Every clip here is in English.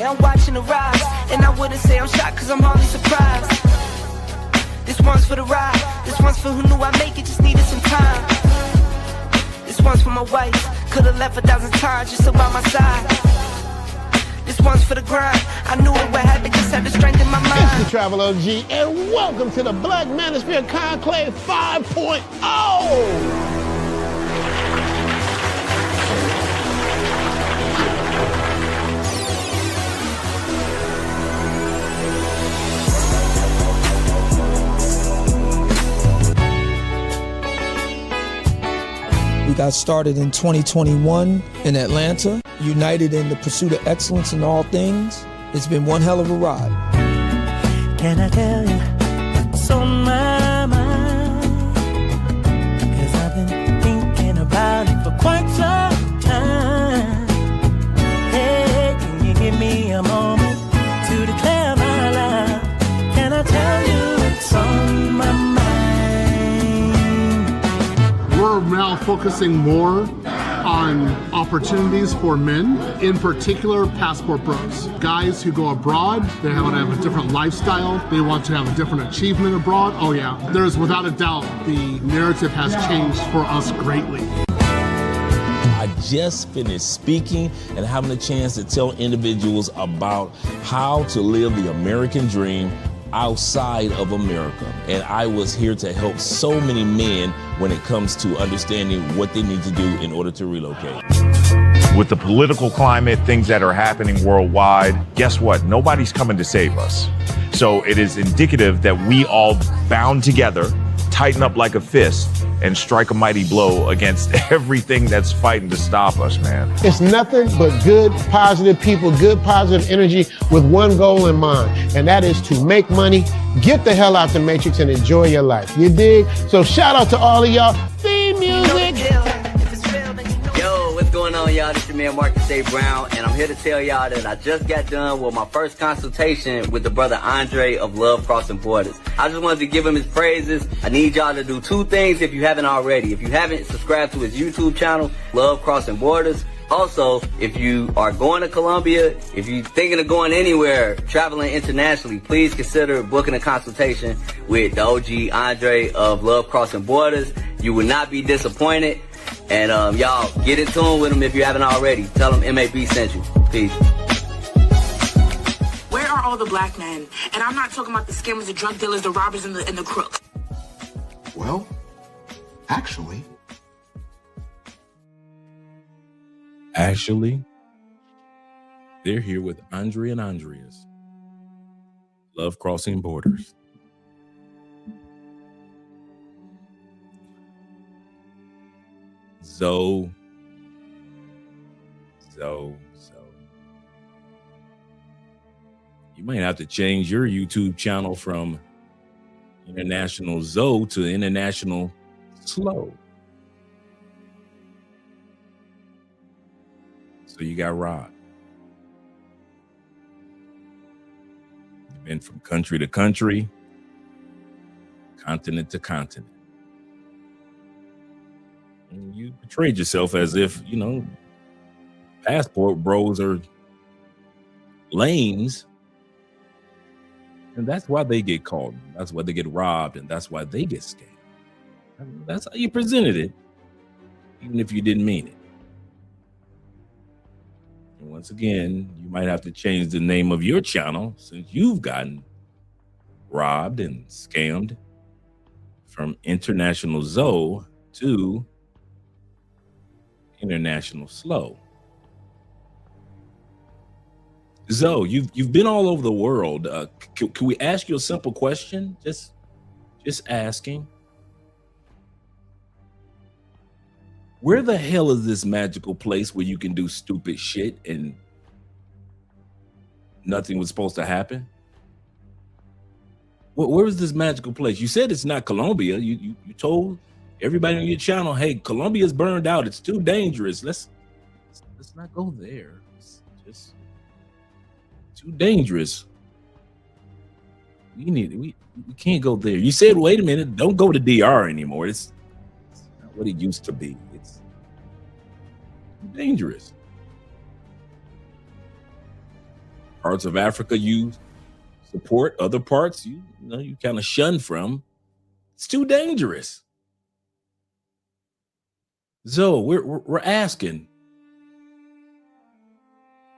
and I'm watching the rise. And I wouldn't say I'm shocked, cause I'm hardly surprised. This one's for the ride, this one's for who knew I'd make it, just needed some time. This one's for my wife, could've left 1,000 times just to by my side. This one's for the grind, I knew it would happen, just had the strength in my mind. It's the Travel OG, and welcome to the Black Manosphere Conclave 5.0! We got started in 2021 in Atlanta, united in the pursuit of excellence in all things. It's been one hell of a ride. Can I tell you what's on my mind? 'Cause I've been thinking about it for quite some time. Hey, can you give me a moment to declare my love? Can I tell you what's on my mind? We're now focusing more on opportunities for men, in particular passport bros. Guys who go abroad, they want to have a different lifestyle, they want to have a different achievement abroad. Oh yeah, there's without a doubt the narrative has changed for us greatly. I just finished speaking and having a chance to tell individuals about how to live the American dream outside of America. And I was here to help so many men when it comes to understanding what they need to do in order to relocate. With the political climate, things that are happening worldwide, guess what? Nobody's coming to save us. So it is indicative that we all bound together, tighten up like a fist, and strike a mighty blow against everything that's fighting to stop us, man. It's nothing but good, positive people, good, positive energy with one goal in mind, and that is to make money, get the hell out the matrix, and enjoy your life. You dig? So shout out to all of y'all. Theme music. Yo, what's going on, y'all? This is your man Marcus A. Brown, and I'm here to tell y'all that I just got done with my first consultation with the brother Andre of Love Crossing Borders. I just wanted to give him his praises. I need y'all to do two things if you haven't already. If you haven't subscribed to his YouTube channel, Love Crossing Borders. Also, if you are going to Colombia, if you're thinking of going anywhere, traveling internationally, please consider booking a consultation with the OG Andre of Love Crossing Borders. You will not be disappointed. And y'all, get in tune with him if you haven't already. Tell him MAB sent you. Peace. Where are all the black men? And I'm not talking about the scammers, the drug dealers, the robbers, and the crooks. Well, actually, they're here with Andre and Andreas. Love Crossing Borders. Zoe. You might have to change your YouTube channel from International Zoe to International Slow. So you got robbed. You've been from country to country, continent to continent. And you portrayed yourself as if, passport bros are lames. And that's why they get caught. That's why they get robbed. And that's why they get scammed. That's how you presented it, even if you didn't mean it. And once again, you might have to change the name of your channel since you've gotten robbed and scammed from International Zoe to International Slow. Zoe, you've been all over the world. Can we ask you a simple question? Just asking. Where the hell is this magical place where you can do stupid shit and nothing was supposed to happen? Where is this magical place? You said it's not Colombia. You told everybody on your channel, hey, Colombia's burned out. It's too dangerous. Let's not go there. It's just too dangerous. We can't go there. You said, wait a minute, don't go to DR anymore. It's not what it used to be. It's dangerous. Parts of Africa you support, other parts you kind of shun from. It's too dangerous. So we're asking,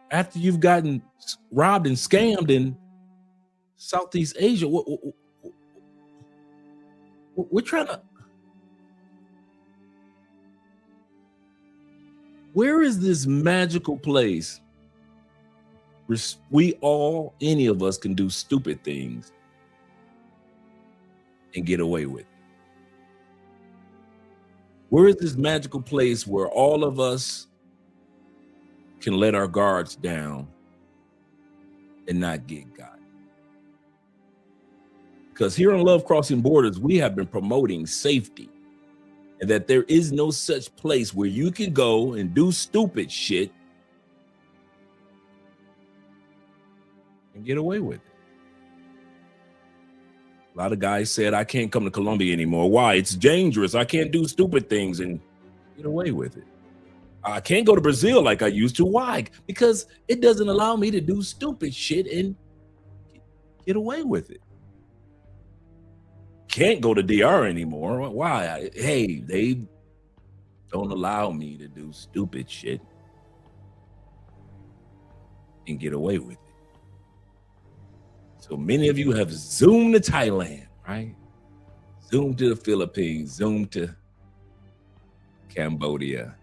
after you've gotten robbed and scammed in Southeast Asia, we're trying to. Where is this magical place where any of us can do stupid things and get away with it? Where is this magical place where all of us can let our guards down and not get got? Because here on Love Crossing Borders, we have been promoting safety, and that there is no such place where you can go and do stupid shit and get away with it. A lot of guys said, I can't come to Colombia anymore. Why? It's dangerous. I can't do stupid things and get away with it. I can't go to Brazil like I used to. Why? Because it doesn't allow me to do stupid shit and get away with it. Can't go to DR anymore. Why? Hey, they don't allow me to do stupid shit and get away with it. So many of you have zoomed to Thailand, right? Zoomed to the Philippines, zoomed to Cambodia.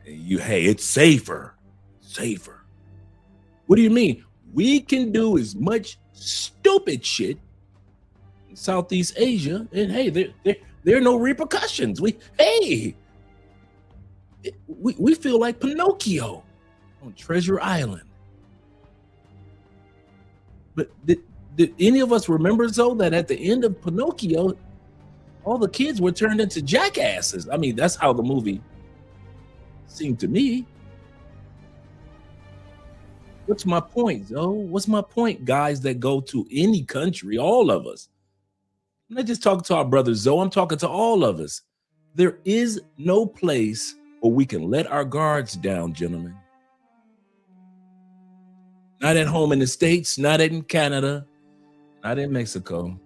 And hey, it's safer. What do you mean? We can do as much stupid shit in Southeast Asia, and hey, there are no repercussions. We feel like Pinocchio on Treasure Island. But did any of us remember, Zoe, that at the end of Pinocchio, all the kids were turned into jackasses? I mean, that's how the movie seemed to me. What's my point, Zoe? What's my point, guys that go to any country, all of us? I'm not just talking to our brother Zoe, I'm talking to all of us. There is no place where we can let our guards down, gentlemen. Not at home in the States, not in Canada, not in Mexico,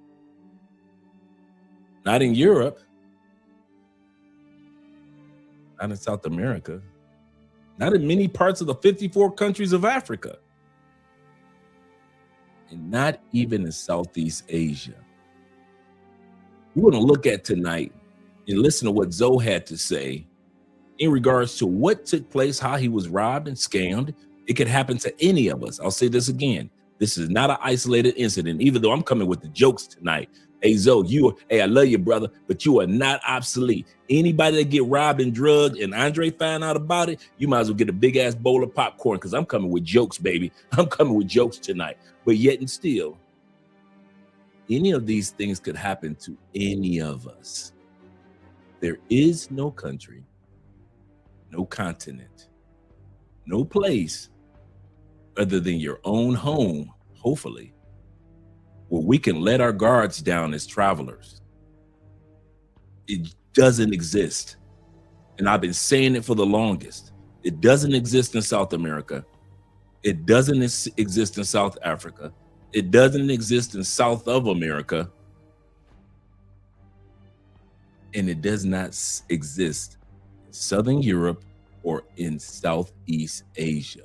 not in Europe, not in South America, not in many parts of the 54 countries of Africa, and not even in Southeast Asia. We're going to look at tonight and listen to what Zoe had to say in regards to what took place, how he was robbed and scammed. It could happen to any of us. I'll say this again. This is not an isolated incident, even though I'm coming with the jokes tonight. Hey, Zoe, I love you, brother, but you are not obsolete. Anybody that get robbed and drugged and Andre found out about it, you might as well get a big ass bowl of popcorn, because I'm coming with jokes, baby. I'm coming with jokes tonight. But yet and still, any of these things could happen to any of us. There is no country, no continent, no place other than your own home, hopefully, where we can let our guards down as travelers. It doesn't exist. And I've been saying it for the longest. It doesn't exist in South America. It doesn't exist in South Africa. It doesn't exist in South of America. And it does not exist in Southern Europe or in Southeast Asia.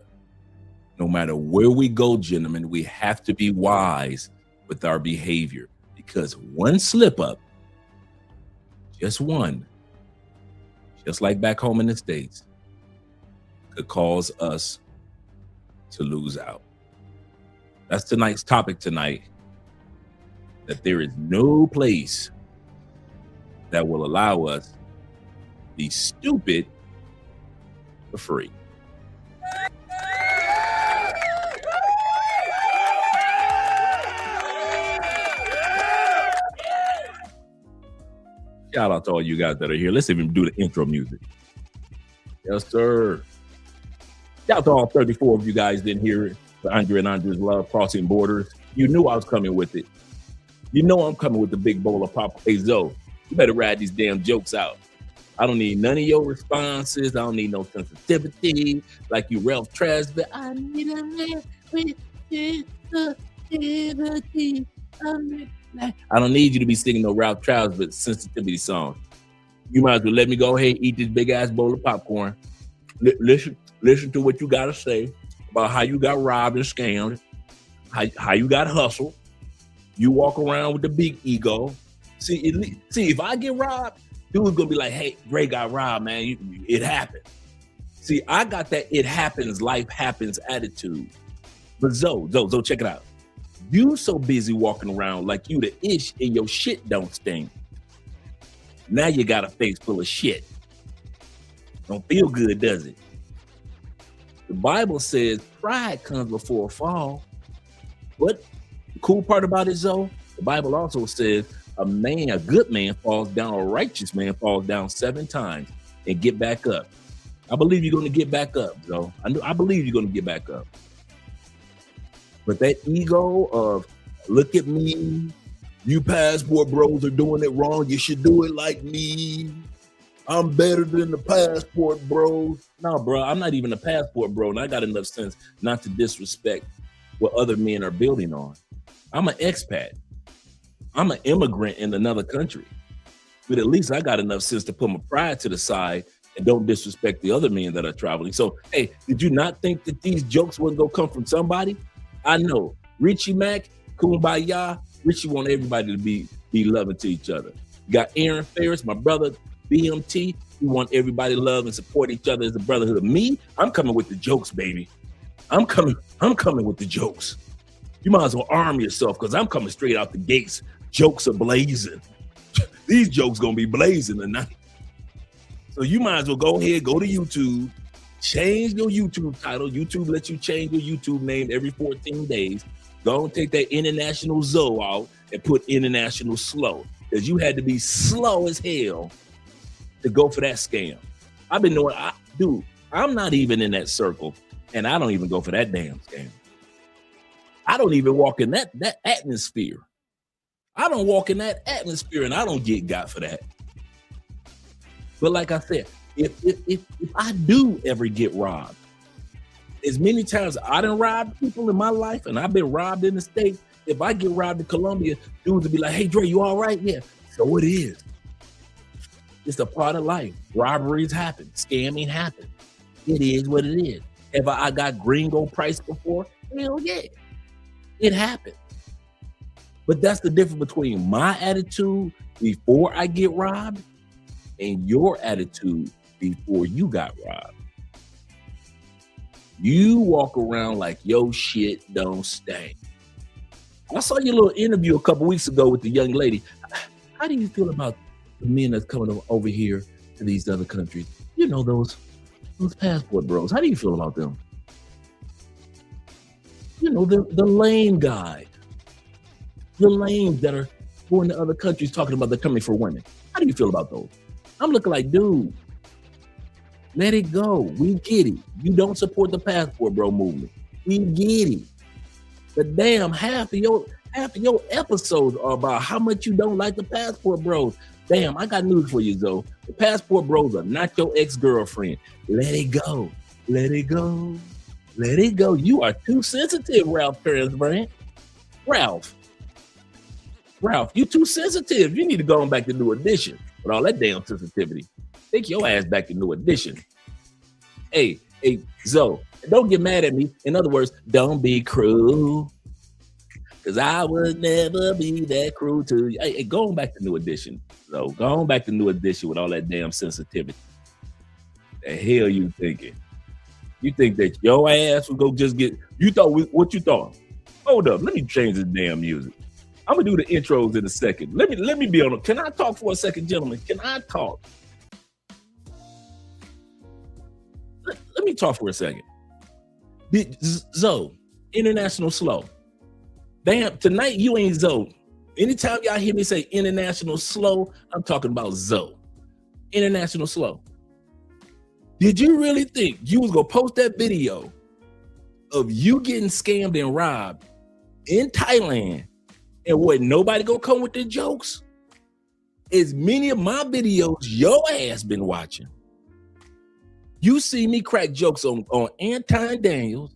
No matter where we go, gentlemen, we have to be wise with our behavior, because one slip up, just one, just like back home in the States, could cause us to lose out. That's tonight's topic tonight, that there is no place that will allow us to be stupid for free. Shout out to all you guys that are here. Let's even do the intro music. Yes, sir. Shout out to all 34 of you guys didn't hear it. The Andre and Andre's Love Crossing Borders. You knew I was coming with it. You know I'm coming with the big bowl of pop. Hey, Zoe, you better ride these damn jokes out. I don't need none of your responses. I don't need no sensitivity like you Ralph Tresvant. I need a man with sensitivity. I don't need you to be singing no Ralph Tresvant sensitivity songs. You might as well let me go ahead and eat this big ass bowl of popcorn. Listen to what you gotta say about how you got robbed and scammed, how you got hustled. You walk around with the big ego. See, if I get robbed, dude's gonna be like, "Hey, Ray got robbed, man. It happened." See, I got that "it happens, life happens" attitude. But Zoe, check it out. You so busy walking around like you the ish and your shit don't stink. Now you got a face full of shit. Don't feel good, does it? The Bible says pride comes before a fall. But the cool part about it, Zoe, the Bible also says a good man falls down, a righteous man falls down 7 times and get back up. I believe you're going to get back up, Zoe. I believe you're going to get back up. But that ego of, look at me, you passport bros are doing it wrong, you should do it like me. I'm better than the passport bros. No, bro, I'm not even a passport bro, and I got enough sense not to disrespect what other men are building on. I'm an expat. I'm an immigrant in another country. But at least I got enough sense to put my pride to the side and don't disrespect the other men that are traveling. So, hey, did you not think that these jokes wasn't gonna come from somebody? I know. Richie Mack, Kumbaya, Richie want everybody to be loving to each other. You got Aaron Ferris, my brother, BMT. We want everybody to love and support each other as a brotherhood. Me, I'm coming with the jokes, baby. I'm coming with the jokes. You might as well arm yourself because I'm coming straight out the gates. Jokes are blazing. These jokes gonna be blazing tonight. So you might as well go ahead, go to YouTube, change your YouTube title. YouTube lets you change your YouTube name every 14 days. Go and take that International Zoe out and put International Slow. Because you had to be slow as hell to go for that scam. I've been knowing, dude, I'm not even in that circle, and I don't even go for that damn scam. I don't even walk in that atmosphere. I don't walk in that atmosphere, and I don't get got for that. But like I said, if I do ever get robbed, as many times I done robbed people in my life, and I've been robbed in the States, if I get robbed in Colombia, dudes will be like, "Hey, Dre, you all right?" Yeah. So it is. It's a part of life. Robberies happen. Scamming happens. It is what it is. Have I got gringo price before? Hell yeah. It happened. But that's the difference between my attitude before I get robbed and your attitude before you got robbed. You walk around like your shit don't stink. I saw your little interview a couple weeks ago with the young lady. How do you feel about the men that's coming over here to these other countries? You know, those passport bros. How do you feel about them? You know, the lame guy. The lames that are going to other countries talking about they're coming for women. How do you feel about those? I'm looking like, dude, let it go. We get it. You don't support the passport bro movement. We get it. But damn, half of your episodes are about how much you don't like the passport bros. Damn, I got news for you, Zoe. The passport bros are not your ex-girlfriend. Let it go. Let it go. Let it go. You are too sensitive, Ralph Tresvant. Ralph, you too sensitive. You need to go on back to New Edition with all that damn sensitivity. Take your ass back to New Edition. Hey, Zoe, don't get mad at me. In other words, don't be cruel. Because I would never be that cruel to you. Hey, go on back to New Edition. Zoe, go on back to New Edition with all that damn sensitivity. The hell you thinking? You think that your ass would go just get, you thought, what you thought? Hold up, let me change this damn music. I'm gonna do the intros in a second. Let me be on. Can I talk for a second, gentlemen? Can I talk? Let me talk for a second. Zoe, International Slow. Damn, tonight you ain't Zoe. Anytime y'all hear me say International Slow, I'm talking about Zoe. International Slow. Did you really think you was gonna post that video of you getting scammed and robbed in Thailand and what, nobody gonna come with their jokes? as many of my videos your ass been watching. You see me crack jokes on Anton Daniels,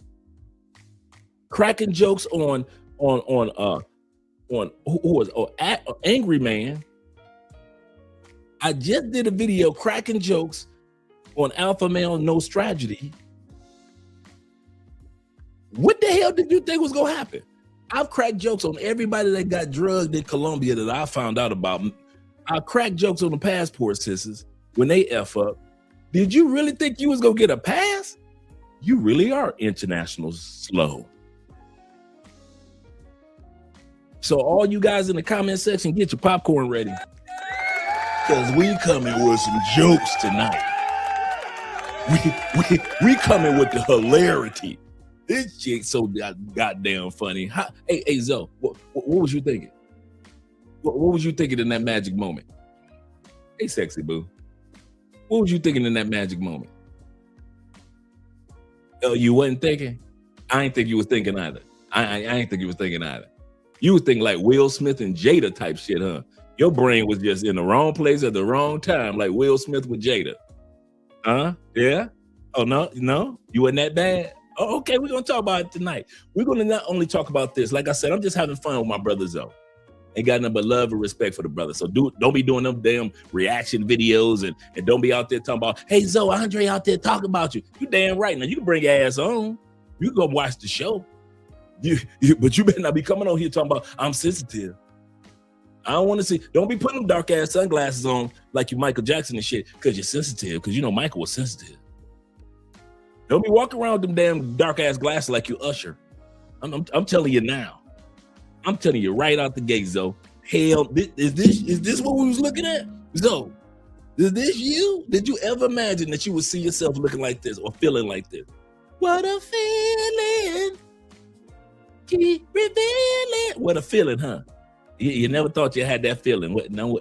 cracking jokes on who was Angry Man. I just did a video cracking jokes on Alpha Male No Strategy. What the hell did you think was gonna happen? I've cracked jokes on everybody that got drugged in Colombia that I found out about. I cracked jokes on the passport sisters when they F up. Did you really think you was gonna get a pass? You really are international slow. So all you guys in the comment section, get your popcorn ready. Cause we coming with some jokes tonight. We coming with the hilarity. This chick so goddamn funny. Hey Zoe, what was you thinking? What was you thinking in that magic moment? Hey sexy boo. What was you thinking in that magic moment? Oh, you wasn't thinking? I ain't think you was thinking either. I ain't think you was thinking either. You was thinking like Will Smith and Jada type shit, huh? Your brain was just in the wrong place at the wrong time, like Will Smith with Jada. Huh? Yeah? Oh, no? You wasn't that bad? Oh, okay, we're going to talk about it tonight. We're going to not only talk about this. Like I said, I'm just having fun with my brother, Zoe. Ain't got nothing but love and respect for the brother. So don't be doing them damn reaction videos and don't be out there talking about, hey, Zoe, Andre out there talking about you. You damn right. Now, you can bring your ass on. You can go watch the show. But you better not be coming on here talking about, I'm sensitive. I don't want to see. Don't be putting them dark ass sunglasses on like you Michael Jackson and shit because you're sensitive. Because you know Michael was sensitive. Don't be walking around with them damn dark ass glasses like you Usher. I'm telling you now. I'm telling you right out the gate, Zoe. Hell, is this what we was looking at? Zoe, is this you? Did you ever imagine that you would see yourself looking like this or feeling like this? What a feeling. Keep revealing. What a feeling, huh? You never thought you had that feeling. What now?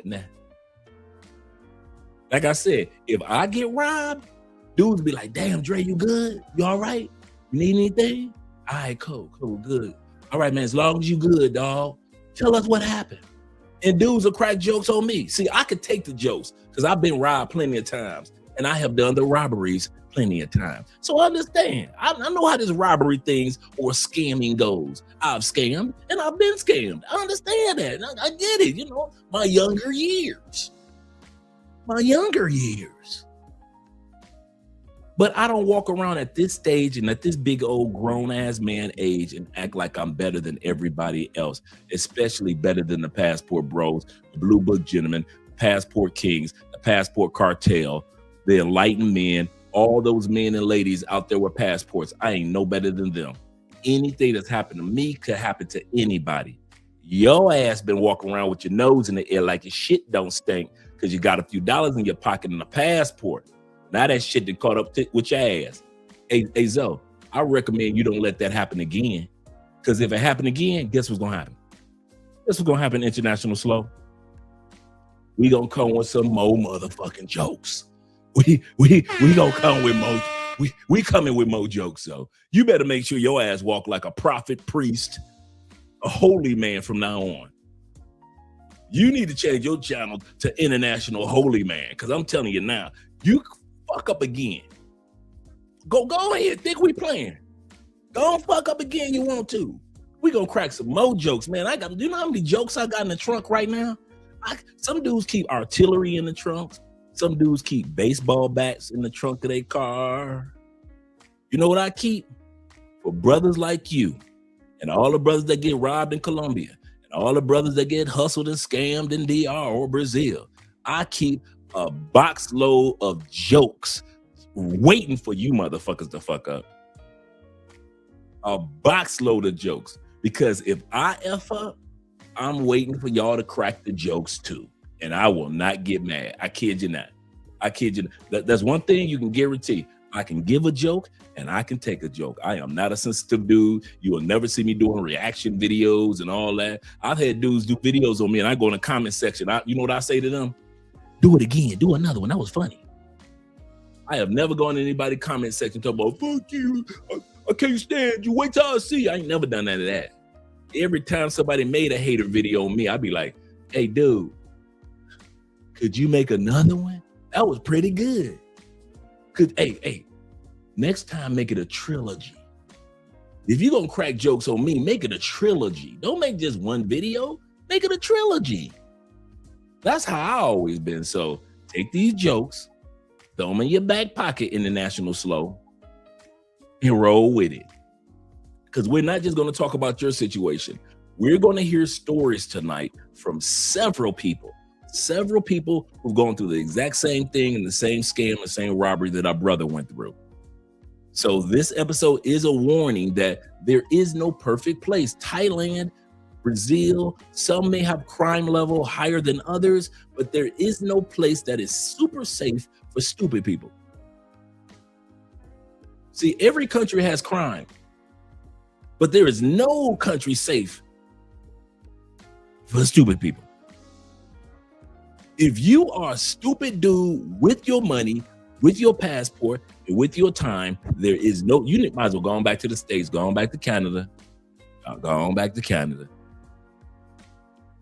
Like I said, if I get robbed, dudes be like, damn, Dre, you good? You all right? You need anything? All right, cool, good. All right, man, as long as you good, dog, tell us what happened. And dudes will crack jokes on me. See, I could take the jokes because I've been robbed plenty of times and I have done the robberies plenty of times. So understand, I know how this robbery things or scamming goes. I've scammed and I've been scammed. I understand that. I get it, you know, my younger years. But I don't walk around at this stage and at this big old grown ass man age and act like I'm better than everybody else, especially better than the passport bros, the blue book gentlemen, the passport kings, the passport cartel, the enlightened men, all those men and ladies out there with passports. I ain't no better than them. Anything that's happened to me could happen to anybody. Your ass been walking around with your nose in the air like your shit don't stink because you got a few dollars in your pocket and a passport. Now that shit that caught up with your ass. Hey Zoe, I recommend you don't let that happen again. Because if it happened again, guess what's gonna happen? Guess what's gonna happen, International Slow? We gonna come with some more motherfucking jokes. We gonna come with more. We coming with more jokes, so you better make sure your ass walk like a prophet, priest, a holy man from now on. You need to change your channel to International Holy Man, because I'm telling you now, you fuck up again. Go ahead, think we playing. Go fuck up again, you want to. We gonna crack some more jokes, man. Do you know how many jokes I got in the trunk right now? Some dudes keep artillery in the trunks. Some dudes keep baseball bats in the trunk of their car. You know what I keep? For brothers like you and all the brothers that get robbed in Colombia and all the brothers that get hustled and scammed in DR or Brazil, I keep a box load of jokes waiting for you motherfuckers to fuck up. A box load of jokes. Because if I F up, I'm waiting for y'all to crack the jokes too. And I will not get mad. I kid you not. That's one thing you can guarantee. I can give a joke and I can take a joke. I am not a sensitive dude. You will never see me doing reaction videos and all that. I've had dudes do videos on me and I go in the comment section. You know what I say to them? Do it again. Do another one. That was funny. I have never gone in anybody's comment section talking about, fuck you. I can't stand you. Wait till I see you. I ain't never done none of that. Every time somebody made a hater video on me, I'd be like, hey, dude, Could you make another one? That was pretty good. Hey, next time make it a trilogy. If you're gonna crack jokes on me, make it a trilogy. Don't make just one video, make it a trilogy. That's how I always been. So take these jokes, throw them in your back pocket, International Slow, and roll with it. Because we're not just gonna talk about your situation. We're gonna hear stories tonight from several people who've gone through the exact same thing and the same scam, the same robbery that our brother went through. So this episode is a warning that there is no perfect place. Thailand, Brazil, some may have crime level higher than others, but there is no place that is super safe for stupid people. See, every country has crime, but there is no country safe for stupid people. If you are a stupid dude with your money, with your passport, and with your time, there is no, you might as well go on back to the States, go on back to Canada,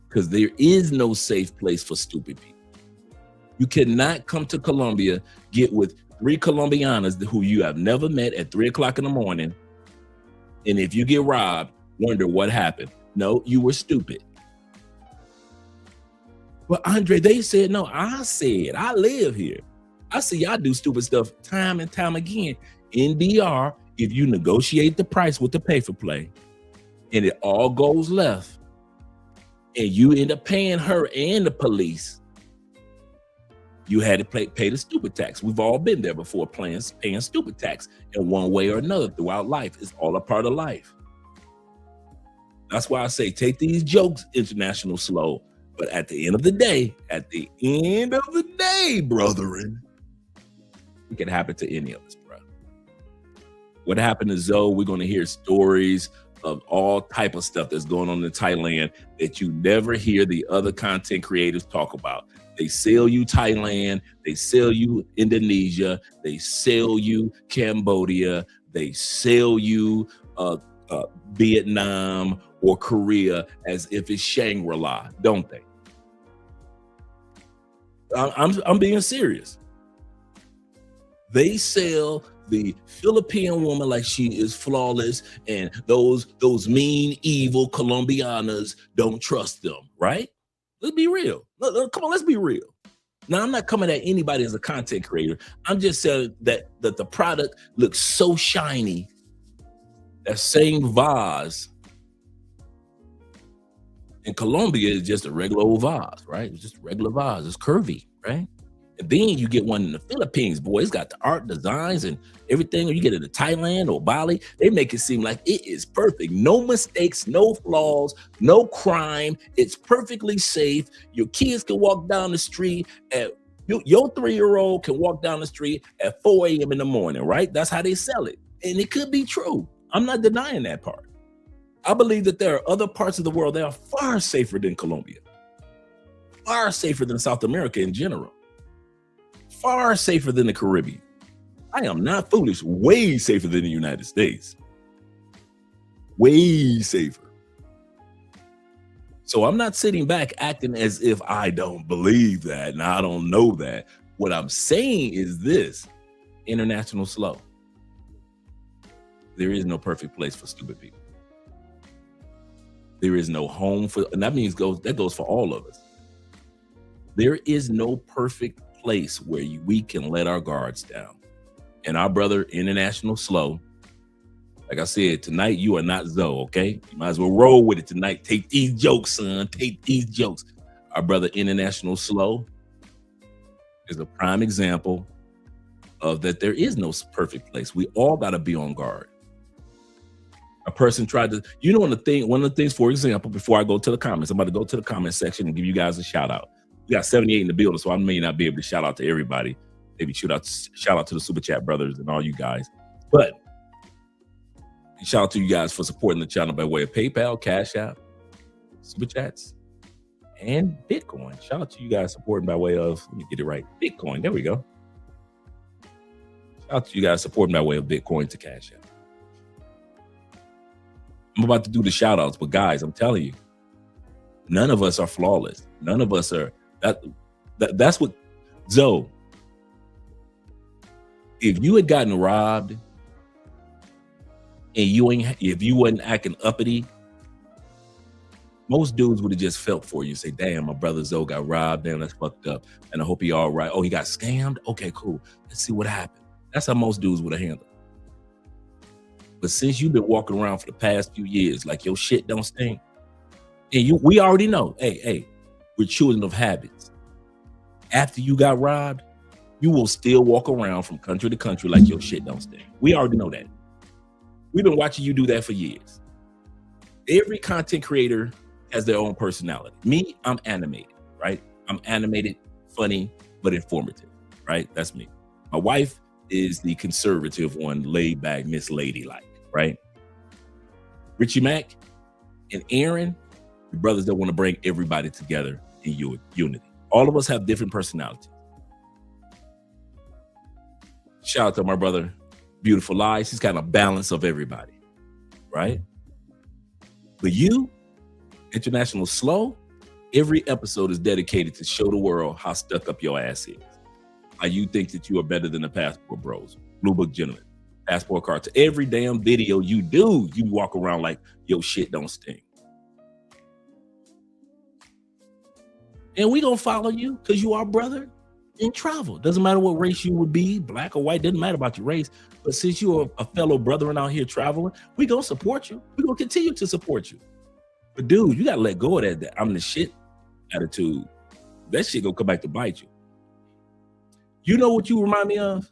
because there is no safe place for stupid people. You cannot come to Colombia, get with 3 Colombianas who you have never met at 3 o'clock in the morning, and if you get robbed, wonder what happened. No, you were stupid. But Andre, they said, no, I said, I live here. I see y'all do stupid stuff time and time again. In DR, if you negotiate the price with the pay for play and it all goes left and you end up paying her and the police, you had to pay the stupid tax. We've all been there before, paying stupid tax in one way or another throughout life. It's all a part of life. That's why I say take these jokes, International Slow. But at the end of the day, brethren, it can happen to any of us, bro. What happened to Zoe? We're going to hear stories of all type of stuff that's going on in Thailand that you never hear the other content creators talk about. They sell you Thailand, they sell you Indonesia, they sell you Cambodia, they sell you Vietnam or Korea as if it's Shangri-La, don't they? I'm being serious. They sell the Philippine woman like she is flawless, and those mean, evil Colombianas, don't trust them, right? Let's be real. Come on, let's be real. Now, I'm not coming at anybody as a content creator. I'm just saying that the product looks so shiny. That same vase in Colombia is just a regular old vase, right? It's just a regular vase. It's curvy, right? And then you get one in the Philippines, boy. It's got the art designs and everything. Or you get it in Thailand or Bali. They make it seem like it is perfect. No mistakes, no flaws, no crime. It's perfectly safe. Your kids can walk down the street at your 3-year-old can walk down the street at 4 a.m. in the morning, right? That's how they sell it. And it could be true. I'm not denying that part. I believe that there are other parts of the world that are far safer than Colombia, far safer than South America in general, far safer than the Caribbean. I am not foolish, way safer than the United States, way safer. So I'm not sitting back acting as if I don't believe that and I don't know that. What I'm saying is this, International Slow. There is no perfect place for stupid people. There is no home for, and that means that goes for all of us. There is no perfect place where we can let our guards down. And our brother, International Slow, like I said, tonight you are not Zoe, okay? You might as well roll with it tonight. Take these jokes, son. Take these jokes. Our brother, International Slow, is a prime example of that there is no perfect place. We all got to be on guard. A person tried to, one of the things, for example, before I go to the comments, I'm about to go to the comment section and give you guys a shout out. We got 78 in the building, so I may not be able to shout out to everybody. Maybe shout out to the Super Chat brothers and all you guys. But shout out to you guys for supporting the channel by way of PayPal, Cash App, Super Chats, and Bitcoin. Shout out to you guys supporting by way of, let me get it right, Bitcoin. There we go. Shout out to you guys supporting by way of Bitcoin to Cash App. I'm about to do the shout outs, but guys, I'm telling you, none of us are flawless. None of us are, That's what, Zoe, if you had gotten robbed and if you wasn't acting uppity, most dudes would have just felt for you, say, damn, my brother Zoe got robbed, damn, that's fucked up, and I hope he all right. Oh, he got scammed? Okay, cool. Let's see what happened. That's how most dudes would have handled it. But since you've been walking around for the past few years like your shit don't stink, and we already know, hey, we're children of habits. After you got robbed, you will still walk around from country to country like your shit don't stink. We already know that. We've been watching you do that for years. Every content creator has their own personality. Me, I'm animated, right? I'm animated, funny, but informative, right? That's me. My wife is the conservative one, laid back, Miss Ladylike, right? Richie Mack and Aaron, the brothers that want to bring everybody together in unity. All of us have different personalities. Shout out to my brother, Beautiful Lies. He's got a balance of everybody, right? But you, International Slow, every episode is dedicated to show the world how stuck up your ass is. How you think that you are better than the Passport Bros, Blue Book Gentlemen, Passport Cartel. Every damn video you do, you walk around like your shit don't stink. And we gonna follow you because you are brother in travel. Doesn't matter what race you would be, black or white, doesn't matter about your race. But since you're a fellow brethren out here traveling, we gonna support you. We gonna continue to support you. But dude, you gotta let go of that I'm the shit attitude. That shit gonna come back to bite you. You know what you remind me of?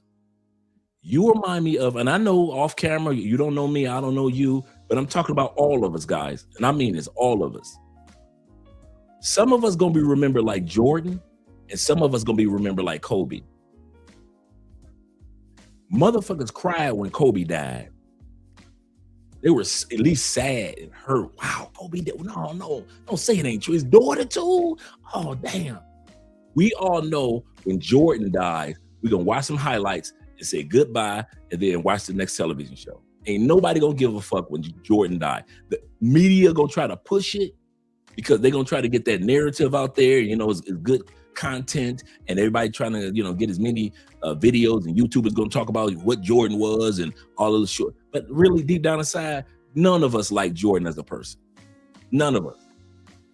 You remind me of, and I know off camera, you don't know me, I don't know you, but I'm talking about all of us, guys. And I mean, it's all of us. Some of us gonna be remembered like Jordan, and some of us gonna be remembered like Kobe. Motherfuckers cried when Kobe died. They were at least sad and hurt. Wow, Kobe did. No, don't say it ain't true. His daughter too? Oh, damn. We all know when Jordan dies, we're gonna watch some highlights and say goodbye and then watch the next television show. Ain't nobody gonna give a fuck when Jordan died. The media gonna try to push it because they're gonna try to get that narrative out there. You know, it's good content and everybody trying to, you know, get as many videos, and YouTube is gonna talk about what Jordan was and all of the shit. But really deep down inside, none of us like Jordan as a person. None of us.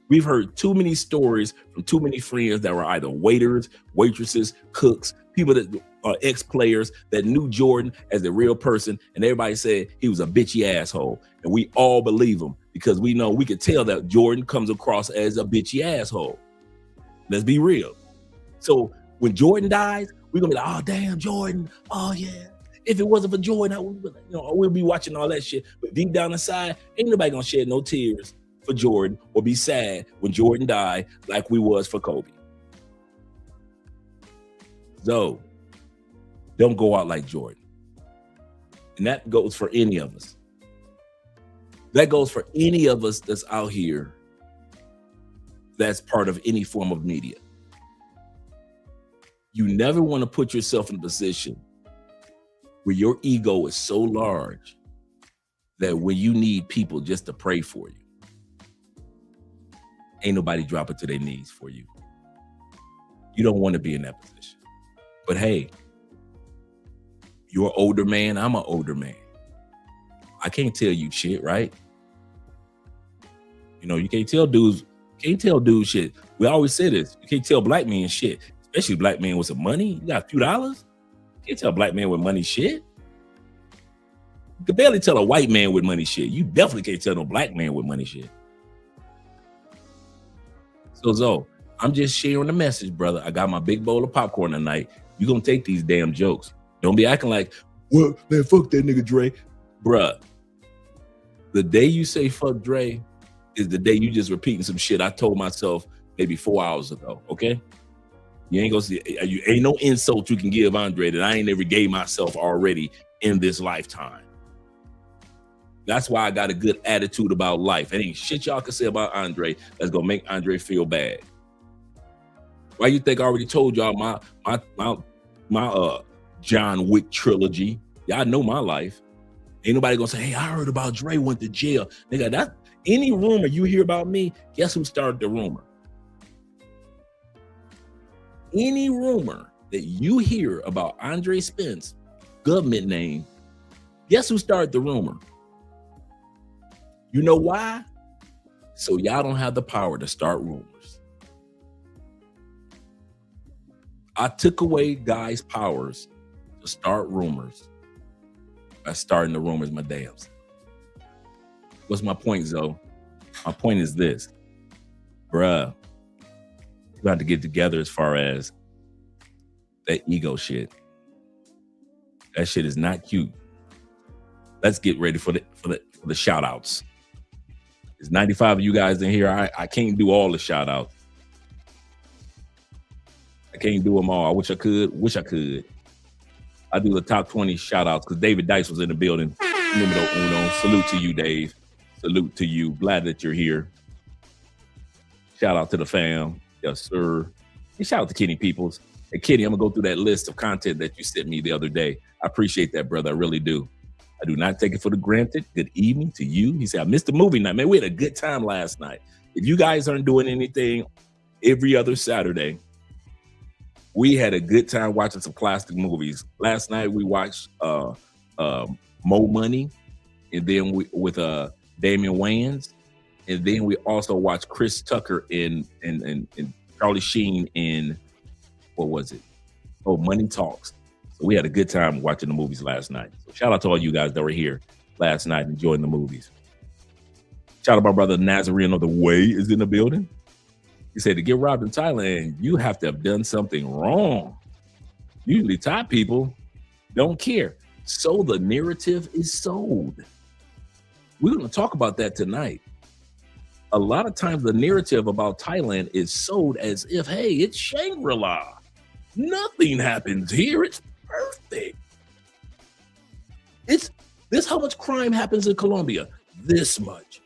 We've heard too many stories from too many friends that were either waiters, waitresses, cooks, people that are ex-players that knew Jordan as the real person, and everybody said he was a bitchy asshole. And we all believe him because we know, we could tell that Jordan comes across as a bitchy asshole. Let's be real. So when Jordan dies, we're gonna be like, oh damn, Jordan. Oh yeah. If it wasn't for Jordan, we'll be watching all that shit. But deep down inside, ain't nobody gonna shed no tears for Jordan or be sad when Jordan died like we was for Kobe. So don't go out like Jordan. And that goes for any of us. That goes for any of us that's out here that's part of any form of media. You never want to put yourself in a position where your ego is so large that when you need people just to pray for you, ain't nobody dropping to their knees for you. You don't want to be in that position. But hey, you're an older man, I'm an older man. I can't tell you shit, right? You know, you can't tell dudes shit. We always say this. You can't tell black men shit, especially black men with some money. You got a few dollars. You can't tell a black man with money shit. You can barely tell a white man with money shit. You definitely can't tell no black man with money shit. So Zoe, I'm just sharing the message, brother. I got my big bowl of popcorn tonight. You gonna take these damn jokes. Don't be acting like, well, man, fuck that nigga Dre. Bruh, the day you say fuck Dre is the day you just repeating some shit I told myself maybe 4 hours ago, okay? You ain't gonna see, you ain't no insult you can give Andre that I ain't never gave myself already in this lifetime. That's why I got a good attitude about life. It ain't shit y'all can say about Andre that's gonna make Andre feel bad. Why you think I already told y'all my John Wick trilogy? Y'all know my life. Ain't nobody gonna say, hey, I heard about Dre went to jail. Nigga, that any rumor you hear about me, guess who started the rumor? any rumor that you hear about Andre Spence, government name, guess who started the rumor? You know why? So y'all don't have the power to start rumors. I took away guys' powers to start rumors by starting the rumors my dams. What's my point, Zoe? My point is this. Bruh, you got to get together as far as that ego shit. That shit is not cute. Let's get ready for the shout outs. There's 95 of you guys in here. I can't do all the shout outs. I can't do them all. I wish I could. I do the top 20 shout outs because David Dice was in the building. Numero uno. Salute to you, Dave. Salute to you. Glad that you're here. Shout out to the fam. Yes, sir. And shout out to Kenny Peoples. Hey, Kenny, I'm going to go through that list of content that you sent me the other day. I appreciate that, brother. I really do. I do not take it for granted. Good evening to you. He said, I missed the movie night. Man, we had a good time last night. If you guys aren't doing anything every other Saturday, we had a good time watching some classic movies. Last night we watched Mo Money, and then with Damian Wayans, and then we also watched Chris Tucker and Charlie Sheen in, what was it? Oh, Money Talks. So we had a good time watching the movies last night. So shout out to all you guys that were here last night enjoying the movies. Shout out to my brother Nazarene of the Way is in the building. He said to get robbed in Thailand, you have to have done something wrong. Usually Thai people don't care. So the narrative is sold. We're going to talk about that tonight. A lot of times the narrative about Thailand is sold as if, hey, it's Shangri-La. Nothing happens here. It's perfect. It's this how much crime happens in Colombia? This much.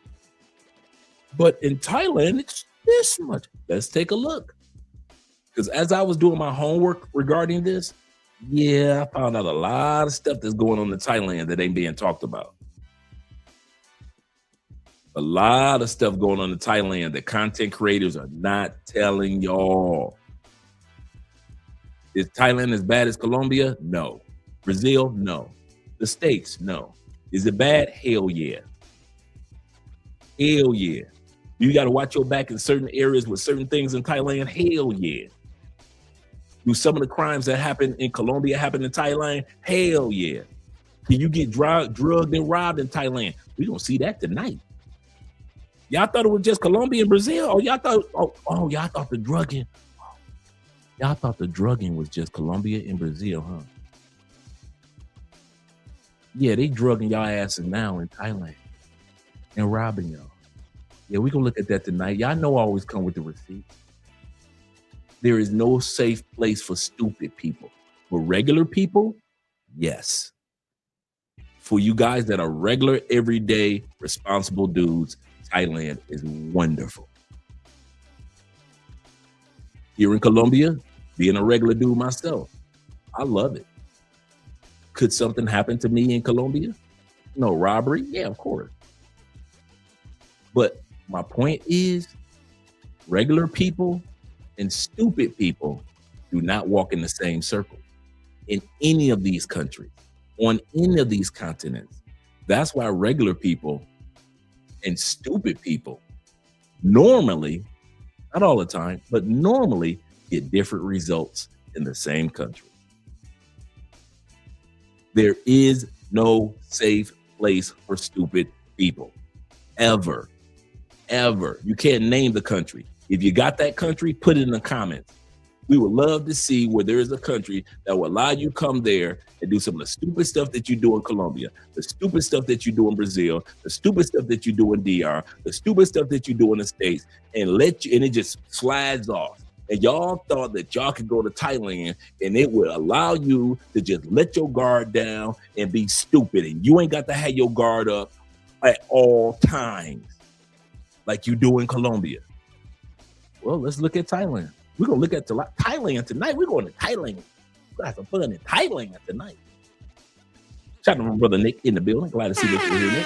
But in Thailand, it's this much. Let's take a look. Because as I was doing my homework regarding this, I found out a lot of stuff that's going on in Thailand that ain't being talked about. A lot of stuff going on in Thailand that content creators are not telling y'all. Is Thailand as bad as Colombia? No. Brazil? No. The States? No. Is it bad? Hell yeah. Hell yeah. You got to watch your back in certain areas with certain things in Thailand? Hell yeah. Do some of the crimes that happen in Colombia happen in Thailand? Hell yeah. Can you get drugged and robbed in Thailand? We don't see that tonight. Y'all thought it was just Colombia and Brazil? Oh, y'all thought the drugging. Y'all thought the drugging was just Colombia and Brazil, huh? Yeah, they drugging y'all asses now in Thailand and robbing y'all. Yeah, we gonna look at that tonight. Y'all know I always come with the receipts. There is no safe place for stupid people. For regular people, yes. For you guys that are regular, everyday, responsible dudes, Thailand is wonderful. Here in Colombia, being a regular dude myself, I love it. Could something happen to me in Colombia? No robbery? Yeah, of course. But my point is, regular people and stupid people do not walk in the same circle in any of these countries, on any of these continents. That's why regular people and stupid people normally, not all the time, but normally get different results in the same country. There is no safe place for stupid people, ever. You can't name the country. If you got that country, put it in the comments. We would love to see where there is a country that will allow you to come there and do some of the stupid stuff that you do in Colombia, the stupid stuff that you do in Brazil, the stupid stuff that you do in DR, the stupid stuff that you do in the States, and it just slides off. And y'all thought that y'all could go to Thailand and it would allow you to just let your guard down and be stupid. And you ain't got to have your guard up at all times like you do in Colombia. Well, let's look at Thailand. We're going to look at Thailand tonight. We're going to Thailand. We're going to have some fun in Thailand tonight. Shout out to my brother Nick in the building. Glad to see that you're here, Nick.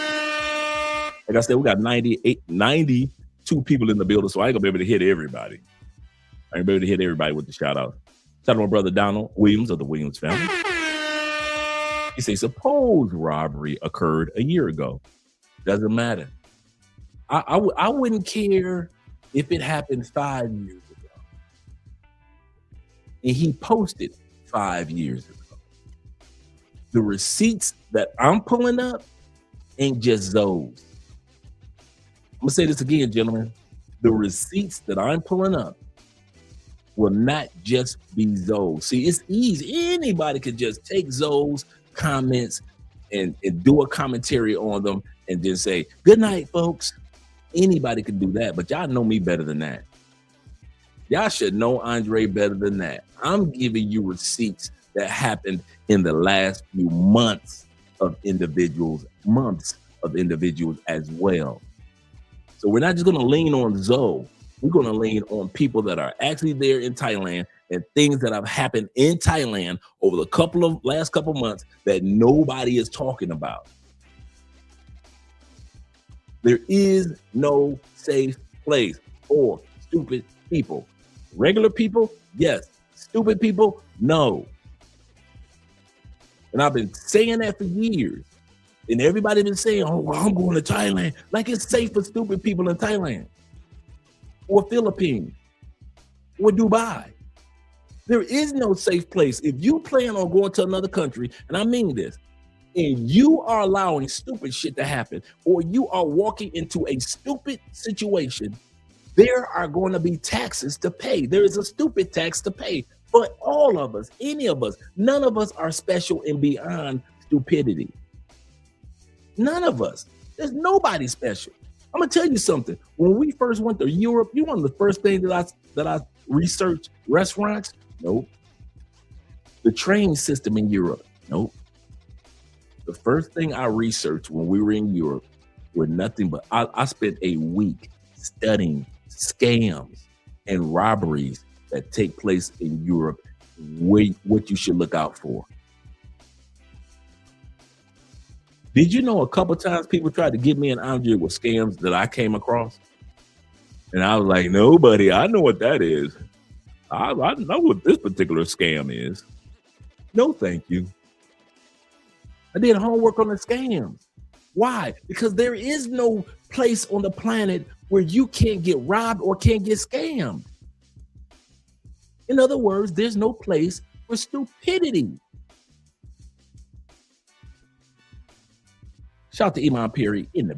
Like I said, we got 92 people in the building, so I ain't going to be able to hit everybody. I ain't going to be able to hit everybody with the shout out. Shout out to my brother Donald Williams of the Williams family. He says, suppose robbery occurred a year ago. Doesn't matter. I wouldn't care if it happened 5 years ago. And he posted 5 years ago. The receipts that I'm pulling up ain't just those. I'm gonna say this again, gentlemen. The receipts that I'm pulling up will not just be Zoe's. See, it's easy. Anybody could just take Zoe's comments and do a commentary on them and then say, good night, folks. Anybody could do that, but y'all know me better than that. Y'all should know Andre better than that. I'm giving you receipts that happened in the last few months of individuals as well. So we're not just gonna lean on Zoe. We're going to lean on people that are actually there in Thailand and things that have happened in Thailand over the last couple months that nobody is talking about. There is no safe place for stupid people. Regular people, yes. Stupid people, no. And I've been saying that for years. And everybody's been saying, oh, well, I'm going to Thailand. Like it's safe for stupid people in Thailand. Or Philippines, or Dubai. There is no safe place. If you plan on going to another country, and I mean this, and you are allowing stupid shit to happen, or you are walking into a stupid situation, there are going to be taxes to pay. There is a stupid tax to pay for all of us, any of us. None of us are special and beyond stupidity. None of us. There's nobody special. I'm gonna tell you something. When we first went to Europe, you know one of the first things that I researched restaurants? Nope. The train system in Europe? Nope. The first thing I researched when we were in Europe were nothing but I spent a week studying scams and robberies that take place in Europe, what you should look out for. Did you know a couple times people tried to get me and Andre with scams that I came across? And I was like, nobody, I know what that is. I know what this particular scam is. No, thank you. I did homework on the scams. Why? Because there is no place on the planet where you can't get robbed or can't get scammed. In other words, there's no place for stupidity. Shout out to Iman Perry in the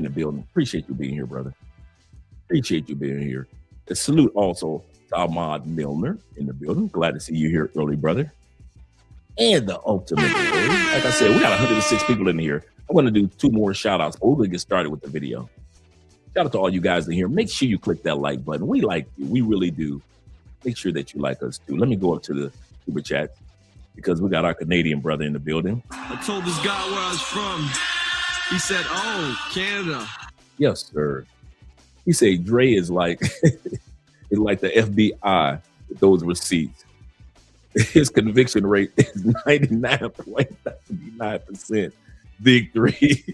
building. Appreciate you being here, brother. Appreciate you being here. A salute also to Ahmad Milner in the building. Glad to see you here early, brother. And the ultimate glory. Like I said, we got 106 people in here. I'm going to do 2 more shout outs, but we're going to get started with the video. Shout out to all you guys in here. Make sure you click that like button. We like you. We really do. Make sure that you like us too. Let me go up to the super chat because we got our Canadian brother in the building. I told this guy where I was from. He said, oh, Canada. Yes, sir. He said Dre is like is like the FBI with those receipts. His conviction rate is 99.99% victory,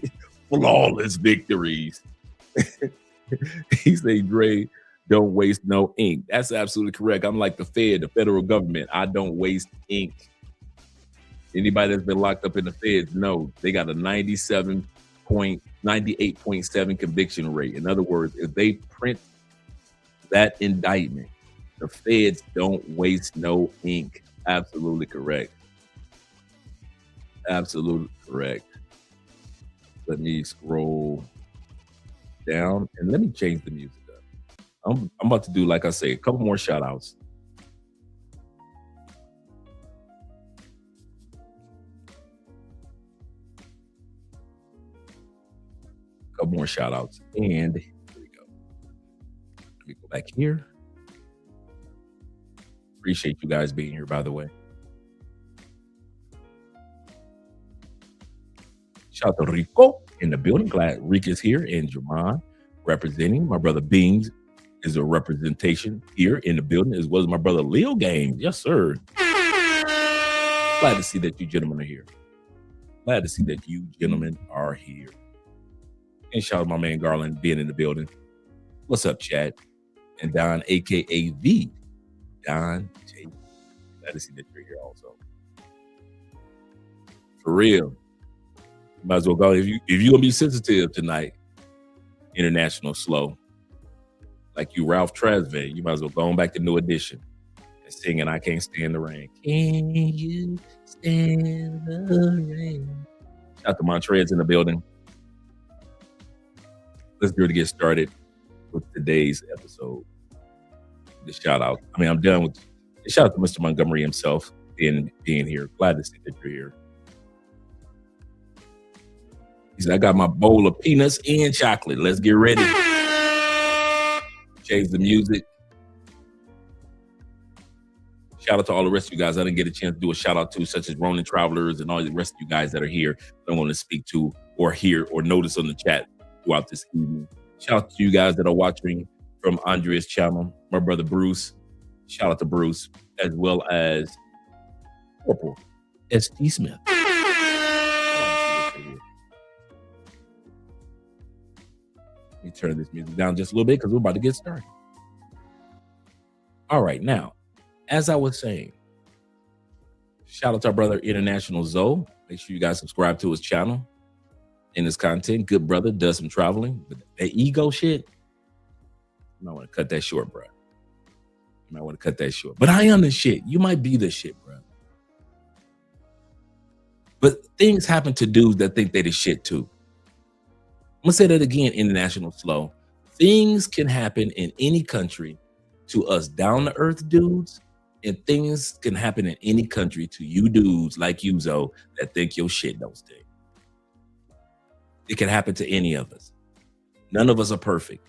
flawless victories. He said Dre don't waste no ink. That's absolutely correct. I'm like the Fed, the federal government. I don't waste ink. Anybody that's been locked up in the Feds, no, they got a 98.7 conviction rate. In other words, if they print that indictment, the Feds don't waste no ink. Absolutely correct. Absolutely correct. Let me scroll down and let me change the music up. I'm about to do, like I say, a couple more shout outs. Couple more shout outs. And here we go. Let me go back here. Appreciate you guys being here, by the way. Shout out to Rico in the building. Glad Rick is here, and Jermon representing. My brother Beans is a representation here in the building, as well as my brother Leo Games. Yes, sir. Glad to see that you gentlemen are here. Glad to see that you gentlemen are here. And shout out to my man Garland being in the building. What's up, Chad? And Don, aka V. Don J. Glad to see that you're here also. For real. You might as well go. If you're gonna be sensitive tonight, International Slow, like you Ralph Tresvant, you might as well go on back to New Edition and singing I Can't Stand the Rain. Can you stand the rain? Shout out to Montrez in the building. Let's go to get started with today's episode. The shout out. I mean, I'm done with the shout out to Mr. Montgomery himself being here. Glad to see that you're here. He said, I got my bowl of peanuts and chocolate. Let's get ready. Change the music. Shout out to all the rest of you guys I didn't get a chance to do a shout out to, such as Ronin Travelers and all the rest of you guys that are here that I'm going to speak to or hear or notice on the chat throughout this evening. Shout out to you guys that are watching from Andrea's channel, my brother Bruce. Shout out to Bruce, as well as Corporal S.T. Smith. Let me turn this music down just a little bit because we're about to get started. All right, now, as I was saying, shout out to our brother International Zoe. Make sure you guys subscribe to his channel and his content. Good brother, does some traveling. But that ego shit, you might want to cut that short, bro. You might want to cut that short. But I am the shit. You might be the shit, bro. But things happen to dudes that think they the shit too. I'm going to say that again, International Slow. Things can happen in any country to us down-to-earth dudes, and things can happen in any country to you dudes like you, Zoe, that think your shit don't stink. It can happen to any of us. None of us are perfect.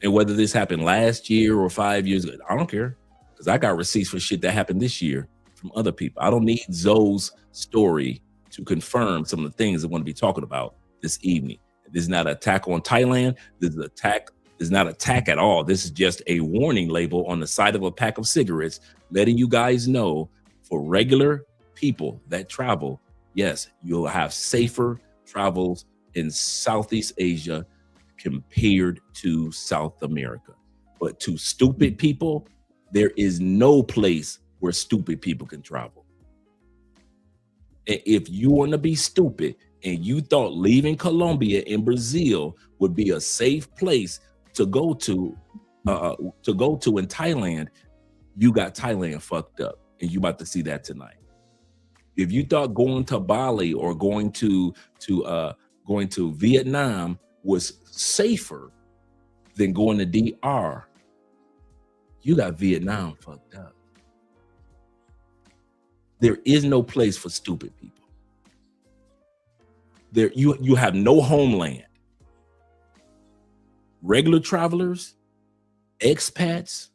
And whether this happened last year or 5 years ago, I don't care, because I got receipts for shit that happened this year from other people. I don't need Zoe's story to confirm some of the things I want to be talking about this evening. This is not an attack on Thailand. This is not attack at all. This is just a warning label on the side of a pack of cigarettes, letting you guys know for regular people that travel, yes, you'll have safer travels in Southeast Asia compared to South America. But to stupid people, there is no place where stupid people can travel. And if you want to be stupid and you thought leaving Colombia and Brazil would be a safe place to go to in Thailand, you got Thailand fucked up, and you about to see that tonight. If you thought going to Bali or going to Vietnam was safer than going to DR, you got Vietnam fucked up. There is no place for stupid people. There, you have no homeland. Regular travelers, expats,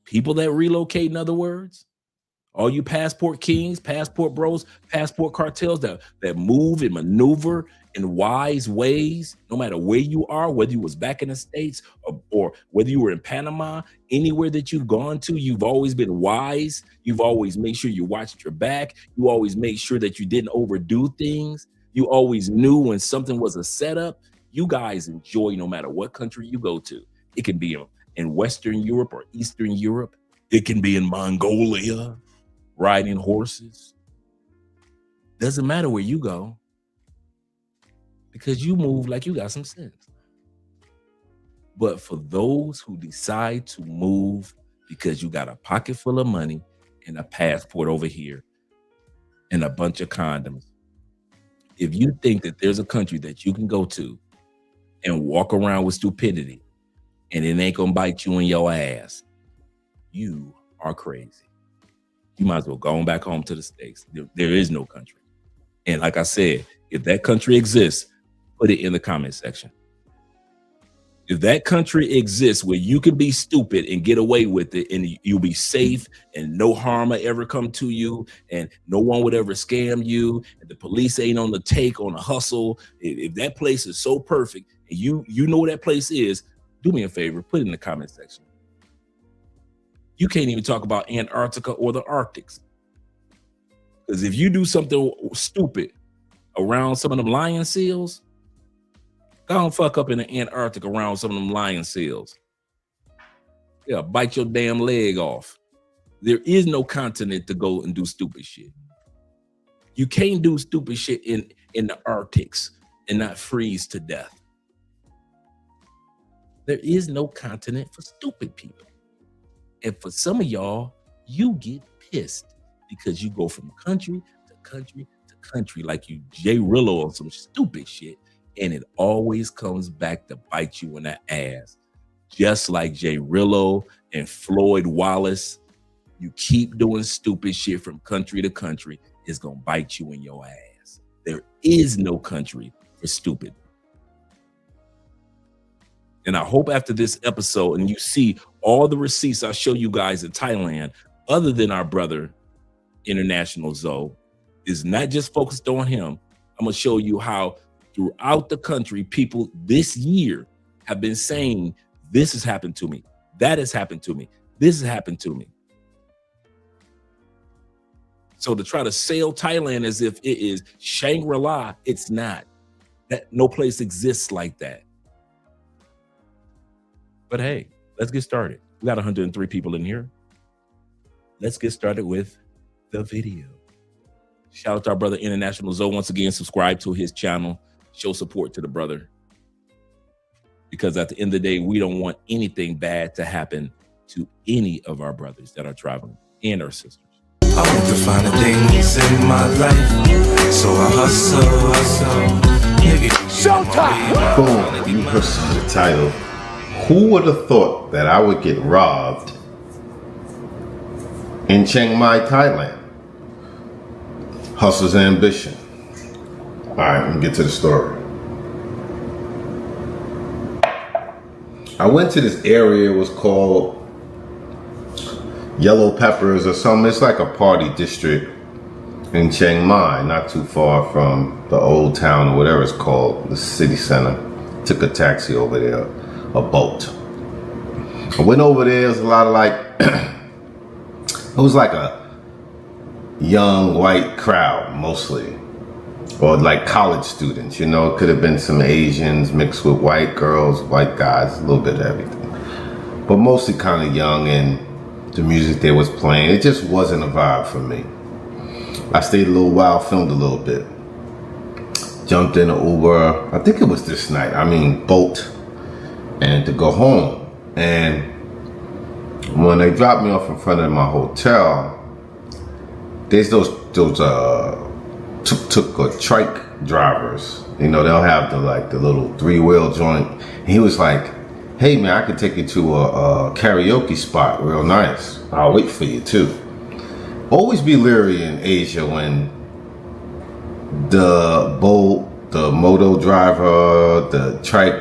people that relocate, in other words, all you passport kings, passport bros, passport cartels that move and maneuver in wise ways, no matter where you are, whether you was back in the States or whether you were in Panama, anywhere that you've gone to, you've always been wise. You've always made sure you watched your back. You always made sure that you didn't overdo things. You always knew when something was a setup. You guys enjoy no matter what country you go to. It can be in Western Europe or Eastern Europe. It can be in Mongolia, riding horses. Doesn't matter where you go, because you move like you got some sense. But for those who decide to move because you got a pocket full of money and a passport over here and a bunch of condoms, if you think that there's a country that you can go to and walk around with stupidity and it ain't gonna bite you in your ass, you are crazy. You might as well go on back home to the States. There is no country. And like I said, if that country exists, put it in the comment section. If that country exists where you can be stupid and get away with it and you'll be safe and no harm will ever come to you and no one would ever scam you and the police ain't on the take, on the hustle, if that place is so perfect and you know what that place is, do me a favor, put it in the comment section. You can't even talk about Antarctica or the Arctics. Because if you do something stupid around some of them lion seals, go and fuck up in the Antarctica around some of them lion seals. Yeah, bite your damn leg off. There is no continent to go and do stupid shit. You can't do stupid shit in the Arctics and not freeze to death. There is no continent for stupid people. And for some of y'all, you get pissed because you go from country to country to country like you Jay Rillo on some stupid shit, and it always comes back to bite you in the ass. Just like Jay Rillo and Floyd Wallace, you keep doing stupid shit from country to country, it's gonna bite you in your ass. There is no country for stupid. And I hope after this episode and you see all the receipts I show you guys in Thailand, other than our brother, International Zoe, is not just focused on him. I'm gonna show you how throughout the country, people this year have been saying, this has happened to me, that has happened to me, this has happened to me. So to try to sell Thailand as if it is Shangri-La, it's not. That no place exists like that. But hey, let's get started. We got 103 people in here. Let's get started with the video. Shout out to our brother International Zoe. Once again, subscribe to his channel. Show support to the brother. Because at the end of the day, we don't want anything bad to happen to any of our brothers that are traveling and our sisters. I want to find the things in my life, so I hustle. Showtime! Boom, you heard the title. Who would have thought that I would get robbed in Chiang Mai, Thailand? Hustle's ambition. All right, let me get to the story. I went to this area, it was called Yellow Peppers or something. It's like a party district in Chiang Mai, not too far from the old town or whatever it's called, the city center. Took a taxi over there, a boat. I went over there, it was a lot of like, it was like a young white crowd mostly, or like college students, you know. It could have been some Asians mixed with white girls, white guys, a little bit of everything. But mostly kind of young, and the music they was playing, it just wasn't a vibe for me. I stayed a little while, filmed a little bit. Jumped in an Uber, I think it was this night, boat, and to go home. And when they dropped me off in front of my hotel, there's those tuk-tuk or trike drivers. You know, they'll have the little 3-wheel joint. And he was like, hey man, I could take you to a karaoke spot, real nice. I'll wait for you too. Always be leery in Asia when the boat, the moto driver, the trike,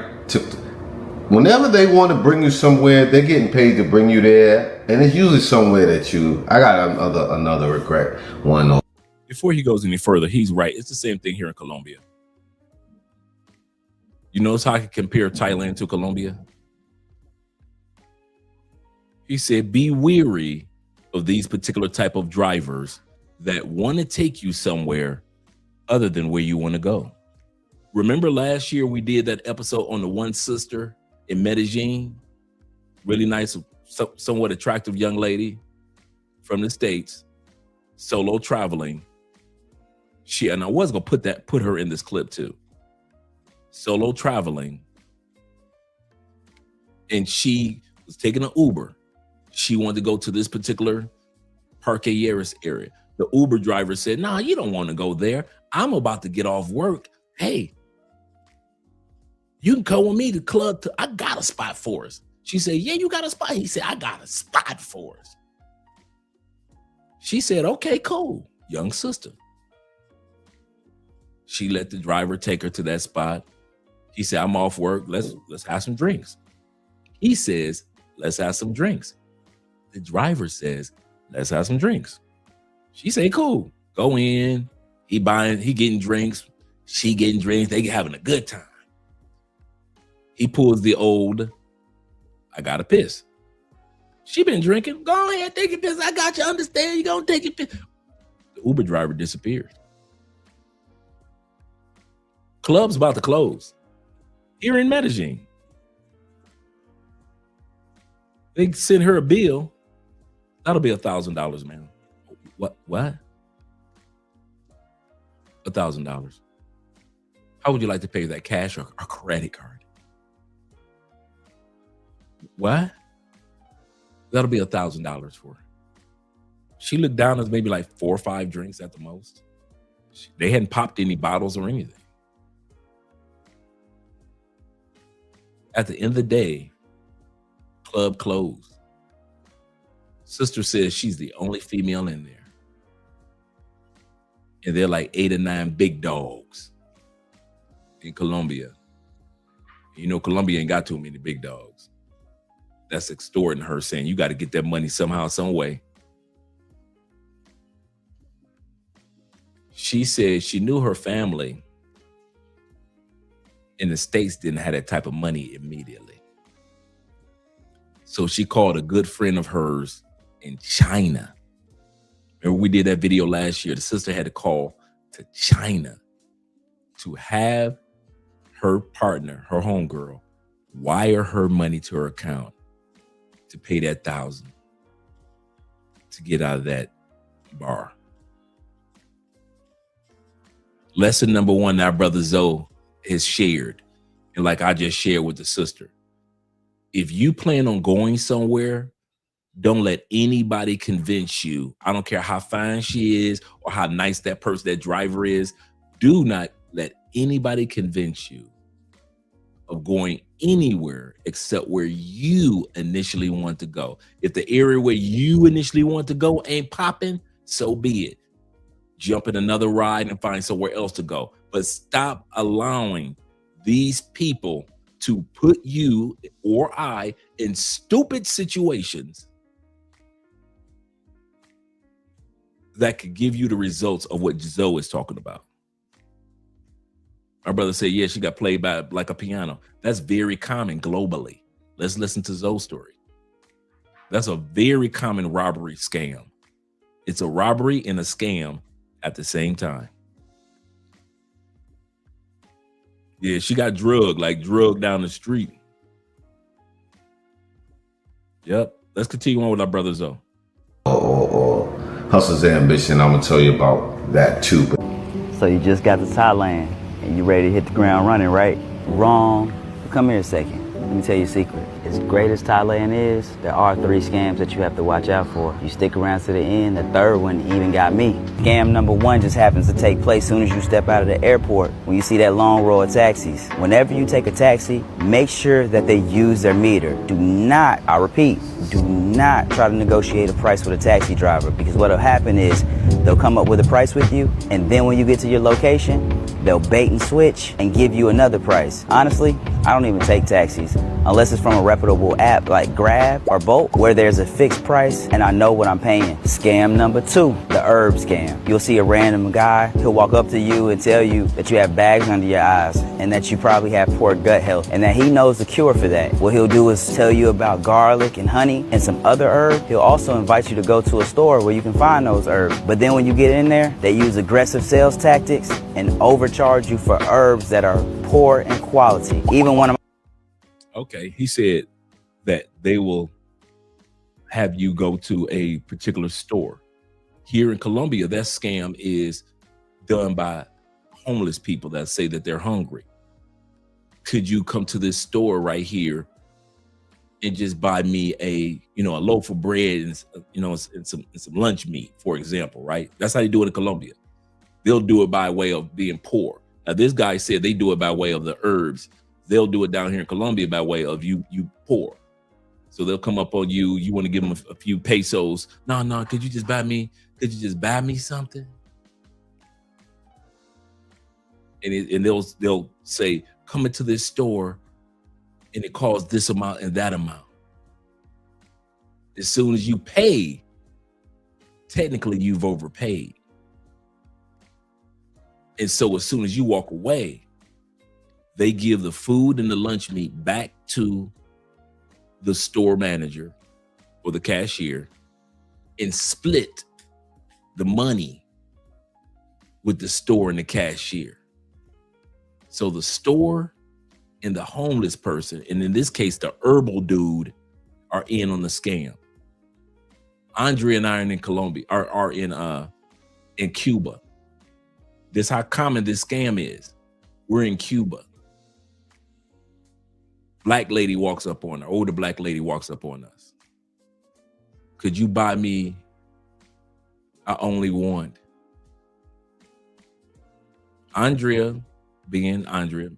whenever they want to bring you somewhere, they're getting paid to bring you there. And it's usually somewhere that I got another regret one. Before he goes any further, he's right. It's the same thing here in Colombia. You notice how I can compare Thailand to Colombia? He said, be weary of these particular type of drivers that want to take you somewhere other than where you want to go. Remember last year we did that episode on the one sister in Medellin? Really nice, somewhat attractive young lady from the States, solo traveling. And I was gonna put her in this clip too. Solo traveling. And she was taking an Uber. She wanted to go to this particular Parque Yeris area. The Uber driver said, nah, you don't want to go there. I'm about to get off work. Hey, you can come with me to club. I got a spot for us. She said, yeah, you got a spot? He said, I got a spot for us. She said, okay, cool. Young sister. She let the driver take her to that spot. He said, I'm off work. Let's have some drinks. He says, let's have some drinks. The driver says, let's have some drinks. She say, cool. Go in. He getting drinks. She getting drinks. They having a good time. He pulls the old, I gotta piss. She been drinking. Go ahead, take your piss. I got you. Understand. You gonna take your piss. The Uber driver disappeared. Club's about to close. Here in Medellin. They sent her a bill. That'll be $1,000, man. What? $1,000. How would you like to pay that, cash or a credit card? What? That'll be $1,000 for her. She looked down as maybe like 4 or 5 drinks at the most. They hadn't popped any bottles or anything. At the end of the day, club closed. Sister says she's the only female in there. And they're like 8 or 9 big dogs in Colombia. You know, Colombia ain't got too many big dogs. That's extorting her, saying you got to get that money somehow, some way. She said she knew her family in the States didn't have that type of money immediately. So she called a good friend of hers in China. Remember we did that video last year? The sister had to call to China to have her partner, her homegirl, wire her money to her account to pay that $1,000 to get out of that bar. Lesson number 1, our brother Zoe has shared, and like I just shared with the sister, if you plan on going somewhere, don't let anybody convince you. I don't care how fine she is or how nice that person, that driver is. Do not let anybody convince you of going anywhere except where you initially want to go. If the area where you initially want to go ain't popping, so be it. Jump in another ride and find somewhere else to go. But stop allowing these people to put you or I in stupid situations that could give you the results of what Zoe is talking about. Our brother said, yeah, she got played by like a piano. That's very common globally. Let's listen to Zoe's story. That's a very common robbery scam. It's a robbery and a scam at the same time. Yeah, she got drugged down the street. Yep. Let's continue on with our brother Zoe. Or Hustler's Ambition, I'm gonna tell you about that too. So you just got to Thailand and you ready to hit the ground running, right? Wrong. Come here a second. Let me tell you a secret. As great as Thailand is, there are 3 scams that you have to watch out for. You stick around to the end, the 3rd one even got me. Scam number 1 just happens to take place soon as you step out of the airport. When you see that long row of taxis. Whenever you take a taxi, make sure that they use their meter. Do not, I repeat, do not try to negotiate a price with a taxi driver, because what'll happen is they'll come up with a price with you, and then when you get to your location, they'll bait and switch and give you another price. Honestly, I don't even take taxis unless it's from a reputable app like Grab or Bolt, where there's a fixed price and I know what I'm paying. Scam number 2, the herb scam. You'll see a random guy, he'll walk up to you and tell you that you have bags under your eyes and that you probably have poor gut health and that he knows the cure for that. What he'll do is tell you about garlic and honey and some other herb. He'll also invite you to go to a store where you can find those herbs. But then when you get in there, they use aggressive sales tactics and overcharge you for herbs that are poor in quality. Even one of Okay, he said that they will have you go to a particular store. Here in Colombia, that scam is done by homeless people that say that they're hungry. Could you come to this store right here and just buy me a loaf of bread and and some lunch meat, for example, right? That's how they do it in Colombia. They'll do it by way of being poor. Now, this guy said they do it by way of the herbs. They'll do it down here in Colombia by way of you poor. So they'll come up on you. You want to give them a few pesos. No, could you just buy me something? And they'll say, come into this store and it costs this amount and that amount. As soon as you pay, technically you've overpaid. And so as soon as you walk away, they give the food and the lunch meat back to the store manager or the cashier and split the money with the store and the cashier. So the store and the homeless person, and in this case, the herbal dude, are in on the scam. Andrea and I are in Colombia, are in Cuba. This is how common this scam is. We're in Cuba. Black lady walks up on her, older black lady walks up on us. Could you buy me I only want? Andrea, being Andrea,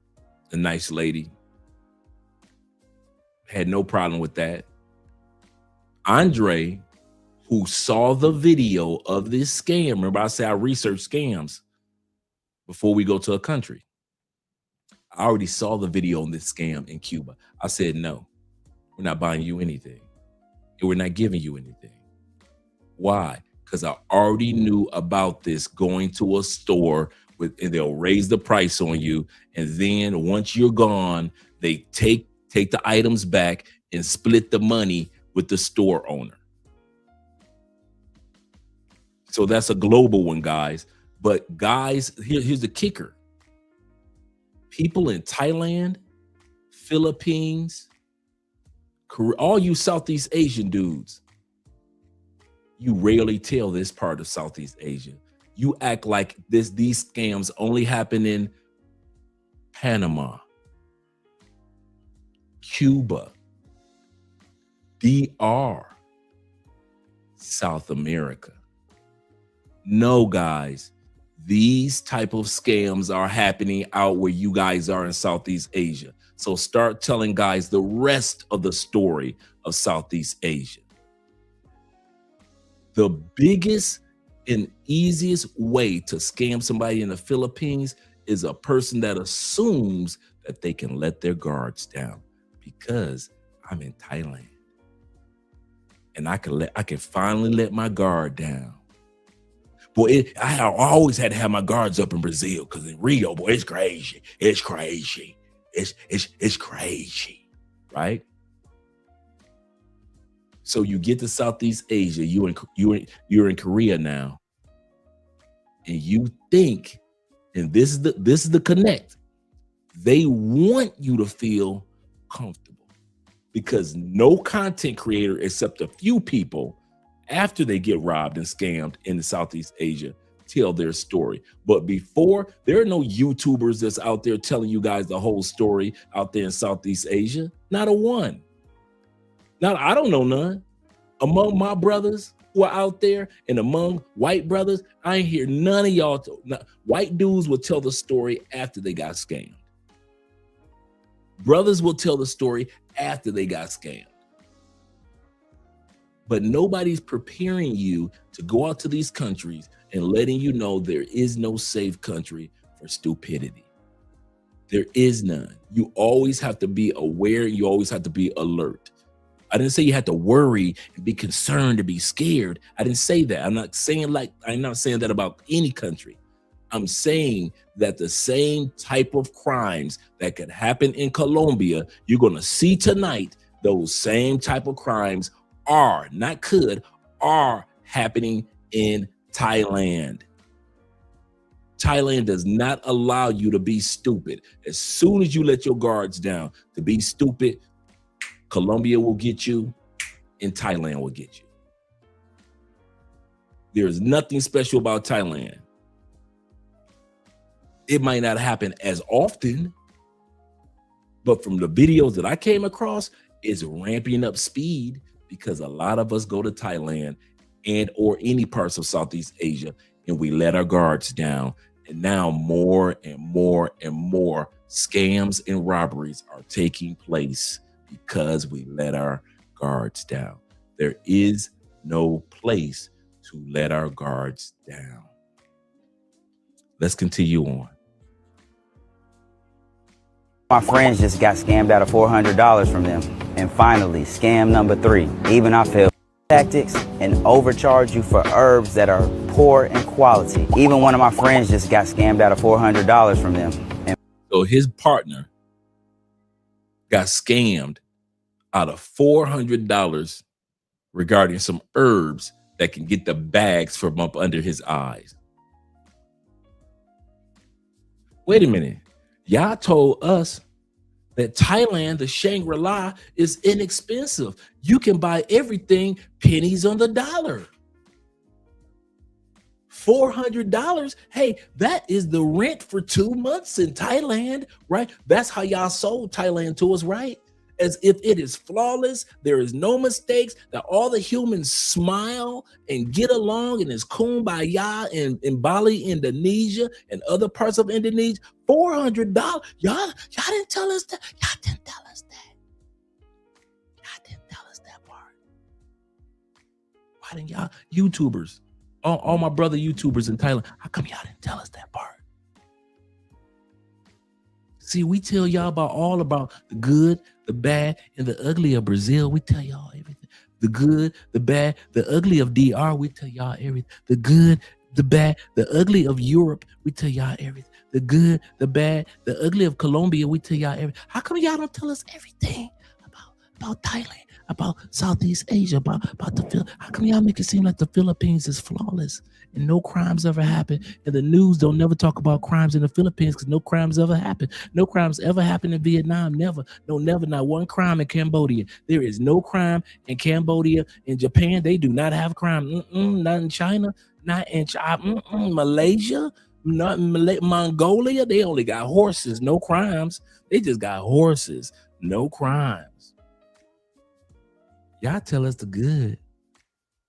a nice lady, had no problem with that. Andre, who saw the video of this scam, remember I said I research scams before we go to a country. I already saw the video on this scam in Cuba. I said, no, we're not buying you anything. And we're not giving you anything. Why? Because I already knew about this going to a store and they'll raise the price on you. And then once you're gone, they take the items back and split the money with the store owner. So that's a global one, guys. But guys, here's the kicker. People in Thailand, Philippines, Korea, all you Southeast Asian dudes, you rarely tell this part of Southeast Asia. You act like these scams only happen in Panama, Cuba, DR, South America. No, guys, these type of scams are happening out where you guys are in Southeast Asia. So start telling guys the rest of the story of Southeast Asia. The biggest and easiest way to scam somebody in the Philippines is a person that assumes that they can let their guards down because I'm in Thailand and I can finally let my guard down. Boy, I always had to have my guards up in Brazil because in Rio, boy, it's crazy. It's crazy. It's crazy, right? So you get to Southeast Asia, you're in Korea now, and you think, and this is the connect. They want you to feel comfortable because no content creator except a few people after they get robbed and scammed in Southeast Asia tell their story. But before, there are no YouTubers that's out there telling you guys the whole story out there in Southeast Asia. Not a one. I don't know none. Among my brothers who are out there and among white brothers, I ain't hear none of y'all. White dudes will tell the story after they got scammed. Brothers will tell the story after they got scammed. But nobody's preparing you to go out to these countries and letting you know there is no safe country for stupidity. There is none. You always have to be aware. You always have to be alert. I didn't say you had to worry and be concerned or be scared. I didn't say that. I'm not saying that about any country. I'm saying that the same type of crimes that could happen in Colombia, you're going to see tonight, those same type of crimes are happening in Thailand. Thailand does not allow you to be stupid. As soon as you let your guards down to be stupid, Colombia will get you and Thailand will get you. There is nothing special about Thailand. It might not happen as often, but from the videos that I came across, it's ramping up speed because a lot of us go to Thailand and or any parts of Southeast Asia and we let our guards down. And now more and more and more scams and robberies are taking place because we let our guards down. There is no place to let our guards down. Let's continue on. My friends just got scammed out of $400 from them. And finally, scam number 3. Even I failed tactics and overcharge you for herbs that are poor in quality. Even one of my friends just got scammed out of $400 from them. And so his partner got scammed out of $400 regarding some herbs that can get the bags from up under his eyes. Wait a minute. Y'all told us that Thailand, the Shangri-La, is inexpensive. You can buy everything pennies on the dollar. $400. Hey, that is the rent for 2 months in Thailand, right? That's how y'all sold Thailand to us, right? As if it is flawless, there is no mistakes, that all the humans smile and get along, and it's kumbaya in Bali, Indonesia, and other parts of Indonesia. $400. Y'all didn't tell us that. Y'all didn't tell us that. Y'all didn't tell us that part. Why didn't y'all YouTubers? All my brother YouTubers in Thailand, how come y'all didn't tell us that part? See, we tell y'all about the good, the bad, and the ugly of Brazil. We tell y'all everything. The good, the bad, the ugly of DR. We tell y'all everything. The good, the bad, the ugly of Europe. We tell y'all everything. The good, the bad, the ugly of Colombia. We tell y'all everything. How come y'all don't tell us everything about Thailand, about Southeast Asia, about the Philippines? How come y'all make it seem like the Philippines is flawless and no crimes ever happen? And the news don't never talk about crimes in the Philippines because no crimes ever happen. No crimes ever happen in Vietnam. Never. No, never. Not one crime in Cambodia. There is no crime in Cambodia. In Japan, they do not have crime. Not in China. Not in China. Malaysia. Not in Mongolia. They only got horses. No crimes. They just got horses. No crimes. Y'all tell us the good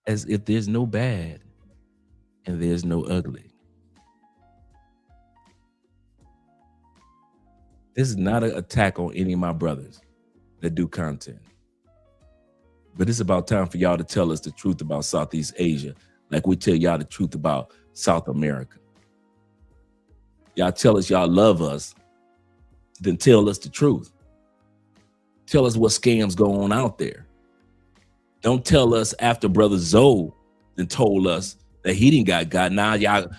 as if there's no bad and there's no ugly. This is not an attack on any of my brothers that do content. But it's about time for y'all to tell us the truth about Southeast Asia, like we tell y'all the truth about South America. Y'all tell us y'all love us, then tell us the truth. Tell us what scams go on out there. Don't tell us after Brother Zoe then told us that he didn't got. Now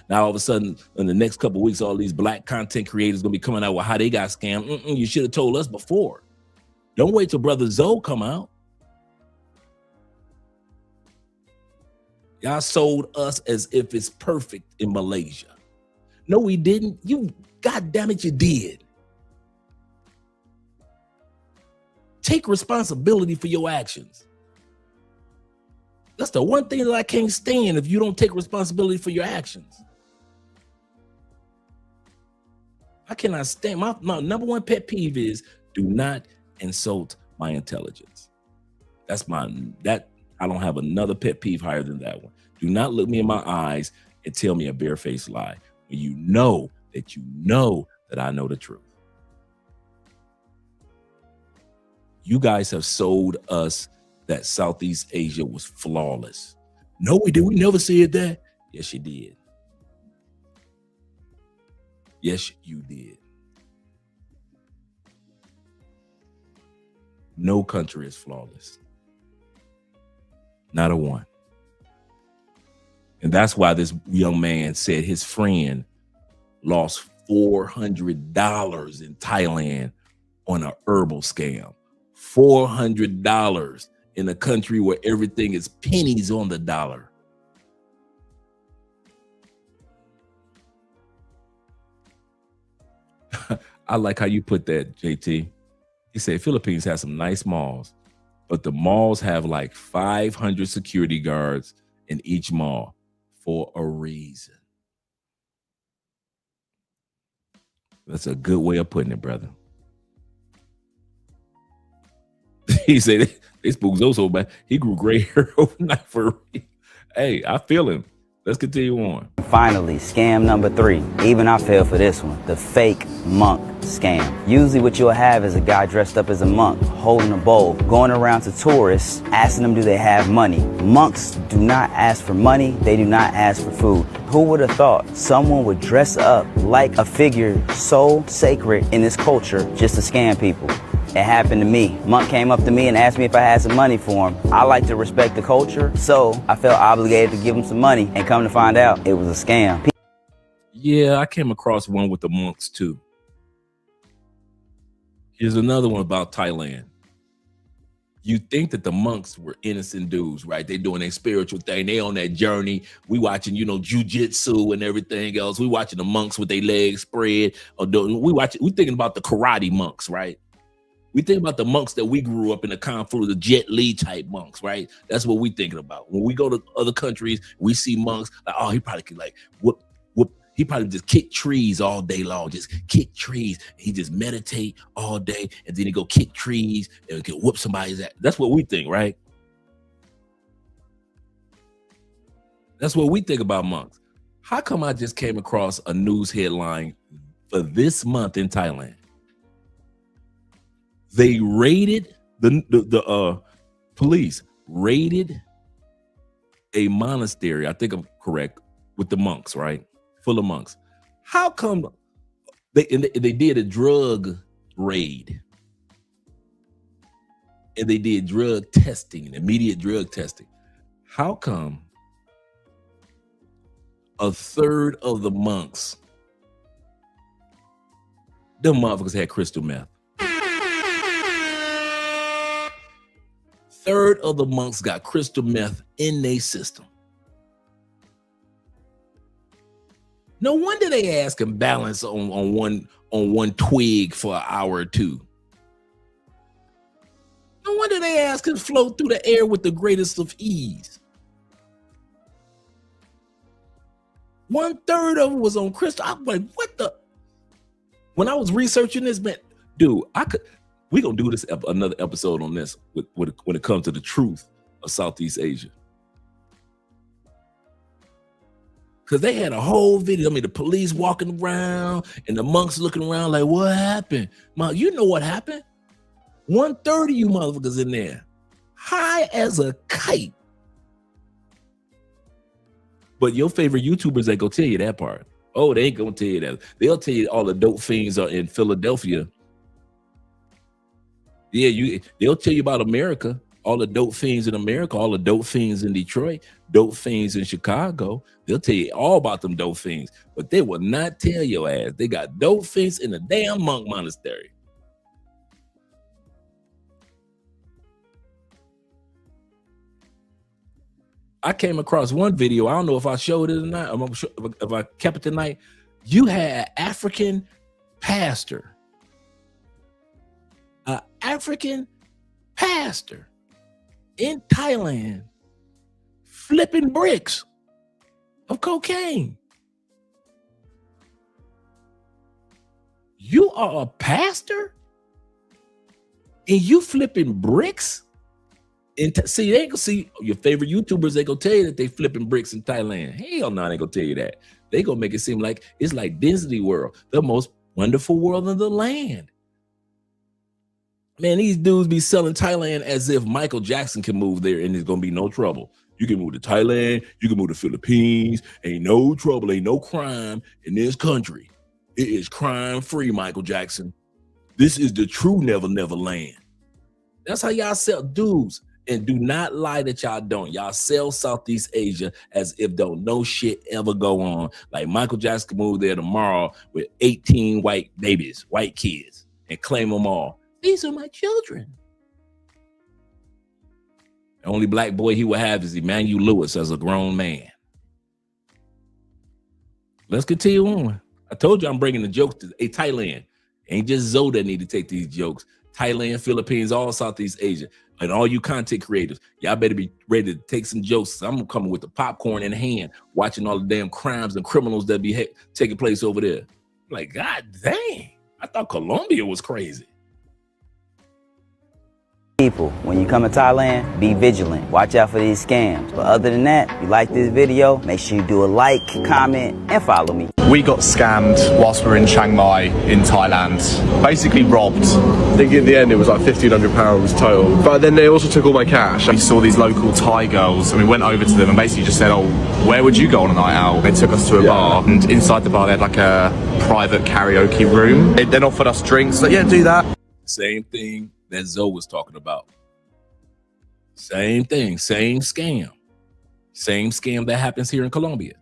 all of a sudden in the next couple of weeks, all these black content creators gonna be coming out with how they got scammed. You should have told us before. Don't wait till Brother Zoe come out. Y'all sold us as if it's perfect in Malaysia. No, we didn't. God damn it, you did. Take responsibility for your actions. That's the one thing that I can't stand, if you don't take responsibility for your actions. I cannot stand, my number one pet peeve is do not insult my intelligence. I don't have another pet peeve higher than that one. Do not look me in my eyes and tell me a barefaced lie when you know that I know the truth. You guys have sold us that Southeast Asia was flawless. No, we did. We never said that. Yes, you did. Yes, you did. No country is flawless. Not a one. And that's why this young man said his friend lost $400 in Thailand on an herbal scam. $400 in a country where everything is pennies on the dollar. I like how you put that, JT. He said Philippines has some nice malls, but the malls have like 500 security guards in each mall for a reason. That's a good way of putting it, brother. He said they spooked Zoe so bad he grew gray hair overnight for real. Hey, I feel him. Let's continue on. Finally, scam number 3. Even I fell for this one. The fake monk scam. Usually what you'll have is a guy dressed up as a monk, holding a bowl, going around to tourists, asking them do they have money. Monks do not ask for money. They do not ask for food. Who would have thought someone would dress up like a figure so sacred in this culture just to scam people? It happened to me. Monk came up to me and asked me if I had some money for him. I like to respect the culture, so I felt obligated to give him some money, and come to find out, it was a scam. Yeah, I came across one with the monks too. Here's another one about Thailand. You think that the monks were innocent dudes, right? They doing their spiritual thing. They on that journey. We watching, jujitsu and everything else. We watching the monks with their legs spread. We thinking about the karate monks, right? We think about the monks that we grew up in, the confluence, the Jet Li type monks, right? That's what we thinking about. When we go to other countries, we see monks like, oh, he probably could like whoop. He probably just kick trees all day long, just kick trees. He just meditate all day, and then he go kick trees and he can whoop somebody's ass. That's what we think, right? That's what we think about monks. How come I just came across a news headline for this month in Thailand? They raided the police raided a monastery. I think I'm correct with the monks, right? Full of monks. How come they did a drug raid and they did drug testing, immediate drug testing? How come a third of the monks, them motherfuckers had crystal meth? Third of the monks got crystal meth in their system. No wonder they ask and balance on one twig for an hour or two. No wonder they ask and float through the air with the greatest of ease. 1/3 of it was on crystal. I'm like, what the? When I was researching this, man, dude, we gonna do this another episode on this when it comes to the truth of Southeast Asia. Because they had a whole video. I mean, the police walking around and the monks looking around like, what happened? Mom, you know what happened? 1/3 of you motherfuckers in there, high as a kite. But your favorite YouTubers ain't gonna tell you that part. Oh, they ain't gonna tell you that. They'll tell you all the dope fiends are in Philadelphia. Yeah, they'll tell you about America, all the dope fiends in America, all the dope fiends in Detroit, dope fiends in Chicago. They'll tell you all about them dope fiends, but they will not tell your ass they got dope fiends in a damn monk monastery. I came across one video. I don't know if I showed it or not. I'm sure if I kept it tonight. You had African pastor. An African pastor in Thailand flipping bricks of cocaine. You are a pastor and you flipping bricks? See, they ain't gonna see your favorite YouTubers. They gonna tell you that they flipping bricks in Thailand. Hell no, they gonna tell you that. They gonna make it seem like it's like Disney World, the most wonderful world in the land. Man, these dudes be selling Thailand as if Michael Jackson can move there and there's gonna be no trouble. You can move to Thailand, you can move to Philippines, ain't no trouble, ain't no crime in this country. It is crime free, Michael Jackson. This is the true Never Never Land. That's how y'all sell dudes. And do not lie that y'all don't. Y'all sell Southeast Asia as if don't no shit ever go on. Like Michael Jackson can move there tomorrow with 18 white babies, white kids, and claim them all. These are my children. The only black boy he will have is Emmanuel Lewis as a grown man. Let's continue on. I told you I'm bringing the jokes to Thailand. Ain't just Zoe that need to take these jokes. Thailand, Philippines, all Southeast Asia. And all you content creators, y'all better be ready to take some jokes. I'm coming with the popcorn in hand, watching all the damn crimes and criminals that be taking place over there. Like, God dang, I thought Colombia was crazy. People, when you come to Thailand, be vigilant. Watch out for these scams. But other than that, if you like this video, make sure you do a like, comment, and follow me. We got scammed whilst we were in Chiang Mai in Thailand. Basically robbed. I think in the end it was like £1,500 total. But then they also took all my cash. We saw these local Thai girls and we went over to them and basically just said, oh, where would you go on a night out? They took us to a bar, and inside the bar they had like a private karaoke room. They then offered us drinks. Like, yeah, do that. Same thing that Zoe was talking about. Same thing, same scam. Same scam that happens here in Colombia.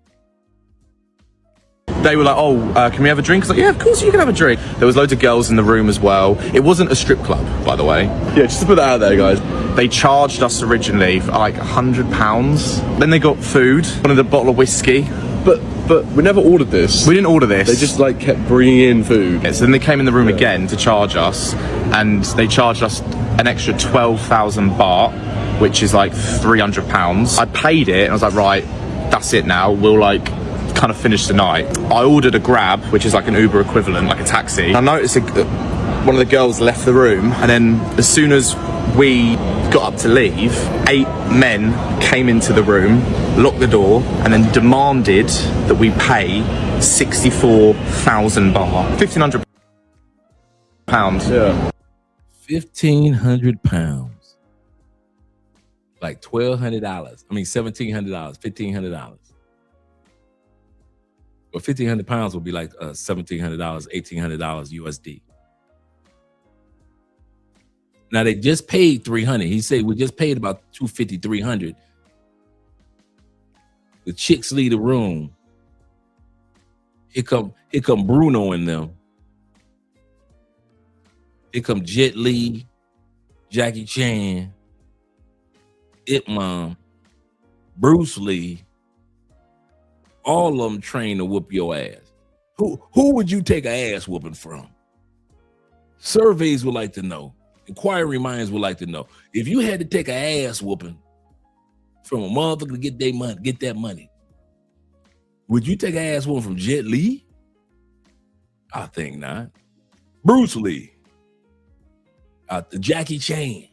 They were like, oh, can we have a drink? I was like, yeah, of course you can have a drink. There was loads of girls in the room as well. It wasn't a strip club, by the way. Yeah, just to put that out there, guys. They charged us originally for like £100. Then they got food, wanted a bottle of whiskey. But But we never ordered this. We didn't order this. They just like kept bringing in food. So then they came in the room again to charge us, and they charged us an extra 12,000 baht, which is like £300. I paid it and I was like, right, that's it now. We'll like kind of finish the night. I ordered a Grab, which is like an Uber equivalent, like a taxi. I noticed one of the girls left the room, and then as soon as we got up to leave, 8 men came into the room, locked the door, and then demanded that we pay 64,000 baht, £1,500. Yeah. £1,500. Like $1,200. I mean, $1,700, $1,500. Well, £1,500 would be like $1,700, $1,800 USD. Now they just paid 300. He said we just paid about 250, 300. The chicks leave the room. Here come Bruno and them. Here come Jet Li, Jackie Chan, Ip Man, Bruce Lee. All of them trained to whoop your ass. Who would you take an ass whooping from? Surveys would like to know. Inquiry minds would like to know. If you had to take an ass whooping from a motherfucker to get that money, would you take an ass whooping from Jet Li? I think not. Bruce Lee. Jackie Chan.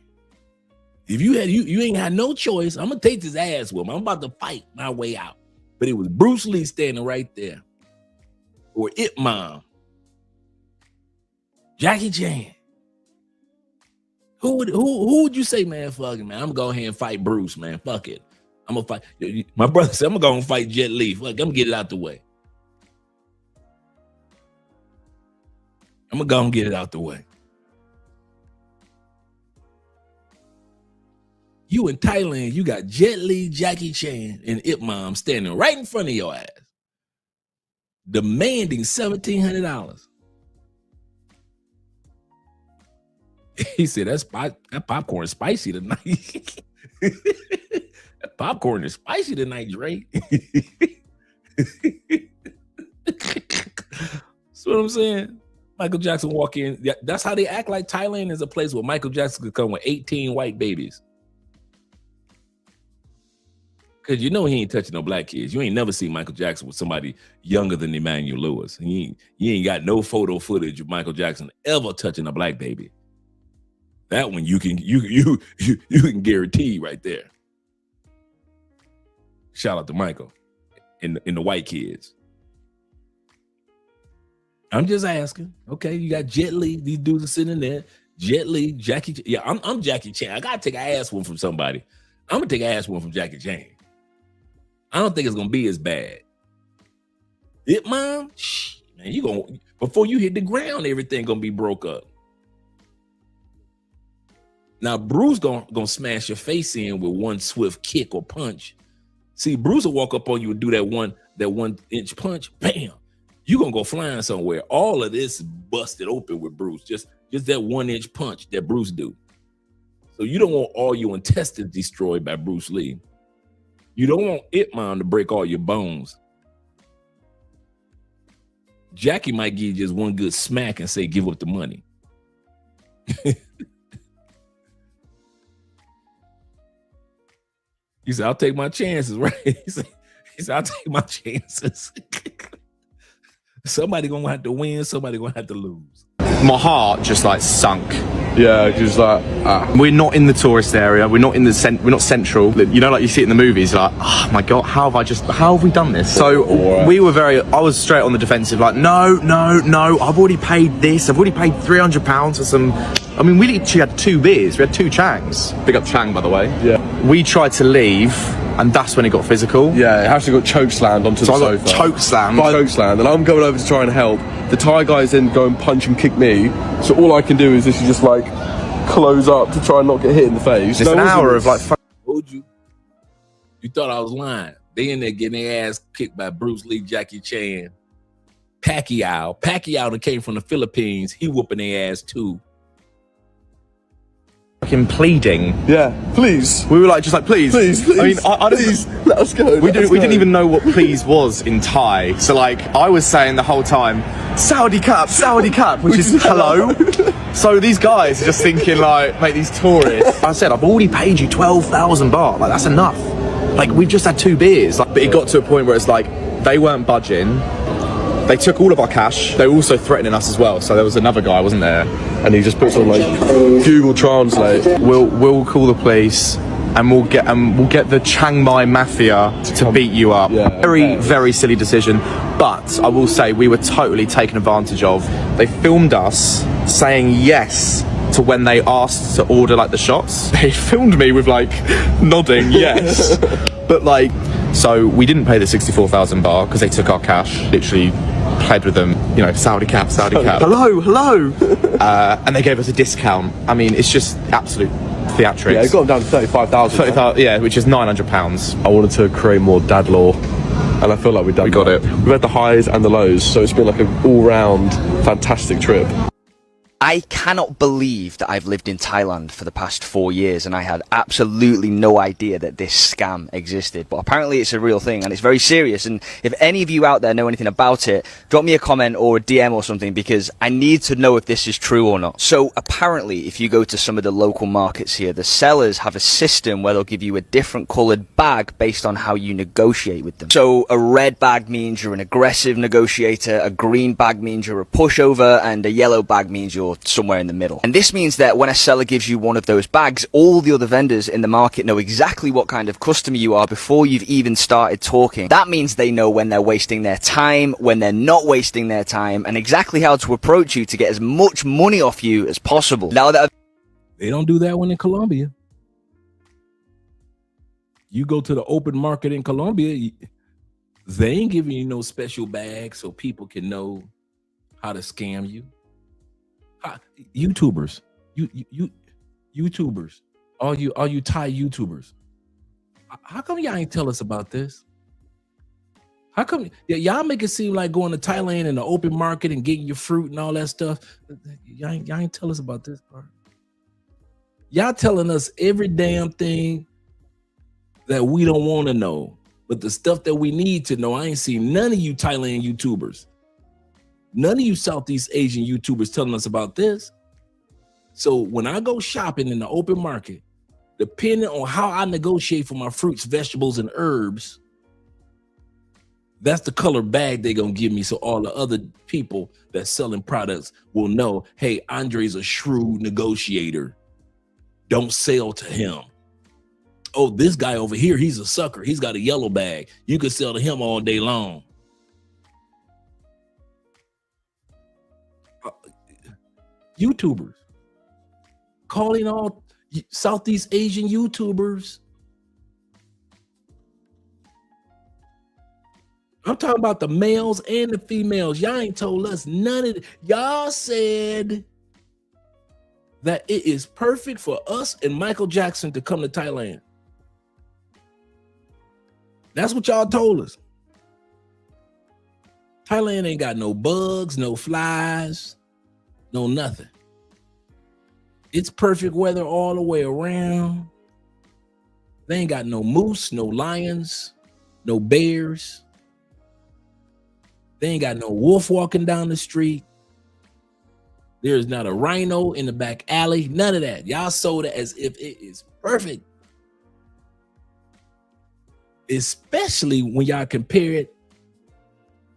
If you ain't had no choice, I'm gonna take this ass whooping. I'm about to fight my way out. But it was Bruce Lee standing right there. Or Ip Man. Jackie Chan. Who would you say, man, fuck it, man? I'm gonna go ahead and fight Bruce, man. Fuck it. I'm gonna fight. My brother said, I'm gonna go and fight Jet Li. Fuck, I'm gonna get it out the way. I'm gonna go and get it out the way. You in Thailand, you got Jet Li, Jackie Chan, and Ip Man standing right in front of your ass, demanding $1,700. He said, that popcorn is spicy tonight. That popcorn is spicy tonight, Dre. That's what I'm saying. Michael Jackson walk in. That's how they act like Thailand is a place where Michael Jackson could come with 18 white babies. Because you know he ain't touching no black kids. You ain't never seen Michael Jackson with somebody younger than Emmanuel Lewis. You ain't got no photo footage of Michael Jackson ever touching a black baby. That one you can guarantee right there. Shout out to Michael and the white kids. I'm just asking. Okay, you got Jet Li. These dudes are sitting there. Jet Li, Jackie. Yeah, I'm Jackie Chan. I gotta take an ass one from somebody. I'm gonna take an ass one from Jackie Chan. I don't think it's gonna be as bad. Ip Man, man, you gonna before you hit the ground, everything gonna be broke up. Now Bruce gonna smash your face in with one swift kick or punch. See, Bruce will walk up on you and do that 1 inch punch. Bam, you gonna go flying somewhere. All of this busted open with Bruce. Just that 1 inch punch that Bruce do. So you don't want all your intestines destroyed by Bruce Lee. You don't want Ip Man to break all your bones. Jackie might give you just one good smack and say, give up the money. He said, I'll take my chances, right? He said, I'll take my chances. Somebody gonna have to win, somebody gonna have to lose. My heart just like sunk. Yeah, because like we're not in the tourist area. We're not in the we're not central. You know, like you see it in the movies. Like, oh my god, how have we done this? So I was straight on the defensive. Like, no. I've already paid this. I've already paid £300 for some. I mean, we literally had 2 beers. We had 2 Changs. Big up Chang, by the way. Yeah. We tried to leave, and that's when it got physical. Yeah, it actually got chokeslammed onto the sofa. Chokeslammed, and I'm going over to try and help. The Thai guys then go and punch and kick me. So all I can do is literally just like close up to try and not get hit in the face. It's an hour of like. Told you. You thought I was lying. They in there getting their ass kicked by Bruce Lee, Jackie Chan, Pacquiao that came from the Philippines. He whooping their ass too. fucking pleading. Yeah, please. We were like, just like, please. Please. I mean, I don't, please, let us go. we didn't even know what please was in Thai. So like, I was saying the whole time, Saudi cap, which is hello. So these guys are just thinking like, mate, these tourists. I said, I've already paid you 12,000 baht. Like, that's enough. Like, we've just had 2 beers. Like, but it got to a point where it's like, they weren't budging. They took all of our cash. They were also threatening us as well. So there was another guy, wasn't there? And he just puts on like Google Translate. We'll call the police and we'll get the Chiang Mai mafia to beat you up. Yeah, very silly decision. But I will say we were totally taken advantage of. They filmed us saying yes to when they asked to order like the shots. They filmed me with like nodding yes. But like, so we didn't pay the 64,000 baht because they took our cash, literally pled with them, you know, Saudi cap, hello. And they gave us a discount. I mean, it's just absolute theatrics. Yeah, it got them down to 35,000. Yeah, which is £900. I wanted to create more dad law, and I feel like we got it. We've had the highs and the lows, so it's been like an all-round fantastic trip. I cannot believe that I've lived in Thailand for the past 4 years and I had absolutely no idea that this scam existed. But apparently it's a real thing and it's very serious. And if any of you out there know anything about it, drop me a comment or a DM or something, because I need to know if this is true or not. So apparently if you go to some of the local markets here, the sellers have a system where they'll give you a different coloured bag based on how you negotiate with them. So a red bag means you're an aggressive negotiator, a green bag means you're a pushover, and a yellow bag means you're somewhere in the middle. And this means that when a seller gives you one of those bags, all the other vendors in the market know exactly what kind of customer you are before you've even started talking. That means they know when they're wasting their time, when they're not wasting their time, and exactly how to approach you to get as much money off you as possible. Now that they don't do that one in Colombia. You go to the open market in Colombia, they ain't giving you no special bag so people can know how to scam you. YouTubers, YouTubers, all you Thai YouTubers, how come y'all ain't tell us about this? How come y'all make it seem like going to Thailand in the open market and getting your fruit and all that stuff? Y'all ain't tell us about this part. Y'all telling us every damn thing that we don't want to know, but the stuff that we need to know, I ain't seen none of you Thailand YouTubers. None of you Southeast Asian YouTubers telling us about this. So when I go shopping in the open market, depending on how I negotiate for my fruits, vegetables, and herbs, that's the color bag they're going to give me. So all the other people that's selling products will know, hey, Andre's a shrewd negotiator. Don't sell to him. Oh, this guy over here, he's a sucker. He's got a yellow bag. You can sell to him all day long. YouTubers calling all Southeast Asian YouTubers. I'm talking about the males and the females. Y'all ain't told us none of it. Y'all said that it is perfect for us and Michael Jackson to come to Thailand. That's what y'all told us. Thailand ain't got no bugs, no flies, no nothing. It's perfect weather all the way around. They ain't got no moose, no lions, no bears. They ain't got no wolf walking down the street. There's not a rhino in the back alley. None of that. Y'all sold it as if it is perfect. Especially when y'all compare it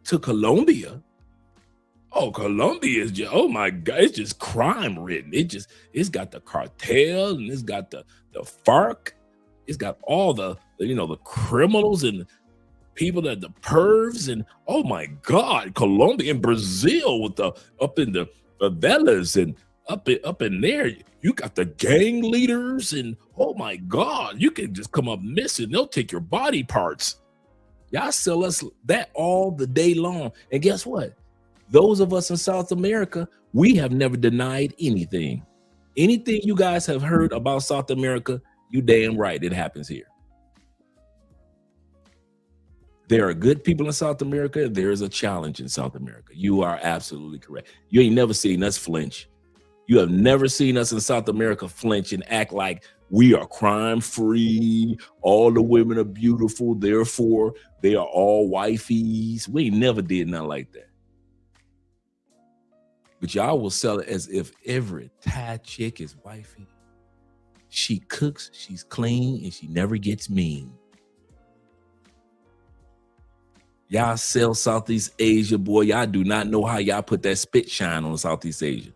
to Colombia. Oh, Colombia is just, oh my God, it's just crime ridden. It's got the cartel and it's got the FARC. It's got all the criminals and people that the pervs and oh my God, Colombia and Brazil with the up in the favelas and up in there, you got the gang leaders and oh my God, you can just come up missing. They'll take your body parts. Y'all sell us that all the day long. And guess what? Those of us in South America, we have never denied anything. Anything you guys have heard about South America, you damn right, it happens here. There are good people in South America. There is a challenge in South America. You are absolutely correct. You ain't never seen us flinch. You have never seen us in South America flinch and act like we are crime free. All the women are beautiful. Therefore, they are all wifeys. We never did nothing like that. But y'all will sell it as if every Thai chick is wifey. She cooks, she's clean, and she never gets mean. Y'all sell Southeast Asia, boy. Y'all do not know how y'all put that spit shine on Southeast Asia.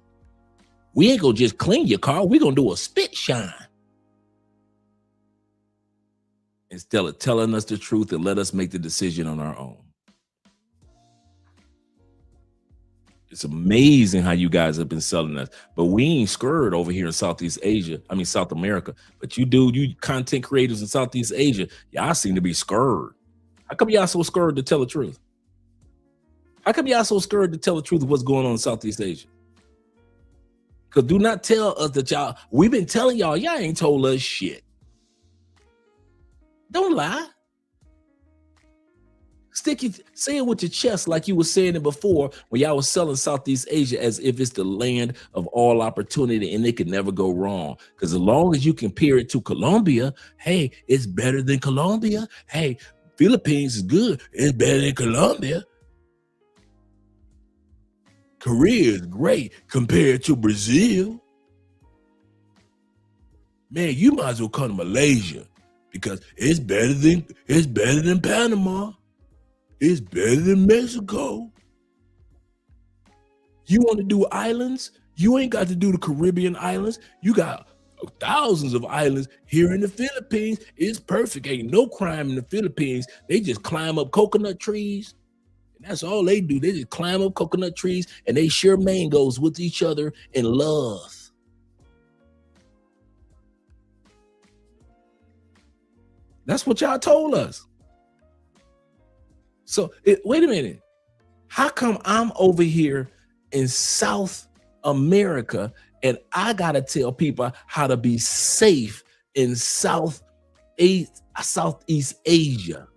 We ain't gonna just clean your car. We're gonna do a spit shine. Instead of telling us the truth and let us make the decision on our own. It's amazing how you guys have been selling us, but we ain't scared over here in Southeast Asia. I mean, South America. But you content creators in Southeast Asia, y'all seem to be scared. How come y'all so scared to tell the truth? How come y'all so scared to tell the truth of what's going on in Southeast Asia? Because do not tell us that we've been telling y'all ain't told us shit. Don't lie. Say it with your chest like you were saying it before when y'all was selling Southeast Asia as if it's the land of all opportunity and it could never go wrong. Because as long as you compare it to Colombia, hey, it's better than Colombia. Hey, Philippines is good. It's better than Colombia. Korea is great compared to Brazil. Man, you might as well come to Malaysia because it's better than Panama. It's better than Mexico. You want to do islands? You ain't got to do the Caribbean islands. You got thousands of islands here in the Philippines. It's perfect. Ain't no crime in the Philippines. They just climb up coconut trees. And that's all they do. They just climb up coconut trees and they share mangoes with each other in love. That's what y'all told us. So wait a minute. How come I'm over here in South America and I gotta tell people how to be safe in Southeast Asia?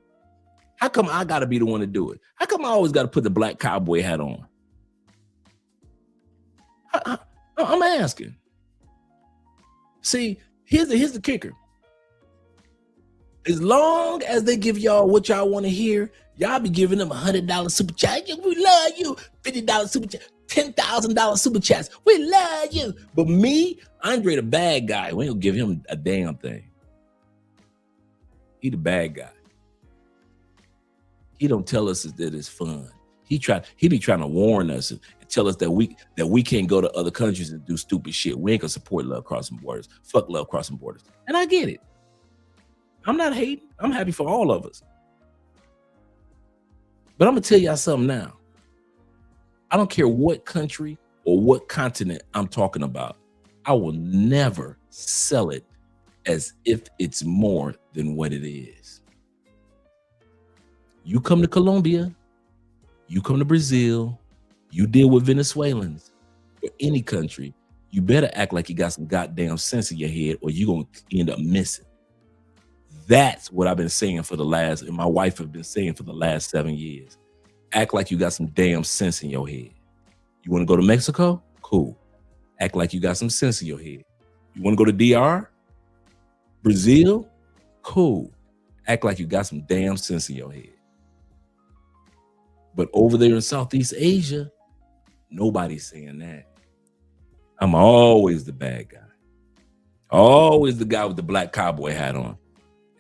How come I gotta be the one to do it? How come I always gotta put the black cowboy hat on? I'm asking. See, here's the kicker. As long as they give y'all what y'all want to hear, y'all be giving them $100 super chat. We love you. $50 super chat. $10,000 super chats. We love you. But me, Andre, the bad guy, we don't give him a damn thing. He the bad guy. He don't tell us that it's fun. He be trying to warn us and tell us that we can't go to other countries and do stupid shit. We ain't gonna support Love Crossing Borders. Fuck Love Crossing Borders. And I get it. I'm not hating. I'm happy for all of us. But I'm gonna tell y'all something now. I don't care what country or what continent I'm talking about. I will never sell it as if it's more than what it is. You come to Colombia, you come to Brazil, you deal with Venezuelans or any country, you better act like you got some goddamn sense in your head or you're gonna end up missing. That's what I've been saying and my wife has been saying for the last 7 years. Act like you got some damn sense in your head. You want to go to Mexico? Cool. Act like you got some sense in your head. You want to go to DR? Brazil? Cool. Act like you got some damn sense in your head. But over there in Southeast Asia, nobody's saying that. I'm always the bad guy. Always the guy with the black cowboy hat on.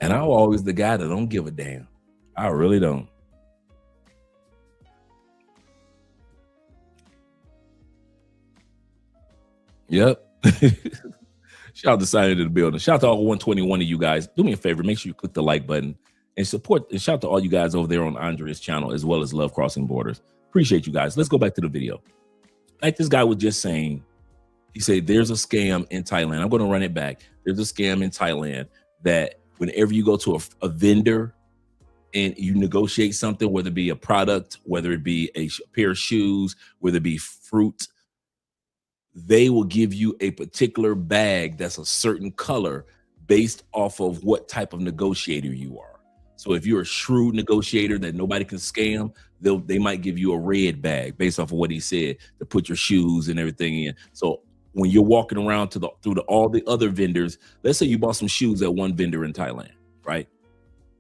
And I'm always the guy that don't give a damn. I really don't. Yep. Shout out to Sign into the building. Shout out to all 121 of you guys. Do me a favor. Make sure you click the like button and support. And shout out to all you guys over there on Andrea's channel as well as Love Crossing Borders. Appreciate you guys. Let's go back to the video. Like this guy was just saying, he said, there's a scam in Thailand. I'm going to run it back. There's a scam in Thailand that whenever you go to a vendor and you negotiate something, whether it be a product, whether it be a pair of shoes, whether it be fruit, they will give you a particular bag that's a certain color based off of what type of negotiator you are. So if you're a shrewd negotiator that nobody can scam, they might give you a red bag based off of what he said to put your shoes and everything in. So when you're walking around through all the other vendors, let's say you bought some shoes at one vendor in Thailand, right?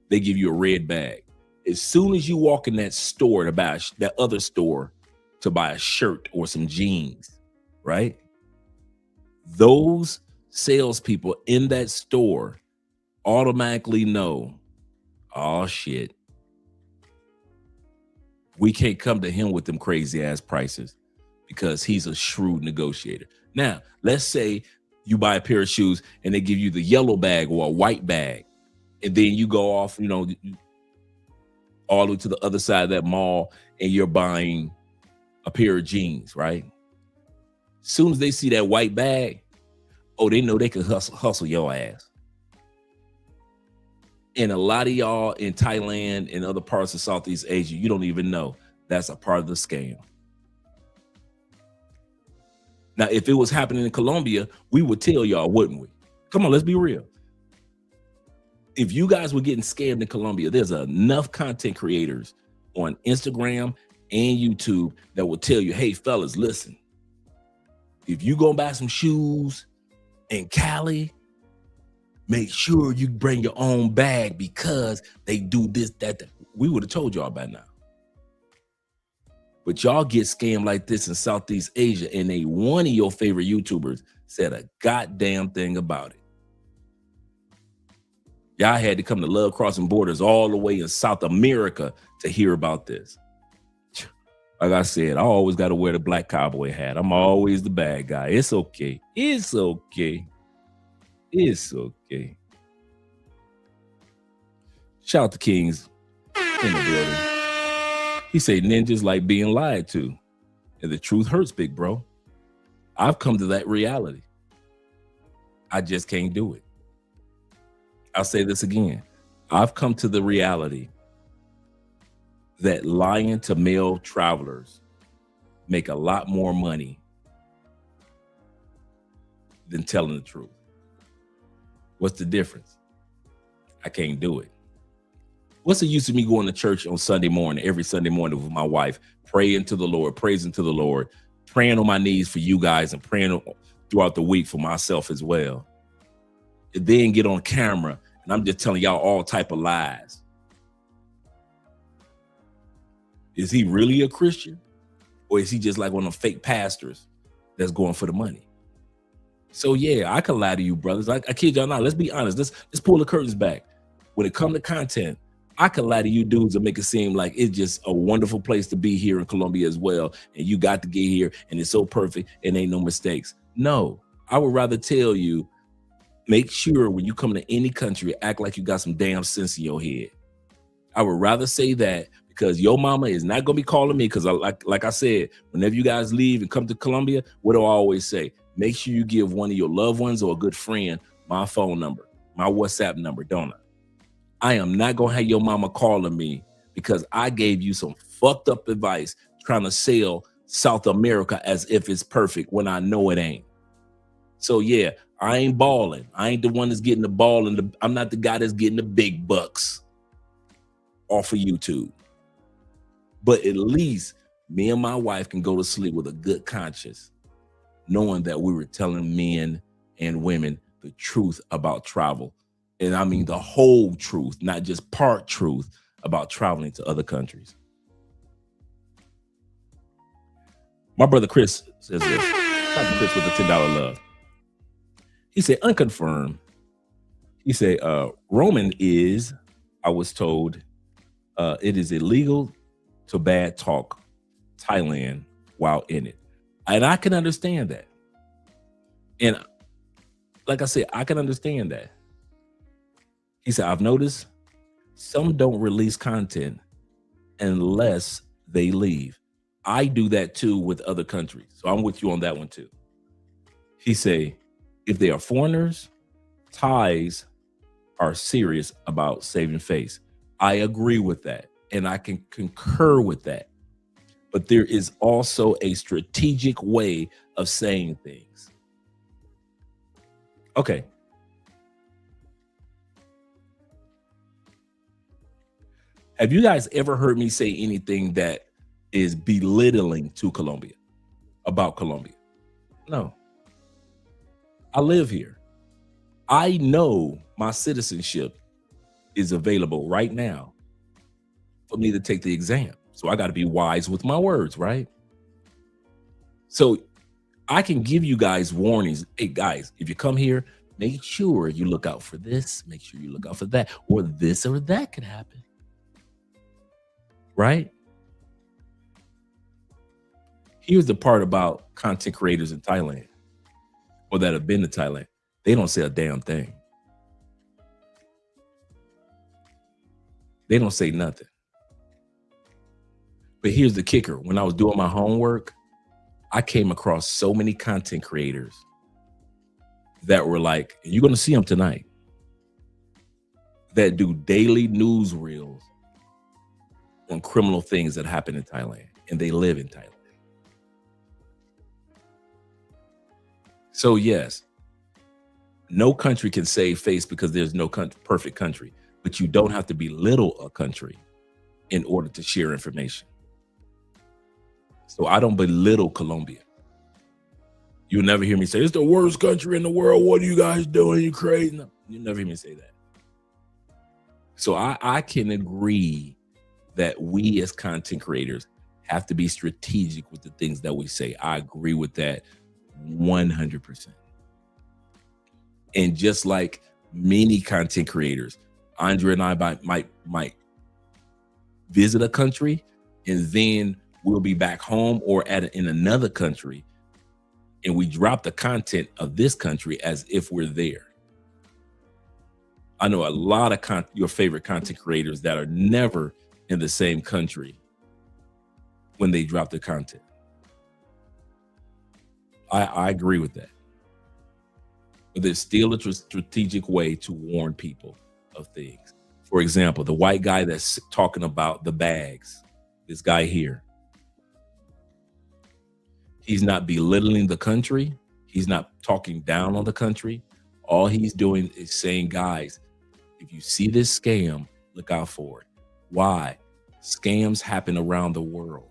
They give you a red bag. As soon as you walk in that store to buy that other store to buy a shirt or some jeans, right? Those salespeople in that store automatically know, oh shit, we can't come to him with them crazy ass prices because he's a shrewd negotiator. Now, let's say you buy a pair of shoes and they give you the yellow bag or a white bag, and then you go off, all the way to the other side of that mall and you're buying a pair of jeans, right? Soon as they see that white bag, oh, they know they can hustle your ass. And a lot of y'all in Thailand and other parts of Southeast Asia, you don't even know that's a part of the scam. Now, if it was happening in Colombia, we would tell y'all, wouldn't we? Come on, let's be real. If you guys were getting scammed in Colombia, there's enough content creators on Instagram and YouTube that will tell you, hey, fellas, listen, if you gonna buy some shoes in Cali, make sure you bring your own bag because they do this, that. We would have told y'all by now. But y'all get scammed like this in Southeast Asia, and ain't one of your favorite YouTubers said a goddamn thing about it. Y'all had to come to Love Crossing Borders all the way in South America to hear about this. Like I said, I always got to wear the black cowboy hat. I'm always the bad guy. It's okay. It's okay. It's okay. Shout out to Kings in the building. He said ninjas like being lied to. And the truth hurts, big bro. I've come to that reality. I just can't do it. I'll say this again. I've come to the reality that lying to male travelers make a lot more money than telling the truth. What's the difference? I can't do it. What's the use of me going to church on Sunday morning, every Sunday morning with my wife, praying to the Lord, praising to the Lord, praying on my knees for you guys and praying throughout the week for myself as well. And then get on camera and I'm just telling y'all all type of lies. Is he really a Christian? Or is he just like one of them fake pastors that's going for the money? So yeah, I can lie to you, brothers. I kid y'all not. Let's be honest. Let's pull the curtains back. When it comes to content, I can lie to you dudes and make it seem like it's just a wonderful place to be here in Colombia as well. And you got to get here and it's so perfect and ain't no mistakes. No, I would rather tell you, make sure when you come to any country, act like you got some damn sense in your head. I would rather say that because your mama is not going to be calling me because like I said, whenever you guys leave and come to Colombia, what do I always say? Make sure you give one of your loved ones or a good friend my phone number, my WhatsApp number, don't I? I am not going to have your mama calling me because I gave you some fucked up advice trying to sell South America as if it's perfect when I know it ain't. So yeah, I ain't balling. I ain't the one that's getting the ball and I'm not the guy that's getting the big bucks off of YouTube. But at least me and my wife can go to sleep with a good conscience, knowing that we were telling men and women the truth about travel. And I mean the whole truth, not just part truth about traveling to other countries. My brother Chris says this. Shout out to Chris with the $10 love. He said, unconfirmed. He said, Roman is, I was told, it is illegal to bad talk Thailand while in it. And I can understand that. And like I said, I can understand that. He said, I've noticed some don't release content unless they leave. I do that too with other countries. So I'm with you on that one too. He say, if they are foreigners, Thais are serious about saving face. I agree with that. And I can concur with that. But there is also a strategic way of saying things. Okay. Have you guys ever heard me say anything that is belittling to Colombia, about Colombia? No. I live here. I know my citizenship is available right now for me to take the exam. So I got to be wise with my words, right? So I can give you guys warnings. Hey, guys, if you come here, make sure you look out for this. Make sure you look out for that. Or this or that could happen. Right? Here's the part about content creators in Thailand or that have been to Thailand. They don't say a damn thing. They don't say nothing. But here's the kicker. When I was doing my homework, I came across so many content creators that were like, and you're going to see them tonight, that do daily news reels on criminal things that happen in Thailand, and they live in Thailand. So yes, no country can save face because there's no perfect country, but you don't have to belittle a country in order to share information. So I don't belittle Colombia. You'll never hear me say, it's the worst country in the world. What are you guys doing? You crazy? No, you'll never hear me say that. So I can agree that we as content creators have to be strategic with the things that we say. I agree with that 100%. And just like many content creators, Andre and I might visit a country and then we'll be back home or in another country, and we drop the content of this country as if we're there. I know a lot of your favorite content creators that are never in the same country when they drop the content. I agree with that. But there's still a strategic way to warn people of things. For example, the white guy that's talking about the bags, this guy here, he's not belittling the country. He's not talking down on the country. All he's doing is saying, guys, if you see this scam, look out for it. Why? Scams happen around the world.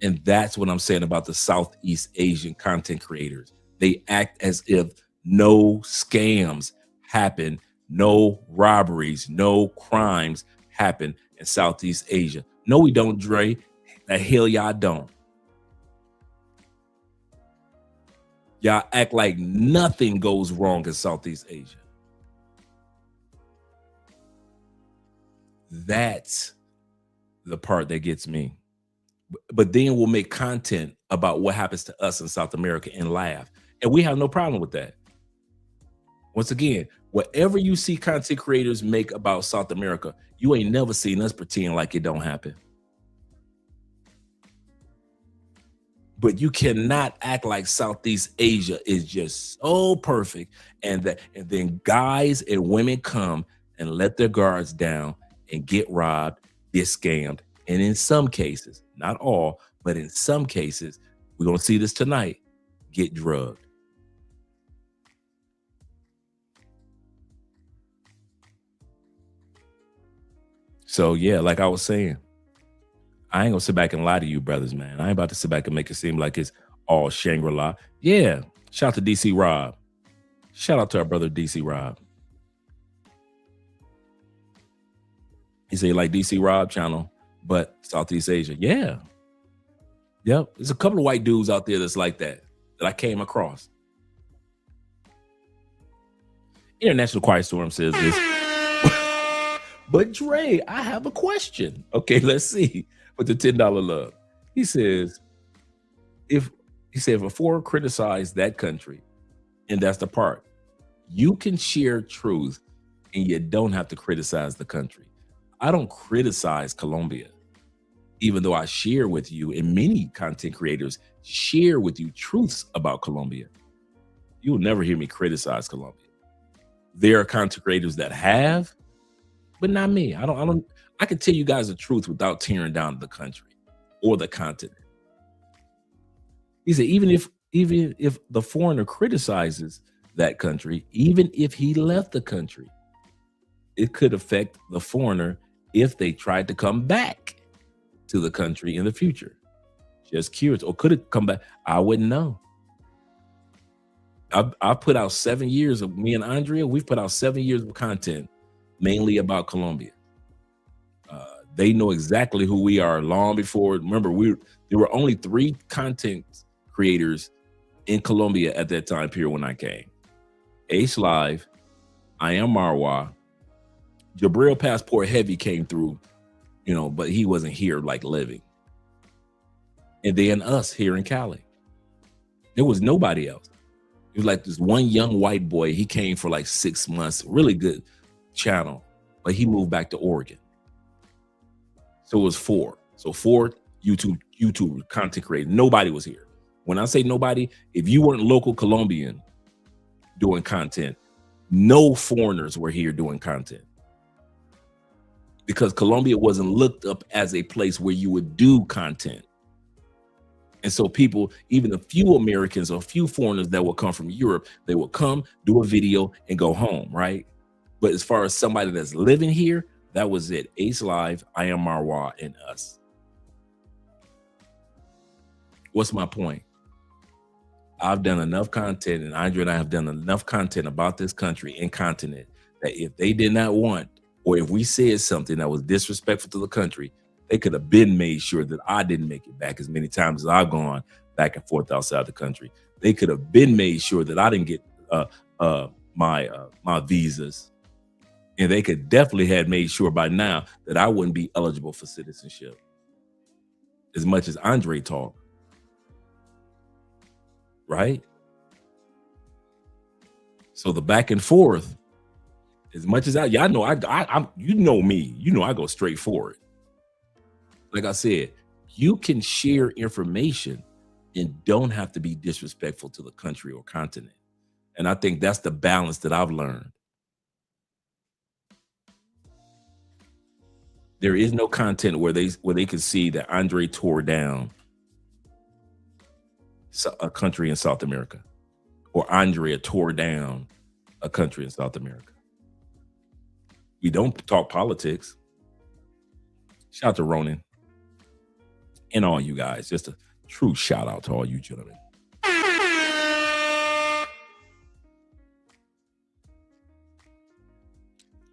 And that's what I'm saying about the Southeast Asian content creators. They act as if no scams happen, no robberies, no crimes happen in Southeast Asia. No, we don't, Dre. The hell y'all don't. Y'all act like nothing goes wrong in Southeast Asia. That's the part that gets me. But then we'll make content about what happens to us in South America and laugh. And we have no problem with that. Once again, whatever you see content creators make about South America, you ain't never seen us pretend like it don't happen. But you cannot act like Southeast Asia is just so perfect and then guys and women come and let their guards down and get robbed, get scammed. And in some cases, not all, but in some cases, we're going to see this tonight, get drugged. So yeah, like I was saying, I ain't gonna sit back and lie to you brothers, man. I ain't about to sit back and make it seem like it's all Shangri-La. Yeah, shout out to DC Rob. Shout out to our brother DC Rob. He said like DC Rob channel, but Southeast Asia. Yeah. Yep. There's a couple of white dudes out there that's like that I came across. International Quiet Storm says this. But Dre, I have a question. Okay, let's see. With the $10 love. He says, if a foreigner criticized that country, and that's the part, you can share truth and you don't have to criticize the country. I don't criticize Colombia, even though I share with you, and many content creators share with you truths about Colombia. You'll never hear me criticize Colombia. There are content creators that have, but not me. I can tell you guys the truth without tearing down the country or the continent. He said, even if the foreigner criticizes that country, even if he left the country, it could affect the foreigner if they tried to come back to the country in the future. Just curious. Or could it come back? I wouldn't know. I've put out 7 years of me and Andrea. We've put out 7 years of content, mainly about Colombia. They know exactly who we are long before. Remember, there were only 3 content creators in Colombia at that time period when I came. Ace Live, I Am Marwa, Jabril Passport Heavy came through, but he wasn't here like living. And then us here in Cali. There was nobody else. It was like this one young white boy. He came for like 6 months, really good channel, but he moved back to Oregon. So it was 4. So 4 YouTube content creators. Nobody was here. When I say nobody, if you weren't local Colombian doing content, no foreigners were here doing content. Because Colombia wasn't looked up as a place where you would do content. And so people, even a few Americans or a few foreigners that will come from Europe, they will come, do a video, and go home, right? But as far as somebody that's living here, that was it. Ace Live, I Am Marwa, and us. What's my point? I've done enough content, and Andre and I have done enough content about this country and continent that if they did not want, or if we said something that was disrespectful to the country, they could have been made sure that I didn't make it back as many times as I've gone back and forth outside the country. They could have been made sure that I didn't get my visas. And they could definitely have made sure by now that I wouldn't be eligible for citizenship. As much as Andre talked. Right? So the back and forth, as much as y'all know, I'm you know me, I go straight for it. Like I said, you can share information and don't have to be disrespectful to the country or continent. And I think that's the balance that I've learned. There is no content where they can see that Andre tore down a country in South America, or Andrea tore down a country in South America. We don't talk politics. Shout out to Ronan and all you guys. Just a true shout out to all you gentlemen.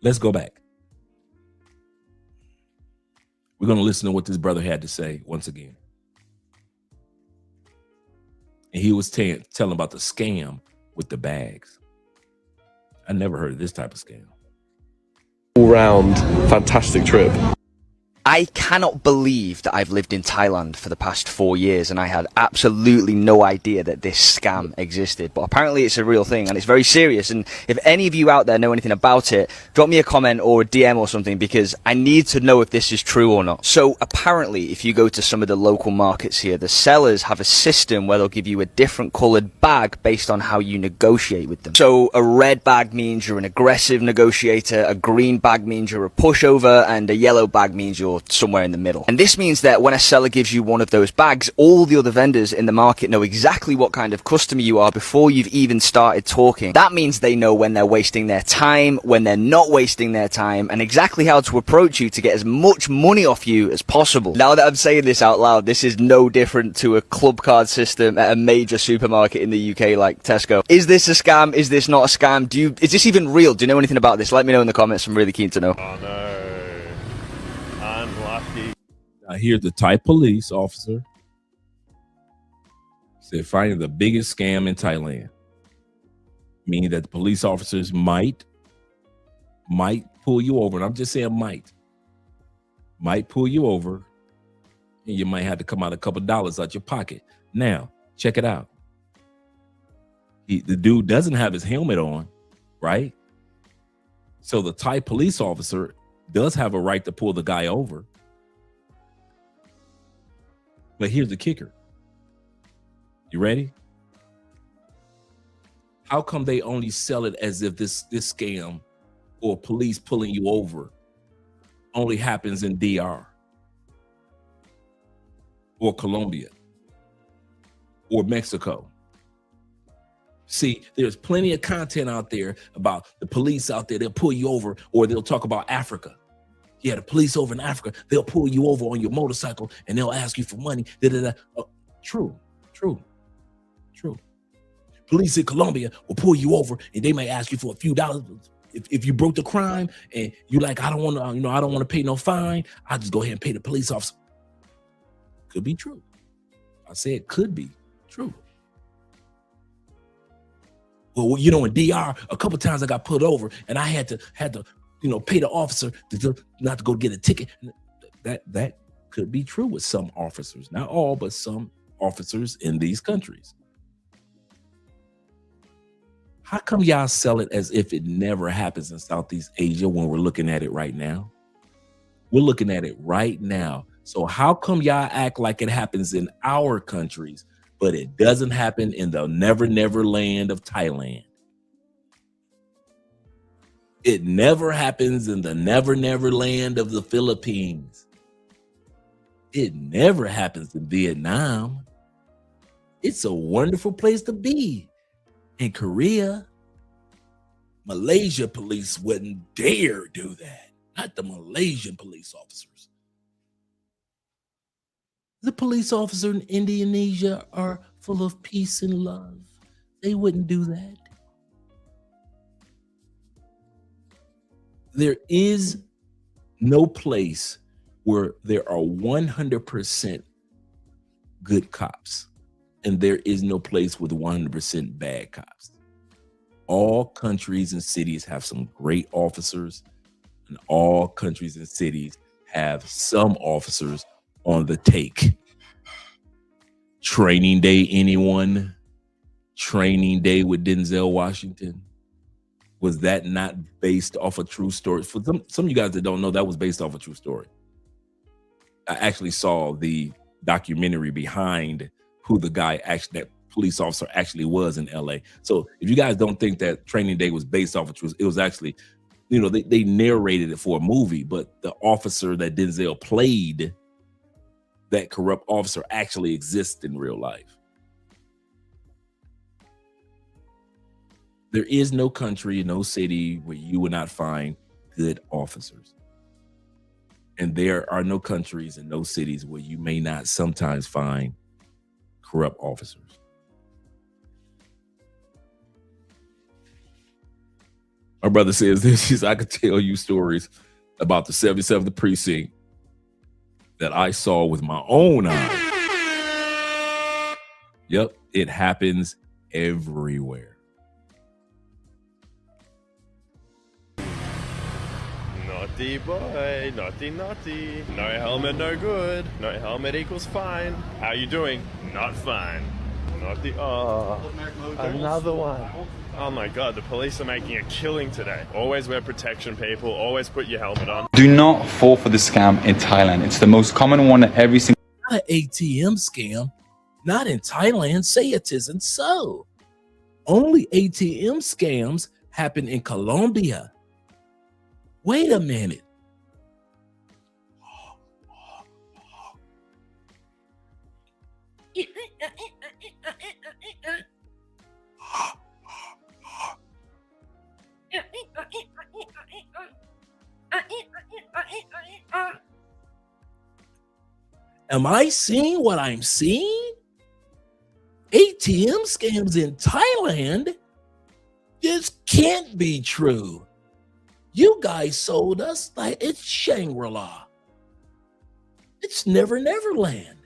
Let's go back. We're going to listen to what this brother had to say once again. And he was telling about the scam with the bags. I never heard of this type of scam. All round fantastic trip. I cannot believe that I've lived in Thailand for the past 4 years and I had absolutely no idea that this scam existed. But apparently it's a real thing and it's very serious. And if any of you out there know anything about it, drop me a comment or a DM or something, because I need to know if this is true or not. So apparently, if you go to some of the local markets here, the sellers have a system where they'll give you a different colored bag based on how you negotiate with them. So a red bag means you're an aggressive negotiator, a green bag means you're a pushover, and a yellow bag means you're somewhere in the middle. And this means that when a seller gives you one of those bags, all the other vendors in the market know exactly what kind of customer you are before you've even started talking. That means they know when they're wasting their time, when they're not wasting their time, and exactly how to approach you to get as much money off you as possible. Now that I'm saying this out loud, this is no different to a club card system at a major supermarket in the UK like Tesco. Is this a scam? Is this not a scam? Is this even real? Do you know anything about this? Let me know in the comments. I'm really keen to know. Oh no. I hear the Thai police officer said finding the biggest scam in Thailand, meaning that the police officers might pull you over. And I'm just saying might pull you over, and you might have to come out a couple dollars out your pocket. Now, check it out. The dude doesn't have his helmet on, right? So the Thai police officer does have a right to pull the guy over. But here's the kicker. You ready? How come they only sell it as if this scam or police pulling you over only happens in DR or Colombia or Mexico? See, there's plenty of content out there about the police out there. They'll pull you over, or they'll talk about Africa. Yeah, the police over in Africa, they'll pull you over on your motorcycle and they'll ask you for money. True. police in Colombia will pull you over and they may ask you for a few dollars. If you broke the crime and you like, I don't want to, I don't want to pay no fine. I'll just go ahead and pay the police officer. Could be true. I say it could be true. Well, in DR, a couple times I got pulled over and I had to, pay the officer not to go get a ticket. That could be true with some officers, not all, but some officers in these countries. How come y'all sell it as if it never happens in Southeast Asia when we're looking at it right now? We're looking at it right now. So how come y'all act like it happens in our countries, but it doesn't happen in the never, never land of Thailand? It never happens in the never, never land of the Philippines. It never happens in Vietnam. It's a wonderful place to be. In Korea, Malaysia police wouldn't dare do that. Not the Malaysian police officers. The police officers in Indonesia are full of peace and love. They wouldn't do that. There is no place where there are 100% good cops, and there is no place with 100% bad cops. All countries and cities have some great officers, and all countries and cities have some officers on the take. Training Day, anyone? Training Day with Denzel Washington? Was that not based off a true story? For some of you guys that don't know, that was based off a true story. I actually saw the documentary behind who the guy that police officer actually was in LA. So if you guys don't think that Training Day was based off of truth, it was actually, they narrated it for a movie, but the officer that Denzel played, that corrupt officer, actually exists in real life. There is no country, no city where you will not find good officers. And there are no countries and no cities where you may not sometimes find corrupt officers. My brother says this, I could tell you stories about the 77th precinct that I saw with my own eyes. Yep, it happens everywhere. Naughty boy, naughty, naughty. No helmet, no good. No helmet equals fine. How you doing? Not fine. Naughty, another one. Oh my God, the police are making a killing today. Always wear protection, people. Always put your helmet on. Do not fall for the scam in Thailand. It's the most common one at every single... Not an ATM scam. Not in Thailand. Say it isn't so. Only ATM scams happen in Colombia. Wait a minute. Am I seeing what I'm seeing? ATM scams in Thailand? This can't be true. You guys sold us like it's Shangri-La. It's Never Never Land.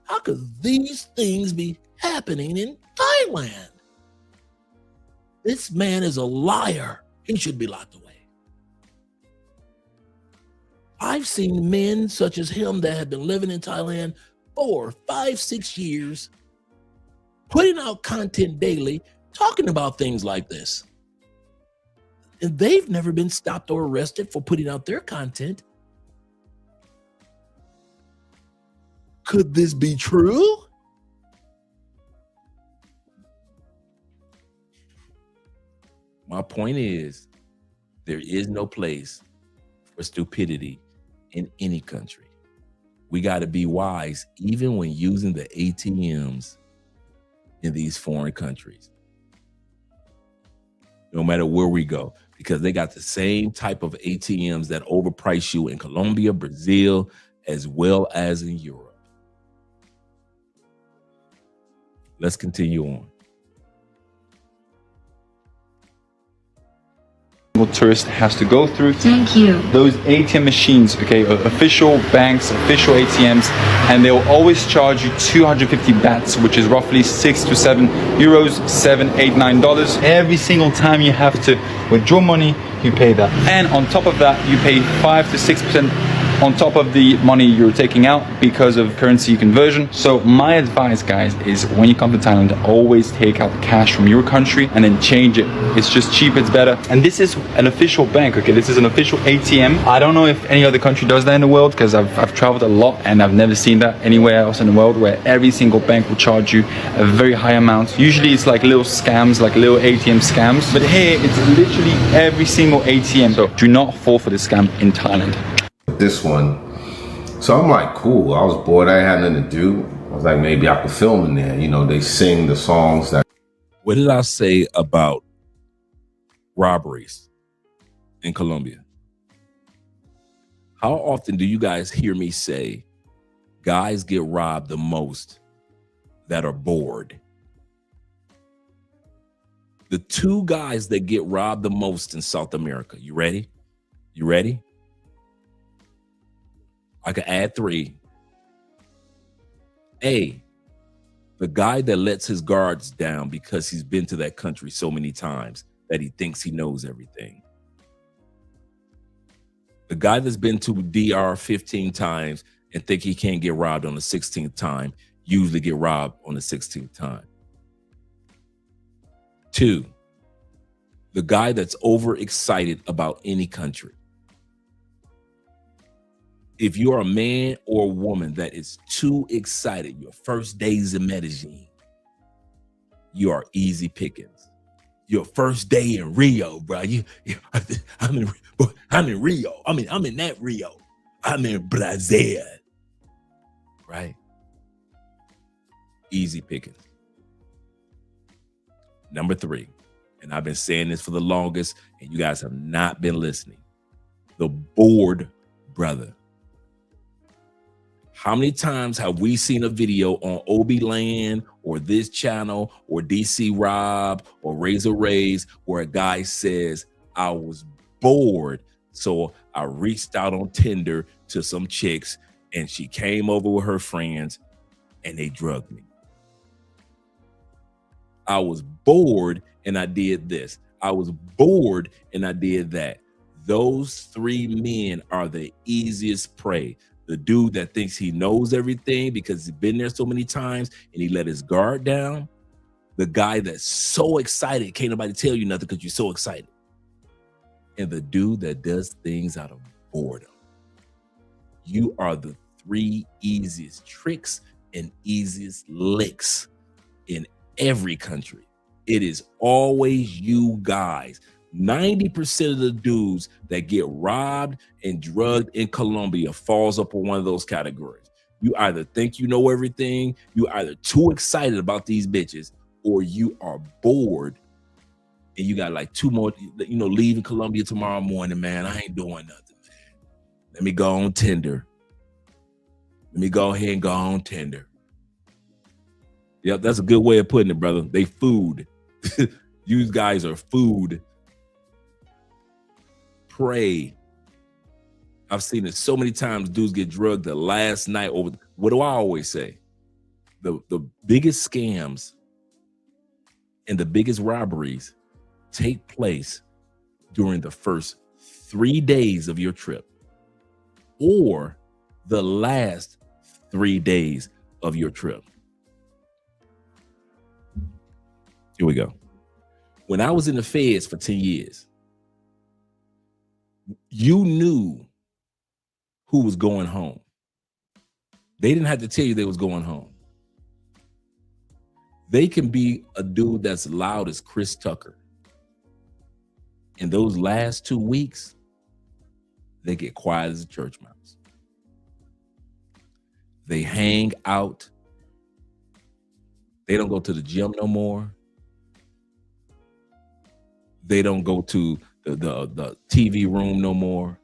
How could these things be happening in Thailand? This man is a liar. He should be locked away. I've seen men such as him that have been living in Thailand 4, 5, 6 years, putting out content daily, talking about things like this. And they've never been stopped or arrested for putting out their content. Could this be true? My point is, there is no place for stupidity in any country. We got to be wise even when using the ATMs in these foreign countries. No matter where we go, because they got the same type of ATMs that overprice you in Colombia, Brazil, as well as in Europe. Let's continue on. tourist has to go through. Thank you. Those ATM machines, okay, are official banks, official ATMs, and they'll always charge you 250 bahts, which is roughly 6 to 7 euros, $7, $8, $9. Every single time you have to withdraw money, you pay that. And on top of that, you pay 5 to 6% on top of the money you're taking out because of currency conversion. So my advice, guys, is when you come to Thailand, always take out cash from your country and then change it. It's just cheap, it's better. And this is an official bank, okay? This is an official ATM. I don't know if any other country does that in the world, because I've traveled a lot and I've never seen that anywhere else in the world, where every single bank will charge you a very high amount. Usually it's like little scams, like little ATM scams. But here, it's literally every single ATM. So do not fall for this scam in Thailand. This one. So I'm like, cool. I was bored. I had nothing to do. I was like, maybe I could film in there. You know, they sing the songs that. What did I say about robberies in Colombia? How often do you guys hear me say guys get robbed the most that are bored? The two guys that get robbed the most in South America. You ready? You ready? I could add 3. A, the guy that lets his guards down because he's been to that country so many times that he thinks he knows everything. The guy that's been to DR 15 times and think he can't get robbed on the 16th time usually get robbed on the 16th time. 2, the guy that's overexcited about any country. If you're a man or a woman that is too excited, your first days in Medellin, you are easy pickings. Your first day in Rio, bro. I'm in Rio. I'm in that Rio. I'm in Brazil, right? Easy pickings. Number 3, and I've been saying this for the longest, and you guys have not been listening. The bored brother. How many times have we seen a video on Obi Land or this channel or DC Rob or Razor Rays where a guy says, I was bored, so I reached out on Tinder to some chicks and she came over with her friends and they drugged me. I was bored and I did this. I was bored and I did that. Those 3 men are the easiest prey. The dude that thinks he knows everything because he's been there so many times and he let his guard down. The guy that's so excited, can't nobody tell you nothing because you're so excited. And the dude that does things out of boredom. You are the 3 easiest tricks and easiest licks in every country. It is always you guys. 90% of the dudes that get robbed and drugged in Colombia falls up on one of those categories. You either think you know everything, you either too excited about these bitches, or you are bored and you got like 2 more, leaving Colombia tomorrow morning, man. I ain't doing nothing, man. Let me go on Tinder. Let me go ahead and go on Tinder. Yep, that's a good way of putting it, brother. They food. You guys are food. Pray. I've seen it so many times. Dudes get drugged the last night over. What do I always say? The biggest scams and the biggest robberies take place during the first 3 days of your trip or the last 3 days of your trip. Here we go. When I was in the feds for 10 years, you knew who was going home. They didn't have to tell you they was going home. They can be a dude that's loud as Chris Tucker. In those last 2 weeks, they get quiet as a church mouse. They hang out. They don't go to the gym no more. They don't go to the TV room no more.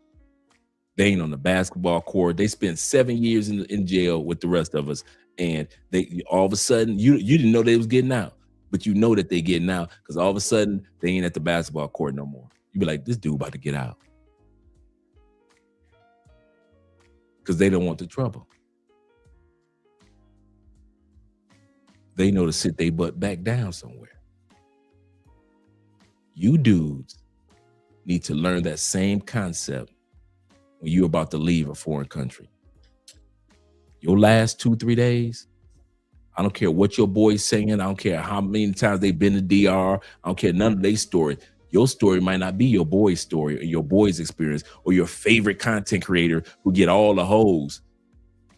They ain't on the basketball court. They spent 7 years in jail with the rest of us. And they all of a sudden, you didn't know they was getting out, but you know that they getting out because all of a sudden they ain't at the basketball court no more. You be like, this dude about to get out. Because they don't want the trouble. They know to sit their butt back down somewhere. You dudes need to learn that same concept when you're about to leave a foreign country. Your last 2-3 days, I don't care what your boy's saying. I don't care how many times they've been to DR. I don't care none of their story. Your story might not be your boy's story or your boy's experience or your favorite content creator who get all the hoes.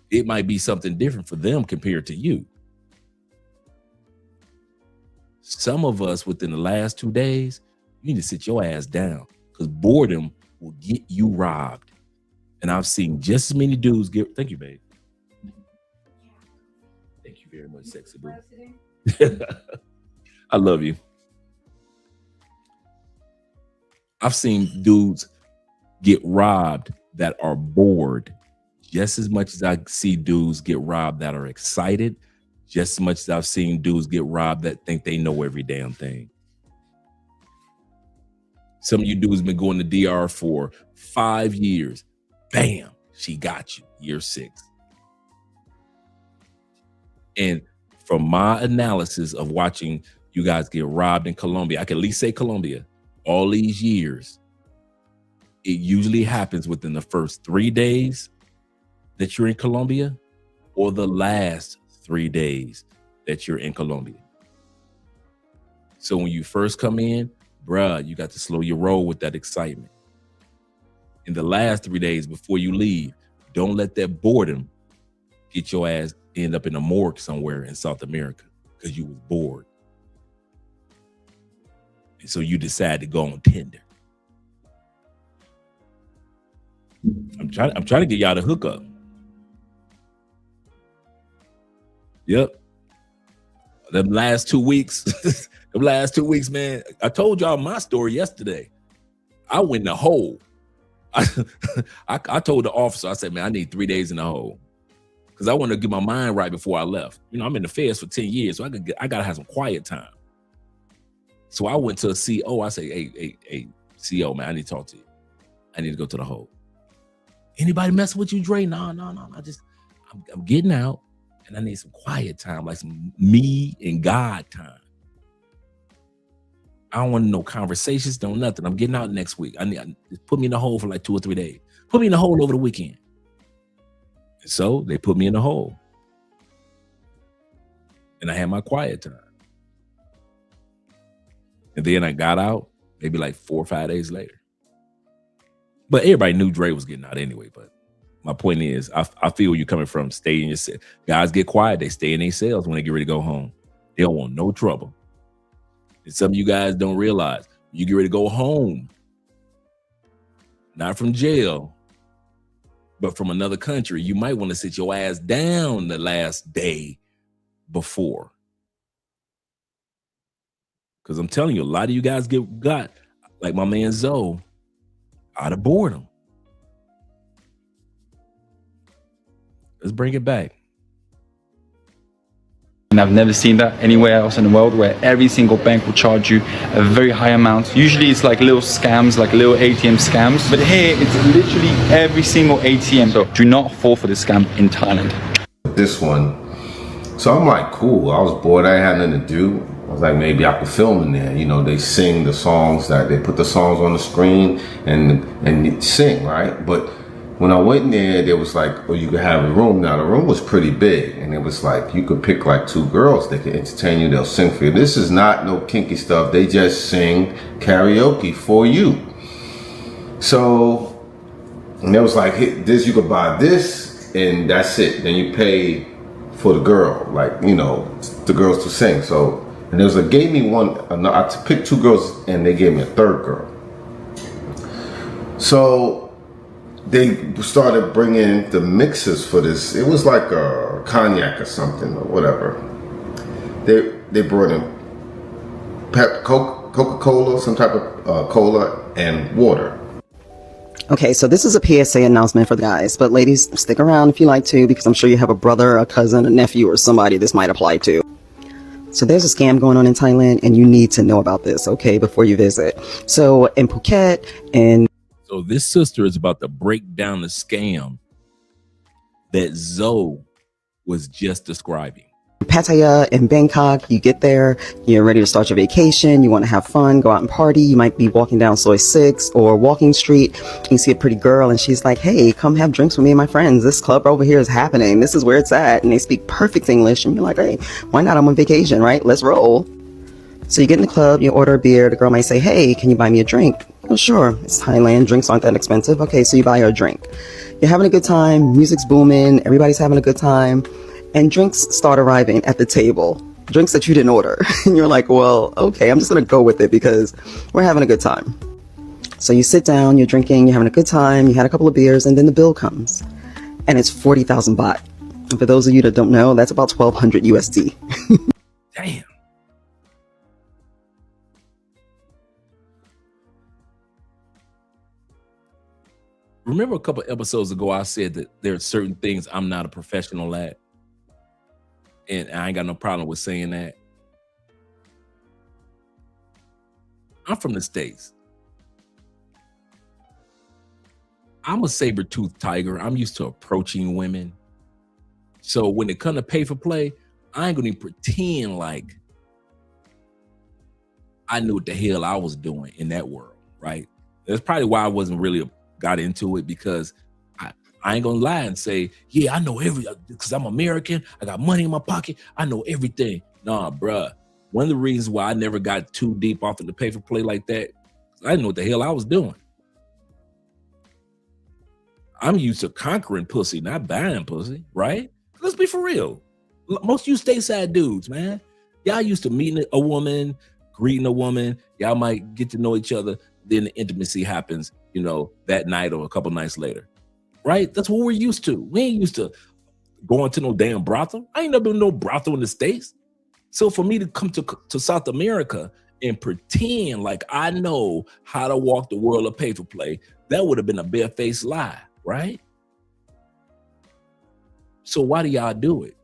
It might be something different for them compared to you. Some of us within the last 2 days, you need to sit your ass down because boredom will get you robbed. And I've seen just as many dudes get, thank you, babe. Thank you very much, sexy boo. I love you. I've seen dudes get robbed that are bored just as much as I see dudes get robbed that are excited, just as much as I've seen dudes get robbed that think they know every damn thing. Some of you dudes been going to DR for 5 years. Bam, she got you, year 6. And from my analysis of watching you guys get robbed in Colombia, I can at least say Colombia, all these years, it usually happens within the first 3 days that you're in Colombia or the last 3 days that you're in Colombia. So when you first come in, bruh, you got to slow your roll with that excitement. In the last 3 days before you leave, don't let that boredom get your ass end up in a morgue somewhere in South America because you was bored. And so you decide to go on Tinder. I'm trying to get y'all to hook up. Yep. Them last 2 weeks, man. I told y'all my story yesterday. I went in the hole. I told the officer, I said, man, I need 3 days in the hole. Because I want to get my mind right before I left. You know, I'm in the feds for 10 years, so I gotta have some quiet time. So I went to a CO. I say, hey, CO, man, I need to talk to you. I need to go to the hole. Anybody messing with you, Dre? No. I'm getting out, and I need some quiet time, like some me and God time. I don't want no conversations, no nothing. I'm getting out next week. Put me in the hole for like 2 or 3 days. Put me in the hole over the weekend. And so they put me in the hole. And I had my quiet time. And then I got out maybe like 4 or 5 days later. But everybody knew Dre was getting out anyway. But my point is, I feel where you're coming from. Stay in your cell. Guys get quiet. They stay in their cells when they get ready to go home. They don't want no trouble. And some of you guys don't realize, you get ready to go home, not from jail, but from another country, you might want to sit your ass down the last day before. Because I'm telling you, a lot of you guys got, like my man Zoe, out of boredom. Let's bring it back. And I've never seen that anywhere else in the world, where every single bank will charge you a very high amount. Usually it's like little scams, like little ATM scams. But here it's literally every single ATM. So do not fall for this scam in Thailand. This one. So I'm like, cool. I was bored. I had nothing to do. I was like, maybe I could film in there. You know, they sing the songs, that they put the songs on the screen and sing, right? But when I went in there was like, well, you could have a room. Now, the room was pretty big, and it was like, you could pick like 2 girls that could entertain you. They'll sing for you. This is not no kinky stuff. They just sing karaoke for you. So, and it was like, this, you could buy this, and that's it. Then you pay for the girl, like, you know, the girls to sing. So, and there was gave me one, I picked 2 girls, and they gave me a 3rd girl. So, they started bringing the mixers for this. It was like a cognac or something or whatever. They brought in Coca-Cola, some type of cola, and water. Okay, so this is a PSA announcement for the guys, but ladies, stick around if you like to, because I'm sure you have a brother, a cousin, a nephew, or somebody this might apply to. So there's a scam going on in Thailand, and you need to know about this, okay, before you visit. So in Phuket and So this sister is about to break down the scam that Zoe was just describing. Pattaya in Bangkok, you get there, you're ready to start your vacation, you want to have fun, go out and party, you might be walking down Soi 6 or Walking Street, you see a pretty girl and she's like, hey, come have drinks with me and my friends, this club over here is happening, this is where it's at, and they speak perfect English, and you're like, hey, why not, I'm on vacation, right, let's roll. So you get in the club, you order a beer, the girl might say, hey, can you buy me a drink? Oh, sure, it's Thailand, drinks aren't that expensive, okay, so you buy her a drink. You're having a good time, music's booming, everybody's having a good time, and drinks start arriving at the table. Drinks that you didn't order. And you're like, well, okay, I'm just gonna go with it because we're having a good time. So you sit down, you're drinking, you're having a good time, you had a couple of beers, and then the bill comes. And it's 40,000 baht. And for those of you that don't know, that's about 1,200 USD. Damn. Remember a couple episodes ago, I said that there are certain things I'm not a professional at. And I ain't got no problem with saying that. I'm from the States. I'm a saber-toothed tiger. I'm used to approaching women. So when it comes to pay for play, I ain't gonna even pretend like I knew what the hell I was doing in that world, right? That's probably why I wasn't really got into it, because I ain't gonna lie and say, yeah, I know because I'm American, I got money in my pocket, I know everything. Nah, bruh. One of the reasons why I never got too deep off of the pay for play like that, I didn't know what the hell I was doing. I'm used to conquering pussy, not buying pussy, right? Let's be for real. Most of you stateside dudes, man, y'all used to meeting a woman, greeting a woman, y'all might get to know each other, then the intimacy happens, that night or a couple nights later. Right? That's what we're used to. We ain't used to going to no damn brothel. I ain't never been to no brothel in the States. So for me to come to South America and pretend like I know how to walk the world of pay for play, that would have been a barefaced lie, right? So why do y'all do it?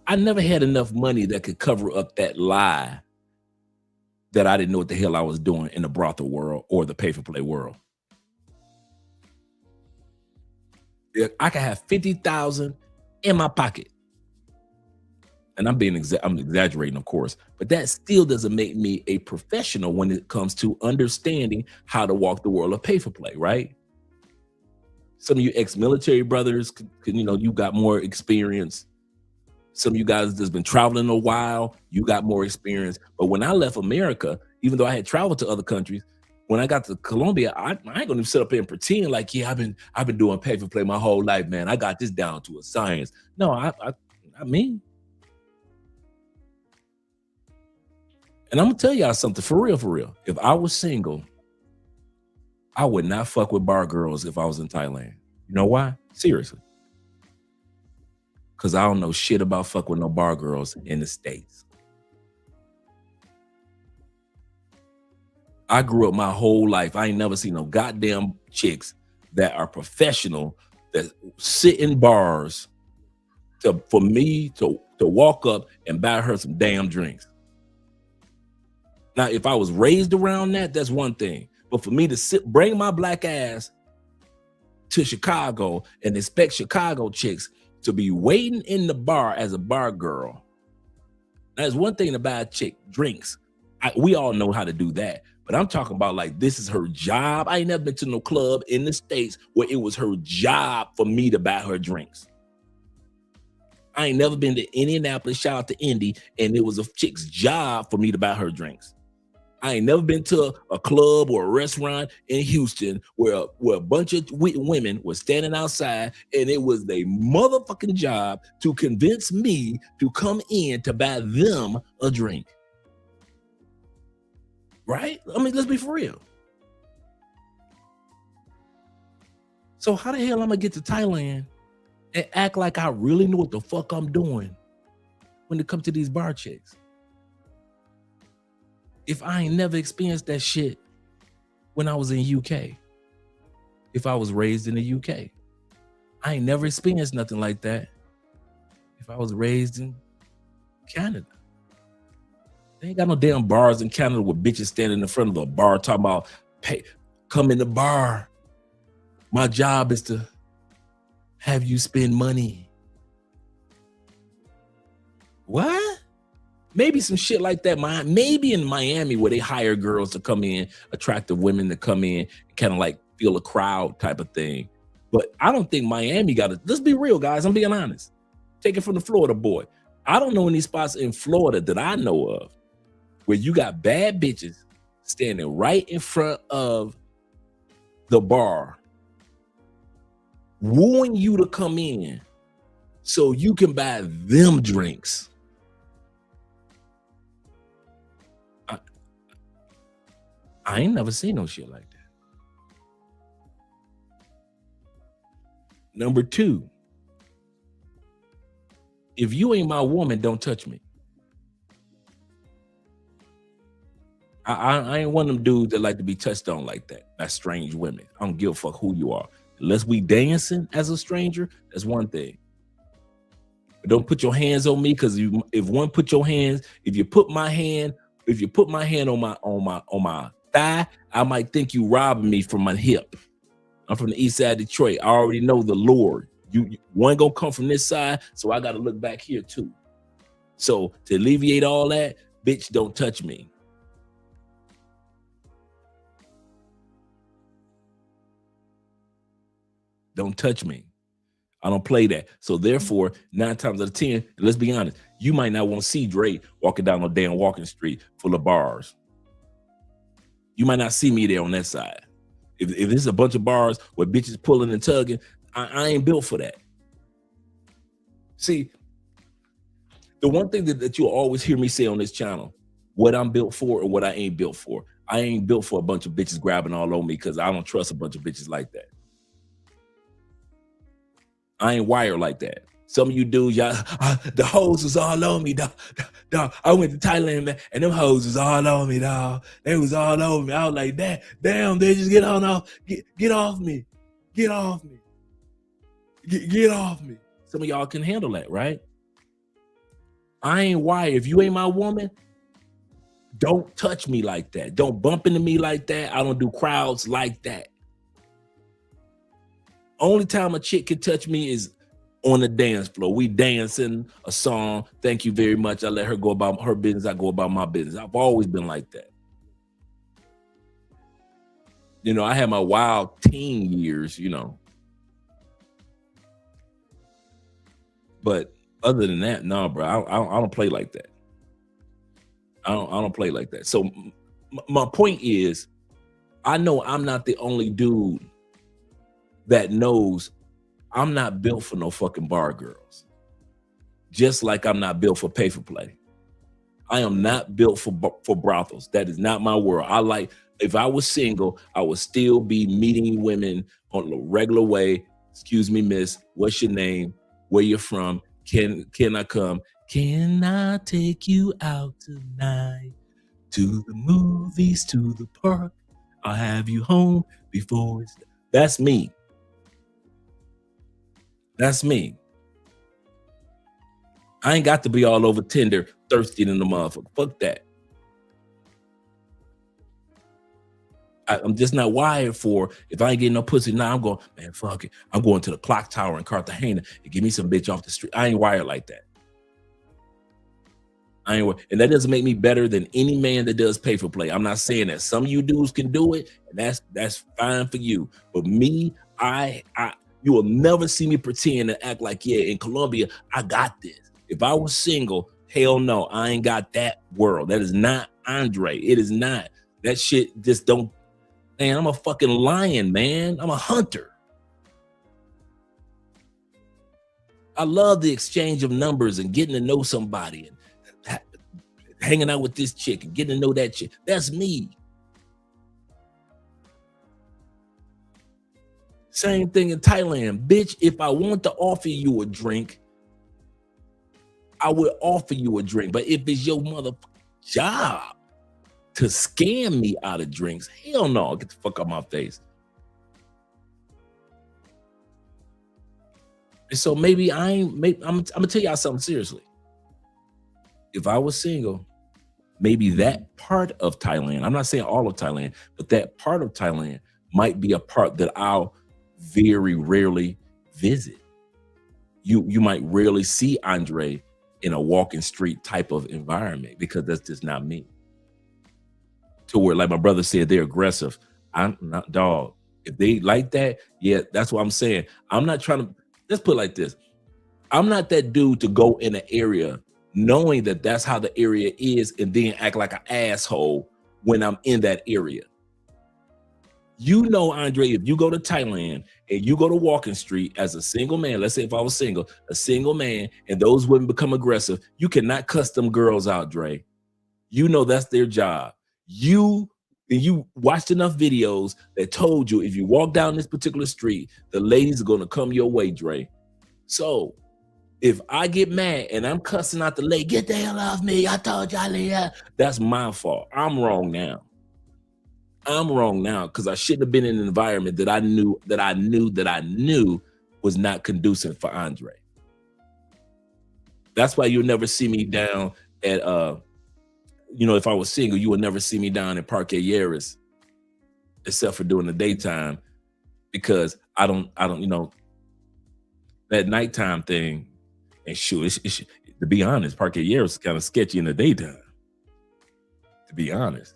I never had enough money that could cover up that lie that I didn't know what the hell I was doing in the brothel world or the pay-for-play world. I could have 50,000 in my pocket. And I'm exaggerating, of course, but that still doesn't make me a professional when it comes to understanding how to walk the world of pay-for-play, right? Some of you ex-military brothers, you got more experience. Some of you guys that's been traveling a while, you got more experience. But when I left America, even though I had traveled to other countries, when I got to Colombia, I ain't gonna even sit up here and pretend like, yeah, I've been doing pay for play my whole life, man. I got this down to a science. No, I mean, and I'm gonna tell y'all something for real. If I was single, I would not fuck with bar girls if I was in Thailand. You know why? Seriously. Because I don't know shit about fuck with no bar girls in the States. I grew up my whole life. I ain't never seen no goddamn chicks that are professional that sit in bars for me to walk up and buy her some damn drinks. Now, if I was raised around that, that's one thing. But for me to bring my black ass to Chicago and expect Chicago chicks to be waiting in the bar as a bar girl. That's one thing to buy a chick drinks. We all know how to do that. But I'm talking about like this is her job. I ain't never been to no club in the States where it was her job for me to buy her drinks. I ain't never been to Indianapolis, shout out to Indy, and it was a chick's job for me to buy her drinks. I ain't never been to a club or a restaurant in Houston where a bunch of women were standing outside and it was their motherfucking job to convince me to come in to buy them a drink. Right? I mean, let's be for real. So how the hell I'm gonna get to Thailand and act like I really know what the fuck I'm doing when it comes to these bar chicks? If I ain't never experienced that shit when I was in UK, if I was raised in the UK, I ain't never experienced nothing like that. if I was raised in Canada. They ain't got no damn bars in Canada with bitches standing in front of the bar talking about, "Pay, come in the bar. My job is to have you spend money." What? Maybe some shit like that. Maybe in Miami where they hire girls to come in, attractive women to come in, kind of like feel a crowd type of thing. But I don't think Miami got it. Let's be real, guys. I'm being honest. Take it from the Florida boy. I don't know any spots in Florida that I know of where you got bad bitches standing right in front of the bar, wooing you to come in so you can buy them drinks. I ain't never seen no shit like that. Number two, if you ain't my woman, don't touch me. I ain't one of them dudes that like to be touched on like that. That's strange women. I don't give a fuck who you are. Unless we dancing as a stranger, that's one thing. But don't put your hands on me, because if you put my hand on my thigh, I might think you robbing me from my hip. I'm from the east side of Detroit. I already know the Lord. You one gonna come from this side, so I gotta look back here too. So to alleviate all that, bitch, don't touch me. Don't touch me. I don't play that. So therefore, 9 times out of 10, let's be honest, you might not want to see Dre walking down a damn walking street full of bars. You might not see me there on that side. If there's a bunch of bars where bitches pulling and tugging, I ain't built for that. See, the one thing that you'll always hear me say on this channel, what I'm built for and what I ain't built for. I ain't built for a bunch of bitches grabbing all on me, because I don't trust a bunch of bitches like that. I ain't wired like that. Some of you dudes, y'all, the hoes was all on me, dog. I went to Thailand, man, and them hoes was all on me, dog. They was all over me. I was like, damn, they just get on off, get off me, get off me, get off me. Some of y'all can handle that, right? I ain't wired. If you ain't my woman, don't touch me like that. Don't bump into me like that. I don't do crowds like that. Only time a chick can touch me is on the dance floor. We dancing a song. Thank you very much. I let her go about her business. I go about my business. I've always been like that. You know, I had my wild teen years, you know. But other than that, no, bro, I don't play like that. I don't play like that. So my point is, I know I'm not the only dude that knows I'm not built for no fucking bar girls. Just like I'm not built for pay for play. I am not built for brothels. That is not my world. If I was single, I would still be meeting women on a regular way. Excuse me, miss, what's your name? Where you from? Can I come? Can I take you out tonight? To the movies, to the park. I'll have you home before it's... That's me. That's me. I ain't got to be all over Tinder, thirsty in the motherfucker. Fuck that. I'm just not wired for, if I ain't getting no pussy now, I'm going, man, fuck it. I'm going to the clock tower in Cartagena and give me some bitch off the street. I ain't wired like that. And that doesn't make me better than any man that does pay for play. I'm not saying that. Some of you dudes can do it, and that's fine for you. But me, you will never see me pretend and act like, yeah, in Colombia, I got this. If I was single, hell no, I ain't got that world. That is not Andre. It is not. That shit just don't, man, I'm a fucking lion, man. I'm a hunter. I love the exchange of numbers and getting to know somebody and hanging out with this chick and getting to know that chick. That's me. Same thing in Thailand. Bitch, if I want to offer you a drink, I would offer you a drink. But if it's your motherfucking job to scam me out of drinks, hell no, get the fuck out my face. And so maybe I'm gonna tell y'all something seriously. If I was single, maybe that part of Thailand, I'm not saying all of Thailand, but that part of Thailand might be a part that I'll very rarely visit. You might rarely see Andre in a walking street type of environment because that's just not me. To where, like my brother said, they're aggressive. I'm not, dog. If they like that, yeah, that's what I'm saying. I'm not trying to, let's put it like this. I'm not that dude to go in an area knowing that that's how the area is and then act like an asshole when I'm in that area. You know, Andre, if you go to Thailand and you go to Walking Street as a single man, let's say if I was single, a single man, and those women become aggressive, you cannot cuss them girls out, Dre. You know that's their job. You watched enough videos that told you if you walk down this particular street, the ladies are going to come your way, Dre. So if I get mad and I'm cussing out the lady, get the hell off me, I told y'all, that's my fault. I'm wrong now. I'm wrong now because I shouldn't have been in an environment that I knew was not conducive for Andre. That's why you'll never see me down at if I was single, you would never see me down at Parque Yeris, except for during the daytime, because I don't, that nighttime thing. And sure, to be honest, Parque Yeris is kind of sketchy in the daytime. To be honest.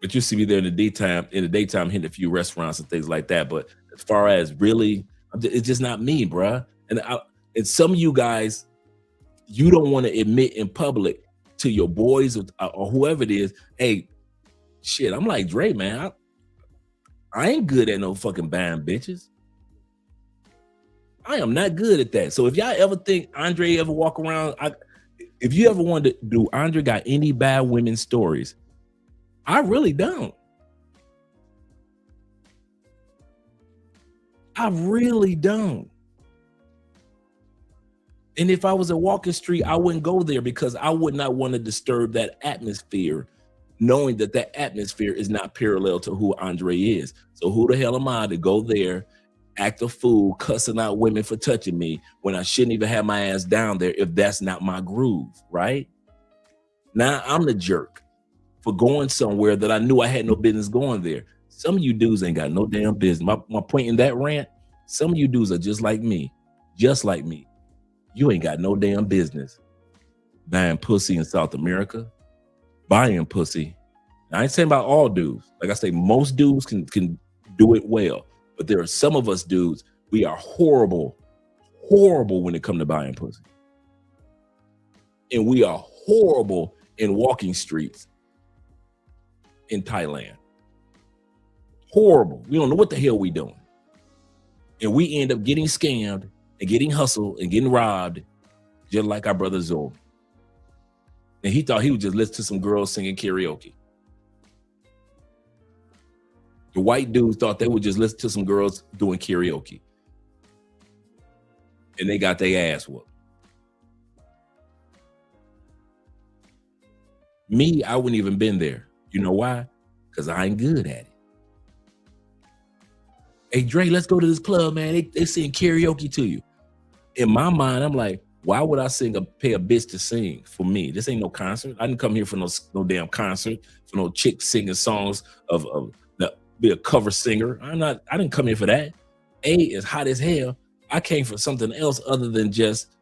But you see me there in the daytime hitting a few restaurants and things like that. But as far as really, it's just not me, bruh. And some of you guys, you don't want to admit in public to your boys or whoever it is, hey, shit, I'm like Dre, man. I ain't good at no fucking buying bitches. I am not good at that. So if y'all ever think Andre ever walk around, if you ever wonder, do Andre got any bad women stories? I really don't. I really don't. And if I was at Walking Street, I wouldn't go there because I would not want to disturb that atmosphere, knowing that that atmosphere is not parallel to who Andre is. So who the hell am I to go there, act a fool, cussing out women for touching me when I shouldn't even have my ass down there if that's not my groove, right? Now I'm the jerk for going somewhere that I knew I had no business going there. Some of you dudes ain't got no damn business. My point in that rant, some of you dudes are just like me. You ain't got no damn business buying pussy in South America, buying pussy. Now, I ain't saying about all dudes. Like I say, most dudes can do it well. But there are some of us dudes, we are horrible when it comes to buying pussy. And we are horrible in walking streets in Thailand. Horrible. We don't know what the hell we doing. And we end up getting scammed and getting hustled and getting robbed, just like our brother Zoe. And he thought he would just listen to some girls singing karaoke. The white dudes thought they would just listen to some girls doing karaoke. And they got their ass whooped. Me, I wouldn't even been there. You know why? Because I ain't good at it. Hey, Dre, let's go to this club, man. They sing karaoke to you. In my mind, I'm like, why would I pay a bitch to sing for me? This ain't no concert. I didn't come here for no damn concert, for no chick singing songs of be a cover singer. I didn't come here for that. A is hot as hell. I came for something else other than just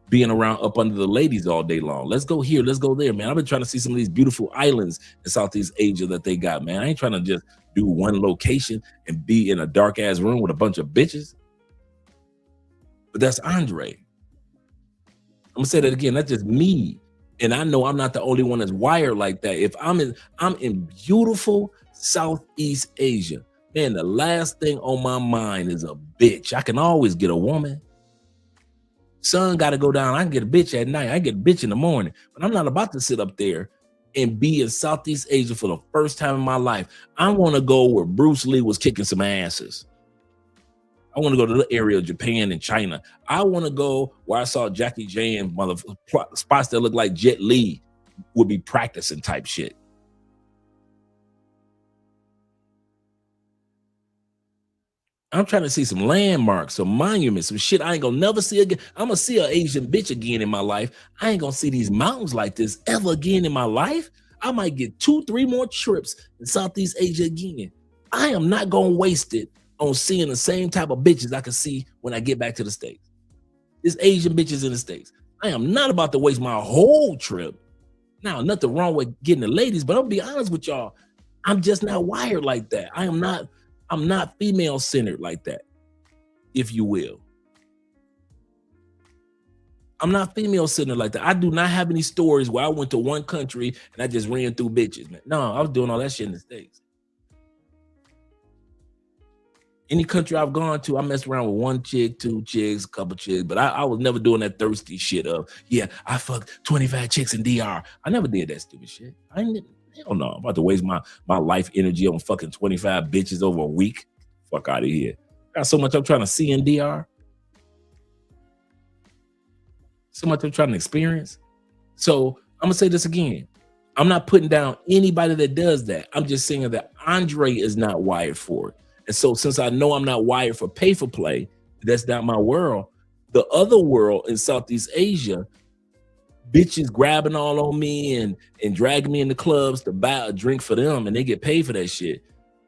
being around up under the ladies all day long. Let's go here, let's go there, man. I've been trying to see some of these beautiful islands in Southeast Asia that they got, man. I ain't trying to just do one location and be in a dark ass room with a bunch of bitches. But that's Andre. I'm gonna say that again. That's just me. And I know I'm not the only one that's wired like that. If I'm in beautiful Southeast Asia, man, the last thing on my mind is a bitch. I can always get a woman. Sun got to go down. I can get a bitch at night. I get a bitch in the morning. But I'm not about to sit up there and be in Southeast Asia for the first time in my life. I want to go where Bruce Lee was kicking some asses. I want to go to the area of Japan and China. I want to go where I saw Jackie Chan, spots that look like Jet Li would be practicing type shit. I'm trying to see some landmarks, some monuments, some shit I ain't gonna never see again. I'm gonna see an Asian bitch again in my life. I ain't gonna see these mountains like this ever again in my life. I might get 2-3 more trips in Southeast Asia again. I am not gonna waste it on seeing the same type of bitches I can see when I get back to the States. There's Asian bitches in the States. I am not about to waste my whole trip. Now, nothing wrong with getting the ladies, but I'll be honest with y'all. I'm just not wired like that. I'm not female centered like that, if you will. I'm not female centered like that. I do not have any stories where I went to one country and I just ran through bitches, man. No, I was doing all that shit in the States. Any country I've gone to, I messed around with one chick, 2 chicks, a couple chicks, but I was never doing that thirsty shit of, yeah, I fucked 25 chicks in DR. I never did that stupid shit. Hell no, I'm about to waste my life energy on fucking 25 bitches over a week. Fuck out of here. Got so much I'm trying to see in DR. So much I'm trying to experience. So I'm gonna say this again. I'm not putting down anybody that does that. I'm just saying that Andre is not wired for it. And so since I know I'm not wired for pay for play, that's not my world. The other world in Southeast Asia, bitches grabbing all on me and dragging me in the clubs to buy a drink for them and they get paid for that shit.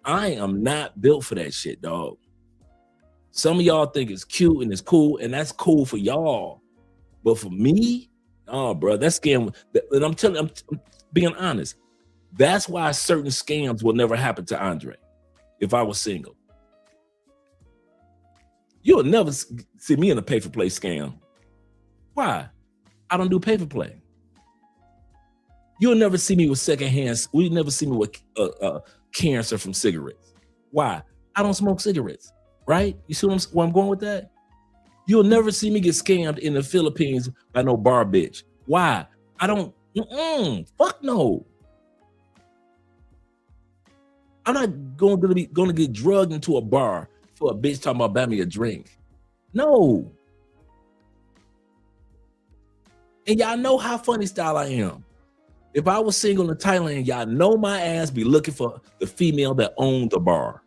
I am not built for that shit, dog. Some of y'all think it's cute and it's cool, and that's cool for y'all. But for me, oh, bro, that scam. And I'm being honest. That's why certain scams will never happen to Andre. If I was single, you'll never see me in a pay for play scam. Why? I don't do pay for play. You'll never see me with secondhand. You'll never see me with cancer from cigarettes. Why? I don't smoke cigarettes. Right? You see where I'm going with that? You'll never see me get scammed in the Philippines by no bar bitch. Why? I don't. Fuck no. I'm not going to get drugged into a bar for a bitch talking about buy me a drink. No. And y'all know how funny style I am. If I was single in Thailand, y'all know my ass be looking for the female that owned the bar.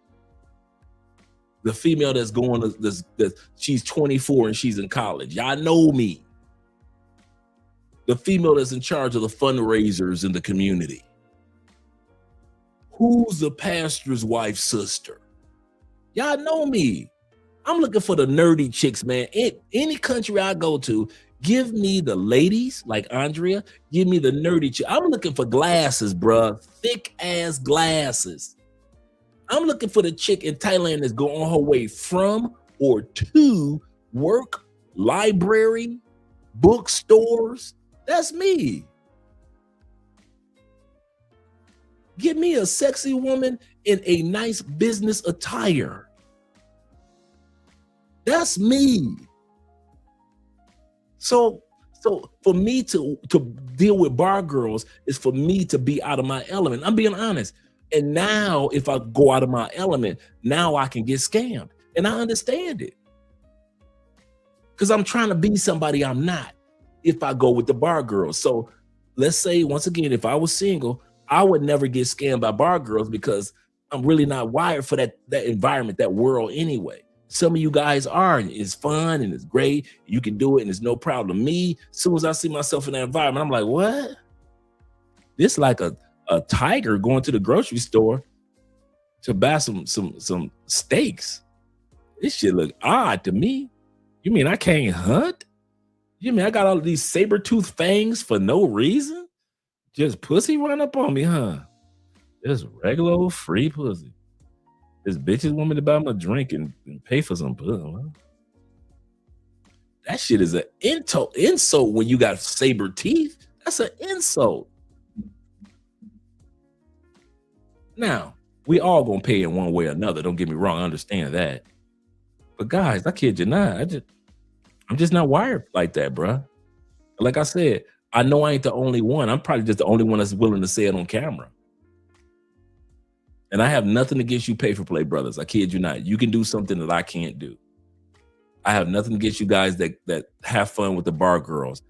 The female that's going to, she's 24 and she's in college. Y'all know me. The female that's in charge of the fundraisers in the community. Who's the pastor's wife's sister? Y'all know me. I'm looking for the nerdy chicks, man. In any country I go to, give me the ladies like Andrea. Give me the nerdy chick. I'm looking for glasses, bruh. Thick ass glasses. I'm looking for the chick in Thailand that's going on her way from or to work, library, bookstores. That's me. Give me a sexy woman in a nice business attire. That's me. So for me to deal with bar girls is for me to be out of my element. I'm being honest. And now if I go out of my element, now I can get scammed. And I understand it. Because I'm trying to be somebody I'm not if I go with the bar girls. So let's say, once again, if I was single, I would never get scammed by bar girls because I'm really not wired for that environment, that world anyway. Some of you guys are, and it's fun and it's great. You can do it and it's no problem. Me, as soon as I see myself in that environment, I'm like, what? This like a tiger going to the grocery store to buy some steaks. This shit look odd to me. You mean I can't hunt? You mean I got all of these saber-toothed fangs for no reason? Just pussy run up on me, huh? Just regular old free pussy. This bitches want me to buy them a drink and pay for some pussy. Huh? That shit is an insult when you got saber teeth. That's an insult. Now, we all gonna pay in one way or another. Don't get me wrong, I understand that. But guys, I kid you not. I'm just not wired like that, bruh. Like I said, I know I ain't the only one. I'm probably just the only one that's willing to say it on camera. And I have nothing against you pay for play brothers. I kid you not. You can do something that I can't do. I have nothing against you guys that have fun with the bar girls.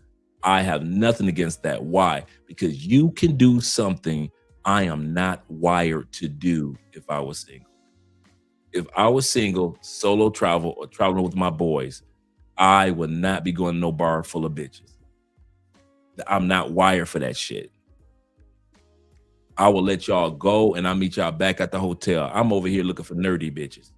I have nothing against that. Why? Because you can do something I am not wired to do if I was single. If I was single, solo travel, or traveling with my boys, I would not be going to no bar full of bitches. I'm not wired for that shit. I will let y'all go and I'll meet y'all back at the hotel. I'm over here looking for nerdy bitches.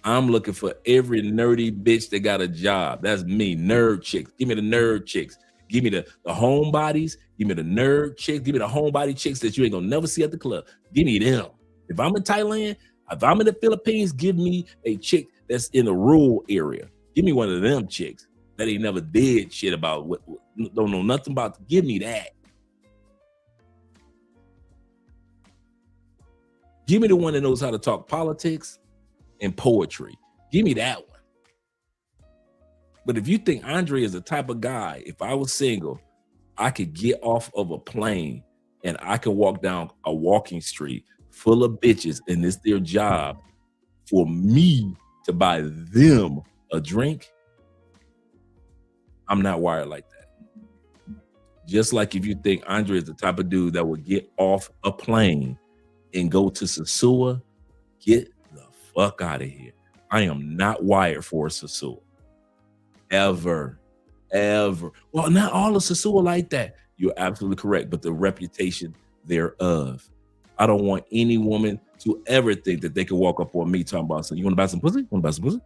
I'm looking for every nerdy bitch that got a job. That's me, nerd chicks. Give me the nerd chicks. Give me the homebodies. Give me the nerd chicks. Give me the homebody chicks that you ain't gonna never see at the club. Give me them. If I'm in Thailand, if I'm in the Philippines, give me a chick that's in a rural area. Give me one of them chicks that ain't never did shit about, don't know nothing about. Give me that. Give me the one that knows how to talk politics and poetry. Give me that one. But if you think Andre is the type of guy, if I was single, I could get off of a plane and I could walk down a walking street full of bitches and it's their job for me to buy them a drink, I'm not wired like that. Just like if you think Andre is the type of dude that would get off a plane and go to Sasua, get the fuck out of here. I am not wired for a Sasua. Ever. Well, not all of Sasua like that. You're absolutely correct, but the reputation thereof. I don't want any woman to ever think that they could walk up on me talking about, so you want to buy some pussy? Want to buy some pussy?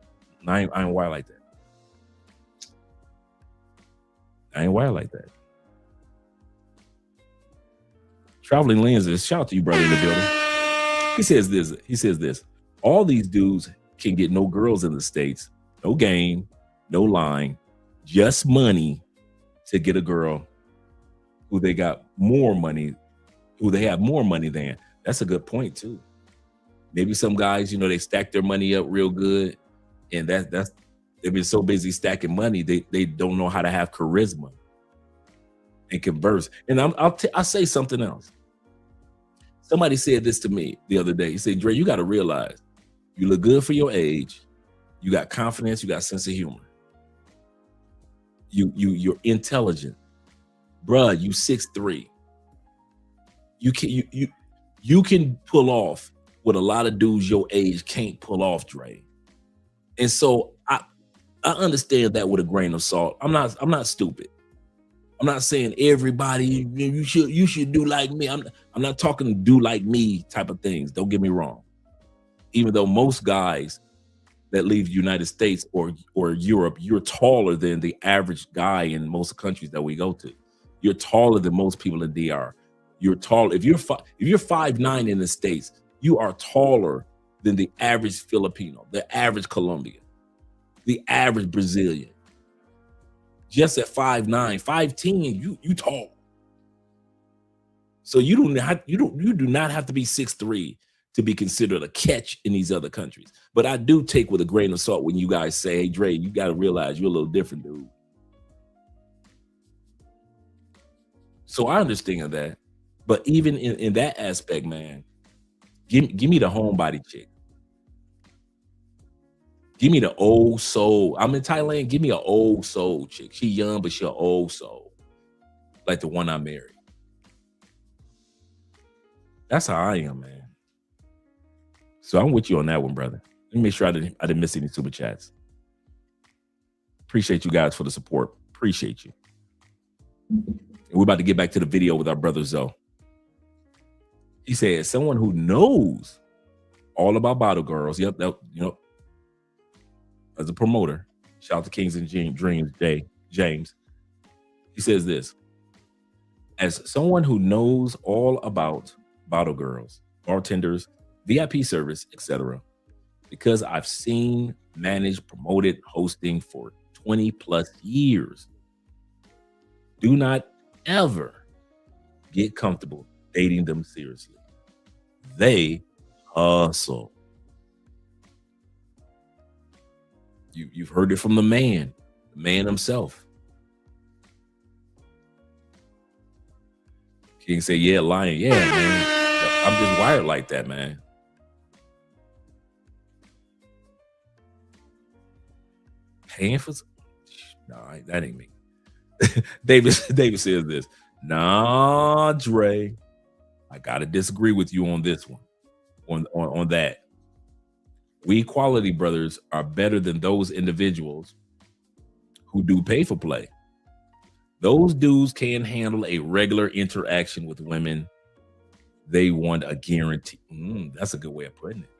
I ain't wired like that. I ain't wired like that. Traveling lenses. Shout out to you, brother, in the building. He says this. All these dudes can get no girls in the States, no game, no line, just money to get a girl who they got more money, who they have more money than. That's a good point too. Maybe some guys, they stack their money up real good, and that's they've been so busy stacking money they don't know how to have charisma and converse. And I'll say something else. Somebody said this to me the other day. He said, Dre, you got to realize you look good for your age. You got confidence. You got sense of humor. You're intelligent. Bruh, you 6'3". You can pull off what a lot of dudes your age can't pull off, Dre. And so I understand that with a grain of salt. I'm not stupid. I'm not saying everybody you should do like me. I'm not talking do like me type of things. Don't get me wrong. Even though most guys that leave the United States or Europe, you're taller than the average guy in most countries that we go to. You're taller than most people in DR. You're tall. If you're 5'9" in the States, you are taller than the average Filipino, the average Colombian, the average Brazilian. Just at 5'9", 5'10", you tall. So you do not have to be 6'3" to be considered a catch in these other countries. But I do take with a grain of salt when you guys say, hey, Dre, you got to realize you're a little different, dude. So I understand that. But even in that aspect, man, give me the homebody chick. Give me the old soul. I'm in Thailand. Give me an old soul chick. She young, but she an old soul. Like the one I married. That's how I am, man. So I'm with you on that one, brother. Let me make sure I didn't miss any super chats. Appreciate you guys for the support. Appreciate you. And we're about to get back to the video with our brother Zoe. He said, someone who knows all about bottle girls. Yep, as a promoter, shout out to Kings and Dreams, James. He says this: as someone who knows all about bottle girls, bartenders, VIP service, etc., because I've seen, managed, promoted, hosting for 20 plus years, do not ever get comfortable dating them seriously. They hustle. You've heard it from the man himself. King say, yeah, lying. Yeah, man. I'm just wired like that, man. Paying for nah, that ain't me. David says this. Nah, Dre, I gotta disagree with you on this one. on that. We quality brothers are better than those individuals who do pay for play. Those dudes can handle a regular interaction with women. They want a guarantee. That's a good way of putting it.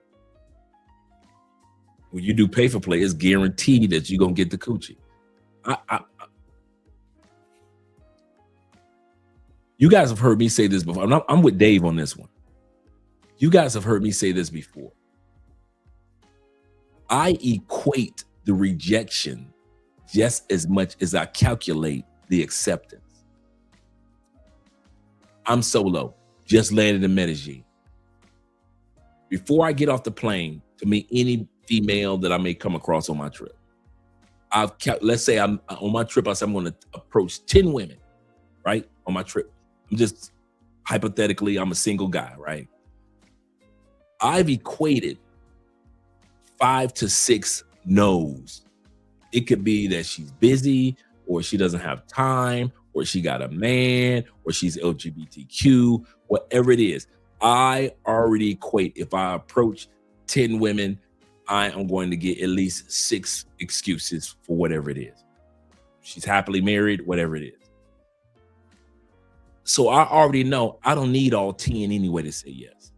When you do pay for play, it's guaranteed that you're going to get the coochie. You guys have heard me say this before. I'm with Dave on this one. You guys have heard me say this before. I equate the rejection just as much as I calculate the acceptance. I'm solo, just landed in Medellin. Before I get off the plane to meet any female that I may come across on my trip, let's say I'm on my trip, I say I'm going to approach 10 women, right? On my trip. I'm just hypothetically, I'm a single guy, right? I've equated 5 to 6 no's. It could be that she's busy, or she doesn't have time, or she got a man, or she's LGBTQ, whatever it is. I already equate, if I approach 10 women, I am going to get at least 6 excuses for whatever it is. She's happily married, whatever it is. So I already know I don't need all 10 anyway to say yes.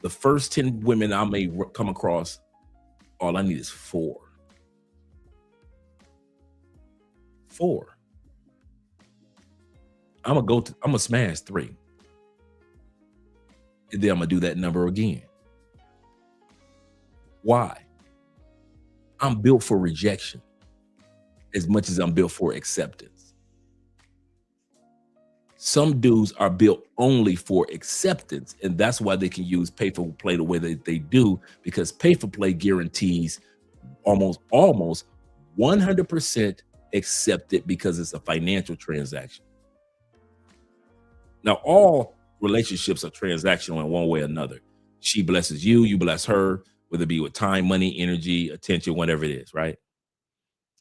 The first 10 women I may come across, all I need is 4. 4. I'm gonna smash 3. And then I'm gonna do that number again. Why? I'm built for rejection as much as I'm built for acceptance. Some dudes are built only for acceptance, and that's why they can use pay for play the way that they do, because pay for play guarantees almost 100% accepted because it's a financial transaction. Now, all relationships are transactional in one way or another. She blesses you, you bless her, whether it be with time, money, energy, attention, whatever it is, right?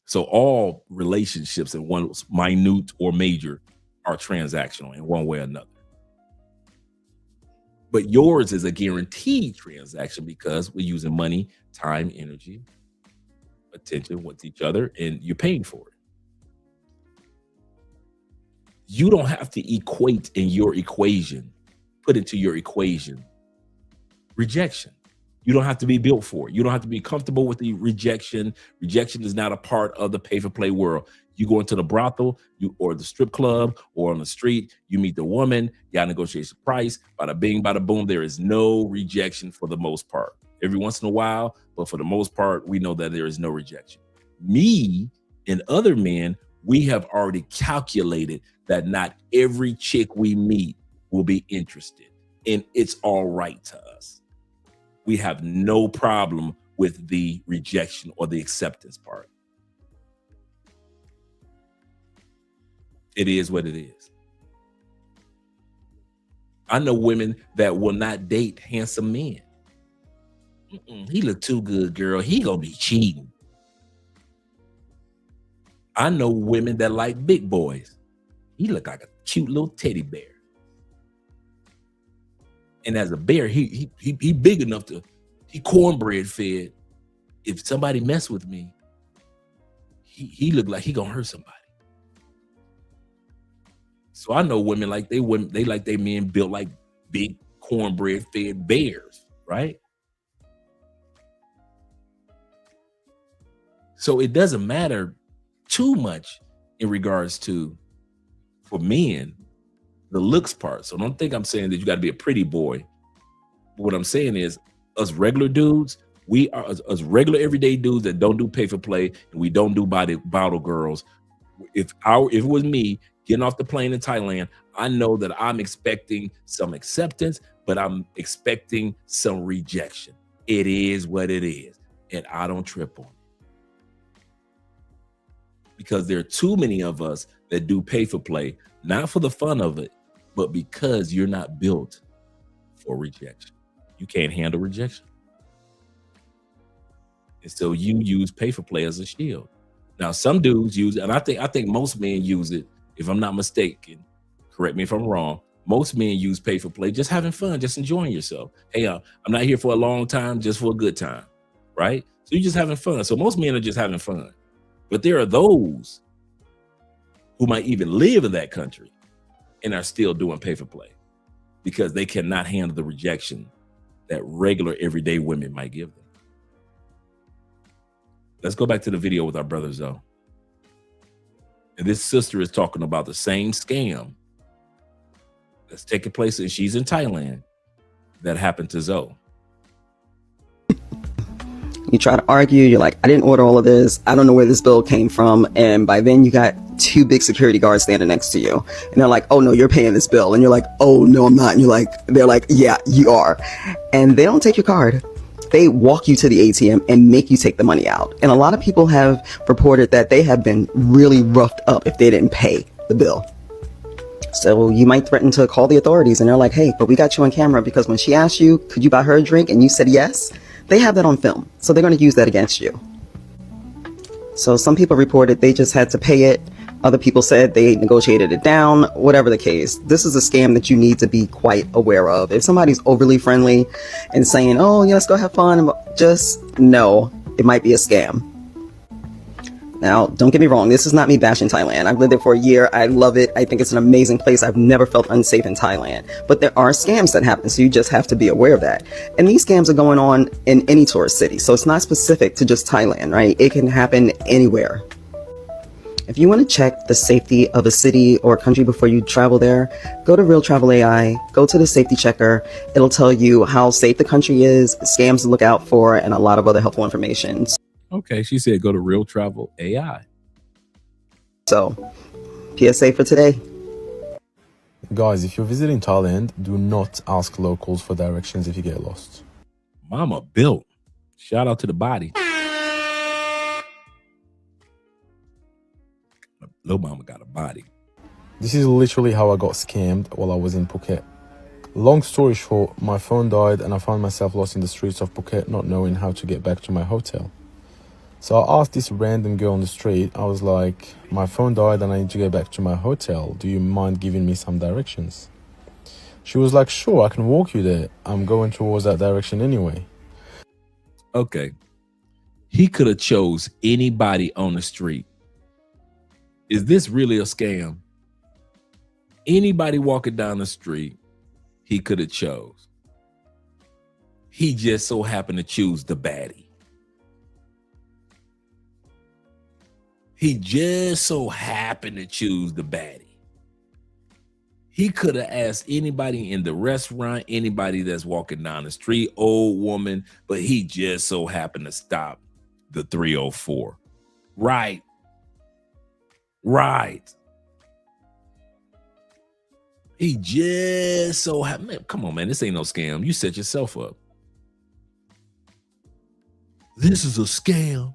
So all relationships, in one minute or major, are transactional in one way or another. But yours is a guaranteed transaction because we're using money, time, energy, attention with each other, and you're paying for it. You don't have to equate in your equation, put into your equation, rejection. You don't have to be built for it. You don't have to be comfortable with the rejection. Rejection is not a part of the pay-for-play world. You go into the brothel, or the strip club, or on the street, you meet the woman, y'all negotiate the price, bada bing, bada boom. There is no rejection for the most part. Every once in a while, but for the most part, we know that there is no rejection. Me and other men, we have already calculated that not every chick we meet will be interested, and it's all right to us. We have no problem with the rejection or the acceptance part. It is what it is. I know women that will not date handsome men. He look too good, girl. He gonna be cheating. I know women that like big boys. He look like a cute little teddy bear. And as a bear, he big enough to, he cornbread fed. If somebody mess with me, he look like he gonna hurt somebody. So I know women like they like their men built like big cornbread fed bears, right? So it doesn't matter too much in regards to, for men, the looks part. So don't think I'm saying that you got to be a pretty boy. But what I'm saying is, us regular dudes, we are us regular everyday dudes that don't do pay for play, and we don't do bottle girls. If it was me getting off the plane in Thailand, I know that I'm expecting some acceptance, but I'm expecting some rejection. It is what it is, and I don't trip on it. Because there are too many of us that do pay for play, not for the fun of it, but because you're not built for rejection. You can't handle rejection. And so you use pay for play as a shield. Now, some dudes use it, and I think most men use it, if I'm not mistaken, correct me if I'm wrong, Most men use pay for play, just having fun, just enjoying yourself. Hey, I'm not here for a long time, just for a good time, right? So you're just having fun. So most men are just having fun. But there are those who might even live in that country and are still doing pay for play because they cannot handle the rejection that regular everyday women might give them. Let's go back to the video with our brother Zoe. And this sister is talking about the same scam that's taking place, and she's in Thailand, that happened to Zoe. You try to argue, you're like, I didn't order all of this. I don't know where this bill came from. And by then you got 2 big security guards standing next to you. And they're like, oh no, you're paying this bill. And you're like, oh no, I'm not. And they're like, yeah, you are. And they don't take your card. They walk you to the ATM and make you take the money out. And a lot of people have reported that they have been really roughed up if they didn't pay the bill. So you might threaten to call the authorities, and they're like, hey, but we got you on camera because when she asked you, could you buy her a drink? And you said yes. They have that on film. So they're going to use that against you. So some people reported they just had to pay it. Other people said they negotiated it down, whatever the case. This is a scam that you need to be quite aware of. If somebody's overly friendly and saying, oh, yeah, let's go have fun, just know it might be a scam. Now, don't get me wrong. This is not me bashing Thailand. I've lived there for a year. I love it. I think it's an amazing place. I've never felt unsafe in Thailand. But there are scams that happen, so you just have to be aware of that. And these scams are going on in any tourist city. So it's not specific to just Thailand, right? It can happen anywhere. If you want to check the safety of a city or country before you travel there, go to Real Travel AI, go to the safety checker. It'll tell you how safe the country is, scams to look out for, and a lot of other helpful information. Okay, she said go to Real Travel AI. So, PSA for today. Guys, if you're visiting Thailand, do not ask locals for directions if you get lost. Mama built. Shout out to the body. Lil Mama got a body. This is literally how I got scammed while I was in Phuket. Long story short, my phone died and I found myself lost in the streets of Phuket, not knowing how to get back to my hotel. So I asked this random girl on the street, I was like, my phone died and I need to get back to my hotel. Do you mind giving me some directions? She was like, sure, I can walk you there. I'm going towards that direction anyway. Okay. He could have chose anybody on the street. Is this really a scam? Anybody walking down the street, he could have chose. He just so happened to choose the baddie. He just so happened to choose the baddie. He could have asked anybody in the restaurant, anybody that's walking down the street, old woman, but he just so happened to stop the 304. Right. Right. He just so happened. Man, come on, man. This ain't no scam. You set yourself up. This is a scam.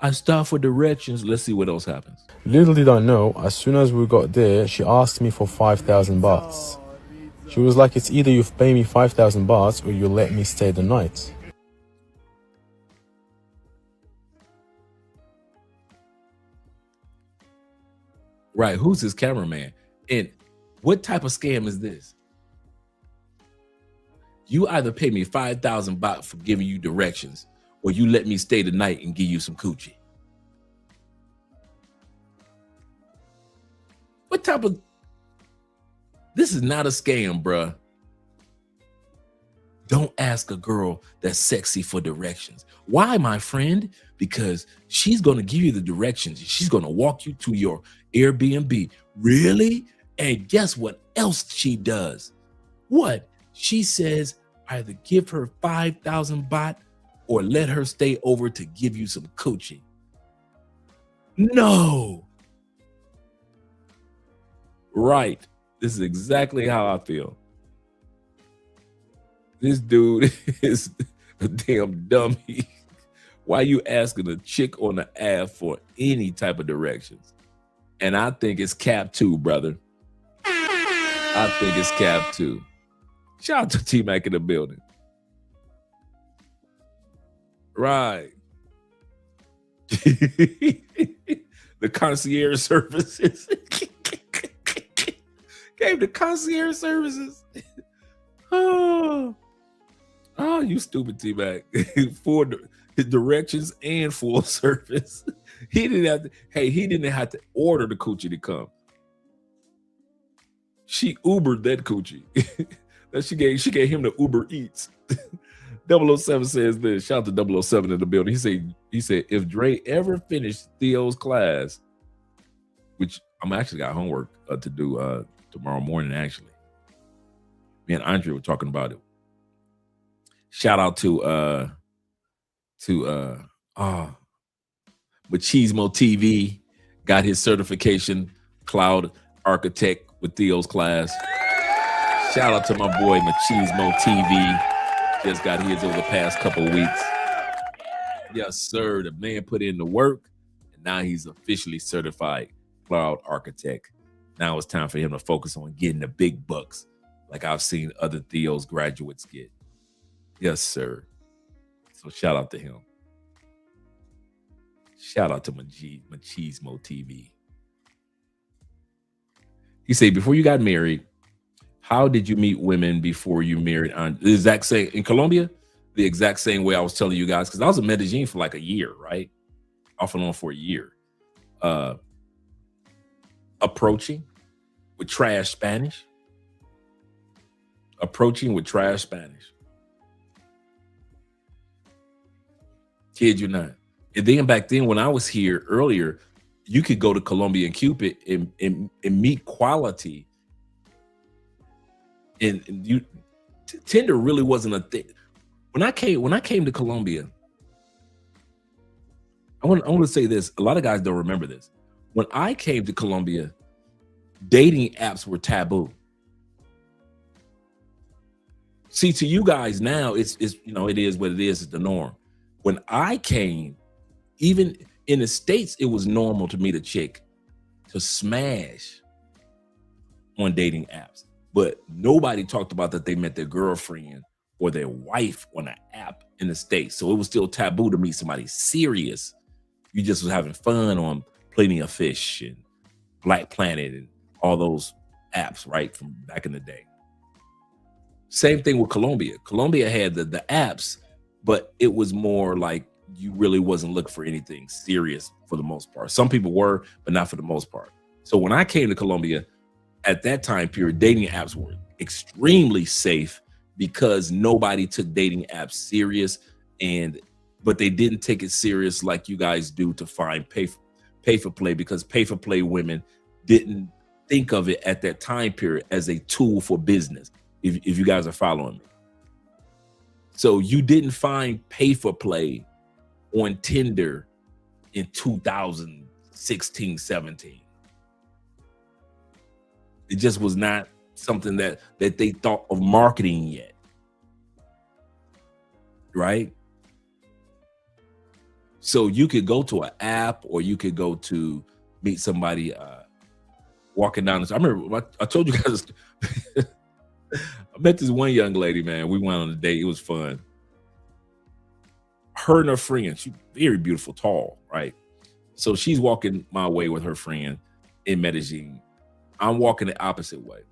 I stopped for directions. Let's see what else happens. Little did I know, as soon as we got there, she asked me for 5,000 bahts. She was like, it's either you pay me 5,000 bahts or you let me stay the night. Right. Who's his cameraman? And what type of scam is this? You either pay me 5,000 baht for giving you directions, or you let me stay the night and give you some coochie. What type of... This is not a scam, bruh. Don't ask a girl that's sexy for directions. Why, my friend? Because she's going to give you the directions. She's going to walk you to your Airbnb. Really? And guess what else she does? What? She says either give her 5,000 baht or let her stay over to give you some coochie. No. Right. This is exactly how I feel. This dude is a damn dummy. Why you asking a chick on the app for any type of directions? And I think it's cap too, brother. I think it's cap too. Shout out to T-Mac in the building. Right. The concierge services. Gave the concierge services. Oh, you stupid T-Mac. For his directions and full service. He didn't have to. Hey, he didn't have to order the coochie to come. She Ubered that coochie. That she gave him the Uber Eats. 007 says this. Shout out to 007 in the building. He said if Dre ever finished Theo's class, which I'm actually got homework to do tomorrow morning. Actually, me and Andre were talking about it. Shout out to Machismo TV, got his certification, cloud architect with Theo's class. Shout out to my boy Machismo TV. Just got his over the past couple of weeks. Yes, sir. The man put in the work, and now he's officially certified cloud architect. Now it's time for him to focus on getting the big bucks, like I've seen other Theo's graduates get. Yes, sir. So shout out to him. Shout out to Machismo TV. He said, before you got married, how did you meet women before you married? On the exact same in Colombia, the exact same way I was telling you guys, because I was in Medellin for like a year, right? Off and on for a year. Approaching with trash Spanish. Approaching with trash Spanish. Kid you not. And then back then, when I was here earlier, you could go to Colombia and Cupid and meet quality. And you Tinder really wasn't a thing. When I came to Colombia, I want to say this. A lot of guys don't remember this. When I came to Colombia, dating apps were taboo. See, to you guys now, it's it is what it is. It's the norm. When I came, even in the States, it was normal to meet a chick to smash on dating apps. But nobody talked about that they met their girlfriend or their wife on an app in the States. So it was still taboo to meet somebody serious. You just was having fun on Plenty of Fish and Black Planet and all those apps, right, from back in the day. Same thing with Colombia. Colombia had the apps, but it was more like you really wasn't looking for anything serious for the most part. Some people were, but not for the most part. So when I came to Colombia, at that time period, dating apps were extremely safe because nobody took dating apps serious, but they didn't take it serious like you guys do to find pay for play, because pay for play women didn't think of it at that time period as a tool for business. If you guys are following me. So you didn't find pay for play on Tinder in 2016, 17. It just was not something that they thought of marketing yet. Right? So you could go to an app, or you could go to meet somebody walking down the street. I remember I told you guys I met this one young lady, man. We went on a date. It was fun. Her and her friend, she's very beautiful, tall, right? So she's walking my way with her friend in Medellin. I'm walking the opposite way.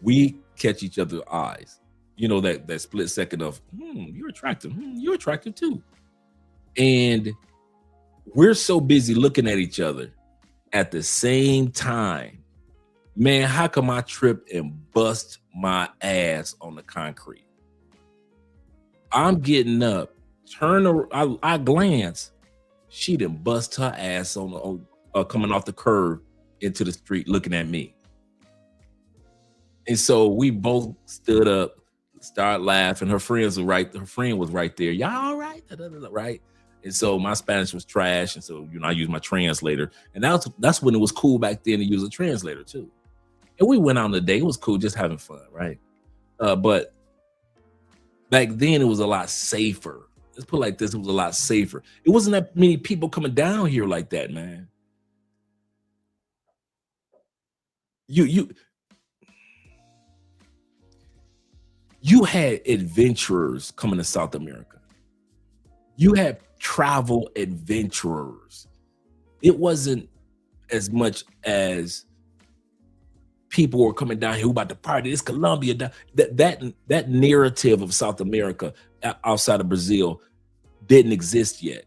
We catch each other's eyes. You know, that split second of, you're attractive. You're attractive too. And we're so busy looking at each other at the same time. Man, how come I trip and bust my ass on the concrete? I'm getting up, I glance. She done bust her ass on coming off the curb into the street looking at me. And so we both stood up, started laughing. Her friend was right there. Y'all all right? Right? And so my Spanish was trash. And so, I used my translator. And that's when it was cool back then to use a translator too. And we went on the date. It was cool, just having fun, right? But back then, it was a lot safer. Let's put it like this. It was a lot safer. It wasn't that many people coming down here like that, man. You had adventurers coming to South America. You had travel adventurers. It wasn't as much as people were coming down here who about to party. It's Colombia. That narrative of South America outside of Brazil didn't exist yet.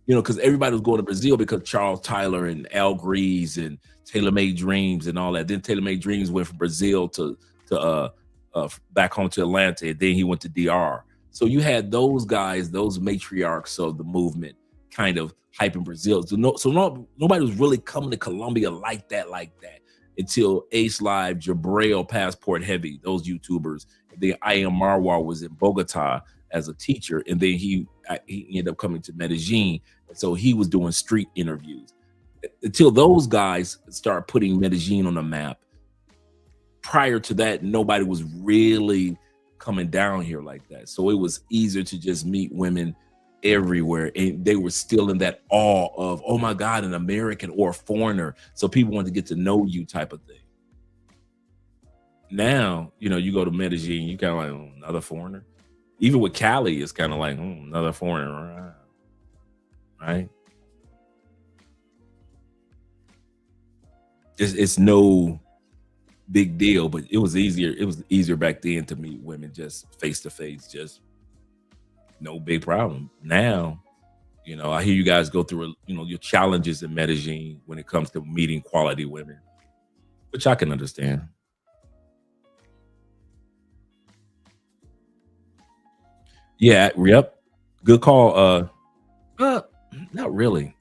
You know, because everybody was going to Brazil because Charles Tyler and Al Grease and Taylor Made Dreams and all that. Then Taylor Made Dreams went from Brazil to back home to Atlanta, and then he went to DR. So you had those guys, those matriarchs of the movement, kind of hyping Brazil. Nobody was really coming to Colombia like that until Ace Live, Jabril, Passport Heavy, those YouTubers. Then I Am Marwar was in Bogota as a teacher, and then he ended up coming to Medellin. So he was doing street interviews. Until those guys start putting Medellin on the map. Prior to that, nobody was really coming down here like that. So it was easier to just meet women everywhere, and they were still in that awe of, oh my God, an American or a foreigner. So people wanted to get to know you type of thing. Now, you know, you go to Medellin, you kind of like, oh, another foreigner. Even with Cali, it's kind of like, another foreigner, right? It's no big deal, but it was easier. It was easier back then to meet women just face to face, just no big problem. Now, you know, I hear you guys go through, you know, your challenges in Medellin when it comes to meeting quality women, which I can understand. Yeah, yep. Good call. Not really.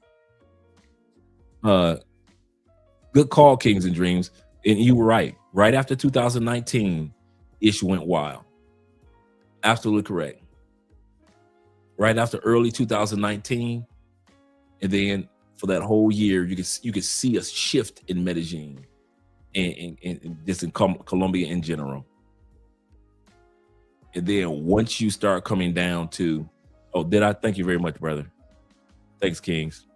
Good call, Kings and Dreams. And you were right. Right after 2019, ish went wild. Absolutely correct. Right after early 2019, and then for that whole year, you could see a shift in Medellin and just in Colombia in general. And then once you start coming down to, thank you very much, brother. Thanks, Kings.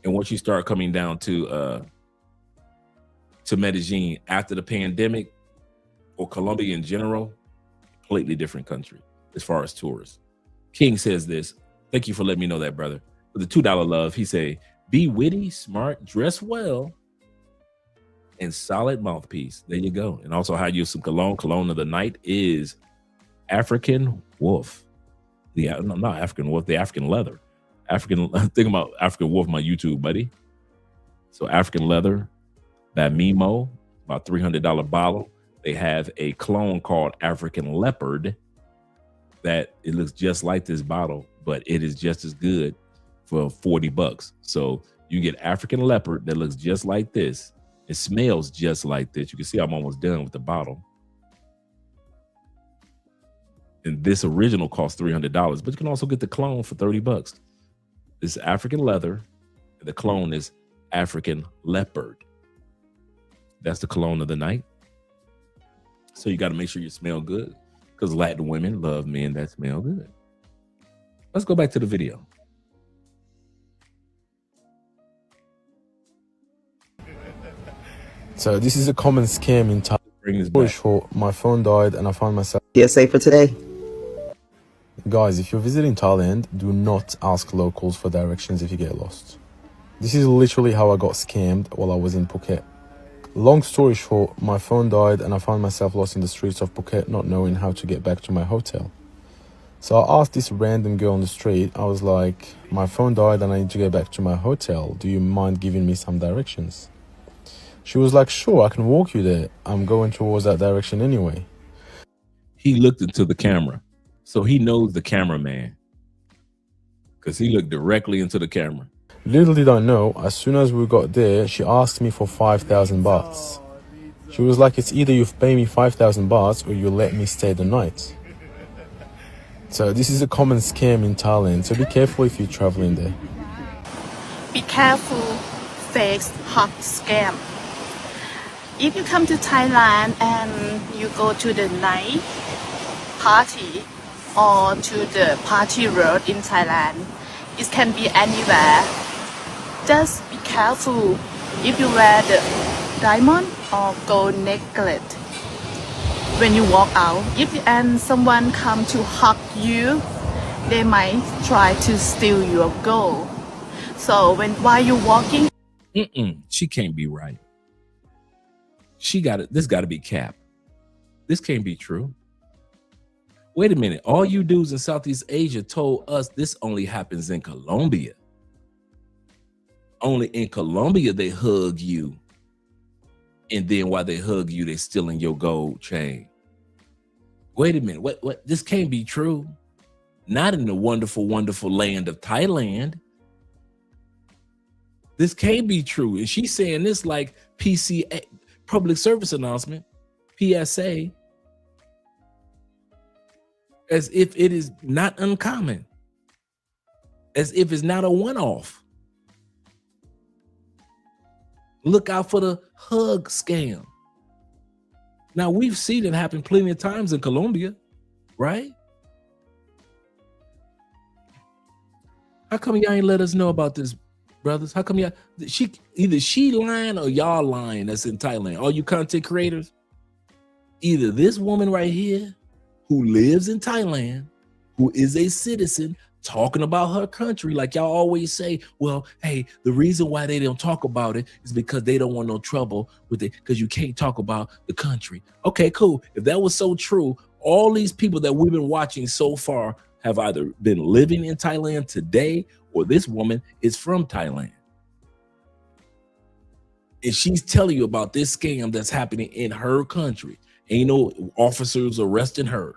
And once you start coming down to Medellin after the pandemic, or Colombia in general, completely different country as far as tourists. King says this. Thank you for letting me know that, brother. For the $2 love, he say, be witty, smart, dress well, and solid mouthpiece. There you go. And also how you use some cologne. Cologne of the night is African Wolf. Not African Wolf, the African Leather. Think about African Wolf, my YouTube, buddy. So African Leather, that Mimo, about $300 bottle. They have a clone called African Leopard that it looks just like this bottle, but it is just as good for $40. So you get African Leopard that looks just like this. It smells just like this. You can see I'm almost done with the bottle. And this original costs $300, but you can also get the clone for $30. This is African Leather, and the clone is African Leopard. That's the cologne of the night. So you got to make sure you smell good, because Latin women love men that smell good. Let's go back to the video. So this is a common scam in Thailand. My phone died and I found myself... PSA for today. Guys, if you're visiting Thailand, do not ask locals for directions if you get lost. This is literally how I got scammed while I was in Phuket. Long story short, my phone died and I found myself lost in the streets of Phuket, not knowing how to get back to my hotel. So I asked this random girl on the street, I was like, my phone died and I need to get back to my hotel. Do you mind giving me some directions? She was like, sure, I can walk you there. I'm going towards that direction anyway. He looked into the camera. So he knows the cameraman, because he looked directly into the camera. Little did I know, as soon as we got there, she asked me for 5,000 bahts. She was like, it's either you pay me 5,000 bahts or you let me stay the night. So this is a common scam in Thailand, so be careful if you're traveling there. Be careful, fake hot scam. If you come to Thailand and you go to the night party or to the party road in Thailand, it can be anywhere. Just be careful if you wear the diamond or gold necklace when you walk out. And someone come to hug you, they might try to steal your gold. So while you're walking, she can't be right. This got to be cap. This can't be true. Wait a minute. All you dudes in Southeast Asia told us this only happens in Colombia. Only in Colombia they hug you. And then while they hug you, they're stealing your gold chain. Wait a minute. What? This can't be true. Not in the wonderful, wonderful land of Thailand. This can't be true. And she's saying this like PCA, public service announcement, PSA, as if it is not uncommon, as if it's not a one-off. Look out for the hug scam. Now, we've seen it happen plenty of times in Colombia, right? How come y'all ain't let us know about this, brothers? How come y'all, either she lying or y'all lying that's in Thailand? All you content creators, either this woman right here who lives in Thailand, who is a citizen, talking about her country, like y'all always say, well, hey, the reason why they don't talk about it is because they don't want no trouble with it, because you can't talk about the country. Okay, cool. If that was so true, all these people that we've been watching so far have either been living in Thailand today, or this woman is from Thailand. And she's telling you about this scam that's happening in her country. Ain't no officers arresting her.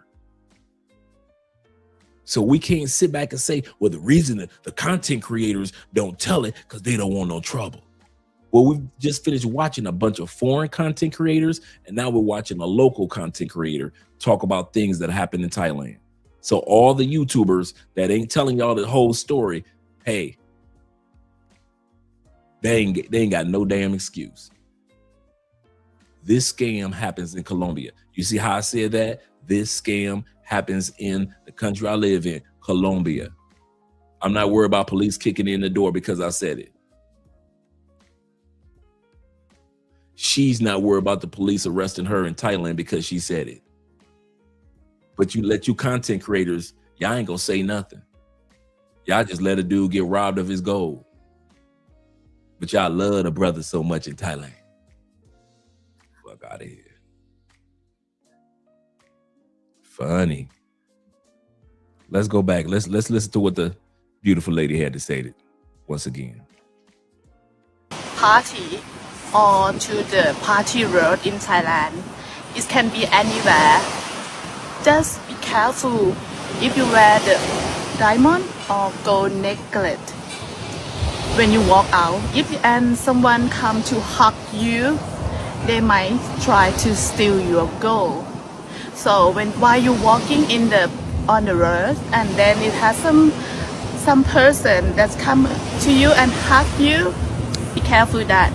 So we can't sit back and say, well, the reason that the content creators don't tell it because they don't want no trouble. Well, we've just finished watching a bunch of foreign content creators, and now we're watching a local content creator talk about things that happen in Thailand. So all the YouTubers that ain't telling y'all the whole story, hey, they ain't got no damn excuse. This scam happens in Colombia. You see how I said that? This scam happens in the country I live in, Colombia. I'm not worried about police kicking in the door because I said it. She's not worried about the police arresting her in Thailand because she said it. But you let you content creators, y'all ain't gonna say nothing. Y'all just let a dude get robbed of his gold. But y'all love the brother so much in Thailand. Fuck out of here. Funny. Let's go back. Let's listen to what the beautiful lady had to say once again. Party or to the party road in Thailand. It can be anywhere. Just be careful if you wear the diamond or gold necklace when you walk out. And someone come to hug you, they might try to steal your gold. So while you're walking on the road, and then it has some person that's come to you and hug you, be careful that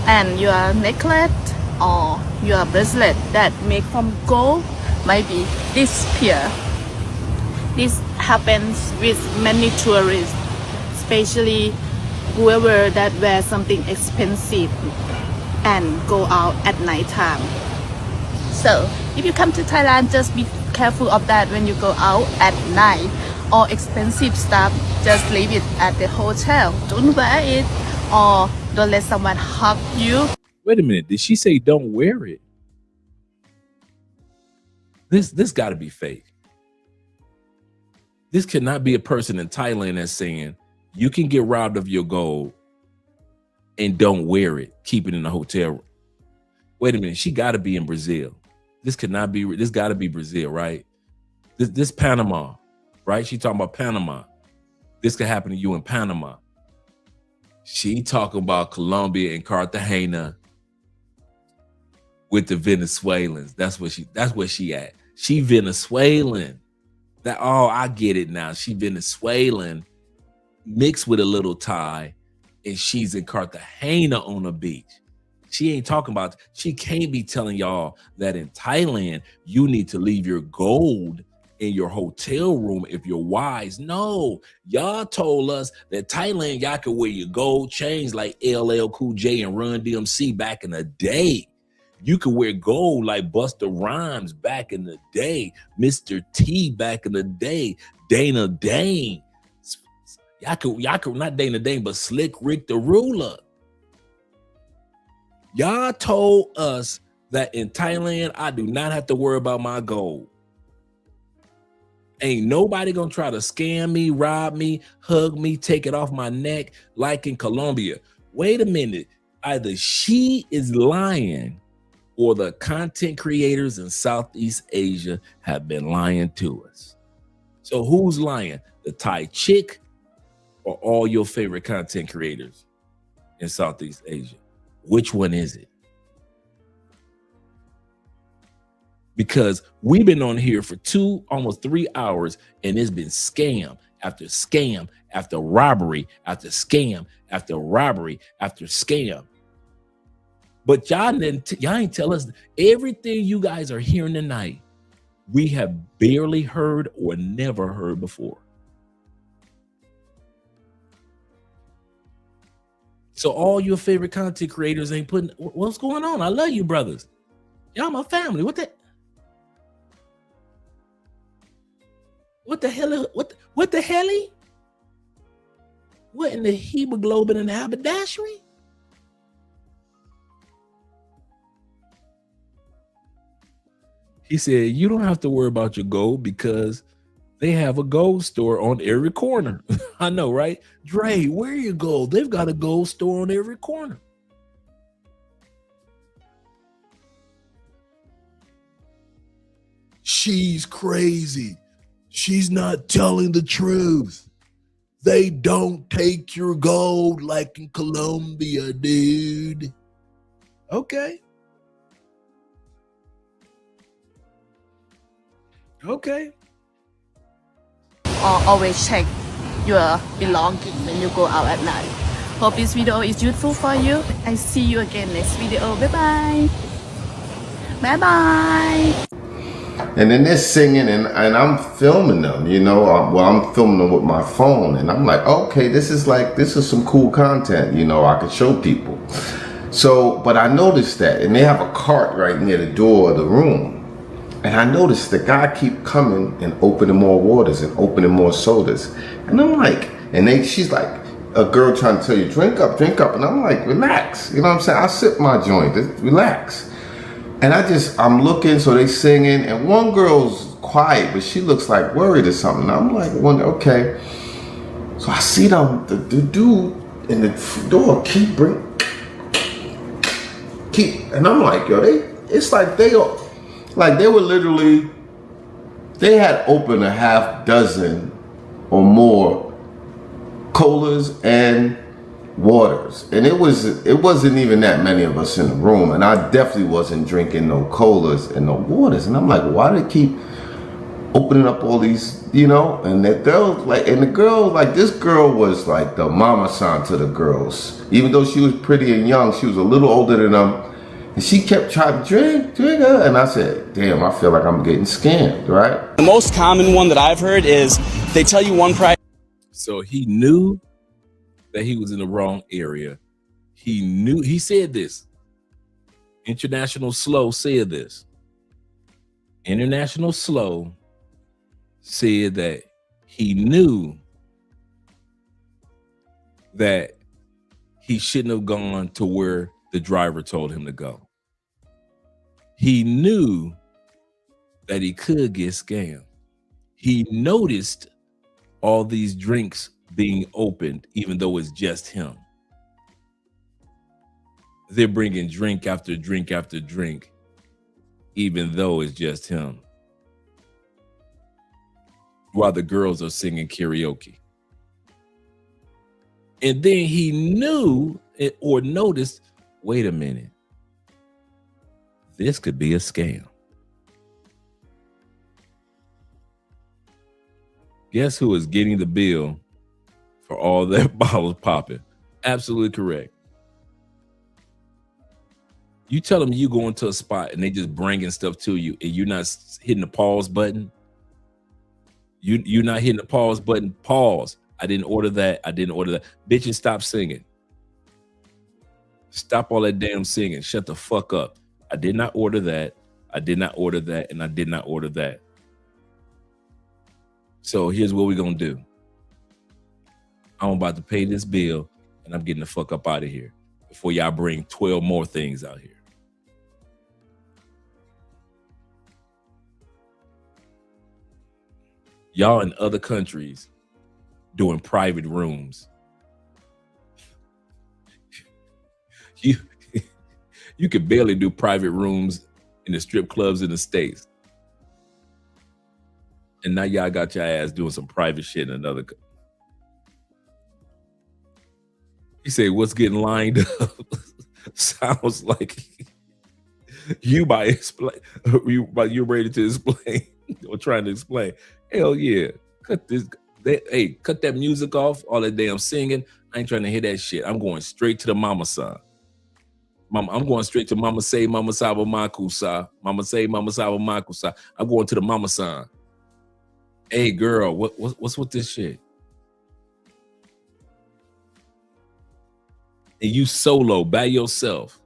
and your necklace or your bracelet that made from gold might be disappear. This happens with many tourists, especially whoever that wears something expensive and go out at night time. So if you come to Thailand, just be careful of that when you go out at night, or expensive stuff, just leave it at the hotel. Don't wear it, or don't let someone hug you. Wait a minute, did she say don't wear it? This gotta be fake. This cannot be a person in Thailand that's saying you can get robbed of your gold and don't wear it, keep it in the hotel room. Wait a minute, she gotta be in Brazil. This gotta be Brazil, right? This Panama, right? She talking about Panama. This could happen to you in Panama. She talking about Colombia and Cartagena with the Venezuelans. That's where she at. She Venezuelan. I get it now. She Venezuelan mixed with a little Thai, and she's in Cartagena on a beach. She ain't talking about, she can't be telling y'all that in Thailand, you need to leave your gold in your hotel room if you're wise. No, y'all told us that Thailand, y'all could wear your gold chains like LL Cool J and Run DMC back in the day. You could wear gold like Busta Rhymes back in the day, Mr. T back in the day, Dana Dane. Y'all could not Dana Dane, but Slick Rick the Ruler. Y'all told us that in Thailand, I do not have to worry about my gold. Ain't nobody gonna try to scam me, rob me, hug me, take it off my neck like in Colombia. Wait a minute. Either she is lying or the content creators in Southeast Asia have been lying to us. So who's lying? The Thai chick or all your favorite content creators in Southeast Asia? Which one is it? Because we've been on here for almost 3 hours, and it's been scam after scam after robbery after scam after robbery after scam. But y'all ain't tell us everything you guys are hearing tonight. We have barely heard or never heard before. So all your favorite content creators ain't putting, what's going on? I love you, brothers. Y'all my family. What the hell? What the hell? What in the hemoglobin and haberdashery? He said, you don't have to worry about your gold because they have a gold store on every corner. I know, right? Dre, where you go? They've got a gold store on every corner. She's crazy. She's not telling the truth. They don't take your gold like in Colombia, dude. Okay. Okay. Always check your belongings when you go out at night. Hope this video is useful for you. I see you again next video. Bye bye. Bye bye. And then they're singing, and I'm filming them, you know. I'm filming them with my phone, and I'm like, okay, this is some cool content, you know, I could show people. So, but I noticed that, and they have a cart right near the door of the room. And I noticed the guy keep coming and opening more waters and opening more sodas. And I'm like, she's like, a girl trying to tell you, drink up. And I'm like, relax. You know what I'm saying? I sip my joint, just relax. And I'm looking, so they singing, and one girl's quiet, but she looks like worried or something. I'm like, okay. So I see them, the dude in the door and I'm like, yo, they were literally, they had opened a half dozen or more colas and waters, and it wasn't even that many of us in the room, and I definitely wasn't drinking no colas and no waters. And I'm like, why do they keep opening up all these, you know? And this girl was like the mama san to the girls, even though she was pretty and young. She was a little older than them. And she kept trying to drink, and I said, damn, I feel like I'm getting scammed, right? The most common one that I've heard is they tell you one price. So he knew that he was in the wrong area. He said this. International Slow said this. International Slow said that he knew that he shouldn't have gone to where the driver told him to go. He knew that he could get scammed. He noticed all these drinks being opened, even though it's just him. They're bringing drink after drink after drink, even though it's just him, while the girls are singing karaoke. And then he knew or noticed, wait a minute, this could be a scam. Guess who is getting the bill for all that bottles popping? Absolutely correct. You tell them you go into a spot and they just bringing stuff to you and you're not hitting the pause button. You're not hitting the pause button. Pause. I didn't order that. Bitches, stop singing. Stop all that damn singing. Shut the fuck up. I did not order that. I did not order that. And I did not order that. So here's what we're going to do. I'm about to pay this bill and I'm getting the fuck up out of here. before y'all bring 12 more things out here. Y'all in other countries doing private rooms. You can barely do private rooms in the strip clubs in the States. And now y'all got your ass doing some private shit in another. He said, what's getting lined up? Sounds like you're ready to explain or trying to explain. Hell yeah. Cut that music off, all that damn singing. I ain't trying to hear that shit. I'm going straight to the mama son. I'm going straight to Mama Say, Mama Saba Makusa. Mama Say, Mama Saba Makusa. I'm going to the mama son. Hey girl, what's with this shit? And you solo by yourself.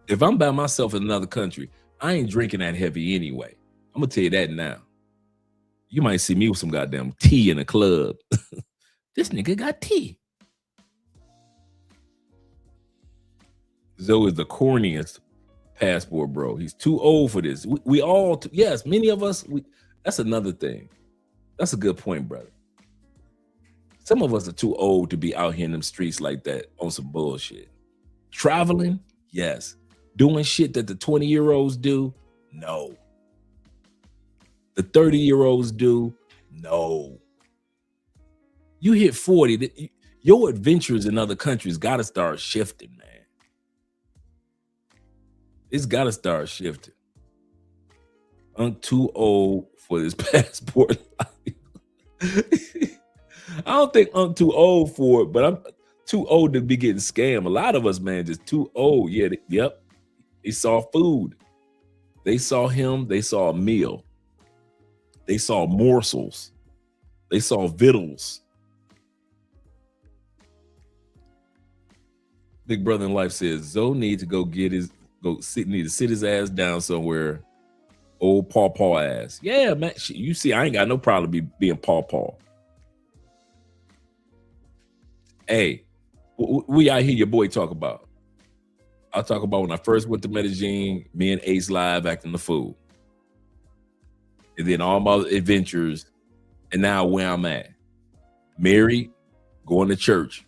If I'm by myself in another country, I ain't drinking that heavy anyway. I'm gonna tell you that now. You might see me with some goddamn tea in a club. This nigga got tea. Zoe is the corniest passport bro. He's too old for this. We all, yes, many of us, that's another thing. That's a good point, brother. Some of us are too old to be out here in them streets like that on some bullshit. Traveling, yes. Doing shit that the 20-year-olds do, no. The 30-year-olds do, no. You hit 40, your adventures in other countries got to start shifting, man. It's got to start shifting. I'm too old for this passport life. I don't think I'm too old for it, but I'm too old to be getting scammed. A lot of us, man, just too old. Yeah, yep. They saw food. They saw him. They saw a meal. They saw morsels. They saw victuals. Big brother in life says, Zoe needs to sit his ass down somewhere. Old paw ass. Yeah, man. You see, I ain't got no problem being paw. Hey, we out here your boy talk about. I'll talk about when I first went to Medellin, me and Ace Live acting the fool. And then all my adventures, and now where I'm at. Married, going to church,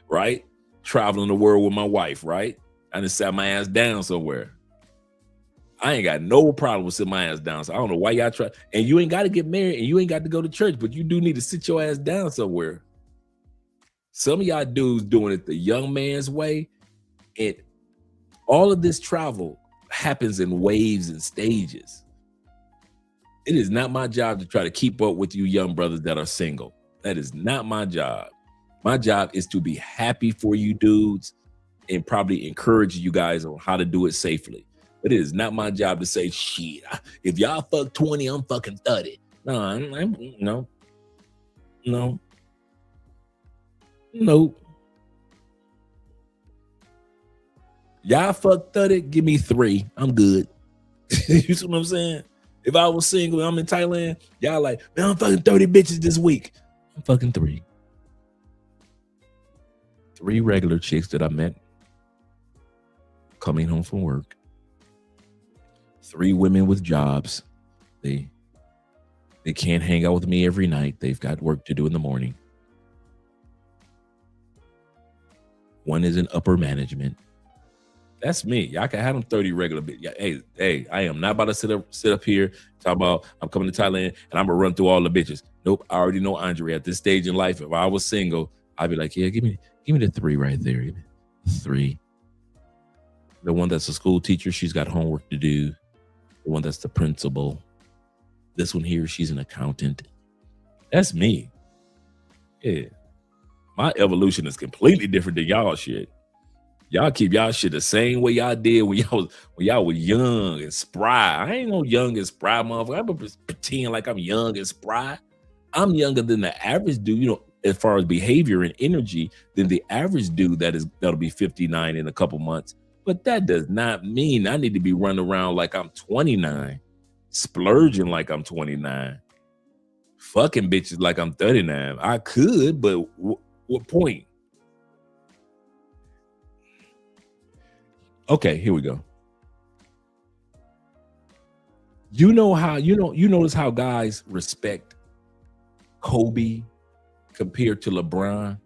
right? Traveling the world with my wife, right? I just sat my ass down somewhere. I ain't got no problem with sitting my ass down. So I don't know why y'all try. And you ain't got to get married and you ain't got to go to church, but you do need to sit your ass down somewhere. Some of y'all dudes doing it the young man's way. And all of this travel happens in waves and stages. It is not my job to try to keep up with you young brothers that are single. That is not my job. My job is to be happy for you dudes and probably encourage you guys on how to do it safely. But it is not my job to say, shit, if y'all fuck 20, I'm fucking 30. No. Y'all fuck 30, give me 3. I'm good. You see what I'm saying? If I was single and I'm in Thailand, y'all like, man, I'm fucking 30 bitches this week. I'm fucking 3. 3 regular chicks that I met coming home from work. 3 women with jobs. They can't hang out with me every night. They've got work to do in the morning. 1 is in upper management. That's me. Y'all can have them 30 regular bit. Yeah, hey, I am not about to sit up here talk about I'm coming to Thailand and I'm gonna run through all the bitches. Nope. I already know Andre at this stage in life. If I was single, I'd be like, yeah, give me the 3 right there. 3. The one that's a school teacher, she's got homework to do. The one that's the principal. This one here, she's an accountant. That's me. Yeah. My evolution is completely different than y'all shit. Y'all keep y'all shit the same way y'all did when y'all was young and spry. I ain't no young and spry motherfucker. I'm gonna pretend like I'm young and spry. I'm younger than the average dude, as far as behavior and energy, than the average dude that'll be 59 in a couple months. But that does not mean I need to be running around like I'm 29, splurging like I'm 29, fucking bitches like I'm 39. I could, but What point? Okay, here we go. You notice how guys respect Kobe compared to LeBron?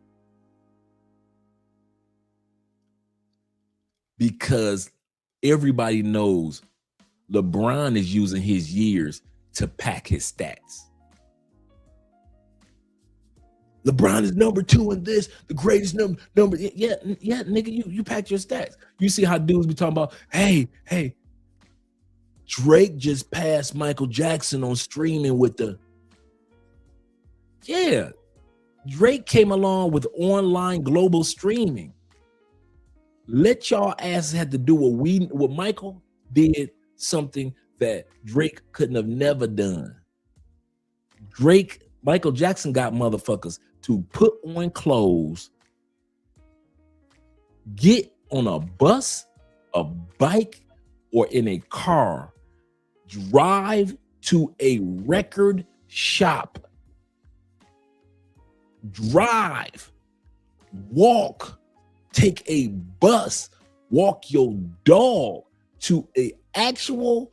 Because everybody knows LeBron is using his years to pack his stats. LeBron is number 2 in this, the greatest number. Yeah, nigga, you packed your stats. You see how dudes be talking about, hey, Drake just passed Michael Jackson on streaming with the. Yeah, Drake came along with online global streaming. Let y'all asses have to do what Michael did, something that Drake couldn't have never done. Michael Jackson got motherfuckers to put on clothes, get on a bus, a bike, or in a car, drive to a record shop, drive, walk, take a bus, walk your dog to an actual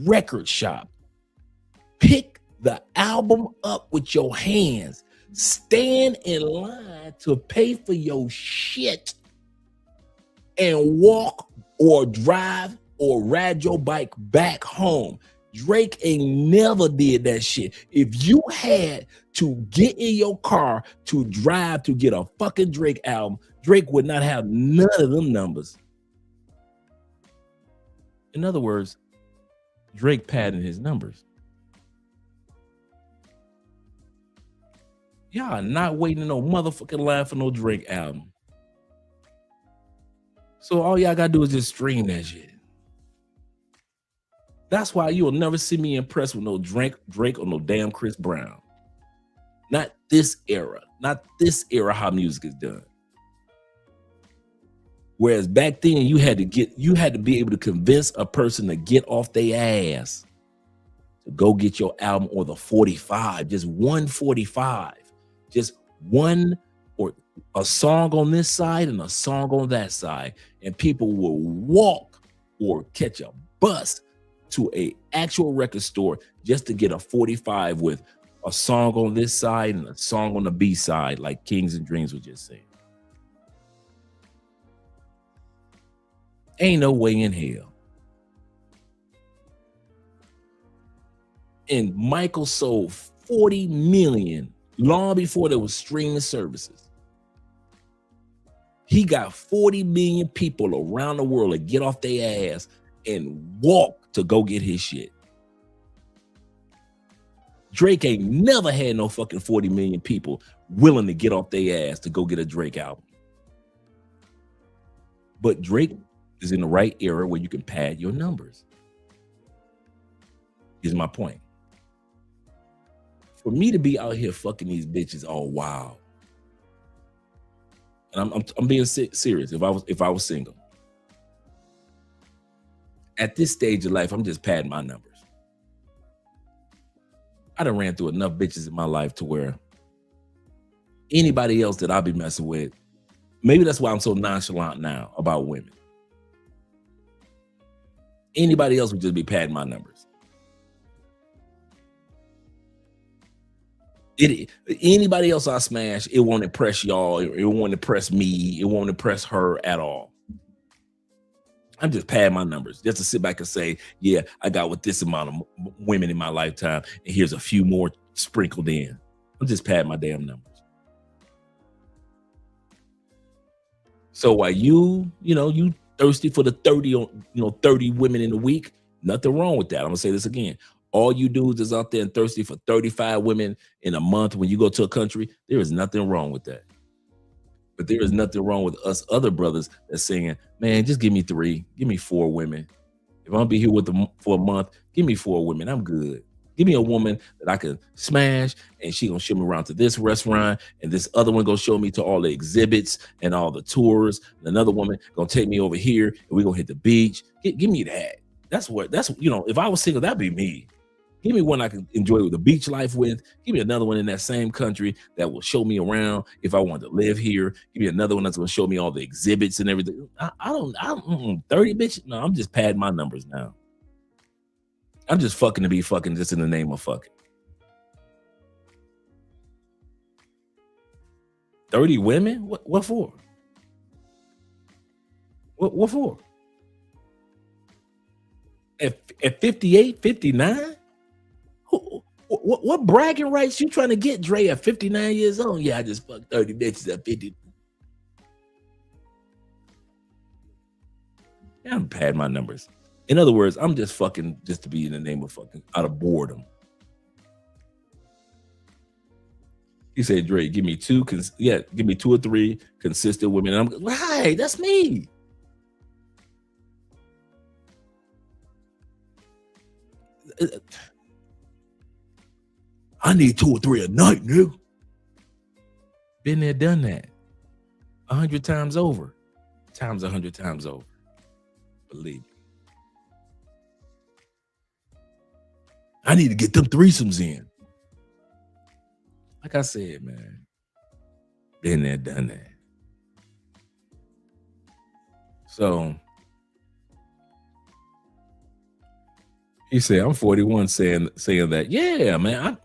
record shop, pick the album up with your hands, stand in line to pay for your shit, and walk or drive or ride your bike back home. Drake ain't never did that shit. If you had to get in your car to drive to get a fucking Drake album, Drake would not have none of them numbers. In other words, Drake padded his numbers. Y'all not waiting in no motherfucking line for no Drake album. So all y'all gotta do is just stream that shit. That's why you'll never see me impressed with no Drake or no damn Chris Brown. Not this era. Not this era how music is done. Whereas back then you had to be able to convince a person to get off their ass to go get your album or the 45, just 145. Just one or a song on this side and a song on that side. And people will walk or catch a bus to a actual record store just to get a 45 with a song on this side and a song on the B side, like Kings and Dreams was just saying. Ain't no way in hell. And Michael sold 40 million long before there was streaming services. He got 40 million people around the world to get off their ass and walk to go get his shit. Drake ain't never had no fucking 40 million people willing to get off their ass to go get a Drake album. But Drake is in the right era where you can pad your numbers. Here's my point. For me to be out here fucking these bitches all wild, and I'm being serious. If I was single, at this stage of life, I'm just padding my numbers. I done ran through enough bitches in my life to where anybody else that I'll be messing with, maybe that's why I'm so nonchalant now about women. Anybody else would just be padding my numbers. Anybody else I smash, it won't impress y'all. It won't impress me. It won't impress her at all. I'm just padding my numbers just to sit back and say, yeah, I got with this amount of women in my lifetime, and here's a few more sprinkled in. I'm just padding my damn numbers. So while you thirsty for the 30 women in a week, nothing wrong with that. I'm gonna say this again. All you dudes is out there and thirsty for 35 women in a month when you go to a country, there is nothing wrong with that. But there is nothing wrong with us other brothers that's saying, man, just give me 3, give me 4 women. If I'm gonna be here with them for a month, give me 4 women. I'm good. Give me a woman that I can smash, and she gonna show me around to this restaurant, and this other one gonna show me to all the exhibits and all the tours. And another woman gonna take me over here, and we gonna hit the beach. Give me that. That's if I was single, that'd be me. Give me one I can enjoy the beach life with. Give me another one in that same country that will show me around if I want to live here. Give me another one that's going to show me all the exhibits and everything. I don't 30 bitches. No, I'm just padding my numbers now. I'm just fucking to be fucking just in the name of fucking. 30 women? What for? What for? At 58, 59? What bragging rights you trying to get, Dre, at 59 years old? Yeah, I just fucked 30 bitches at 50. Yeah, I'm padding my numbers. In other words, I'm just fucking just to be in the name of fucking out of boredom. He said, Dre, give me two or three consistent women. And I'm right, that's me. I need 2 or 3 a night, nigga. Been there, done that. 100 times over. Times 100 times over. Believe me. I need to get them threesomes in. Like I said, man. Been there, done that. So he said, I'm 41 saying that. Yeah, man.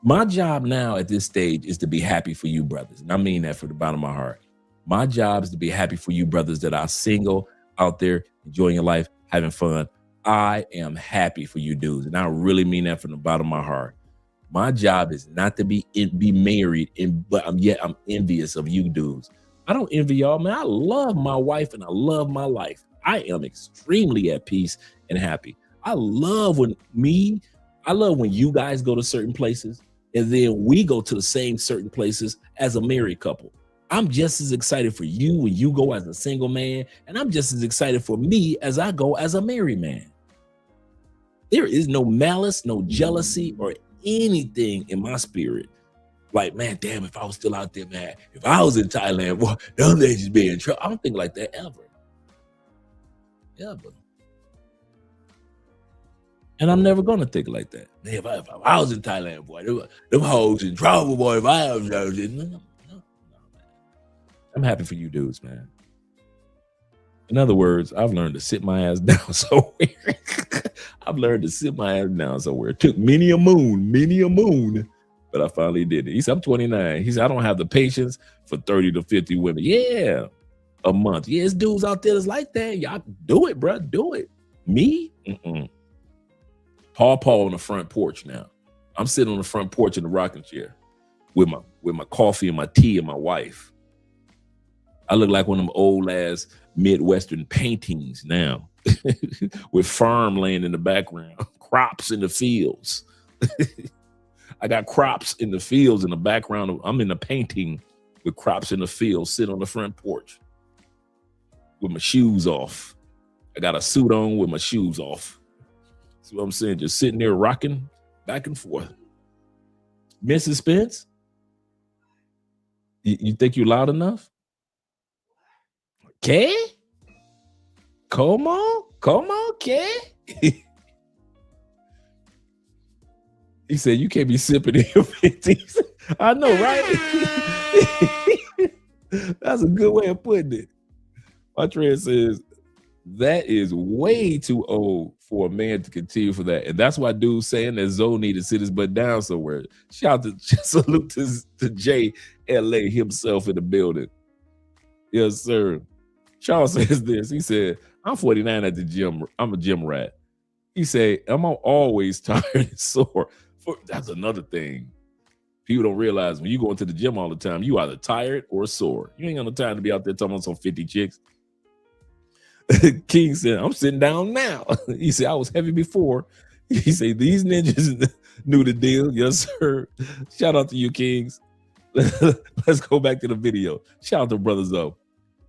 My job now at this stage is to be happy for you brothers. And I mean that from the bottom of my heart. My job is to be happy for you brothers that are single out there, enjoying your life, having fun. I am happy for you dudes. And I really mean that from the bottom of my heart. My job is not to be married, but I'm envious of you dudes. I don't envy y'all, man. I love my wife and I love my life. I am extremely at peace and happy. I love when you guys go to certain places and then we go to the same certain places as a married couple. I'm just as excited for you when you go as a single man, and I'm just as excited for me as I go as a married man. There is no malice, no jealousy, or anything in my spirit. Like, man, damn, if I was still out there, man, if I was in Thailand, boy, them ladies be in trouble. I don't think like that ever. Ever. And I'm never gonna think like that. Man, if I was in Thailand, boy, them hoes in trouble, boy. If I was no, man. I'm happy for you dudes, man. In other words, I've learned to sit my ass down somewhere. I've learned to sit my ass down somewhere. It took many a moon, but I finally did it. He said, I'm 29. He said, I don't have the patience for 30 to 50 women. Yeah, a month. Yeah, it's dudes out there that's like that. Y'all do it, bro. Do it. Me? Paw on the front porch now. I'm sitting on the front porch in the rocking chair with my coffee and my tea and my wife. I look like one of them old ass Midwestern paintings now with farmland in the background, crops in the fields. I got crops in the fields in the background. I'm in a painting with crops in the field, sitting on the front porch with my shoes off. I got a suit on with my shoes off. See what I'm saying? Just sitting there rocking back and forth. Mrs. Spence, you think you loud enough? Okay. Come on, okay. He said, you can't be sipping in your 50s. I know, right? That's a good way of putting it. My friend says, that is way too old for a man to continue for that. And that's why dude's saying that Zoe need to sit his butt down somewhere. Salute to Jay LA himself in the building. Yes, sir. Charles says this. He said, I'm 49 at the gym. I'm a gym rat. He said, I'm always tired and sore. That's another thing. People don't realize when you go into the gym all the time, you either tired or sore. You ain't got no time to be out there talking about some 50 chicks. King said, I'm sitting down now. He said, I was heavy before. He said, these ninjas knew the deal. Yes, sir. Shout out to you, Kings. Let's go back to the video. Shout out to Brother Zoe.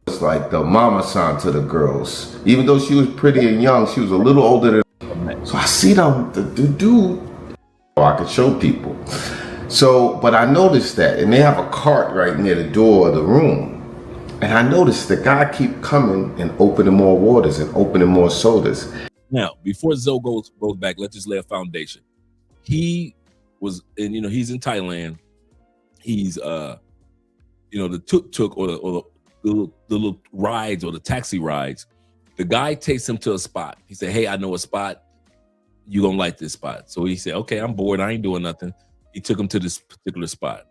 It's like the mama son to the girls. Even though she was pretty and young, she was a little older than. So I see them, the dude. I could show people. So, but I noticed that, and they have a cart right near the door of the room. And I noticed the guy keep coming and opening more waters and opening more sodas. Now, before Zoe goes back, let's just lay a foundation. He was, and he's in Thailand. He's the tuk-tuk or the little rides or the taxi rides. The guy takes him to a spot. He said, "Hey, I know a spot. You gonna like this spot." So he said, "Okay, I'm bored. I ain't doing nothing." He took him to this particular spot.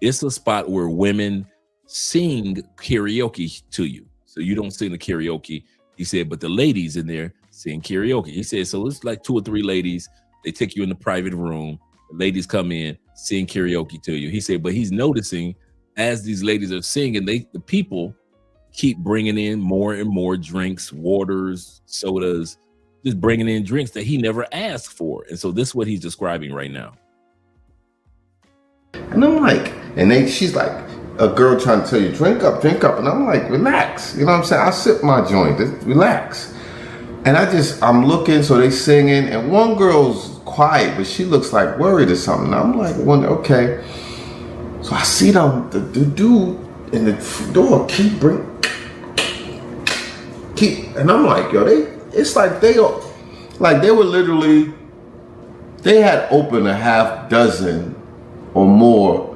It's a spot where women sing karaoke to you. So you don't sing the karaoke. He said, but the ladies in there sing karaoke. He said, so it's like 2 or 3 ladies. They take you in the private room. The ladies come in, sing karaoke to you. He said, but he's noticing as these ladies are singing, the people keep bringing in more and more drinks, waters, sodas, just bringing in drinks that he never asked for. And so this is what he's describing right now. And I'm like, she's like, a girl trying to tell you, drink up. And I'm like, relax. You know what I'm saying? I sip my joint, relax. And I'm looking, so they singing, and one girl's quiet, but she looks like worried or something. I'm like, okay. So I see them, the dude in the door and I'm like, yo, it's like they were literally, they had opened a half dozen or more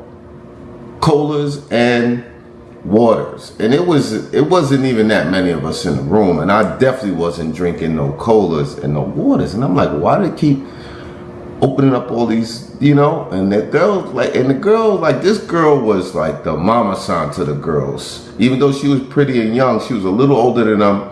colas and waters, and it wasn't even that many of us in the room, and I definitely wasn't drinking no colas and no waters. And I'm like, why do they keep opening up all these, and the girl, this girl was like the mama san to the girls, even though she was pretty and young. She was a little older than them,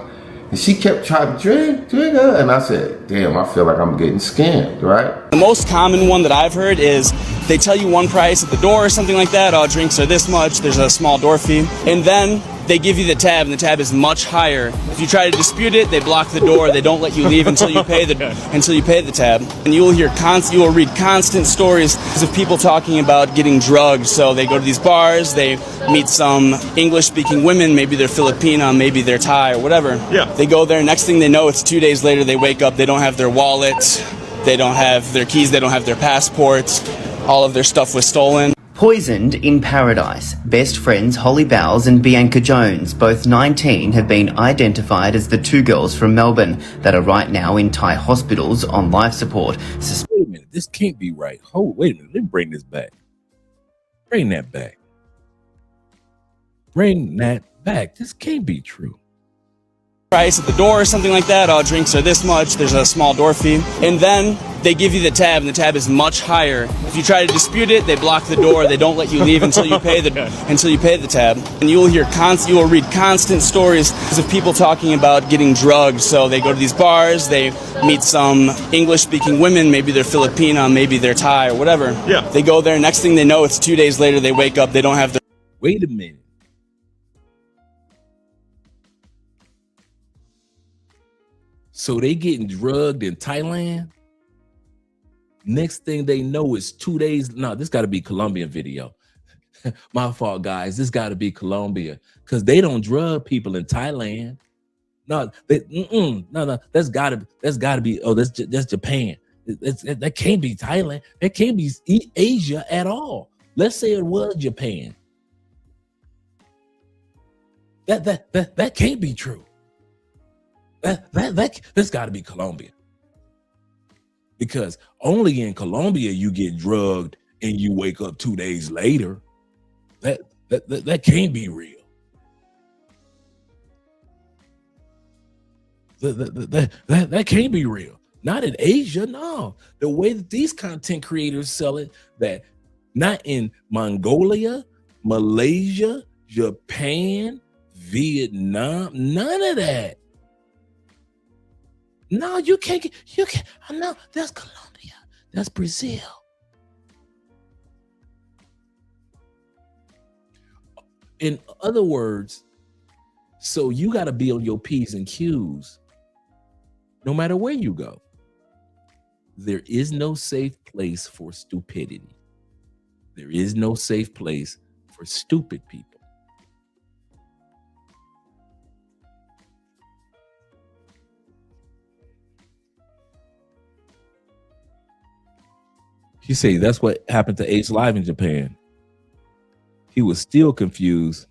and she kept trying to drink, and I said, damn, I feel like I'm getting scammed, right? The most common one that I've heard is they tell you one price at the door or something like that. Oh, drinks are this much. There's a small door fee. And then they give you the tab, and the tab is much higher. If you try to dispute it, they block the door. They don't let you leave until you pay the tab. And you will read constant stories of people talking about getting drugged. So they go to these bars, they meet some English-speaking women, maybe they're Filipina, maybe they're Thai or whatever. Yeah. They go there, next thing they know, it's 2 days later, they wake up, they don't have their wallets, they don't have their keys, they don't have their passports, all of their stuff was stolen. Poisoned in Paradise. Best friends Holly Bowles and Bianca Jones, both 19, have been identified as the 2 girls from Melbourne that are right now in Thai hospitals on life support. Wait a minute, this can't be right. Wait a minute, let me bring this back. Bring that back. Bring that back. This can't be true. Price at the door or something like that. Oh, drinks are this much. There's a small door fee. And then they give you the tab, and the tab is much higher. If you try to dispute it, they block the door. They don't let you leave until you pay the tab. And you will read constant stories of people talking about getting drugged. So they go to these bars, they meet some English-speaking women, maybe they're Filipina, maybe they're Thai or whatever. Yeah. They go there, next thing they know, it's 2 days later, they wake up, they don't have their... Wait a minute. So they getting drugged in Thailand. Next thing they know is 2 days. No, this got to be Colombian video. My fault, guys. This got to be Colombia, because they don't drug people in Thailand. No, no. That's gotta be. Oh, that's Japan. That can't be Thailand. That can't be Asia at all. Let's say it was Japan. That can't be true. That's got to be Colombia, because only in Colombia you get drugged and you wake up 2 days later. That can't be real. That can't be real. Not in Asia, no. The way that these content creators sell it, that not in Mongolia, Malaysia, Japan, Vietnam, none of that. No, you can't. I know that's Colombia. That's Brazil. In other words, so you got to be on your P's and Q's no matter where you go. There is no safe place for stupidity. There is no safe place for stupid people. You say that's what happened to Ace Live in Japan. He was still confused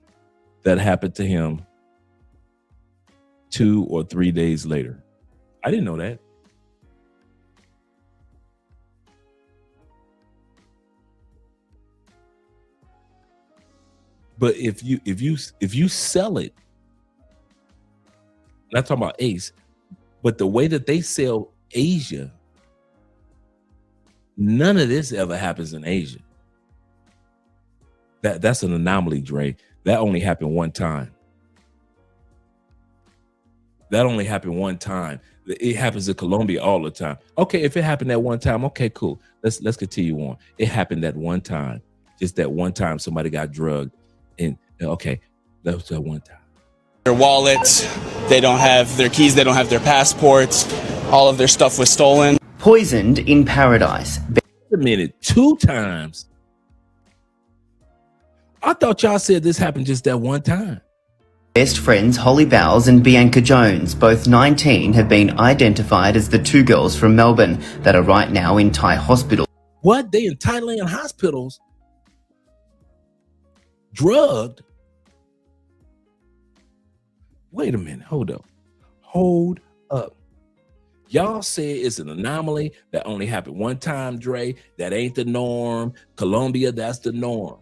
that happened to him 2 or 3 days later. I didn't know that. But if you sell it, not talking about Ace, but the way that they sell Asia, none of this ever happens in Asia. That's an anomaly, Dre. That only happened one time. That only happened one time. It happens in Colombia all the time. Okay, if it happened that one time, okay, cool. Let's continue on. It happened that one time. Just that one time somebody got drugged. And okay, that was that one time. Their wallets, they don't have their keys, they don't have their passports, all of their stuff was stolen. Poisoned in paradise. Wait a minute, 2 times? I thought y'all said this happened just that one time. Best friends Holly Bowles and Bianca Jones, both 19, have been identified as the 2 girls from Melbourne that are right now in Thai hospital. What? They in Thailand hospitals? Drugged? Wait a minute, hold up. Y'all say it's an anomaly that only happened one time, Dre. That ain't the norm. Colombia, that's the norm.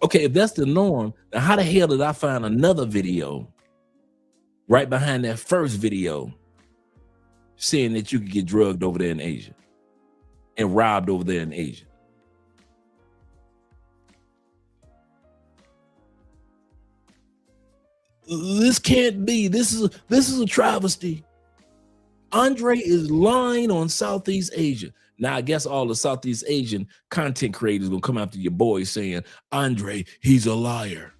Okay, if that's the norm, then how the hell did I find another video right behind that first video saying that you could get drugged over there in Asia and robbed over there in Asia? This can't be. This is a travesty. Andre is lying on Southeast Asia. Now, I guess all the Southeast Asian content creators will come after your boy saying, Andre, he's a liar.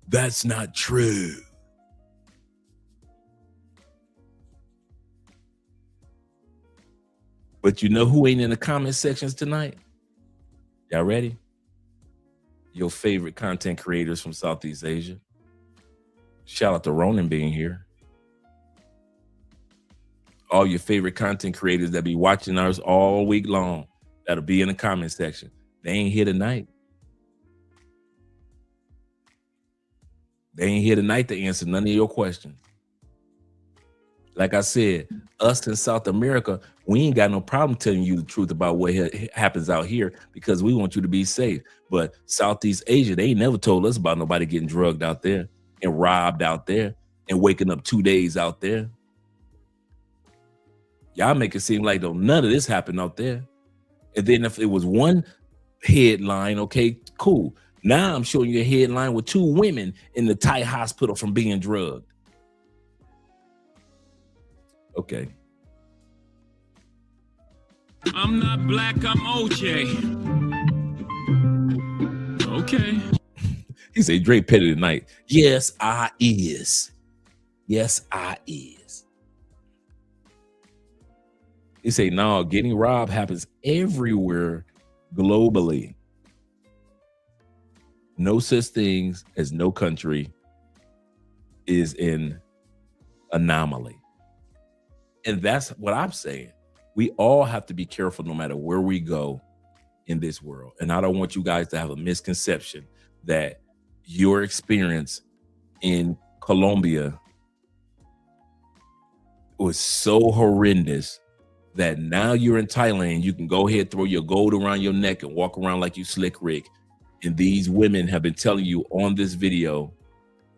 That's not true. But you know who ain't in the comment sections tonight? Y'all ready? Your favorite content creators from Southeast Asia. Shout out to Ronan being here. All your favorite content creators that be watching us all week long, that'll be in the comment section. They ain't here tonight. They ain't here tonight to answer none of your questions. Like I said, us in South America, we ain't got no problem telling you the truth about what happens out here because we want you to be safe. But Southeast Asia, they ain't never told us about nobody getting drugged out there and robbed out there and waking up 2 days out there. Y'all make it seem like though none of this happened out there. And then if it was one headline, okay, cool. Now I'm showing you a headline with 2 women in the Thai hospital from being drugged. Okay. I'm not black, I'm OJ. Okay. He said Dre petty tonight. Yes, I is. Yes, I is. He say, no, getting robbed happens everywhere globally. No such things as no country is an anomaly. And that's what I'm saying. We all have to be careful no matter where we go in this world. And I don't want you guys to have a misconception that your experience in Colombia was so horrendous that now you're in Thailand, you can go ahead, throw your gold around your neck and walk around like you Slick Rick. And these women have been telling you on this video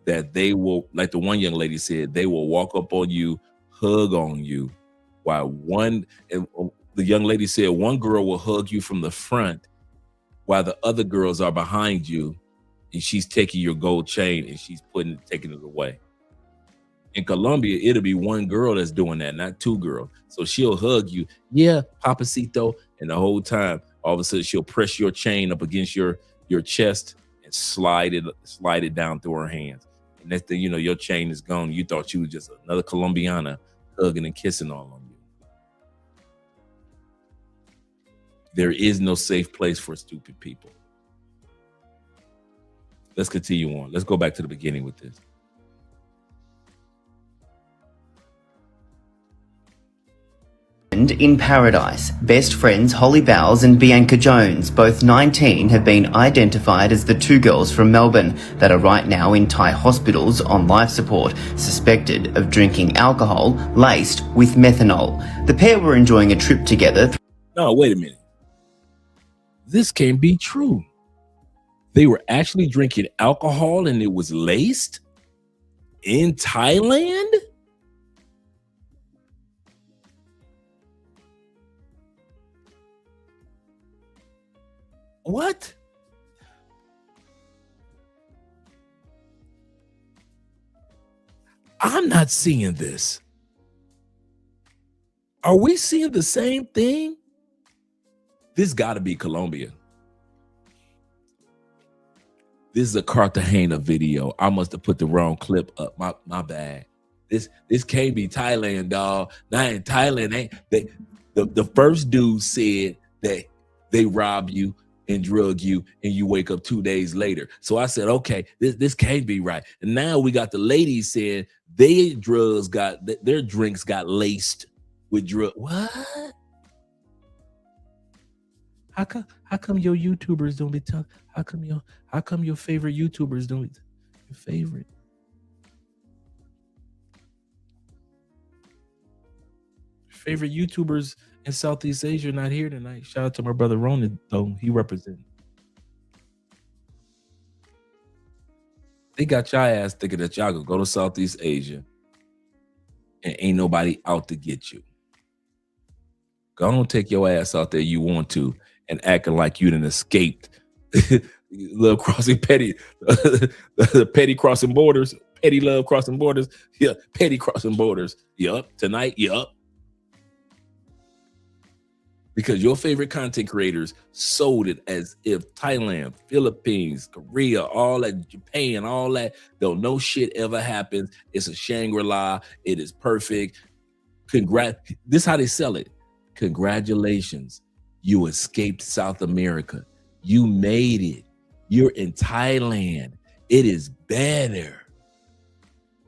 that they will, like the one young lady said, they will walk up on you, hug on you, while the young lady said one girl will hug you from the front while the other girls are behind you and she's taking your gold chain and she's taking it away. In Colombia, it'll be one girl that's doing that, not 2 girls. So she'll hug you, yeah, Papacito, and the whole time, all of a sudden she'll press your chain up against your chest and slide it down through her hands. And next thing you know, your chain is gone. You thought you was just another Colombiana hugging and kissing all on you. There is no safe place for stupid people. Let's continue on. Let's go back to the beginning with this. Island in paradise. Best friends Holly Bowles and Bianca Jones, both 19, have been identified as the two girls from Melbourne that are right now in Thai hospitals on life support, suspected of drinking alcohol laced with methanol. The pair were enjoying a trip together. No, wait a minute. This can't be true. They were actually drinking alcohol and it was laced in Thailand? What? I'm not seeing this. Are we seeing the same thing? This got to be Colombia. This is a Cartagena video. I must have put the wrong clip up. My bad. This can't be Thailand, dog. Now in Thailand, the first dude said that they rob you and drug you and you wake up 2 days later. So I said, okay, this can't be right. And now we got the ladies saying their drinks got laced with drug. What? How come your YouTubers don't be telling? How come your favorite YouTubers don't be your favorite? Favorite YouTubers in Southeast Asia not here tonight. Shout out to my brother Ronan, though. He represented. They got y'all ass thinking that y'all could go to Southeast Asia and ain't nobody out to get you. Go on, take your ass out there you want to and acting like you done escaped. Love crossing petty, petty crossing borders, petty love crossing borders. Yeah, petty crossing borders. Yup, tonight, yup. Because your favorite content creators sold it as if Thailand, Philippines, Korea, all that, Japan, all that, though no shit ever happens. It's a Shangri-La. It is perfect. This is how they sell it. Congratulations. You escaped South America. You made it. You're in Thailand. It is better.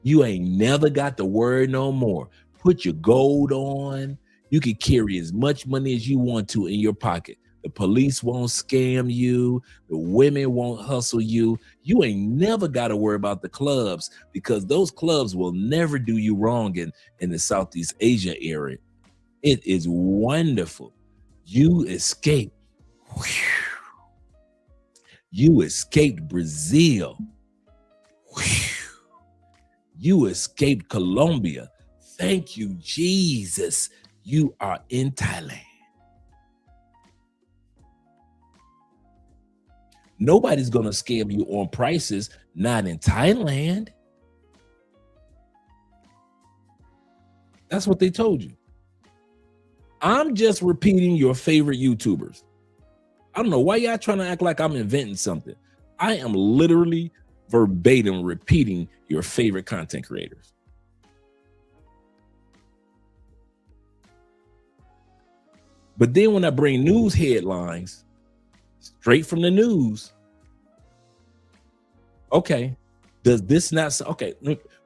You ain't never got the word no more. Put your gold on. You can carry as much money as you want to in your pocket. The police won't scam you. The women won't hustle you. You ain't never got to worry about the clubs because those clubs will never do you wrong in the Southeast Asia area. It is wonderful. You escaped. You escaped Brazil. You escaped Colombia. Thank you, Jesus. You are in Thailand. Nobody's going to scam you on prices, not in Thailand. That's what they told you. I'm just repeating your favorite YouTubers. I don't know why y'all trying to act like I'm inventing something. I am literally verbatim repeating your favorite content creators. But then when I bring news headlines straight from the news, okay, does this not, okay,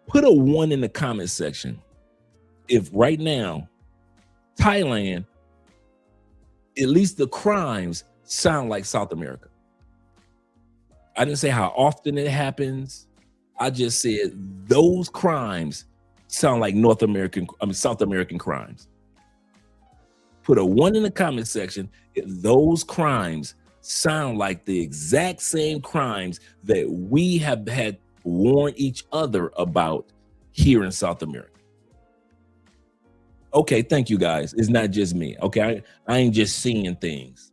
put a 1 in the comment section. If right now, Thailand, at least the crimes sound like South America. I didn't say how often it happens. I just said those crimes sound like South American crimes. Put a 1 in the comment section if those crimes sound like the exact same crimes that we have had warned each other about here in South America. Okay, thank you guys. It's not just me. Okay, I ain't just seeing things.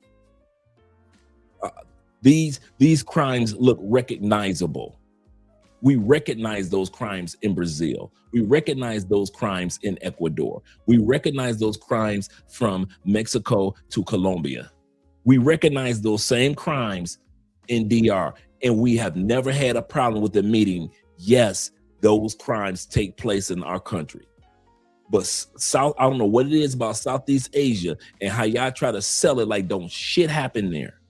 These crimes look recognizable. We recognize those crimes in Brazil. We recognize those crimes in Ecuador. We recognize those crimes from Mexico to Colombia. We recognize those same crimes in DR, and we have never had a problem with admitting, yes, those crimes take place in our country. But I don't know what it is about Southeast Asia and how y'all try to sell it like don't shit happen there.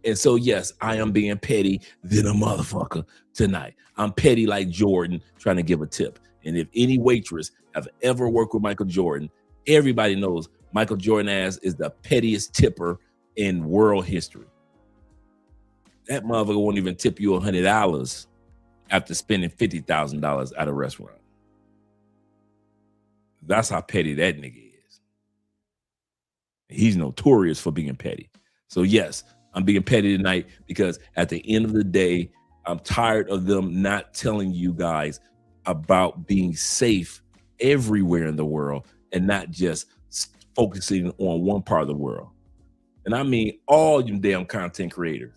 And so, yes, I am being petty than a motherfucker tonight. I'm petty like Jordan trying to give a tip. And if any waitress have ever worked with Michael Jordan, everybody knows Michael Jordan ass is the pettiest tipper in world history. That motherfucker won't even tip you $100 after spending $50,000 at a restaurant. That's how petty that nigga is. He's notorious for being petty. So yes, I'm being petty tonight because at the end of the day, I'm tired of them not telling you guys about being safe everywhere in the world and not just focusing on one part of the world. And I mean all you damn content creators.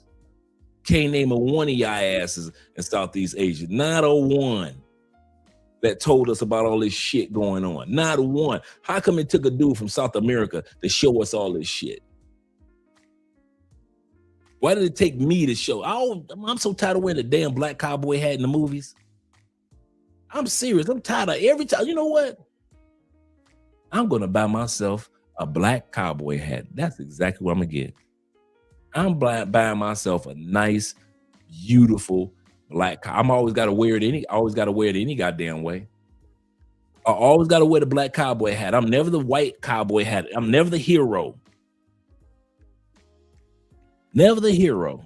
Can't name a one of y'all asses in Southeast Asia. Not a one that told us about all this shit going on. Not a one. How come it took a dude from South America to show us all this shit? Why did it take me to show? I'm so tired of wearing the damn black cowboy hat in the movies. I'm serious. I'm tired of every time. You know what? I'm going to buy myself a black cowboy hat. That's exactly what I'm going to get. I'm buying myself a nice, beautiful black. I'm always got to wear it any goddamn way. I always got to wear the black cowboy hat. I'm never the white cowboy hat. I'm never the hero. Never the hero.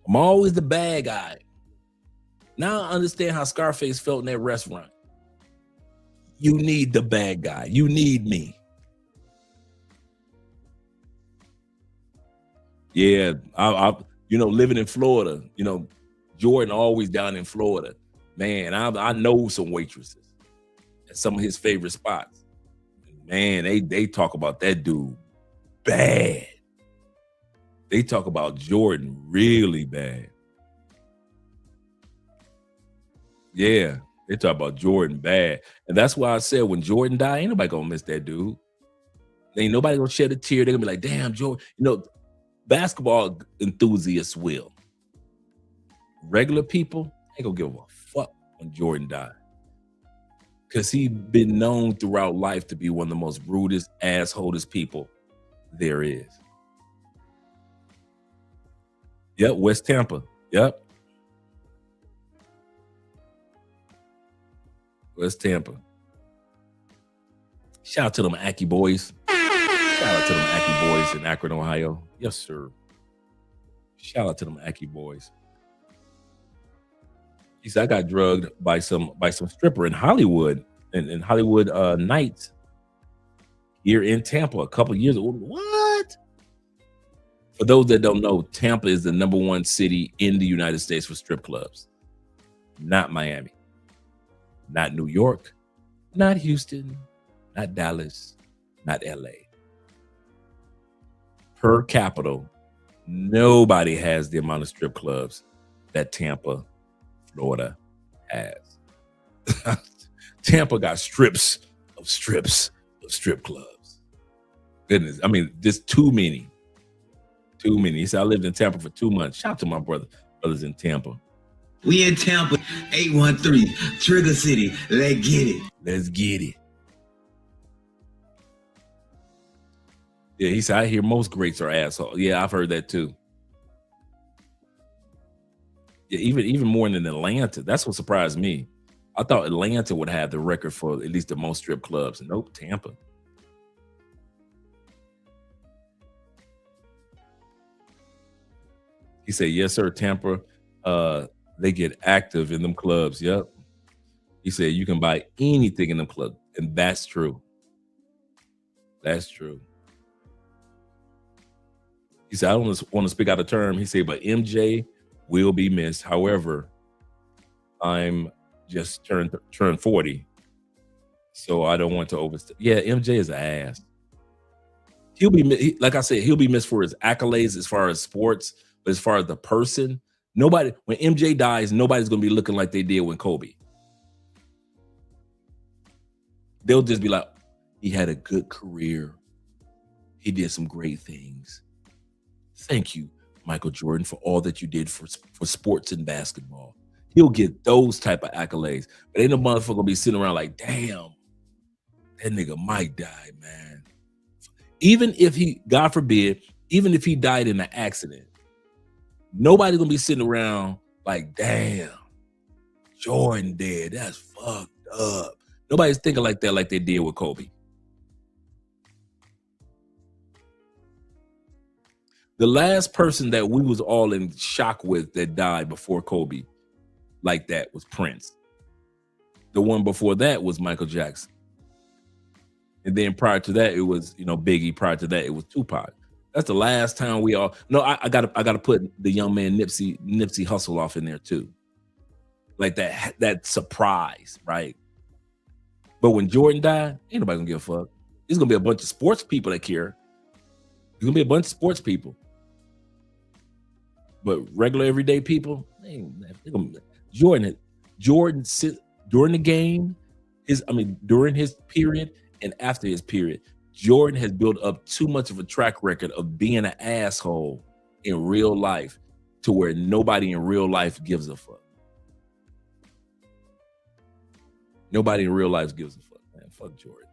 I'm always the bad guy. Now I understand how Scarface felt in that restaurant. You need the bad guy. You need me. Yeah, I living in Florida, Jordan always down in Florida. Man, I know some waitresses at some of his favorite spots. Man, they talk about that dude bad. They talk about Jordan really bad. Yeah, they talk about Jordan bad. And that's why I said when Jordan died, ain't nobody gonna miss that dude. Ain't nobody gonna shed a tear. They're gonna be like, damn, Jordan. Basketball enthusiasts will. Regular people ain't gonna give a fuck when Jordan died. Because he been known throughout life to be one of the most rudest, assholest people there is. Yep, West Tampa. Yep. West Tampa. Shout out to them Aki boys. Shout out to them Aki boys in Akron, Ohio. Yes, sir. Shout out to them Aki boys. He said I got drugged by some stripper in Hollywood, in Hollywood Nights here in Tampa a couple years ago. What? For those that don't know, Tampa is the #1 city in the United States for strip clubs. Not Miami. Not New York. Not Houston. Not Dallas. Not LA. Per capita, nobody has the amount of strip clubs that Tampa, Florida has. Tampa got strips of strip clubs. Goodness, I mean, just too many. Too many. He said, I lived in Tampa for 2 months. Shout out to my brothers in Tampa. We in Tampa, 813, Trigger City. Let's get it. Let's get it. Yeah, he said, I hear most greats are assholes. Yeah, I've heard that too. Yeah, even more than Atlanta. That's what surprised me. I thought Atlanta would have the record for at least the most strip clubs. Nope, Tampa. He said, yes, sir, Tampa. They get active in them clubs. Yep. He said, you can buy anything in them clubs. And that's true. That's true. He said, I don't want to speak out of term. He said, but MJ will be missed. However, I'm just turned 40. So I don't want to overstay. Yeah, MJ is an ass. He'll be, like I said, he'll be missed for his accolades as far as sports, but as far as the person, nobody, when MJ dies, nobody's going to be looking like they did when Kobe. They'll just be like, he had a good career. He did some great things. Thank you, Michael Jordan, for all that you did for sports and basketball. He'll get those type of accolades. But ain't no motherfucker gonna be sitting around like, damn, that nigga Mike died, man. Even if he, God forbid, even if he died in an accident, nobody's gonna be sitting around like, damn, Jordan dead. That's fucked up. Nobody's thinking like that like they did with Kobe. The last person that we was all in shock with that died before Kobe like that was Prince. The one before that was Michael Jackson. And then prior to that, it was, Biggie. Prior to that, it was Tupac. That's the last time we all. No, I gotta put the young man Nipsey Hussle off in there too. Like that surprise, right? But when Jordan died, ain't nobody gonna give a fuck. There's gonna be a bunch of sports people that care. There's gonna be a bunch of sports people. But regular everyday people, Jordan sit during the game, during his period and after his period, Jordan has built up too much of a track record of being an asshole in real life to where nobody in real life gives a fuck. Nobody in real life gives a fuck, man. Fuck Jordan.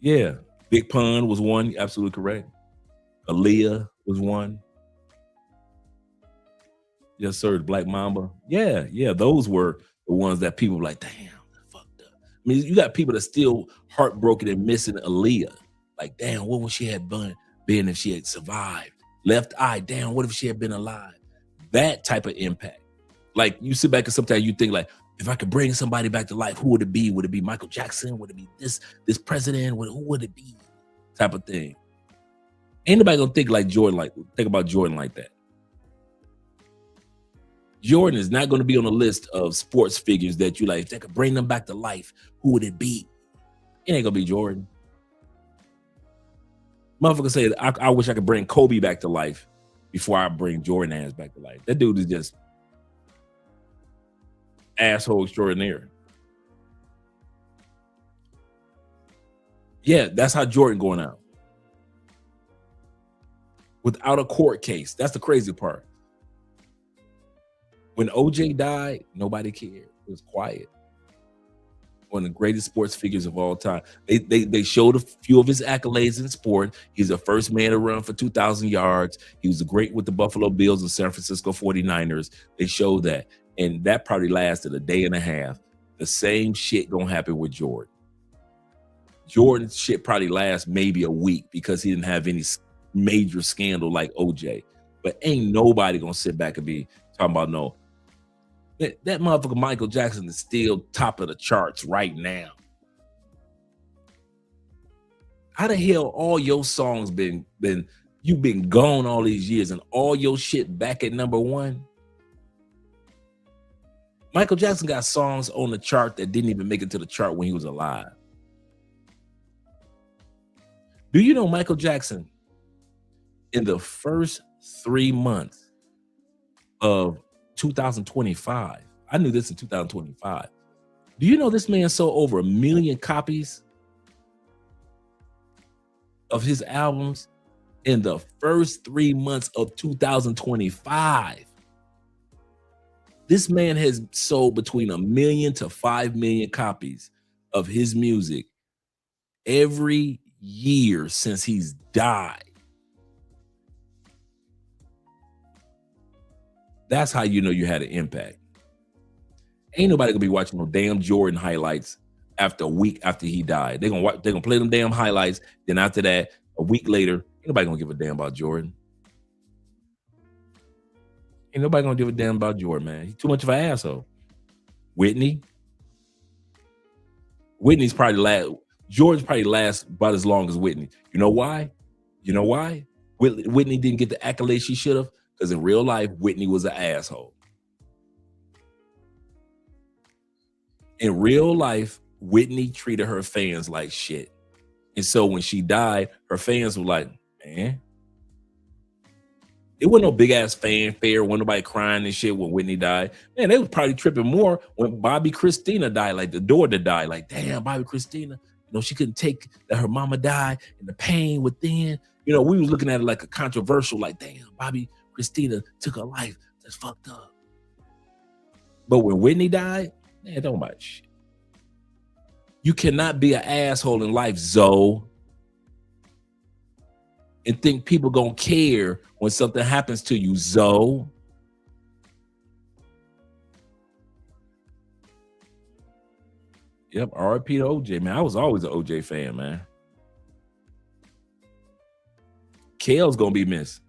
Yeah, Big Pun was one, absolutely correct. Aaliyah was one. Yes, sir. Black Mamba. Yeah. Those were the ones that people were like, damn, fucked up. I mean, you got people that still heartbroken and missing Aaliyah. Like, damn, what would she have been if she had survived? Left eye, damn, what if she had been alive? That type of impact. Like, you sit back and sometimes you think like, if I could bring somebody back to life, who would it be? Would it be Michael Jackson? Would it be this president? Who would it be? Type of thing. Ain't nobody gonna think about Jordan like that. Jordan is not going to be on the list of sports figures that you like. If they could bring them back to life, who would it be? It ain't going to be Jordan. Motherfucker say, I wish I could bring Kobe back to life before I bring Jordan ass back to life. That dude is just asshole extraordinaire. Yeah, that's how Jordan going out. Without a court case. That's the crazy part. When OJ died, nobody cared. It was quiet. One of the greatest sports figures of all time. They showed a few of his accolades in sport. He's the first man to run for 2,000 yards. He was great with the Buffalo Bills and San Francisco 49ers. They showed that. And that probably lasted a day and a half. The same shit gonna happen with Jordan. Jordan's shit probably lasts maybe a week because he didn't have any major scandal like OJ. But ain't nobody gonna sit back and be talking about no. That motherfucker Michael Jackson is still top of the charts right now. How the hell all your songs you've been gone all these years and all your shit back at number one? Michael Jackson got songs on the chart that didn't even make it to the chart when he was alive. Do you know Michael Jackson in the first 3 months of 2025? I knew this in 2025. Do you know this man sold over 1 million copies of his albums in the first 3 months of 2025? This man has sold between 1 million to 5 million copies of his music every year since he's died. That's how you know you had an impact. Ain't nobody gonna be watching no damn Jordan highlights after a week after he died. They're gonna play them damn highlights. Then after that, a week later, ain't nobody gonna give a damn about Jordan. Ain't nobody gonna give a damn about Jordan, man. He's too much of an asshole. Whitney's probably last. Jordan's probably last about as long as Whitney. You know why? Whitney didn't get the accolades she should have. Because in real life, Whitney was an asshole. In real life, Whitney treated her fans like shit. And so when she died, her fans were like, man. It wasn't no big ass fanfare. Wasn't nobody crying and shit when Whitney died. Man, they was probably tripping more when Bobby Christina died, like the daughter died. Like, damn, Bobby Christina, she couldn't take that her mama died and the pain within. We was looking at it like a controversial, like, damn, Bobby Christina took her life. That's fucked up. But when Whitney died, man, don't about shit. You cannot be an asshole in life, Zoe, and think people gonna care when something happens to you, Zoe. Yep, R.I.P. to OJ, man. I was always an OJ fan, man. Kale's gonna be missed.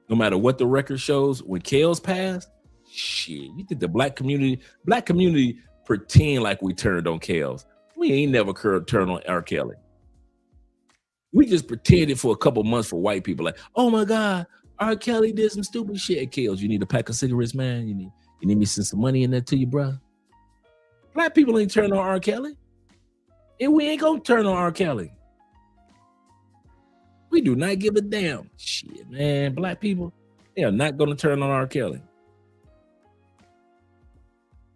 No matter what the record shows, when Kels passed, shit, you think the black community pretend like we turned on Kels. We ain't never turned on R. Kelly. We just pretended for a couple months for white people, like, oh my God, R. Kelly did some stupid shit. Kels, you need a pack of cigarettes, man. You need me to send some money in there to you, bro. Black people ain't turning on R. Kelly. And we ain't gonna turn on R. Kelly. We do not give a damn. Shit, man. Black people, they are not gonna turn on R. Kelly.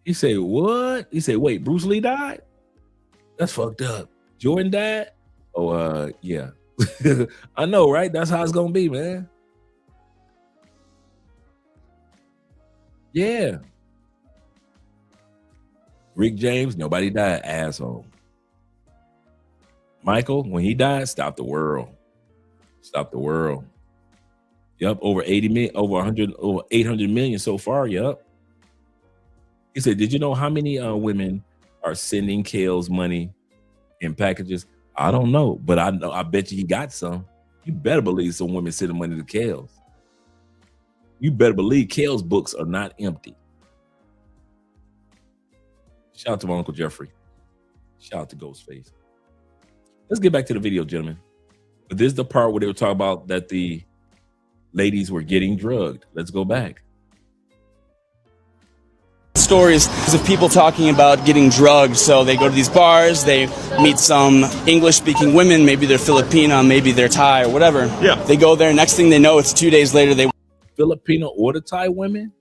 He said, what? He said, wait, Bruce Lee died? That's fucked up. Jordan died? Oh, yeah. I know, right? That's how it's gonna be, man. Yeah. Rick James, nobody died, asshole. Michael, when he died, stop the world. Stop the world. Yep, over 80 million, over 100, over 800 million so far. Yep. He said, did you know how many women are sending Kels money in packages? I don't know, but I know. I bet you he got some. You better believe some women sending money to Kels. You better believe Kels books are not empty. Shout out to my Uncle Jeffrey. Shout out to Ghostface. Let's get back to the video, gentlemen. But this is the part where they were talking about that the ladies were getting drugged. Let's go back. Stories of people talking about getting drugged. So they go to these bars, they meet some English-speaking women, maybe they're Filipino, maybe they're Thai or whatever. Yeah. They go there, next thing they know, it's 2 days later, they... Filipino or the Thai women?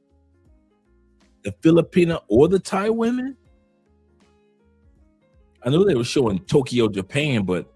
The Filipino or the Thai women? I know they were showing Tokyo, Japan, but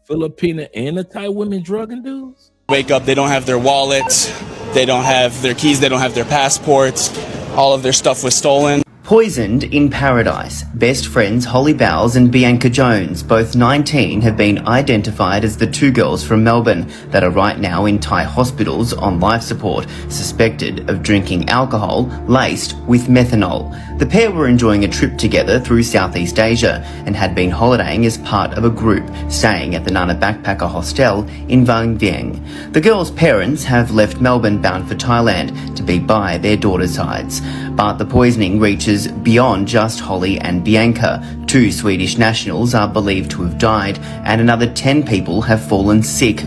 Filipina and the Thai women drugging dudes? Wake up, they don't have their wallets, they don't have their keys, they don't have their passports, all of their stuff was stolen. Poisoned in paradise. Best friends Holly Bowles and Bianca Jones, both 19, have been identified as the two girls from Melbourne that are right now in Thai hospitals on life support, suspected of drinking alcohol laced with methanol. The pair were enjoying a trip together through Southeast Asia and had been holidaying as part of a group staying at the Nana Backpacker Hostel in Vang Vieng. The girls' parents have left Melbourne bound for Thailand to be by their daughter's sides. But the poisoning reaches beyond just Holly and Bianca. 2 Swedish nationals are believed to have died and another 10 people have fallen sick.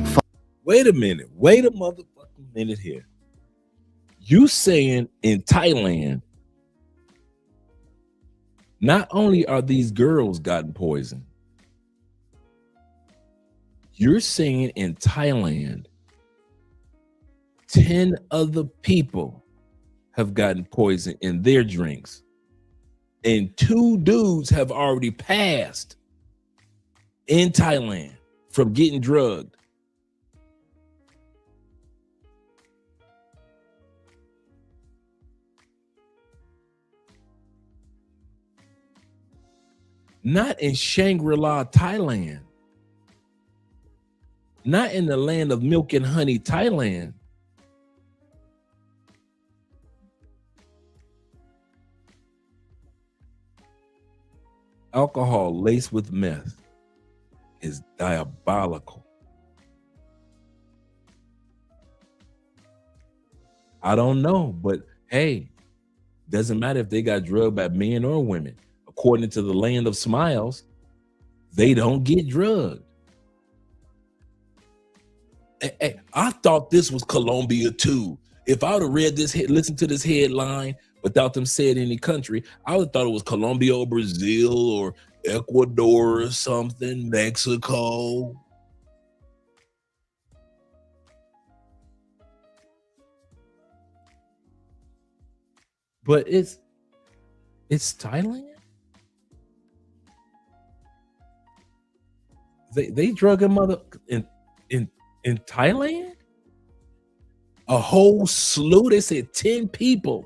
Wait a minute. Wait a motherfucking minute here. You saying in Thailand, not only are these girls gotten poisoned, you're saying in Thailand, 10 other people have gotten poison in their drinks. And 2 dudes have already passed in Thailand from getting drugged. Not in Shangri-La, Thailand. Not in the land of milk and honey, Thailand. Alcohol laced with meth is diabolical. I don't know, but hey, doesn't matter if they got drugged by men or women. According to the land of smiles, they don't get drugged. Hey, I thought this was Colombia too. If I would have read this, listened to this headline without them saying any country, I would have thought it was Colombia or Brazil or Ecuador or something, Mexico. But it's Thailand. They drug a mother in Thailand. A whole slew. They said 10 people.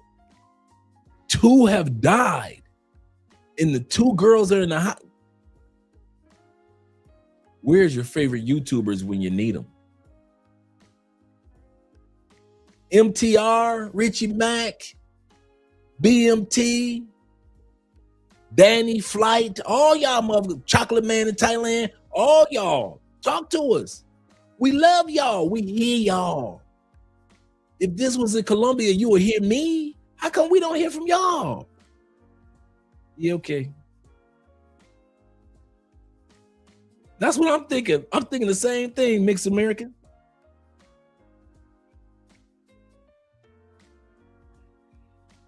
2 have died. And the 2 girls that are in the house. Where's your favorite YouTubers when you need them? MTR, Richie Mack, BMT, Danny Flight, all y'all motherfuckers, Chocolate Man in Thailand, all y'all, talk to us. We love y'all. We hear y'all. If this was in Colombia, you would hear me. How come we don't hear from y'all? Yeah, okay. That's what I'm thinking. I'm thinking the same thing, mixed American.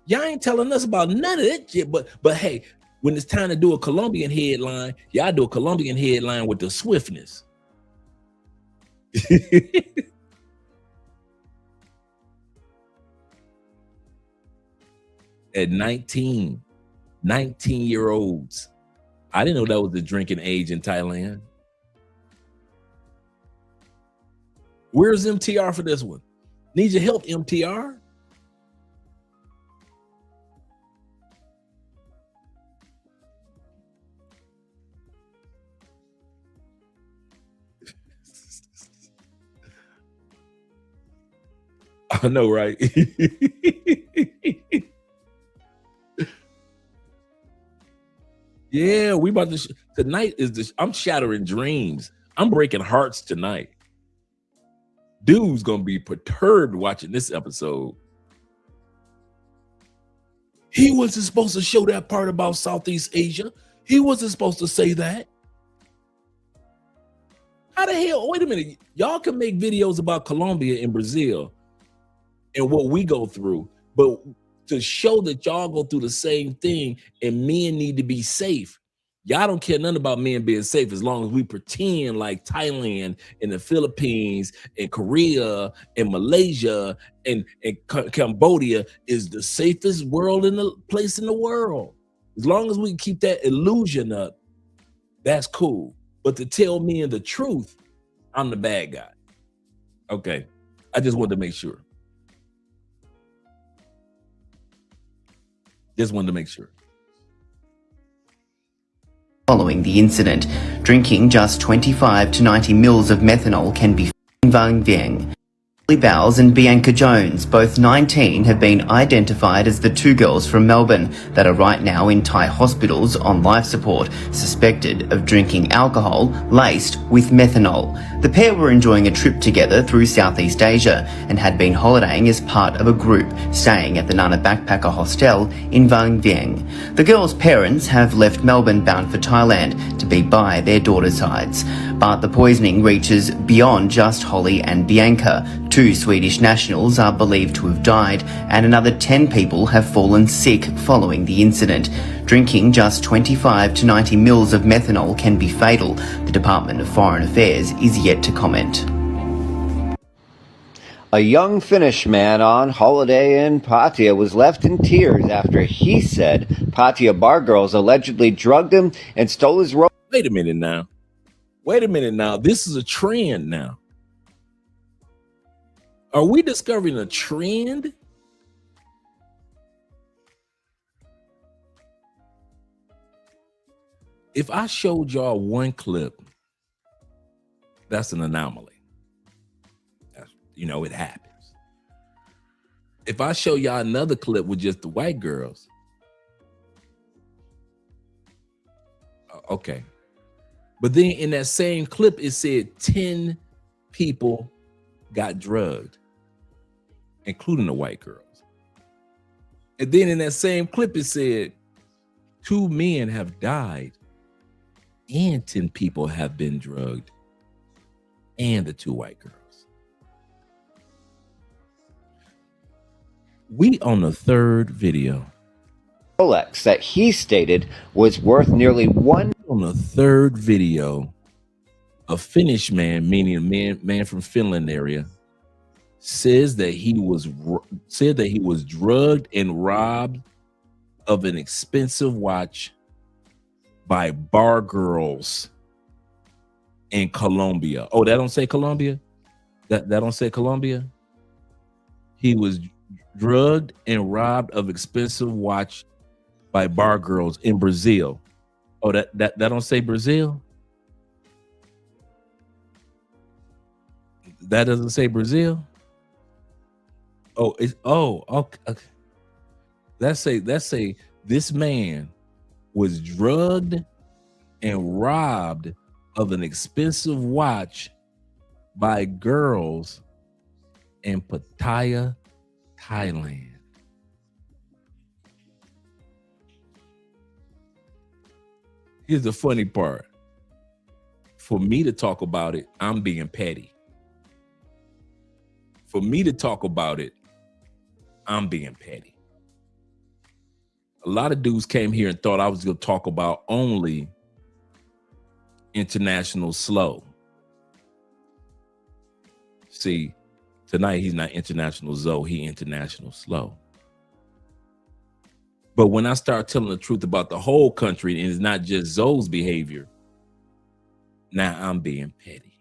Y'all ain't telling us about none of that shit, but hey, when it's time to do a Colombian headline, y'all do a Colombian headline with the swiftness. At 19-year-olds. I didn't know that was the drinking age in Thailand. Where's MTR for this one? Need your help, MTR? I know, right? Yeah, we about to tonight is this. I'm shattering dreams. I'm breaking hearts tonight. Dude's gonna be perturbed watching this episode. He wasn't supposed to show that part about Southeast Asia. He wasn't supposed to say that. How the hell? Wait a minute. Y'all can make videos about Colombia and Brazil and what we go through, but to show that y'all go through the same thing and men need to be safe. Y'all don't care nothing about men being safe as long as we pretend like Thailand and the Philippines and Korea and Malaysia and Cambodia is the safest place in the world. As long as we keep that illusion up, that's cool. But to tell men the truth, I'm the bad guy. Okay, I just wanted to make sure. Just wanted to make sure. Following the incident, drinking just 25 to 90 mils of methanol can be Vang Vieng. Holly Bowles and Bianca Jones, both 19, have been identified as the two girls from Melbourne that are right now in Thai hospitals on life support, suspected of drinking alcohol laced with methanol. The pair were enjoying a trip together through Southeast Asia and had been holidaying as part of a group staying at the Nana Backpacker Hostel in Vang Vieng. The girls' parents have left Melbourne bound for Thailand to be by their daughter's sides. But the poisoning reaches beyond just Holly and Bianca. 2 Swedish nationals are believed to have died and another 10 people have fallen sick following the incident. Drinking just 25 to 90 mils of methanol can be fatal. The Department of Foreign Affairs is yet to comment. A young Finnish man on holiday in Pattaya was left in tears after he said Pattaya bar girls allegedly drugged him and stole his robe. Wait a minute now. This is a trend now. Are we discovering a trend? If I showed y'all one clip, that's an anomaly. It happens. If I show y'all another clip with just the white girls, okay. But then in that same clip, it said 10 people got drugged, including the white girls. And then in that same clip, it said 2 men have died and 10 people have been drugged and the 2 white girls. We on the 3rd video. Rolex that he stated was worth nearly $1. On the 3rd video, a Finnish man, meaning a man from Finland area, says that he was drugged and robbed of an expensive watch by bar girls in Colombia. Oh, that don't say Colombia? That don't say Colombia? He was drugged and robbed of expensive watch by bar girls in Brazil. Oh, that don't say Brazil? That doesn't say Brazil? Okay. Let's say this man was drugged and robbed of an expensive watch by girls in Pattaya, Thailand. Here's the funny part. For me to talk about it, I'm being petty. For me to talk about it, I'm being petty. A lot of dudes came here and thought I was going to talk about only International Slow. See, tonight he's not International Zoe, he International Slow. But when I start telling the truth about the whole country, and it's not just Zoe's behavior, now I'm being petty.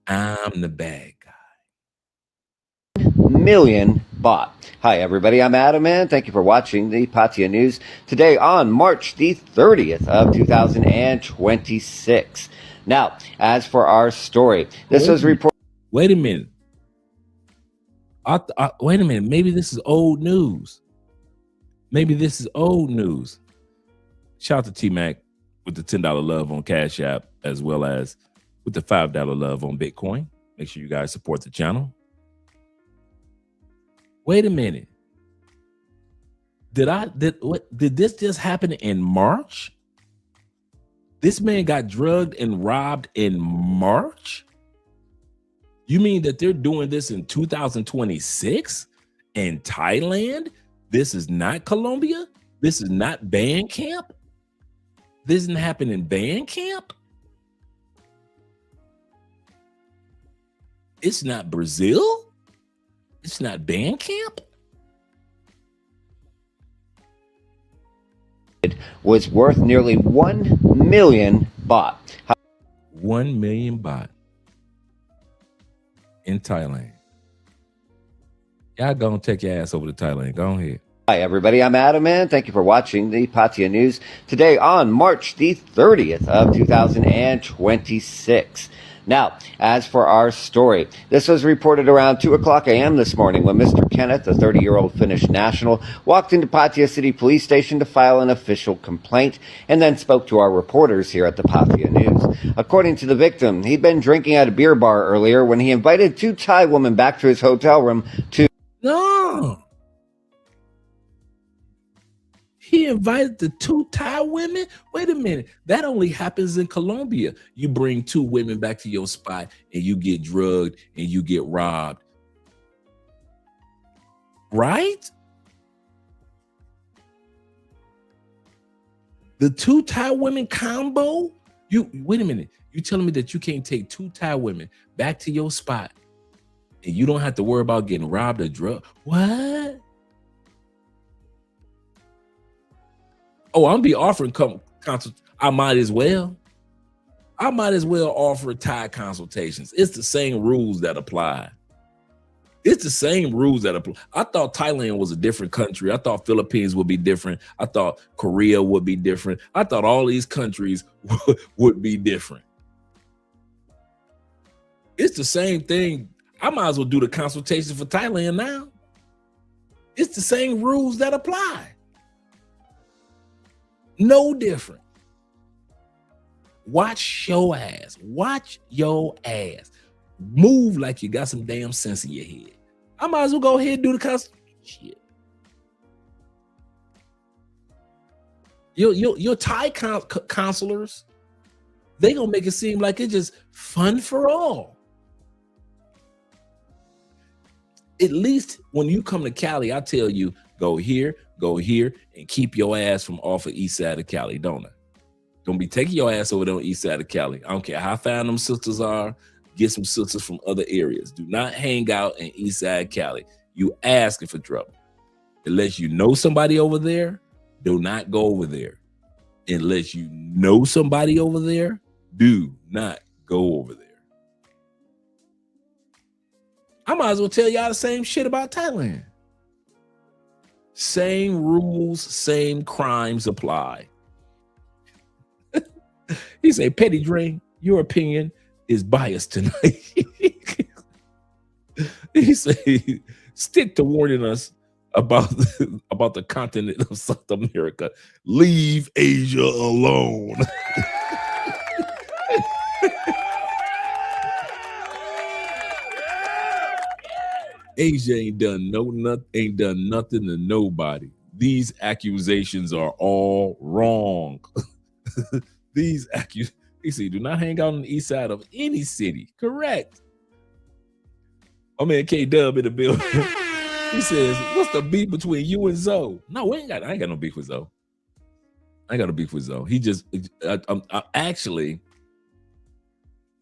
I'm the bad guy. Million baht. Hi, everybody. I'm Adam, and thank you for watching the Pattaya News today on March the 30th of 2026. Now, as for our story, this was reported. Wait a minute. Wait a minute. Maybe this is old news. Maybe this is old news. Shout out to T-Mac with the $10 love on Cash App, as well as with the $5 love on Bitcoin. Make sure you guys support the channel. Wait a minute. Did this just happen in March? This man got drugged and robbed in March? You mean that they're doing this in 2026 in Thailand? This is not Colombia? This is not band camp? This didn't happen in band camp? It's not Brazil? It's not band camp? It was worth nearly 1 million baht. 1 million baht in Thailand. Y'all gonna take your ass over to Thailand. Go ahead. Hi, everybody. I'm Adam, and thank you for watching the Pattaya News today on March the 30th of 2026. Now, as for our story, this was reported around 2 o'clock a.m. this morning when Mr. Kenneth, a 30-year-old Finnish national, walked into Pattaya City Police Station to file an official complaint and then spoke to our reporters here at the Pattaya News. According to the victim, he'd been drinking at a beer bar earlier when he invited two Thai women back to his hotel room to... No. He invited the two Thai women? Wait a minute. That only happens in Colombia. You bring two women back to your spot and you get drugged and you get robbed. Right? The two Thai women combo? Wait a minute. You telling me that you can't take two Thai women back to your spot and you don't have to worry about getting robbed or drugged? What? Oh, I'm be offering consult. I might as well offer Thai consultations. It's the same rules that apply. It's the same rules that apply. I thought Thailand was a different country. I thought Philippines would be different. I thought Korea would be different. I thought all these countries would be different. It's the same thing. I might as well do the consultation for Thailand now. It's the same rules that apply. No different. Watch your ass. Watch your ass. Move like you got some damn sense in your head. I might as well go ahead and do the shit. Your Thai counselors, they gonna make it seem like it's just fun for all. At least when you come to Cali, I tell you, go here, and keep your ass from off of east side of Cali, don't I? Don't be taking your ass over there on east side of Cali. I don't care how fine them sisters are. Get some sisters from other areas. Do not hang out in east side Cali. You asking for trouble. Unless you know somebody over there, do not go over there. Unless you know somebody over there, do not go over there. I might as well tell y'all the same shit about Thailand. Same rules, same crimes apply. He say, Petty Drain, your opinion is biased tonight. He say, stick to warning us about the continent of South America. Leave Asia alone. Asia ain't done nothing to nobody. These accusations are all wrong. These accusations. He said, do not hang out on the east side of any city. Correct. Oh man, K Dub in the building. He says, what's the beef between you and Zoe? No, I ain't got no beef with Zoe. I ain't got a beef with Zoe. He just, actually,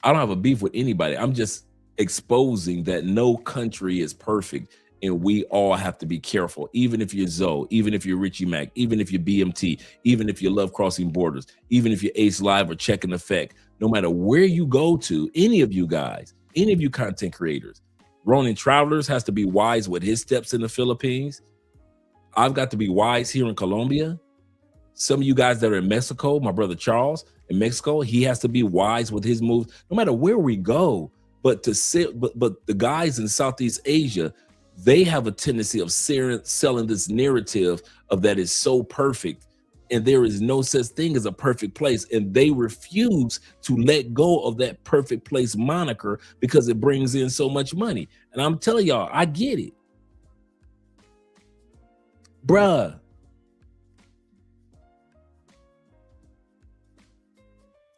I don't have a beef with anybody. I'm just exposing that no country is perfect and we all have to be careful. Even if you're Zoe, even if you're Richie Mac, even if you're BMT, even if you love crossing borders, even if you're Ace Live or Check in Effect, no matter where you go to, any of you guys, any of you content creators, Ronin Travelers has to be wise with his steps in the Philippines. I've got to be wise here in Colombia. Some of you guys that are in Mexico, my brother Charles in Mexico, he has to be wise with his moves, no matter where we go. But the guys in Southeast Asia, they have a tendency of selling this narrative of that is so perfect, and there is no such thing as a perfect place, and they refuse to let go of that perfect place moniker because it brings in so much money. And I'm telling y'all, I get it, bruh.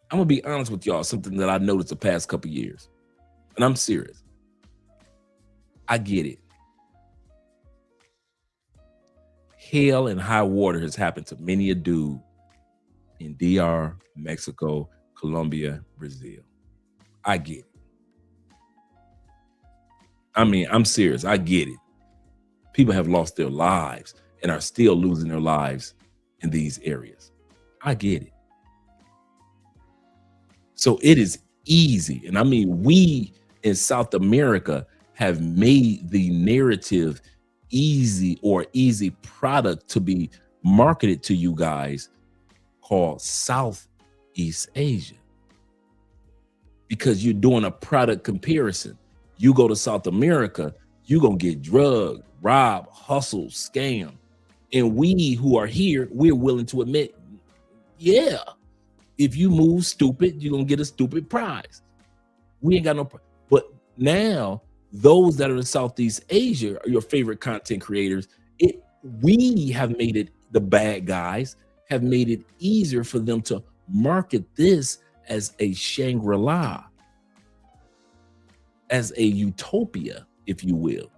I'm gonna be honest with y'all, something that I noticed the past couple of years, and I'm serious. I get it. Hell and high water has happened to many a dude in DR, Mexico, Colombia, Brazil. I get it. I mean, I'm serious. I get it. People have lost their lives and are still losing their lives in these areas. I get it. So it is easy. And I mean, we in South America have made the narrative easy product to be marketed to you guys called Southeast Asia. Because you're doing a product comparison. You go to South America, you're going to get drugged, robbed, hustled, scammed. And we who are here, we're willing to admit, yeah, if you move stupid, you're going to get a stupid prize. We ain't got no, but now those that are in Southeast Asia are your favorite content creators. We have made it, the bad guys have made it easier for them to market this as a Shangri-La, as a utopia, if you will.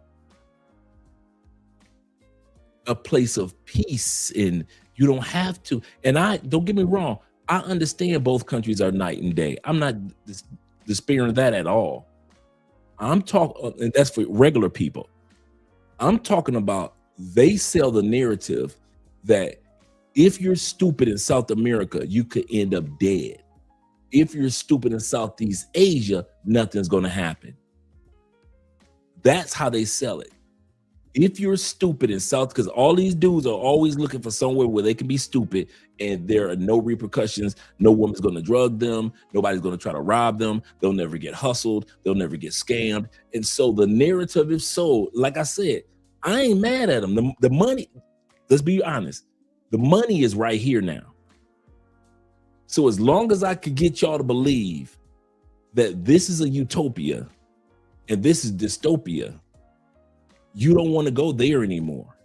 A place of peace, and you don't have to. And don't get me wrong, I understand both countries are night and day. I'm not despairing of that at all. I'm talking, and that's for regular people. I'm talking about they sell the narrative that if you're stupid in South America, you could end up dead. If you're stupid in Southeast Asia, nothing's going to happen. That's how they sell it. If you're stupid in South, because all these dudes are always looking for somewhere where they can be stupid and there are no repercussions. No woman's going to drug them. Nobody's going to try to rob them. They'll never get hustled. They'll never get scammed. And so the narrative is sold. Like I said, I ain't mad at them. The money, let's be honest, the money is right here now. So as long as I could get y'all to believe that this is a utopia and this is dystopia, you don't want to go there anymore.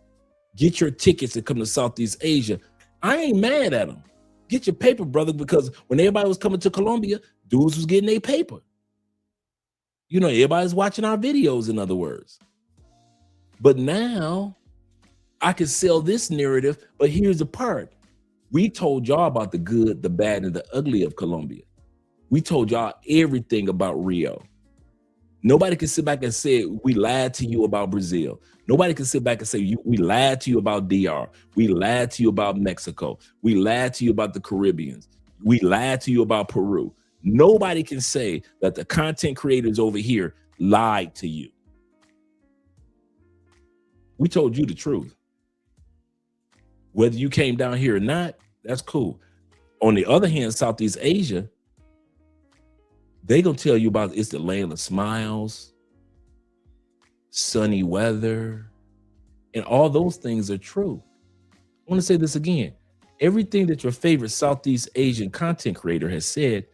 Get your tickets and come to Southeast Asia. I ain't mad at them. Get your paper, brother, because when everybody was coming to Colombia, dudes was getting their paper. You know, everybody's watching our videos, in other words. But now I can sell this narrative, but here's the part. We told y'all about the good, the bad, and the ugly of Colombia. We told y'all everything about Rio. Nobody can sit back and say, we lied to you about Brazil. Nobody can sit back and say, we lied to you about DR. We lied to you about Mexico. We lied to you about the Caribbeans. We lied to you about Peru. Nobody can say that the content creators over here lied to you. We told you the truth. Whether you came down here or not, that's cool. On the other hand, Southeast Asia, they gonna tell you about it's the land of smiles, sunny weather, and all those things are true. I want to say this again. Everything that your favorite Southeast Asian content creator has said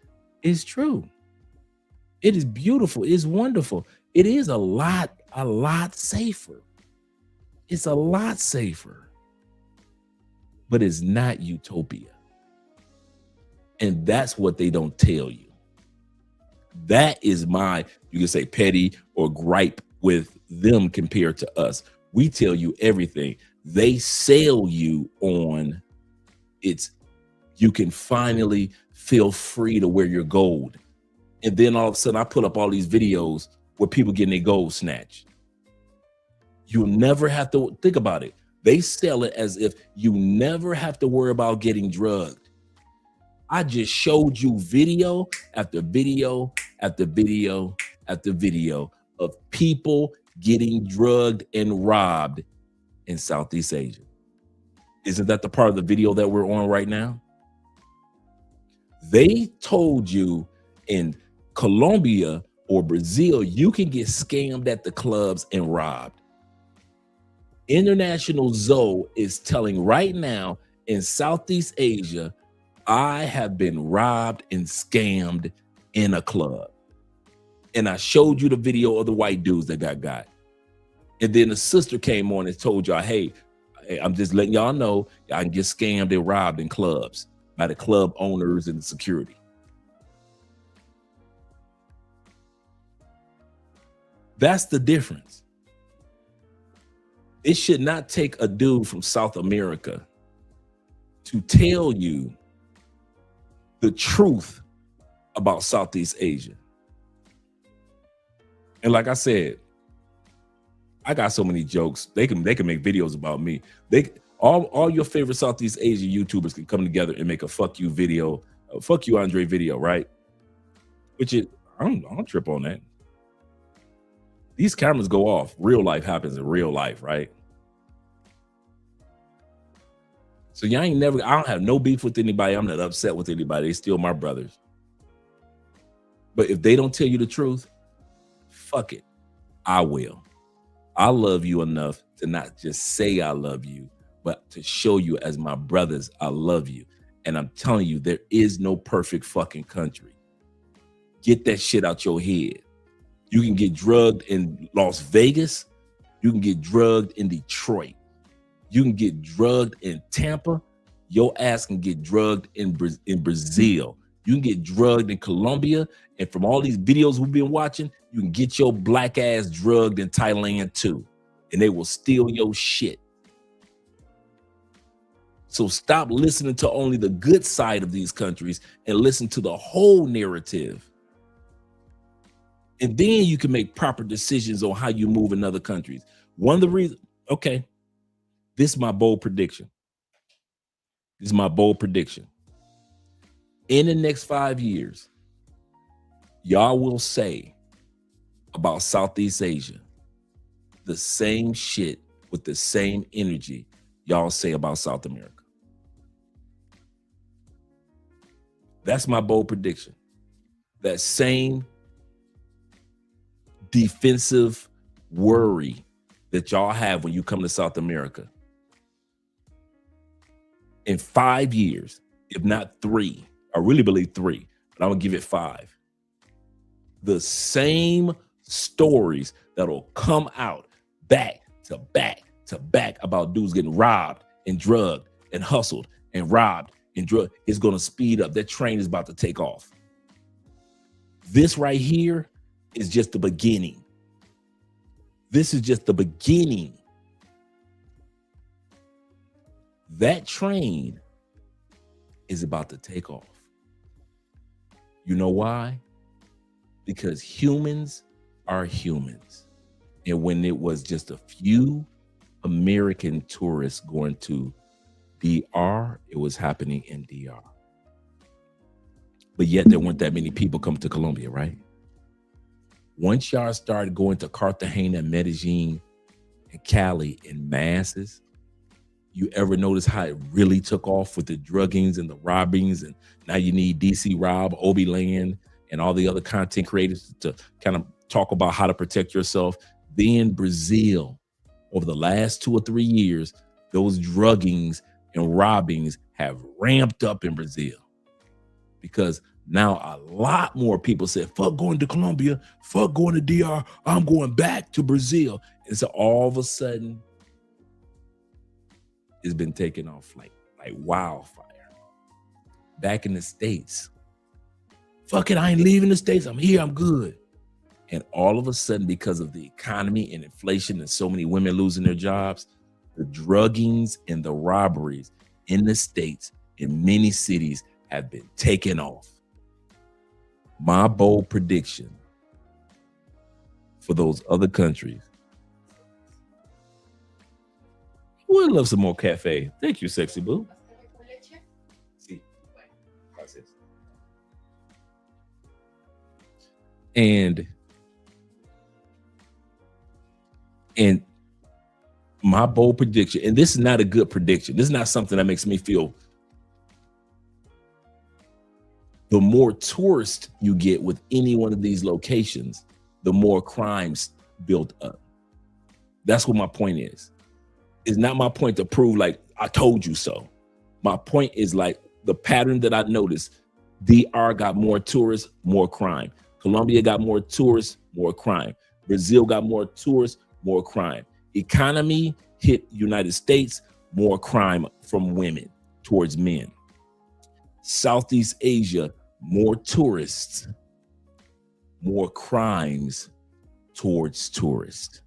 is true. It is beautiful. It is wonderful. It is a lot a lot safer. It's a lot safer. But it's not utopia. And that's what they don't tell you. That is my, you can say, petty or gripe with them compared to us. We tell you everything. They sell you on it's, you can finally feel free to wear your gold. And then all of a sudden I put up all these videos where people getting their gold snatched. You'll never have to think about it. They sell it as if you never have to worry about getting drugged. I just showed you video after video after video after video of people getting drugged and robbed in Southeast Asia. Isn't that the part of the video that we're on right now? They told you in Colombia or Brazil, you can get scammed at the clubs and robbed. International Zoe is telling right now in Southeast Asia, I have been robbed and scammed in a club. And I showed you the video of the white dudes that got. And then the sister came on and told y'all, hey, I'm just letting y'all know I can get scammed and robbed in clubs by the club owners and the security. That's the difference. It should not take a dude from South America to tell you the truth about Southeast Asia. And like I said, I got so many jokes. They can make videos about me. All your favorite Southeast Asian YouTubers can come together and make a fuck you video, a fuck you Andre video, right? Which is, I don't trip on that. These cameras go off. Real life happens in real life, right? So y'all ain't never, I don't have no beef with anybody. I'm not upset with anybody. They still my brothers. But if they don't tell you the truth, fuck it. I will. I love you enough to not just say I love you, but to show you as my brothers, I love you. And I'm telling you, there is no perfect fucking country. Get that shit out your head. You can get drugged in Las Vegas. You can get drugged in Detroit. You can get drugged in Tampa. Your ass can get drugged in Brazil. You can get drugged in Colombia. And from all these videos we've been watching, you can get your black ass drugged in Thailand too. And they will steal your shit. So stop listening to only the good side of these countries and listen to the whole narrative. And then you can make proper decisions on how you move in other countries. One of the reasons, okay, this is my bold prediction. This is my bold prediction. In the next 5 years, y'all will say about Southeast Asia the same shit with the same energy y'all say about South America. That's my bold prediction. That same defensive worry that y'all have when you come to South America. In 5 years, if not 3, I really believe 3, but I'm gonna give it 5. The same stories that'll come out back to back to back about dudes getting robbed and drugged and hustled and robbed and drugged is gonna speed up. That train is about to take off. This right here is just the beginning. This is just the beginning. That train is about to take off. You know why? Because humans are humans. And when it was just a few American tourists going to DR, it was happening in DR. But yet there weren't that many people coming to Colombia, right? Once y'all started going to Cartagena, Medellin, and Cali in masses, you ever notice how it really took off with the druggings and the robbings? And now you need DC Rob, Obi Land, and all the other content creators to kind of talk about how to protect yourself. Then Brazil, over the last 2 or 3 years, those druggings and robbings have ramped up in Brazil because Now a lot more people said, fuck going to Colombia, fuck going to DR, I'm going back to Brazil. And so all of a sudden, it's been taken off like wildfire. Back in the States, fuck it, I ain't leaving the States, I'm here, I'm good. And all of a sudden, because of the economy and inflation and so many women losing their jobs, the druggings and the robberies in the States, in many cities, have been taken off. My bold prediction for those other countries. I would love some more cafe. Thank you, sexy boo. And my bold prediction, and this is not a good prediction. This is not something that makes me feel. The more tourists you get with any one of these locations, the more crimes built up. That's what my point is. It's not my point to prove like I told you so. My point is like the pattern that I noticed. DR got more tourists, more crime. Colombia got more tourists, more crime. Brazil got more tourists, more crime. Economy hit United States, more crime from women towards men. Southeast Asia, more tourists, more crimes towards tourists.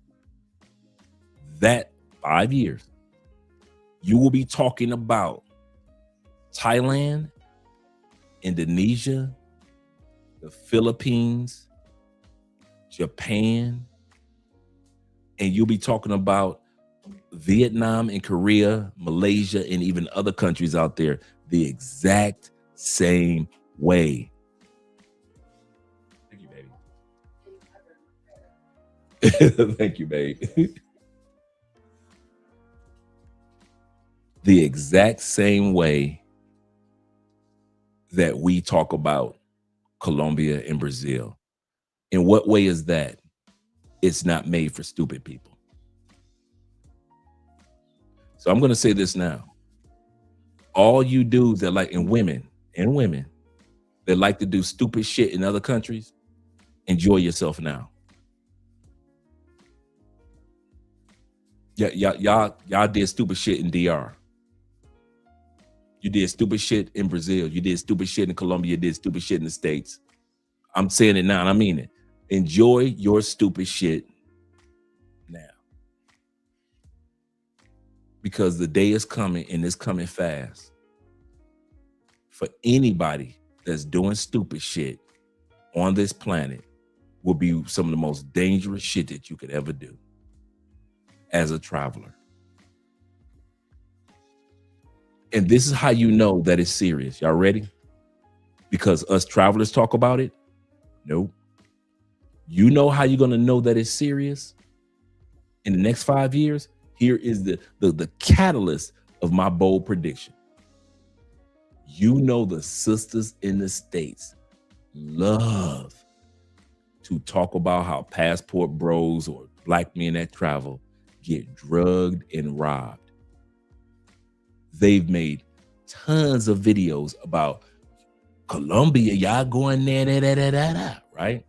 That 5 years, you will be talking about Thailand, Indonesia, the Philippines, Japan, and you'll be talking about Vietnam and Korea, Malaysia, and even other countries out there the exact same way. Thank you, baby. Thank you, babe. The exact same way that we talk about Colombia and Brazil. In what way is that? It's not made for stupid people. So I'm going to say this now. All you dudes that like, and women that like to do stupid shit in other countries, enjoy yourself now. Y'all did stupid shit in DR. You did stupid shit in Brazil. You did stupid shit in Colombia. You did stupid shit in the States. I'm saying it now, and I mean it. Enjoy your stupid shit now. Because the day is coming, and it's coming fast. For anybody that's doing stupid shit on this planet will be some of the most dangerous shit that you could ever do as a traveler. And this is how you know that it's serious. Y'all ready? Because us travelers talk about it? Nope. You know how you're going to know that it's serious? In the next 5 years, here is the catalyst of my bold prediction. You know the sisters in the States love to talk about how passport bros or black men that travel get drugged and robbed. They've made tons of videos about Colombia, y'all going there, right?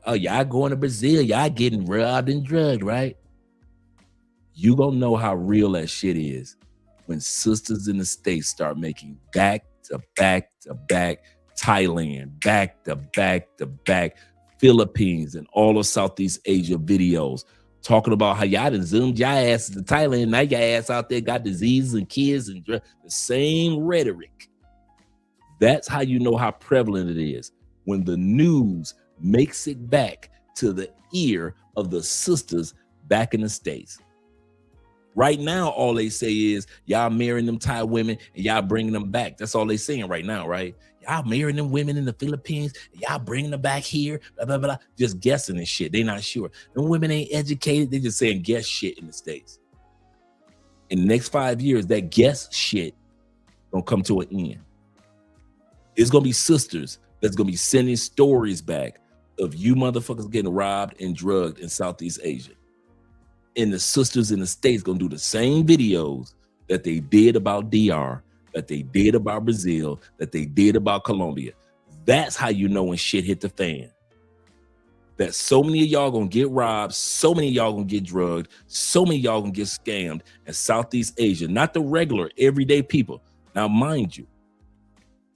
Oh, y'all going to Brazil, y'all getting robbed and drugged, right? You gonna know how real that shit is when sisters in the States start making back to back to back Thailand, back to back to back Philippines, and all of Southeast Asia videos talking about how y'all done zoomed y'all asses to Thailand. Now y'all ass out there got diseases and kids and the same rhetoric. That's how you know how prevalent it is when the news makes it back to the ear of the sisters back in the States. Right now, all they say is y'all marrying them Thai women and y'all bringing them back. That's all they saying right now, right? Y'all marrying them women in the Philippines and y'all bringing them back here, blah, blah, blah. Just guessing and shit. They not sure. Them women ain't educated. They just saying guess shit in the States. In the next 5 years, that guess shit gonna come to an end. It's gonna be sisters that's gonna be sending stories back of you motherfuckers getting robbed and drugged in Southeast Asia. And the sisters in the States gonna do the same videos that they did about DR, that they did about Brazil, that they did about Colombia. That's how you know when shit hit the fan. That so many of y'all gonna get robbed, so many of y'all gonna get drugged, so many of y'all gonna get scammed in Southeast Asia, not the regular everyday people. Now, mind you,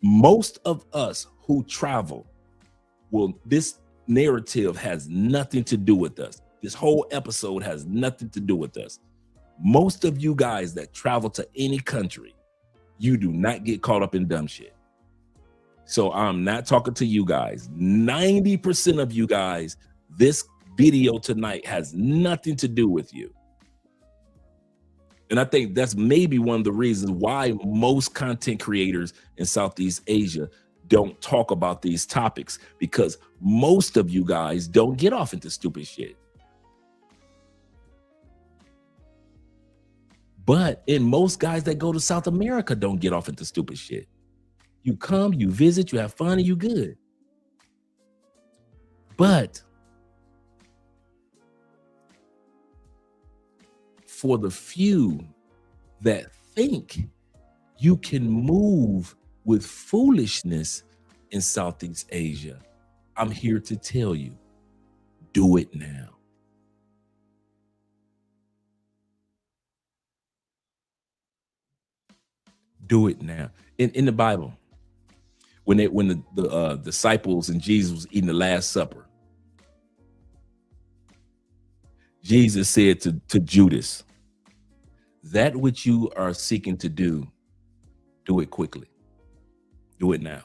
most of us who travel, well, this narrative has nothing to do with us. This whole episode has nothing to do with us. Most of you guys that travel to any country, you do not get caught up in dumb shit. So I'm not talking to you guys. 90% of you guys, this video tonight has nothing to do with you. And I think that's maybe one of the reasons why most content creators in Southeast Asia don't talk about these topics, because most of you guys don't get off into stupid shit. But and most guys that go to South America don't get off into stupid shit. You come, you visit, you have fun, and you good. But for the few that think you can move with foolishness in Southeast Asia, I'm here to tell you, do it now. Do it now. In the Bible, when the disciples and Jesus was eating the Last Supper, Jesus said to Judas, that which you are seeking to do it quickly. Do it now.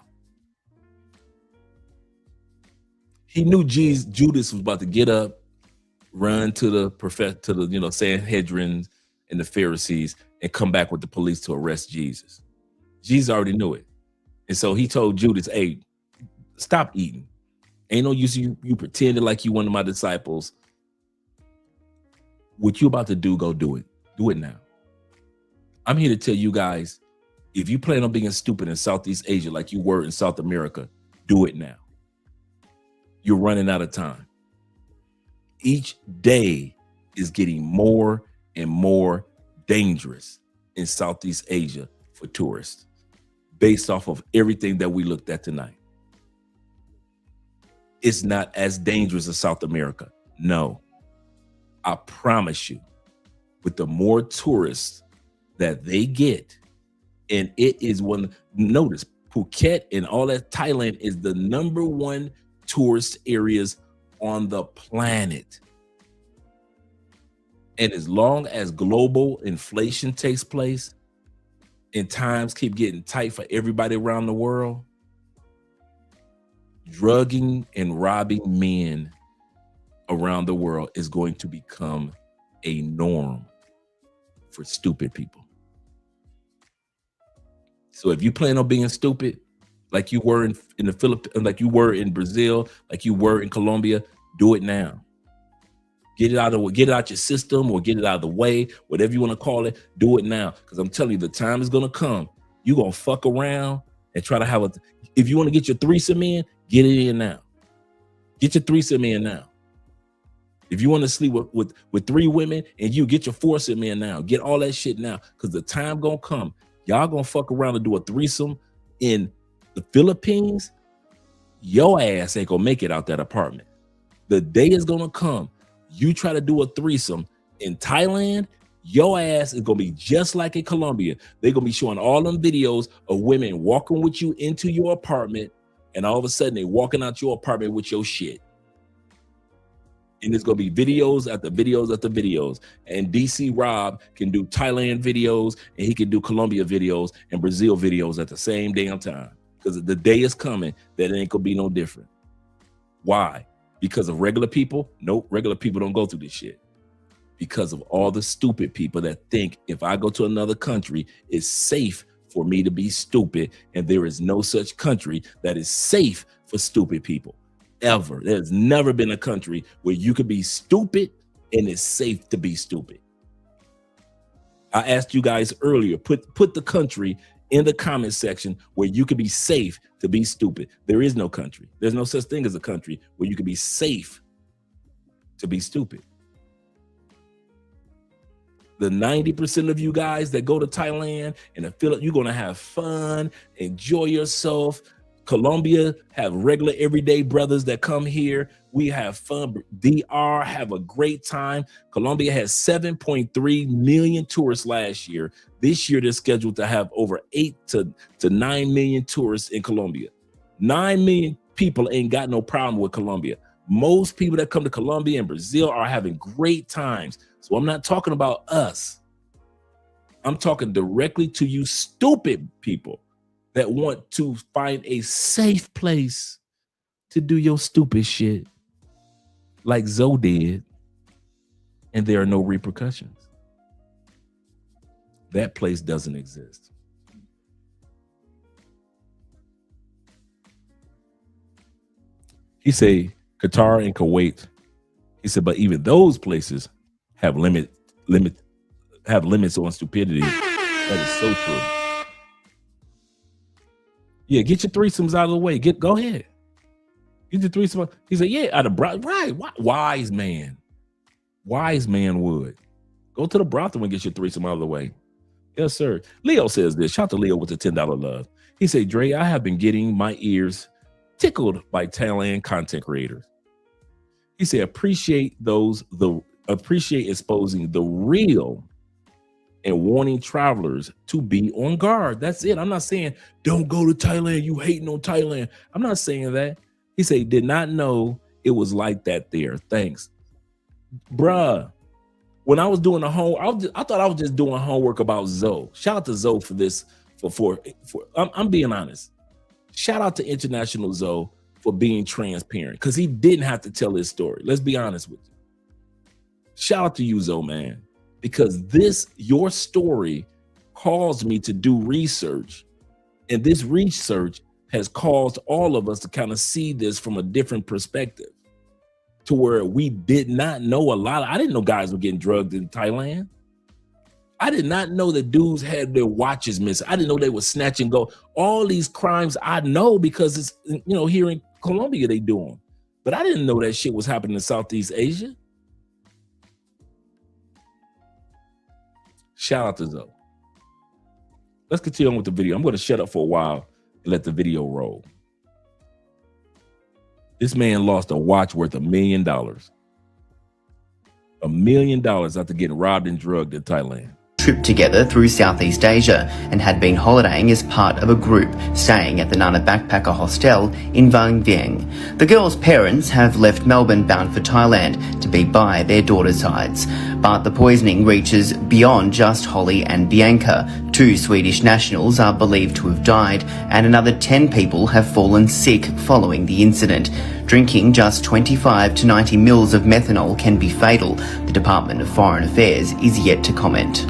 He knew Judas was about to get up, run to the Sanhedrin and the Pharisees and come back with the police to arrest Jesus. Jesus already knew it. And so he told Judas, hey, stop eating. Ain't no use you pretending like you one of my disciples. What you about to do, go do it. Do it now. I'm here to tell you guys, if you plan on being stupid in Southeast Asia like you were in South America, do it now. You're running out of time. Each day is getting more and more dangerous in Southeast Asia for tourists, based off of everything that we looked at tonight. It's not as dangerous as South America. No, I promise you, with the more tourists that they get, and it is notice, Phuket and all that, Thailand is the #1 tourist areas on the planet. And as long as global inflation takes place and times keep getting tight for everybody around the world, drugging and robbing men around the world is going to become a norm for stupid people. So if you plan on being stupid, like you were in the Philippines, like you were in Brazil, like you were in Colombia, do it now. Get it out your system, or get it out of the way, whatever you want to call it. Do it now, because I'm telling you, the time is gonna come. You're gonna fuck around and try to have if you want to get your threesome in, get it in now. Get your threesome in now. If you want to sleep with 3 women and you get your foursome in now, get all that shit now, because the time gonna come. Y'all gonna fuck around and do a threesome in the Philippines. Your ass ain't gonna make it out that apartment. The day is gonna come. You try to do a threesome in Thailand, your ass is gonna be just like in Colombia. They're gonna be showing all them videos of women walking with you into your apartment, and all of a sudden they walking out your apartment with your shit. And there's gonna be videos after videos after videos. And DC Rob can do Thailand videos, and he can do Colombia videos and Brazil videos at the same damn time. Because the day is coming that it ain't gonna be no different. Why? Because of regular people? Nope, regular people don't go through this shit. Because of all the stupid people that think if I go to another country, it's safe for me to be stupid, and there is no such country that is safe for stupid people. Ever. There's never been a country where you could be stupid and it's safe to be stupid. I asked you guys earlier, put the country in the comment section where you could be safe to be stupid. There is no country. There's no such thing as a country where you could be safe to be stupid. The 90% of you guys that go to Thailand and feel like you're going to have fun, enjoy yourself, Colombia have regular everyday brothers that come here. We have fun. DR have a great time. Colombia has 7.3 million tourists last year. This year, they're scheduled to have over 8 to 9 million tourists in Colombia. 9 million people ain't got no problem with Colombia. Most people that come to Colombia and Brazil are having great times. So I'm not talking about us. I'm talking directly to you stupid people that want to find a safe place to do your stupid shit like Zoe did, and there are no repercussions. That place doesn't exist. He said Qatar and Kuwait. He said, but even those places have limits on stupidity. That is so true. Yeah, get your threesomes out of the way. Go ahead. Get your threesome. He said, yeah, right. Wise man. Wise man would. Go to the brothel and get your threesome out of the way. Yes, sir. Leo says this. Shout out to Leo with the $10 love. He said, Dre, I have been getting my ears tickled by Thailand content creators. He said, appreciate exposing the real and warning travelers to be on guard. That's it. I'm not saying don't go to Thailand. You hating on Thailand. I'm not saying that. He said, did not know it was like that there. Thanks. Bruh, when I was doing the homework, I thought I was just doing homework about Zoe. Shout out to Zoe for this. I'm being honest. Shout out to International Zoe for being transparent because he didn't have to tell his story. Let's be honest with you. Shout out to you, Zoe, man. Because your story caused me to do research. And this research has caused all of us to kind of see this from a different perspective to where we did not know a lot. I didn't know guys were getting drugged in Thailand. I did not know that dudes had their watches missing. I didn't know they were snatching gold. All these crimes I know because it's, here in Colombia they do them. But I didn't know that shit was happening in Southeast Asia. Shout out to Zoe. Let's continue on with the video. I'm going to shut up for a while and let the video roll. This man lost a watch worth $1 million. $1 million after getting robbed and drugged in Thailand. Trip together through Southeast Asia and had been holidaying as part of a group staying at the Nana Backpacker Hostel in Vang Vieng. The girls' parents have left Melbourne bound for Thailand to be by their daughter's sides. But the poisoning reaches beyond just Holly and Bianca. 2 Swedish nationals are believed to have died and another 10 people have fallen sick following the incident. Drinking just 25 to 90 mils of methanol can be fatal. The Department of Foreign Affairs is yet to comment.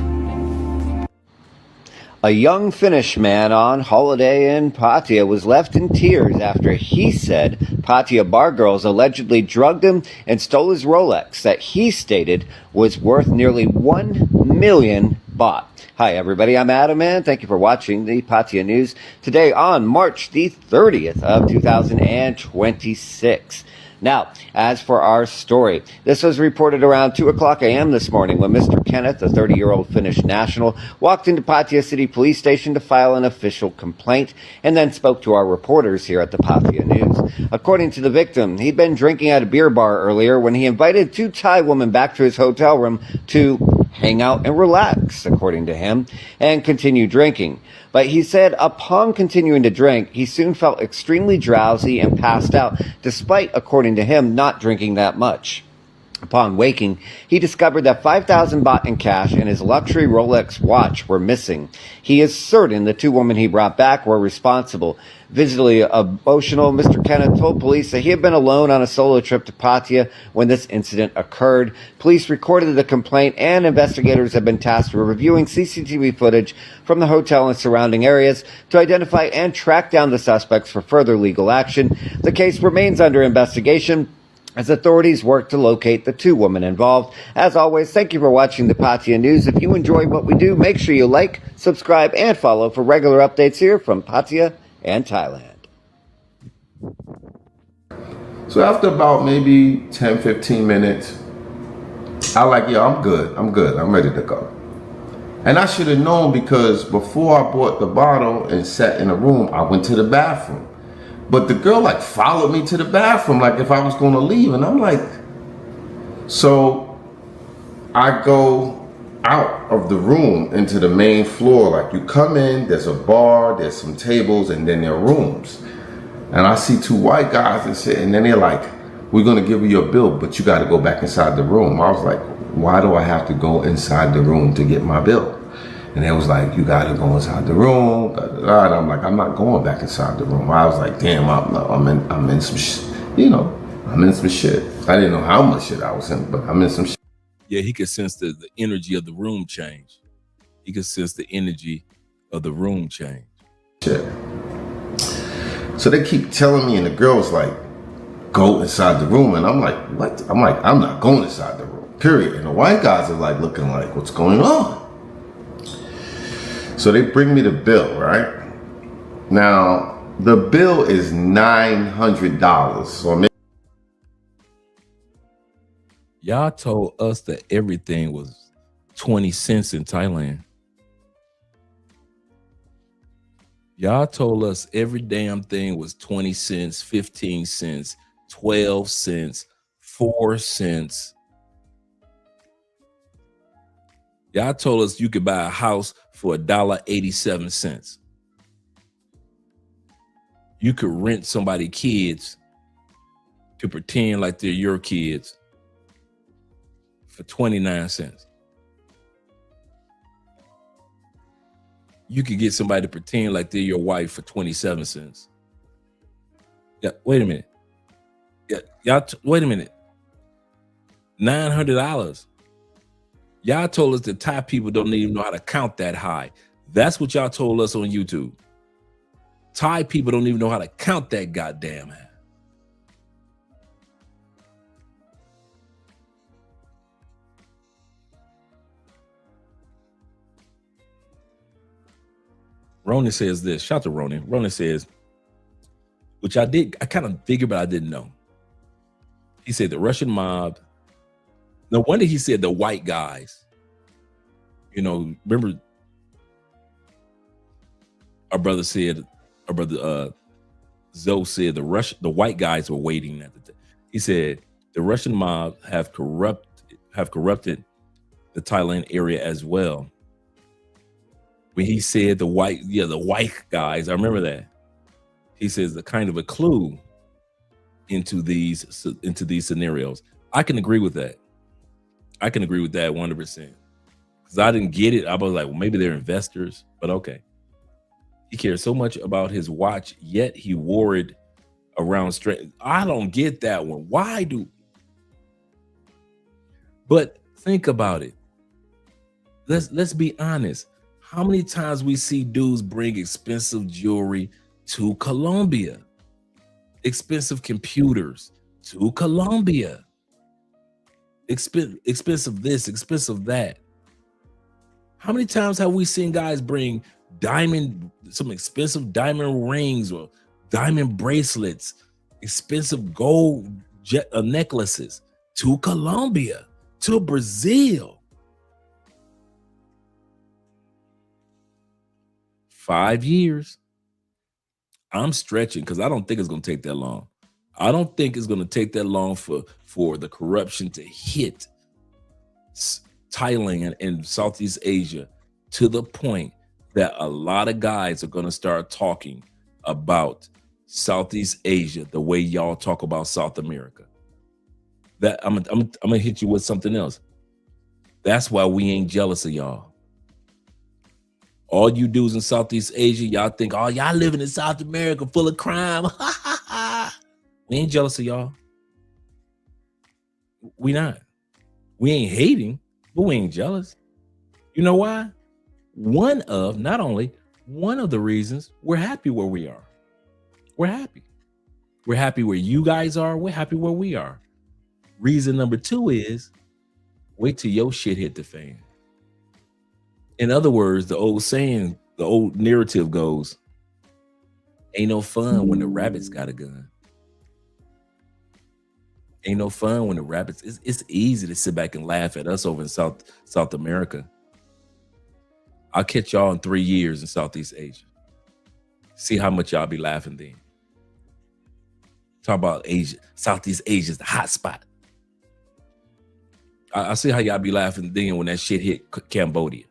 A young Finnish man on holiday in Pattaya was left in tears after he said Pattaya bar girls allegedly drugged him and stole his Rolex that he stated was worth nearly 1 million baht. Hi everybody, I'm Adam and thank you for watching the Pattaya News today on March the 30th of 2026. Now, as for our story, this was reported around 2 o'clock a.m. this morning when Mr. Kenneth, a 30-year-old Finnish national, walked into Pattaya City Police Station to file an official complaint and then spoke to our reporters here at the Pattaya News. According to the victim, he'd been drinking at a beer bar earlier when he invited 2 Thai women back to his hotel room to hang out and relax, according to him, and continue drinking. But he said upon continuing to drink, he soon felt extremely drowsy and passed out, despite, according to him, not drinking that much. Upon waking, he discovered that 5,000 baht in cash and his luxury Rolex watch were missing. He is certain the 2 women he brought back were responsible. Visibly emotional, Mr. Kenneth told police that he had been alone on a solo trip to Pattaya when this incident occurred. Police recorded the complaint and investigators have been tasked with reviewing CCTV footage from the hotel and surrounding areas to identify and track down the suspects for further legal action. The case remains under investigation as authorities work to locate the 2 women involved. As always, thank you for watching the Pattaya News. If you enjoy what we do, make sure you like, subscribe, and follow for regular updates here from Pattaya and Thailand. So after about maybe 10, 15 minutes, I'm good. I'm ready to go. And I should have known because before I bought the bottle and sat in a room, I went to the bathroom. But the girl like followed me to the bathroom, like if I was gonna leave. And I'm like, so I go out of the room into the main floor. Like you come in, there's a bar, there's some tables, and then there are rooms. And I see two white guys and then they're like, we're gonna give you your bill, but you gotta go back inside the room. I was like, why do I have to go inside the room to get my bill? And they was like, you gotta go inside the room. Da, da, da. And I'm like, I'm not going back inside the room. I was like, damn, I'm in some shit. You know, I'm in some shit. I didn't know how much shit I was in, but I'm in some shit. Yeah, he could sense the energy of the room change. He could sense the energy of the room change. Shit. So they keep telling me, and the girl's like, go inside the room. And I'm like, what? I'm like, I'm not going inside the room, period. And the white guys are like looking like, what's going on? So they bring me the bill, right? Now, the bill is $900. So y'all told us that everything was 20 cents in Thailand. Y'all told us every damn thing was 20 cents, 15 cents, 12 cents, 4 cents. Y'all told us you could buy a house for $1.87. You could rent somebody kids to pretend like they're your kids for 29 cents. You could get somebody to pretend like they're your wife for 27 cents. Yeah, wait a minute. Yeah, y'all, wait a minute. $900. Y'all told us that Thai people don't even know how to count that high. That's what y'all told us on YouTube. Thai people don't even know how to count that goddamn high. Ronan says this. Shout out to Ronan. Ronan says, which I kind of figured, but I didn't know. He said the Russian mob. No wonder he said the white guys. You know, remember our brother Zoe said the white guys were waiting at the. He said the Russian mob have corrupted the Thailand area as well. When he said the white guys, I remember that. He says the kind of a clue into these scenarios. I can agree with that. I can agree with that 100%. Because I didn't get it. I was like, well, maybe they're investors, but okay. He cares so much about his watch, yet he wore it around straight. I don't get that one. Why do? But think about it. Let's be honest. How many times we see dudes bring expensive jewelry to Colombia? Expensive computers to Colombia. Expensive this, expensive that. How many times have we seen guys bring some expensive diamond rings or diamond bracelets, expensive gold necklaces to Colombia, to Brazil? 5 years. I'm stretching because I don't think it's going to take that long. I don't think it's going to take that long for the corruption to hit Thailand and Southeast Asia to the point that a lot of guys are going to start talking about Southeast Asia the way y'all talk about South America. That I'm gonna hit you with something else. That's why we ain't jealous of y'all. All you dudes in Southeast Asia, y'all think, oh, y'all living in South America full of crime. We ain't jealous of y'all. We not. We ain't hating, but we ain't jealous. You know why? One of the reasons we're happy where we are. We're happy. We're happy where you guys are. We're happy where we are. Reason number 2 is wait till your shit hit the fan. In other words, the old narrative goes, ain't no fun when the rabbits got a gun. Ain't no fun when the rabbits, it's easy to sit back and laugh at us over in South America. I'll catch y'all in 3 years in Southeast Asia. See how much y'all be laughing then. Talk about Asia, Southeast Asia is the hot spot. I see how y'all be laughing then when that shit hit Cambodia.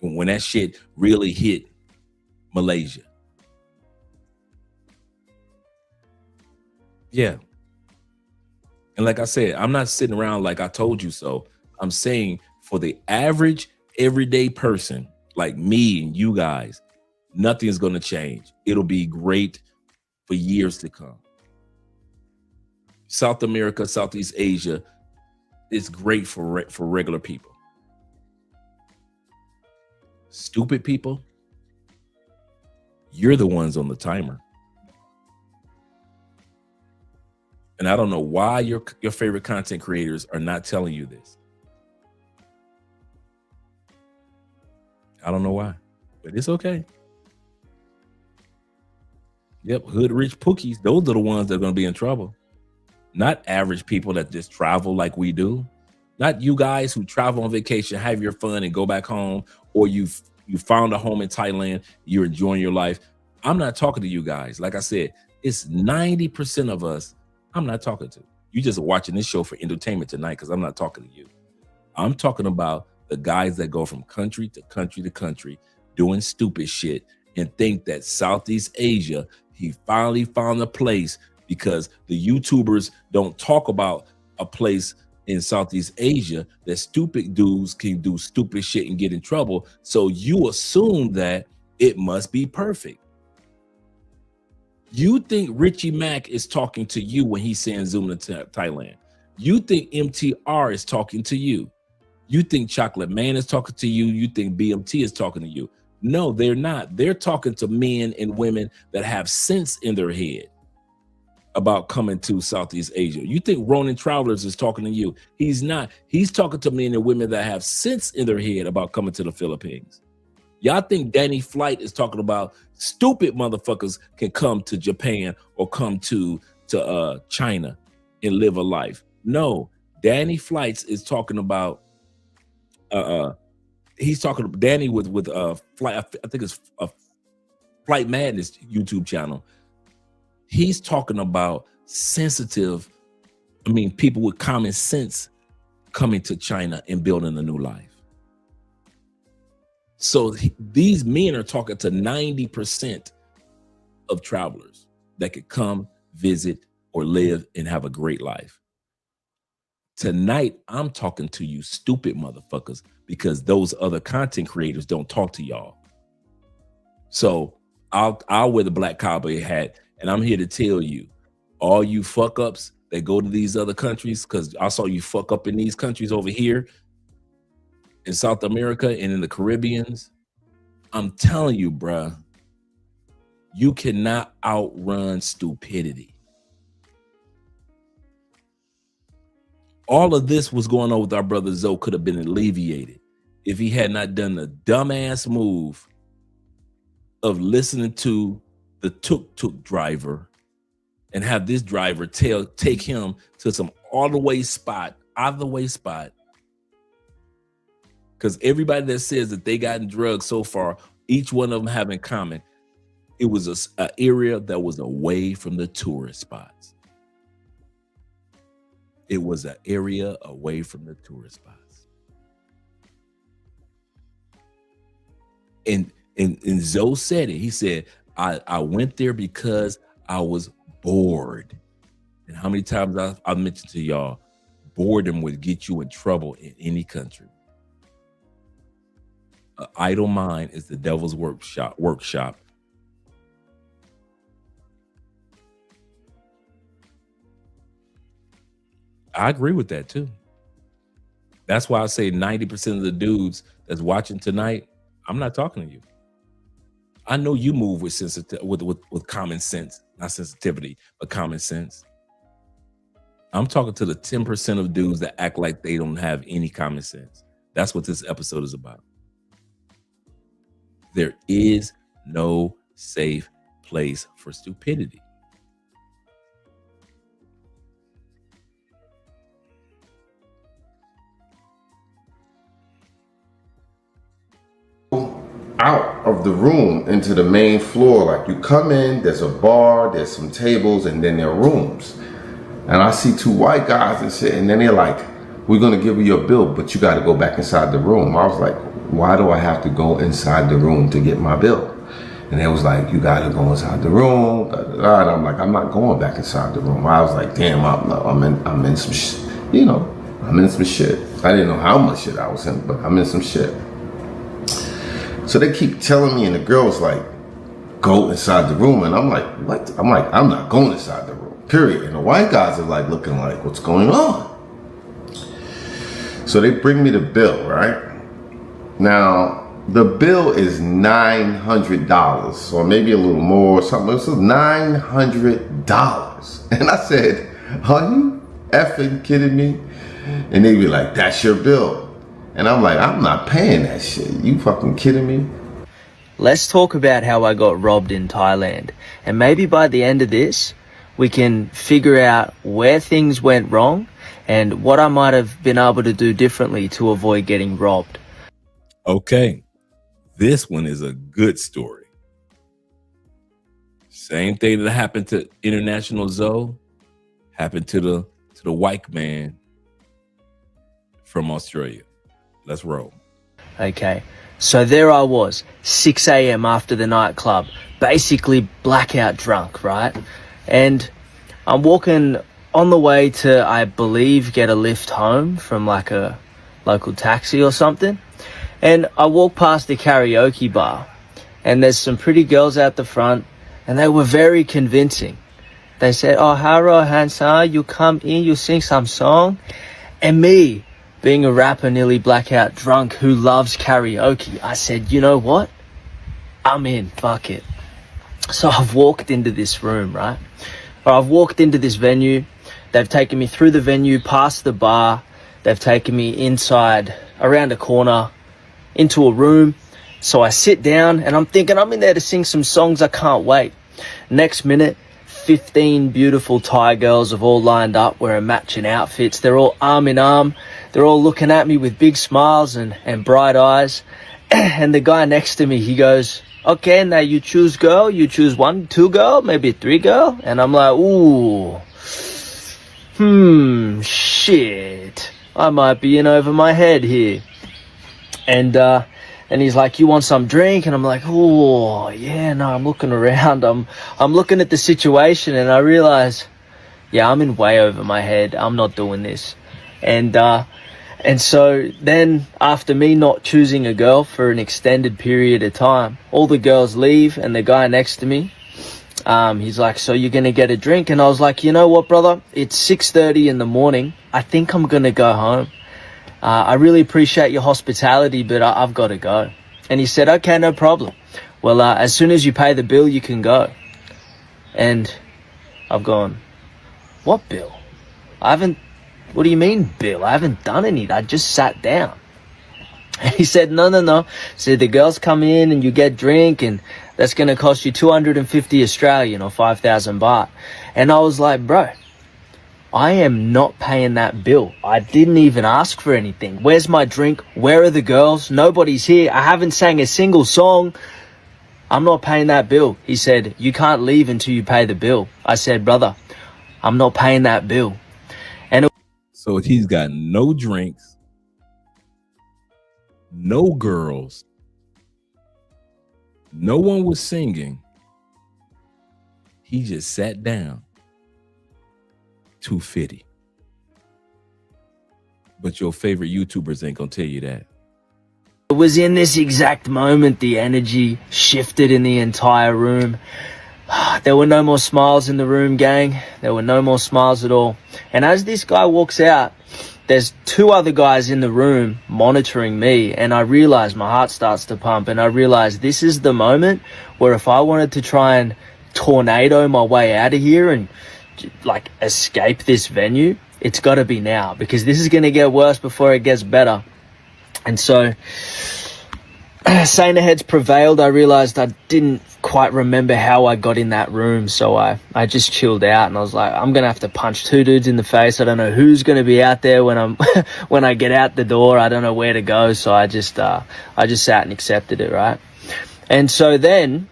When that shit really hit Malaysia. Yeah. And like I said, I'm not sitting around like I told you so. I'm saying for the average everyday person like me and you guys, nothing is going to change. It'll be great for years to come. South America, Southeast Asia is great for regular people. Stupid people, you're the ones on the timer. And I don't know why your favorite content creators are not telling you this. I don't know why, but it's okay. Yep, hood rich pookies, those are the ones that are going to be in trouble. Not average people that just travel like we do. Not you guys who travel on vacation, have your fun and go back home, or you found a home in Thailand, you're enjoying your life. I'm not talking to you guys. Like I said, it's 90% of us I'm not talking to. You just watching this show for entertainment tonight because I'm not talking to you. I'm talking about the guys that go from country to country to country doing stupid shit and think that Southeast Asia, he finally found a place because the YouTubers don't talk about a place in Southeast Asia that stupid dudes can do stupid shit and get in trouble. So you assume that it must be perfect. You think Richie Mack is talking to you when he's saying zoom to Thailand. You think MTR is talking to you. You think Chocolate Man is talking to you. You think BMT is talking to you. No, they're not. They're talking to men and women that have sense in their head about coming to Southeast Asia. You think Ronin Travelers is talking to you. He's not. He's talking to men and women that have sense in their head about coming to the Philippines. Y'all think Danny Flight is talking about stupid motherfuckers can come to Japan or come to China and live a life. No, Danny Flights is talking about he's talking to Danny with Flight, I think it's a Flight Madness YouTube channel. He's talking about people with common sense coming to China and building a new life. So these men are talking to 90% of travelers that could come, visit, or live and have a great life. Tonight, I'm talking to you stupid motherfuckers because those other content creators don't talk to y'all. So I'll wear the black cowboy hat, and I'm here to tell you, all you fuck ups that go to these other countries, because I saw you fuck up in these countries over here in South America and in the Caribbeans. I'm telling you, bruh, you cannot outrun stupidity. All of this was going on with our brother Zoe could have been alleviated if he had not done the dumbass move of listening to the tuk-tuk driver and have this driver take him to some out of the way spot. Because everybody that says that they gotten drugs so far, each one of them have in common, it was an area that was away from the tourist spots. It was an area away from the tourist spots. And Zoe said it. He said, I went there because I was bored. And how many times I mentioned to y'all, boredom would get you in trouble in any country. An idle mind is the devil's workshop. I agree with that too. That's why I say 90% of the dudes that's watching tonight, I'm not talking to you. I know you move with with common sense, not sensitivity, but common sense. I'm talking to the 10% of dudes that act like they don't have any common sense. That's what this episode is about. There is no safe place for stupidity. out of the room into the main floor. Like you come in, there's a bar, there's some tables, and then there are rooms. And I see two white guys and shit, and then they're like, we're gonna give you your bill, but you gotta go back inside the room. I was like, why do I have to go inside the room to get my bill? And they was like, you gotta go inside the room, da, da, da. And I'm like, I'm not going back inside the room. I was like, damn, I'm in some shit, you know, I'm in some shit. I didn't know how much shit I was in, but I'm in some shit. So they keep telling me, and the girl's like, go inside the room. And I'm like, what? I'm like, I'm not going inside the room, period. And the white guys are like looking like, what's going on? So they bring me the bill, right? Now, the bill is $900, or maybe a little more, something. It's $900. And I said, are you effing kidding me? And they be like, that's your bill. And I'm like, I'm not paying that shit. You fucking kidding me? Let's talk about how I got robbed in Thailand. And maybe by the end of this, we can figure out where things went wrong and what I might have been able to do differently to avoid getting robbed. Okay, this one is a good story. Same thing that happened to International Zoe happened to the white man from Australia. Let's roll. Okay, so there I was, 6 a.m. after the nightclub, basically blackout drunk, right? And I'm walking on the way to, I believe, get a lift home from like a local taxi or something. And I walk past the karaoke bar, and there's some pretty girls out the front, and they were very convincing. They said, oh, hello, handsome, you come in, you sing some song. And me, being a rapper nearly blackout drunk who loves karaoke, I said, you know what? I'm in, fuck it. So I've walked into this room, right? Or I've walked into this venue. They've taken me through the venue, past the bar. They've taken me inside, around a corner, into a room. So I sit down and I'm thinking I'm in there to sing some songs. I can't wait. Next minute, 15 beautiful Thai girls have all lined up wearing matching outfits. They're all arm in arm. They're all looking at me with big smiles and bright eyes. And the guy next to me, he goes, okay, now you choose girl. You choose 1, 2 girl, maybe 3 girl. And I'm like, ooh, shit. I might be in over my head here. And he's like, you want some drink? And I'm like, oh, yeah, no, I'm looking around. I'm looking at the situation and I realize, yeah, I'm in way over my head. I'm not doing this. And so then after me not choosing a girl for an extended period of time, all the girls leave and the guy next to me, he's like, so you're going to get a drink? And I was like, you know what, brother? It's 6:30 in the morning. I think I'm going to go home. I really appreciate your hospitality, but I've got to go. And he said, okay, no problem. Well, as soon as you pay the bill, you can go. And I've gone, what bill? What do you mean bill? I haven't done any. I just sat down. And he said, no. So the girls come in and you get drink and that's going to cost you 250 Australian or 5,000 baht. And I was like, bro, I am not paying that bill. I didn't even ask for anything. Where's my drink? Where are the girls? Nobody's here. I haven't sang a single song. I'm not paying that bill. He said, you can't leave until you pay the bill. I said, brother, I'm not paying that bill. So he's got no drinks, no girls, no one was singing. He just sat down. 250. But your favorite YouTubers ain't gonna tell you that. It was in this exact moment the energy shifted in the entire room. There were no more smiles in the room, gang. There were no more smiles at all. And as this guy walks out, there's 2 other guys in the room monitoring me, and I realize my heart starts to pump, and I realize this is the moment where if I wanted to try and tornado my way out of here and like escape this venue, it's got to be now, because this is going to get worse before it gets better. And so saner heads prevailed. I realized I didn't quite remember how I got in that room, so I just chilled out and I was like, I'm gonna have to punch 2 dudes in the face. I don't know who's gonna be out there when I'm when I get out the door. I don't know where to go, so I just sat and accepted it, right? And so then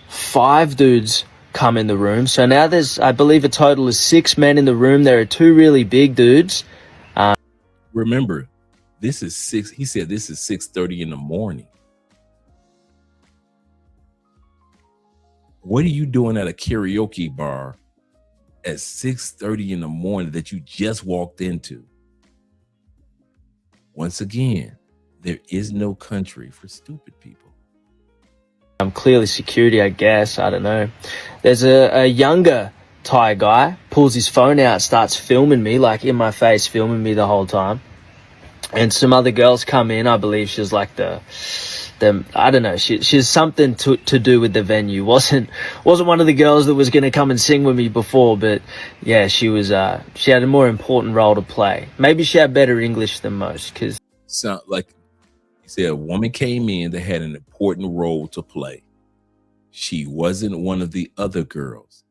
5 dudes come in the room. So now there's, I believe, a total of 6 men in the room. There are 2 really big dudes. Remember, this is 6. He said this is 6:30 in the morning. What are you doing at a karaoke bar at 6:30 in the morning that you just walked into? Once again, there is no country for stupid people. Clearly security, I guess. I don't know. There's a younger Thai guy, pulls his phone out, starts filming me, like in my face, filming me the whole time. And some other girls come in. I believe she was like the I don't know. She's something to do with the venue. Wasn't one of the girls that was going to come and sing with me before, but yeah, she was. She had a more important role to play. Maybe she had better English than most. Cause Sound like he said a woman came in that had an important role to play. She wasn't one of the other girls.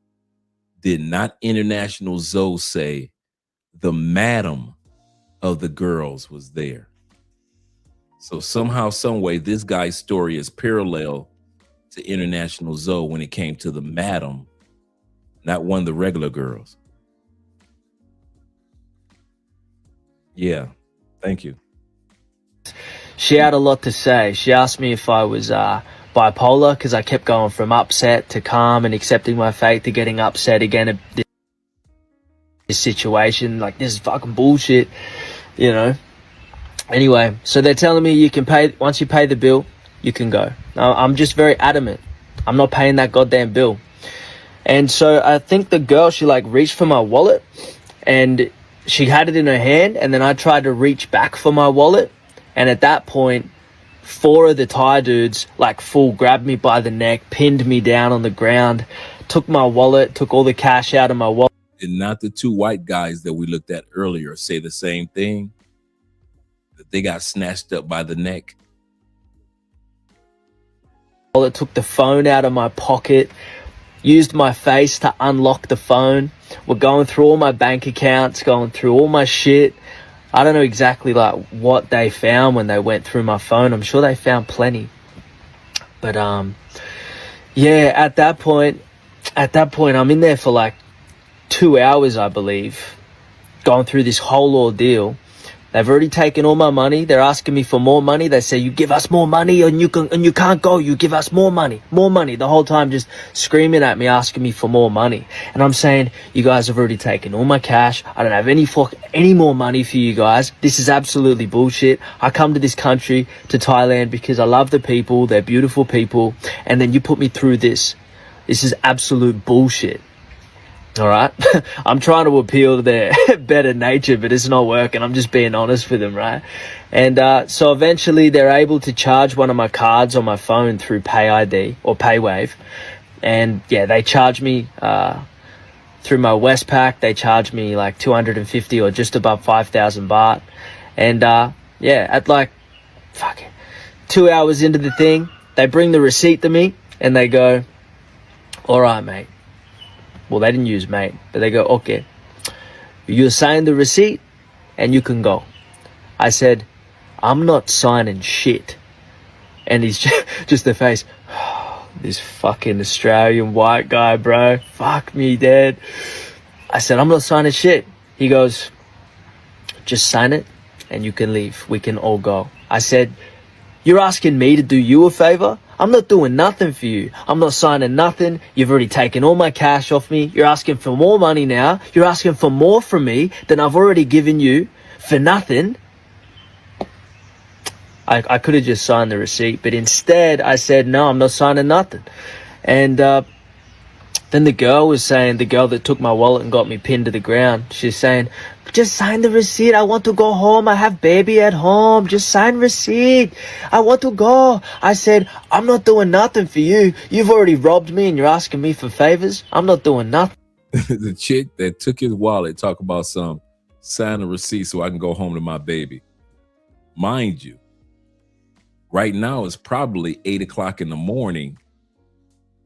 Did not International Zoe say the madam of the girls was there? So somehow, some way, this guy's story is parallel to International Zoe when it came to the madam, not one of the regular girls. Yeah, thank you. she had a lot to say. She asked me if I was bipolar, because I kept going from upset to calm and accepting my fate to getting upset again at this situation. Like, this is fucking bullshit, you know. Anyway, so they're telling me you can pay, once you pay the bill, you can go. Now, I'm just very adamant. I'm not paying that goddamn bill. And so I think the girl, she like reached for my wallet and she had it in her hand, and then I tried to reach back for my wallet. And at that point, 4 of the Thai dudes like full grabbed me by the neck, pinned me down on the ground, took my wallet, took all the cash out of my wallet. Did not the 2 white guys that we looked at earlier say the same thing? That they got snatched up by the neck? Wallet, took the phone out of my pocket, used my face to unlock the phone. We're going through all my bank accounts, going through all my shit. I don't know exactly like what they found when they went through my phone. I'm sure they found plenty. But yeah, at that point I'm in there for like 2 hours, I believe, going through this whole ordeal. They've already taken all my money. They're asking me for more money. They say, you give us more money and you can't go. You give us more money, the whole time just screaming at me, asking me for more money. And I'm saying, you guys have already taken all my cash. I don't have any more money for you guys. This is absolutely bullshit. I come to this country, to Thailand, because I love the people. They're beautiful people. And then you put me through this. This is absolute bullshit. All right. I'm trying to appeal to their better nature, but it's not working. I'm just being honest with them, right? And so eventually they're able to charge one of my cards on my phone through PayID or PayWave. And yeah, they charge me through my Westpac. They charge me like 250 or just above 5,000 baht. And yeah, at like 2 hours into the thing, they bring the receipt to me and they go, all right, mate. Well, they didn't use mate, but they go, okay, you sign the receipt and you can go. I said, I'm not signing shit. And he's just the face, oh, this fucking Australian white guy, bro. Fuck me, Dad. I said, I'm not signing shit. He goes, just sign it and you can leave. We can all go. I said, you're asking me to do you a favor? I'm not doing nothing for you. I'm not signing nothing. You've already taken all my cash off me. You're asking for more money now. You're asking for more from me than I've already given you for nothing. I could have just signed the receipt, but instead I said, no, I'm not signing nothing. And then the girl was saying, the girl that took my wallet and got me pinned to the ground, she's saying, just sign the receipt. I want to go home. I have baby at home. Just sign receipt. I want to go. I said, I'm not doing nothing for you. You've already robbed me and you're asking me for favors. I'm not doing nothing. The chick that took his wallet talk about sign a receipt so I can go home to my baby. Mind you, right now it's probably 8 o'clock in the morning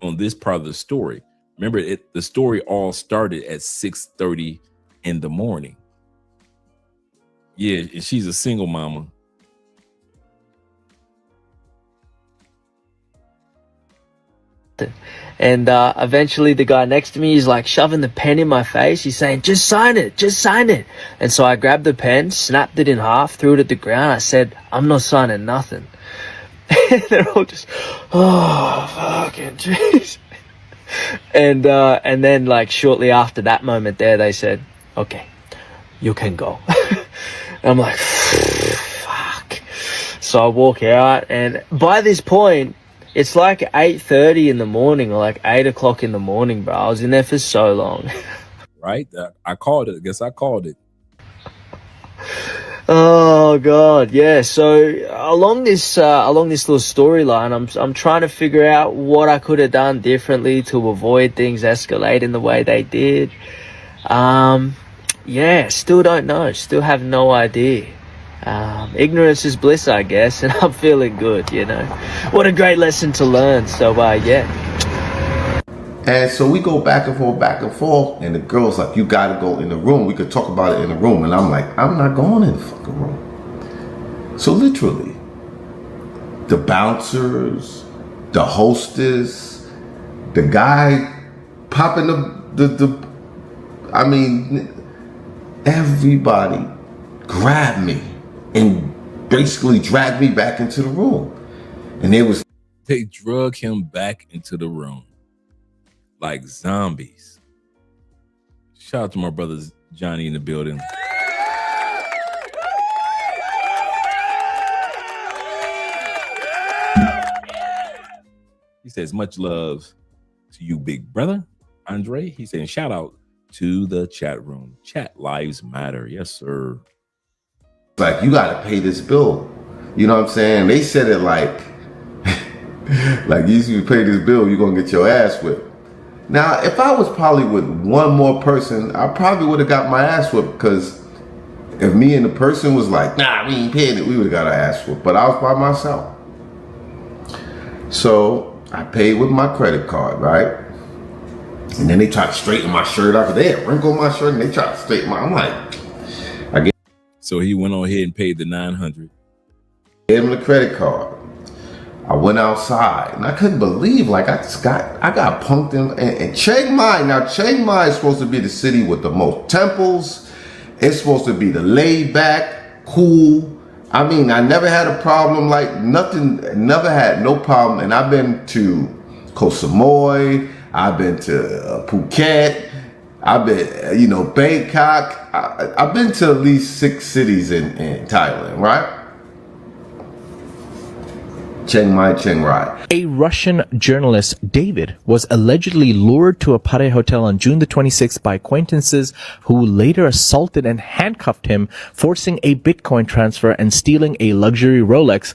on this part of the story. Remember, the story all started at 6:30 in the morning. Yeah, and she's a single mama. And eventually the guy next to me is like shoving the pen in my face. He's saying, just sign it, just sign it. And so I grabbed the pen, snapped it in half, threw it at the ground. I said, I'm not signing nothing. And they're all just, oh, fucking jeez. And then like shortly after that moment there, they said, okay, you can go. And I'm like, fuck. So I walk out, and by this point, it's like 8:30 in the morning, or like 8 o'clock in the morning, bro. I was in there for so long. Right? I called it. I guess I called it. Oh God, yeah. So along this little storyline, I'm trying to figure out what I could have done differently to avoid things escalating the way they did. Yeah, still don't know. Still have no idea. Ignorance is bliss, I guess, and I'm feeling good, you know. What a great lesson to learn. So, yeah. And so we go back and forth, and the girl's like, you gotta go in the room. We could talk about it in the room. And I'm like, I'm not going in the fucking room. So literally, the bouncers, the hostess, the guy popping I mean, everybody grabbed me and basically dragged me back into the room. And they drug him back into the room like zombies. Shout out to my brothers Johnny in the building. He says, much love to you, big brother. Andre, he's saying, shout out to the chat room. Chat lives matter. Yes, sir. Like, you got to pay this bill. You know what I'm saying? They said it like, like, you pay this bill, you're going to get your ass whipped. Now, if I was probably with one more person, I probably would have got my ass whipped, because if me and the person was like, nah, we ain't paying it, we would have got our ass whipped. But I was by myself. So I paid with my credit card, right? And then they tried to straighten my shirt out. They had wrinkle my shirt and they tried to straighten I'm like, so he went on ahead and paid the $900. Gave him the credit card. I went outside and I couldn't believe, like, I got punked in Chiang Mai. Now, Chiang Mai is supposed to be the city with the most temples. It's supposed to be the laid back, cool. I mean, I never had a problem, like nothing, never had no problem. And I've been to Koh Samui, I've been to Phuket, I've been, Bangkok. I've been to at least 6 cities in Thailand, right? Chiang Mai, Chiang Rai. A Russian journalist, David, was allegedly lured to a Pare hotel on June the 26th by acquaintances who later assaulted and handcuffed him, forcing a Bitcoin transfer and stealing a luxury Rolex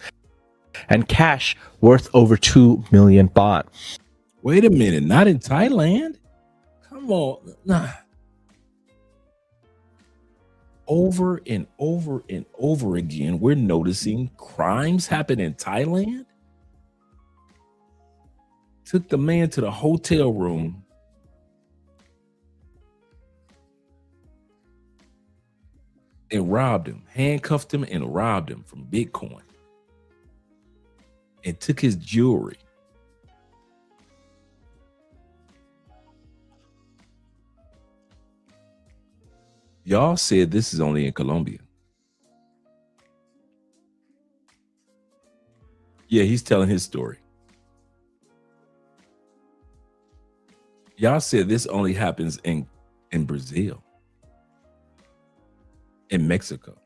and cash worth over 2 million baht. Wait a minute, not in Thailand? Come on. Nah. Over and over and over again, we're noticing crimes happen in Thailand. Took the man to the hotel room. And robbed him, handcuffed him and robbed him from Bitcoin. And took his jewelry. Y'all said this is only in Colombia. Yeah, he's telling his story. Y'all said this only happens in Brazil, in Mexico.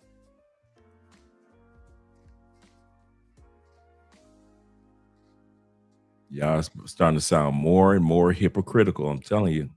Y'all starting to sound more and more hypocritical, I'm telling you.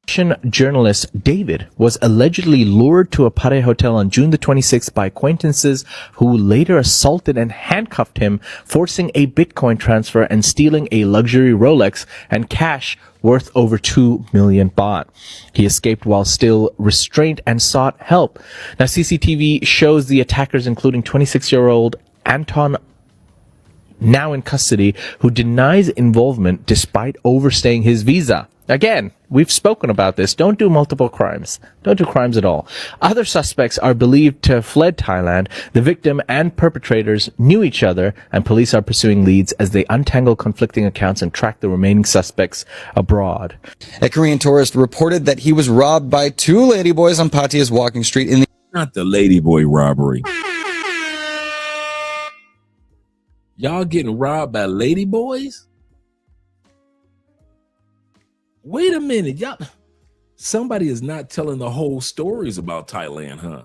Russian journalist David was allegedly lured to a Pare hotel on June the 26th by acquaintances who later assaulted and handcuffed him, forcing a Bitcoin transfer and stealing a luxury Rolex and cash worth over 2 million baht. He escaped while still restrained and sought help. Now, CCTV shows the attackers, including 26-year-old Anton, now in custody, who denies involvement despite overstaying his visa. Again, we've spoken about this. Don't do multiple crimes. Don't do crimes at all. Other suspects are believed to have fled Thailand. The victim and perpetrators knew each other, and police are pursuing leads as they untangle conflicting accounts and track the remaining suspects abroad. A Korean tourist reported that he was robbed by two ladyboys on Pattayaa's Walking Street in the... Not the ladyboy robbery. Y'all getting robbed by ladyboys? Wait a minute, y'all. Somebody is not telling the whole stories about Thailand, huh?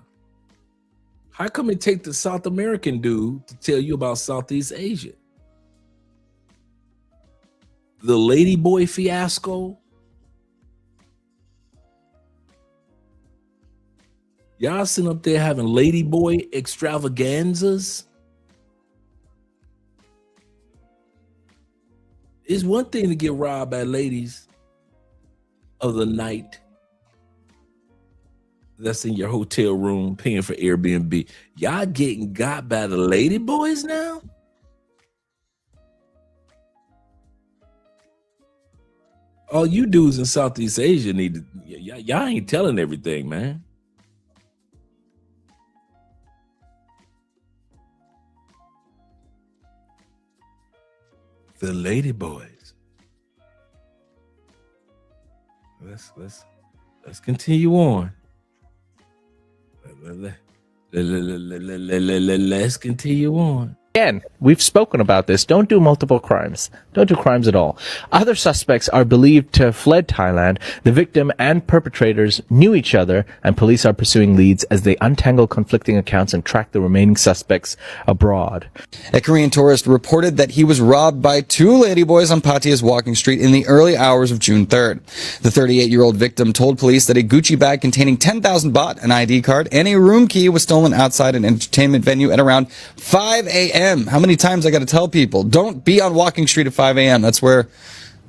How come it take the South American dude to tell you about Southeast Asia? The ladyboy fiasco? Y'all sitting up there having ladyboy extravaganzas? It's one thing to get robbed by ladies of the night that's in your hotel room paying for Airbnb. Y'all getting got by the ladyboys now? All you dudes in Southeast Asia need to, y'all ain't telling everything, man. The ladyboys. Let's continue on. Let's continue on. Again, we've spoken about this. Don't do multiple crimes. Don't do crimes at all. Other suspects are believed to have fled Thailand. The victim and perpetrators knew each other, and police are pursuing leads as they untangle conflicting accounts and track the remaining suspects abroad. A Korean tourist reported that he was robbed by two ladyboys on Pattayaa's Walking Street in the early hours of June 3rd. The 38-year-old victim told police that a Gucci bag containing 10,000 baht, an ID card, and a room key was stolen outside an entertainment venue at around 5 a.m. How many times I got to tell people, don't be on Walking Street at 5 a.m. That's where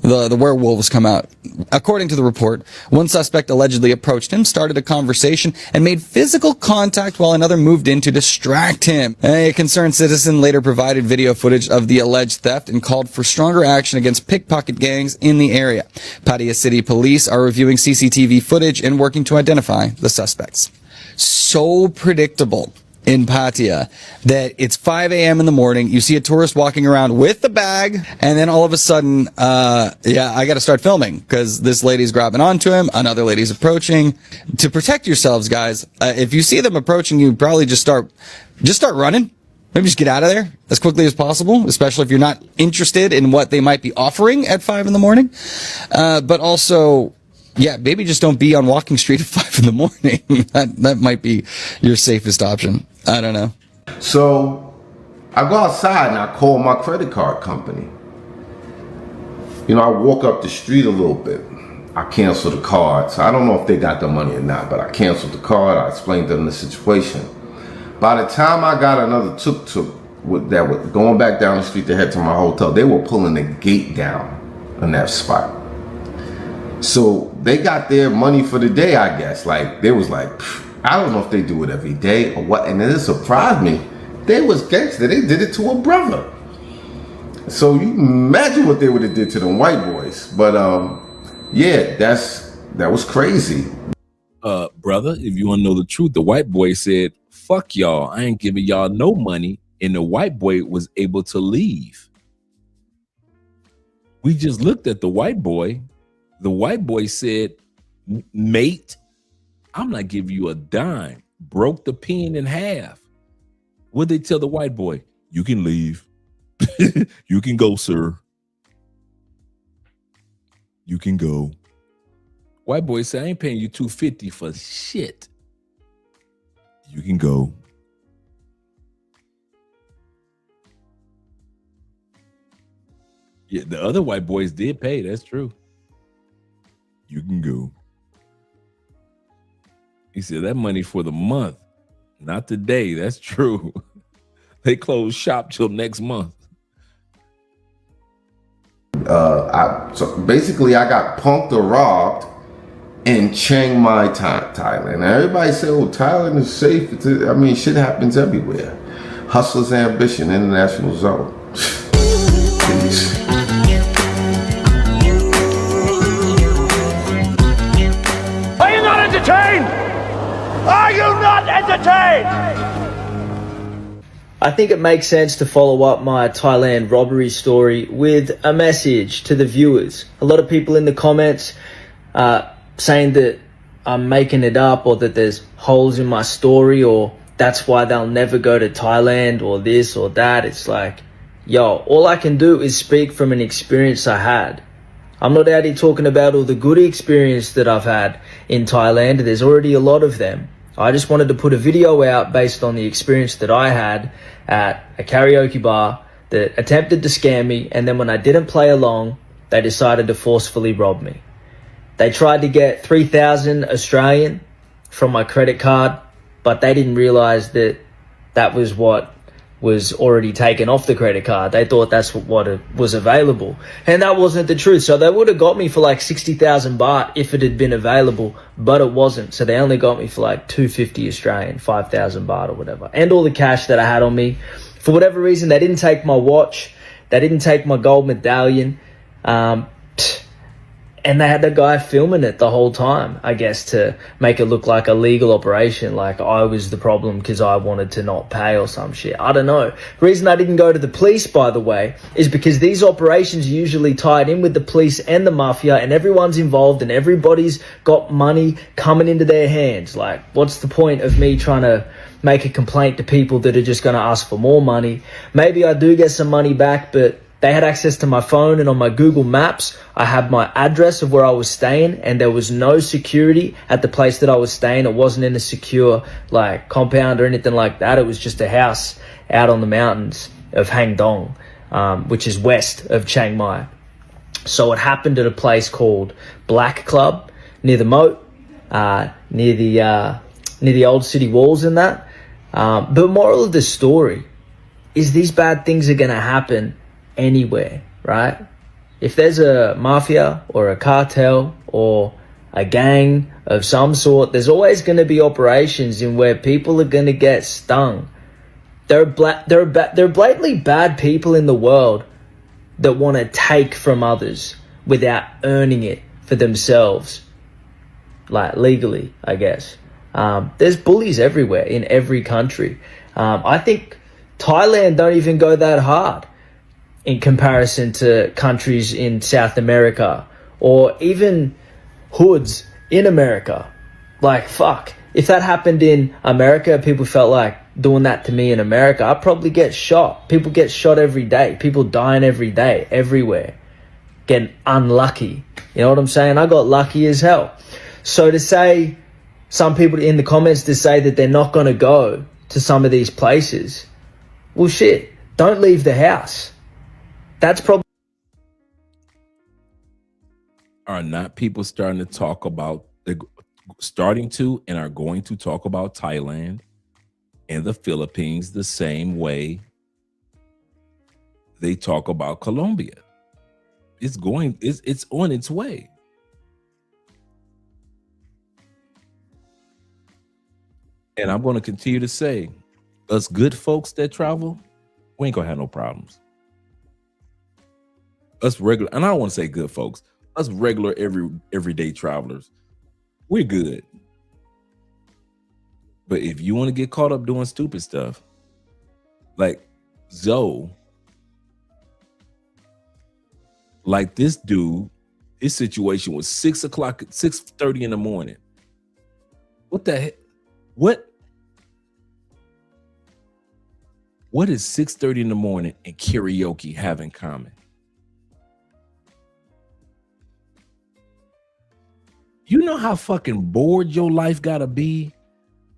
the werewolves come out. According to the report, one suspect allegedly approached him, started a conversation, and made physical contact while another moved in to distract him. A concerned citizen later provided video footage of the alleged theft and called for stronger action against pickpocket gangs in the area. Pattaya City Police are reviewing CCTV footage and working to identify the suspects. So predictable in Pattaya that it's 5 a.m. in the morning, you see a tourist walking around with the bag, and then all of a sudden, I got to start filming because this lady's grabbing onto him, another lady's approaching. To protect yourselves, guys, if you see them approaching you, probably just start running. Maybe just get out of there as quickly as possible, especially if you're not interested in what they might be offering at 5 in the morning. But also, maybe just don't be on Walking Street at 5 in the morning. That might be your safest option. I don't know. So I go outside and I call my credit card company. You know, I walk up the street a little bit. I cancel the card. So I don't know if they got the money or not, but I canceled the card. I explained to them the situation. By the time I got another tuk-tuk that was going back down the street to head to my hotel, they were pulling the gate down on that spot. So they got their money for the day, I guess. Like, they was like, I don't know if they do it every day or what. And then it surprised me. They was gangster. They did it to a brother. So you imagine what they would have did to them white boys. But that was crazy. Brother, if you want to know the truth, the white boy said, fuck y'all. I ain't giving y'all no money. And the white boy was able to leave. We just looked at the white boy. The white boy said, mate, I'm not giving you a dime. Broke the pen in half. What'd they tell the white boy? You can leave. You can go, sir. You can go. White boy said, I ain't paying you $250 for shit. You can go. Yeah, the other white boys did pay. That's true. You can go. He said that money for the month, not the day. That's true. They close shop till next month. So basically, I got punked or robbed in Chiang Mai, Thailand. Now, everybody say, oh, Thailand is safe. I mean, shit happens everywhere. Hustler's ambition, International Zoe. Peace. I think it makes sense to follow up my Thailand robbery story with a message to the viewers. A lot of people in the comments saying that I'm making it up, or that there's holes in my story, or that's why they'll never go to Thailand, or this or that. It's like, yo, all I can do is speak from an experience I had. I'm not out here talking about all the good experience that I've had in Thailand. There's already a lot of them. I just wanted to put a video out based on the experience that I had at a karaoke bar that attempted to scam me, and then when I didn't play along, they decided to forcefully rob me. They tried to get 3,000 Australian from my credit card, but they didn't realize that that was what was already taken off the credit card. They thought that's what was available, and that wasn't the truth. So they would have got me for like 60,000 baht if it had been available, but it wasn't. So they only got me for like 250 Australian, 5,000 baht or whatever, and all the cash that I had on me. For whatever reason, they didn't take my watch, they didn't take my gold medallion, and they had the guy filming it the whole time, I guess, to make it look like a legal operation, like I was the problem because I wanted to not pay or some shit. I don't know. The reason I didn't go to the police, by the way, is because these operations are usually tied in with the police and the mafia, and everyone's involved and everybody's got money coming into their hands. Like, what's the point of me trying to make a complaint to people that are just going to ask for more money? Maybe I do get some money back, but they had access to my phone, and on my Google Maps, I had my address of where I was staying, and there was no security at the place that I was staying. It wasn't in a secure like compound or anything like that. It was just a house out on the mountains of Hang Dong, which is west of Chiang Mai. So it happened at a place called Black Club near the moat, near the old city walls and that. But moral of the story is these bad things are going to happen anywhere, right? If there's a mafia or a cartel or a gang of some sort, there's always going to be operations in where people are going to get stung. There are blatantly bad people in the world that want to take from others without earning it for themselves, like legally, I guess. There's bullies everywhere in every country. I think Thailand don't even go that hard in comparison to countries in South America or even hoods in America. Like, fuck, if that happened in America, people felt like doing that to me in America, I'd probably get shot. People get shot every day. People dying every day, everywhere. Getting unlucky. You know what I'm saying? I got lucky as hell. So to say, some people in the comments to say that they're not going to go to some of these places, well, shit, don't leave the house. That's probably... Are not people starting to talk about and are going to talk about Thailand and the Philippines the same way they talk about Colombia? It's on its way. And I'm going to continue to say, us good folks that travel, we ain't gonna have no problems. Us regular, and I don't want to say good folks, us regular everyday travelers, we're good. But if you want to get caught up doing stupid stuff, like Zoe, like this dude, his situation was 6:30 in the morning. What the heck? What is 6:30 in the morning and karaoke have in common? You know how fucking bored your life gotta be?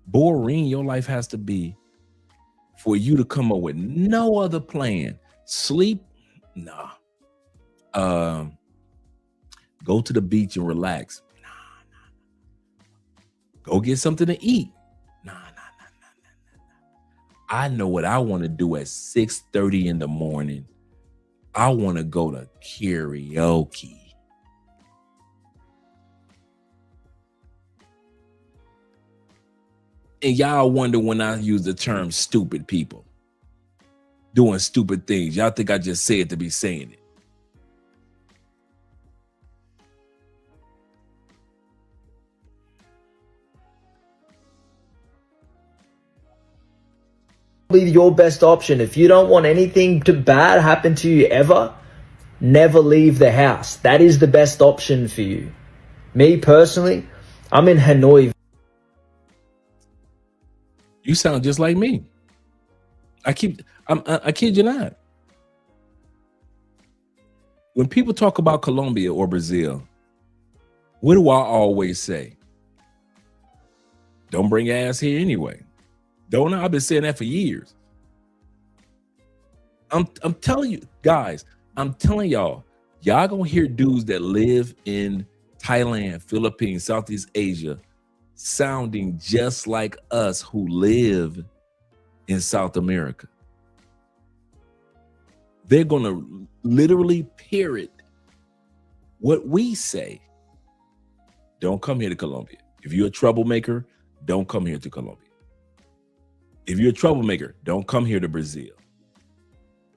Boring your life has to be for you to come up with no other plan. Sleep? Nah. Go to the beach and relax. Nah. Go get something to eat. Nah. I know what I want to do at 6:30 in the morning. I want to go to karaoke. And y'all wonder when I use the term stupid people doing stupid things. Y'all think I just say it to be saying it. Be your best option. If you don't want anything to bad happen to you ever, never leave the house. That is the best option for you. Me personally, I'm in Hanoi. You sound just like me. I kid you not. When people talk about Colombia or Brazil, what do I always say? Don't bring your ass here anyway. Don't I? I've been saying that for years. I'm telling you, guys, I'm telling y'all gonna hear dudes that live in Thailand, Philippines, Southeast Asia, sounding just like us who live in South America. They're gonna literally parrot what we say. Don't come here to Colombia. If you're a troublemaker, don't come here to Colombia. If you're a troublemaker, don't come here to Brazil.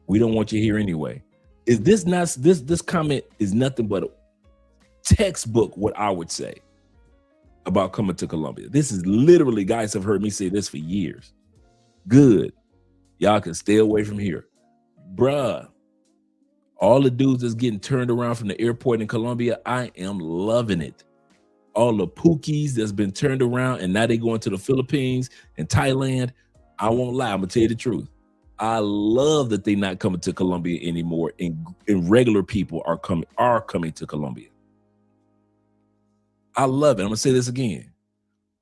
We don't want you here anyway. Is this not this comment is nothing but a textbook what I would say about coming to Colombia. This is literally, guys have heard me say this for years. Good. Y'all can stay away from here. Bruh. All the dudes that's getting turned around from the airport in Colombia, I am loving it. All the pookies that's been turned around and now they going to the Philippines and Thailand. I won't lie, I'm gonna tell you the truth. I love that they not coming to Colombia anymore, and regular people are coming to Colombia. I love it. I'm gonna say this again.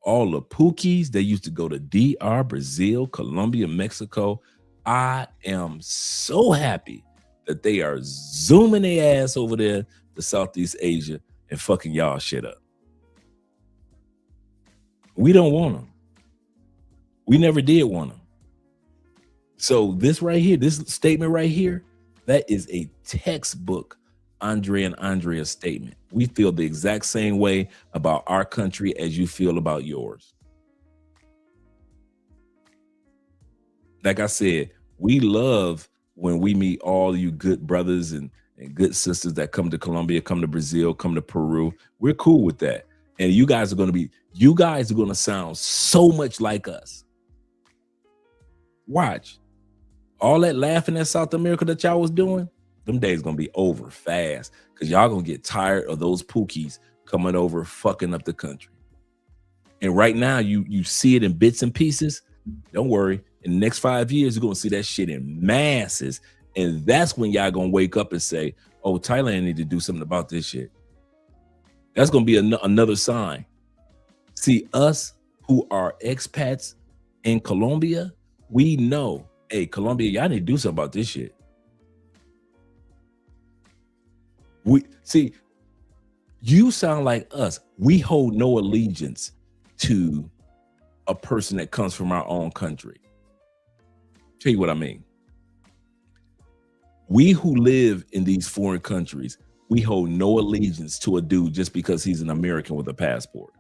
All the pookies that used to go to DR, Brazil, Colombia, Mexico, I am so happy that they are zooming their ass over there to Southeast Asia and fucking y'all shit up. We don't want them. We never did want them. So this right here, this statement right here, that is a textbook Andre and Andrea statement. We feel the exact same way about our country as you feel about yours. Like I said, we love when we meet all you good brothers and good sisters that come to Colombia, come to Brazil, come to Peru. We're cool with that. And you guys are going to sound so much like us. Watch. All that laughing at South America that y'all was doing, them days going to be over fast because y'all going to get tired of those pookies coming over, fucking up the country. And right now, you see it in bits and pieces. Don't worry. In the next 5 years, you're going to see that shit in masses. And that's when y'all going to wake up and say, oh, Thailand need to do something about this shit. That's going to be another sign. See, us who are expats in Colombia, we know, hey, Colombia, y'all need to do something about this shit. You sound like us. We hold no allegiance to a person that comes from our own country. Tell you what I mean. We who live in these foreign countries, we hold no allegiance to a dude just because he's an American with a passport.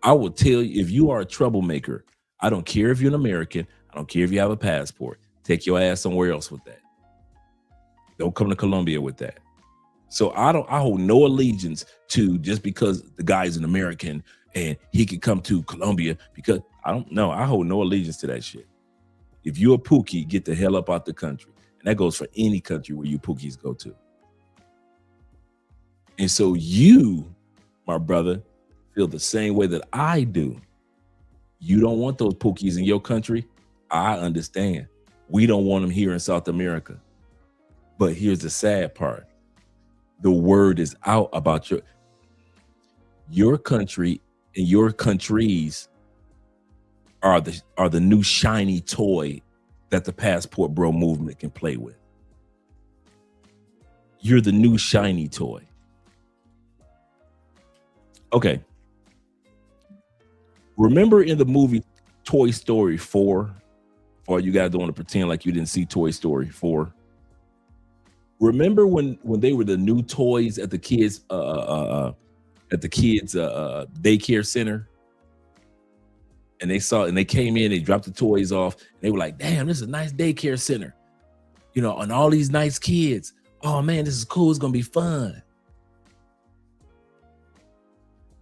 I will tell you, if you are a troublemaker, I don't care if you're an American. I don't care if you have a passport. Take your ass somewhere else with that. Don't come to Colombia with that. So I hold no allegiance to just because the guy's an American and he can come to Colombia because I don't know. I hold no allegiance to that shit. If you're a pookie, get the hell up out the country. And that goes for any country where you pookies go to. And so you, my brother, feel the same way that I do. You don't want those pookies in your country. I understand. We don't want them here in South America. But here's the sad part. The word is out about your country and your countries are the new shiny toy that the passport bro movement can play with. You're the new shiny toy. Okay. Remember in the movie Toy Story 4, or you guys don't want to pretend like you didn't see Toy Story 4. Remember when they were the new toys at the kids daycare center? And they came in, they dropped the toys off, and they were like, damn, this is a nice daycare center. You know, and all these nice kids. Oh man, this is cool, it's gonna be fun.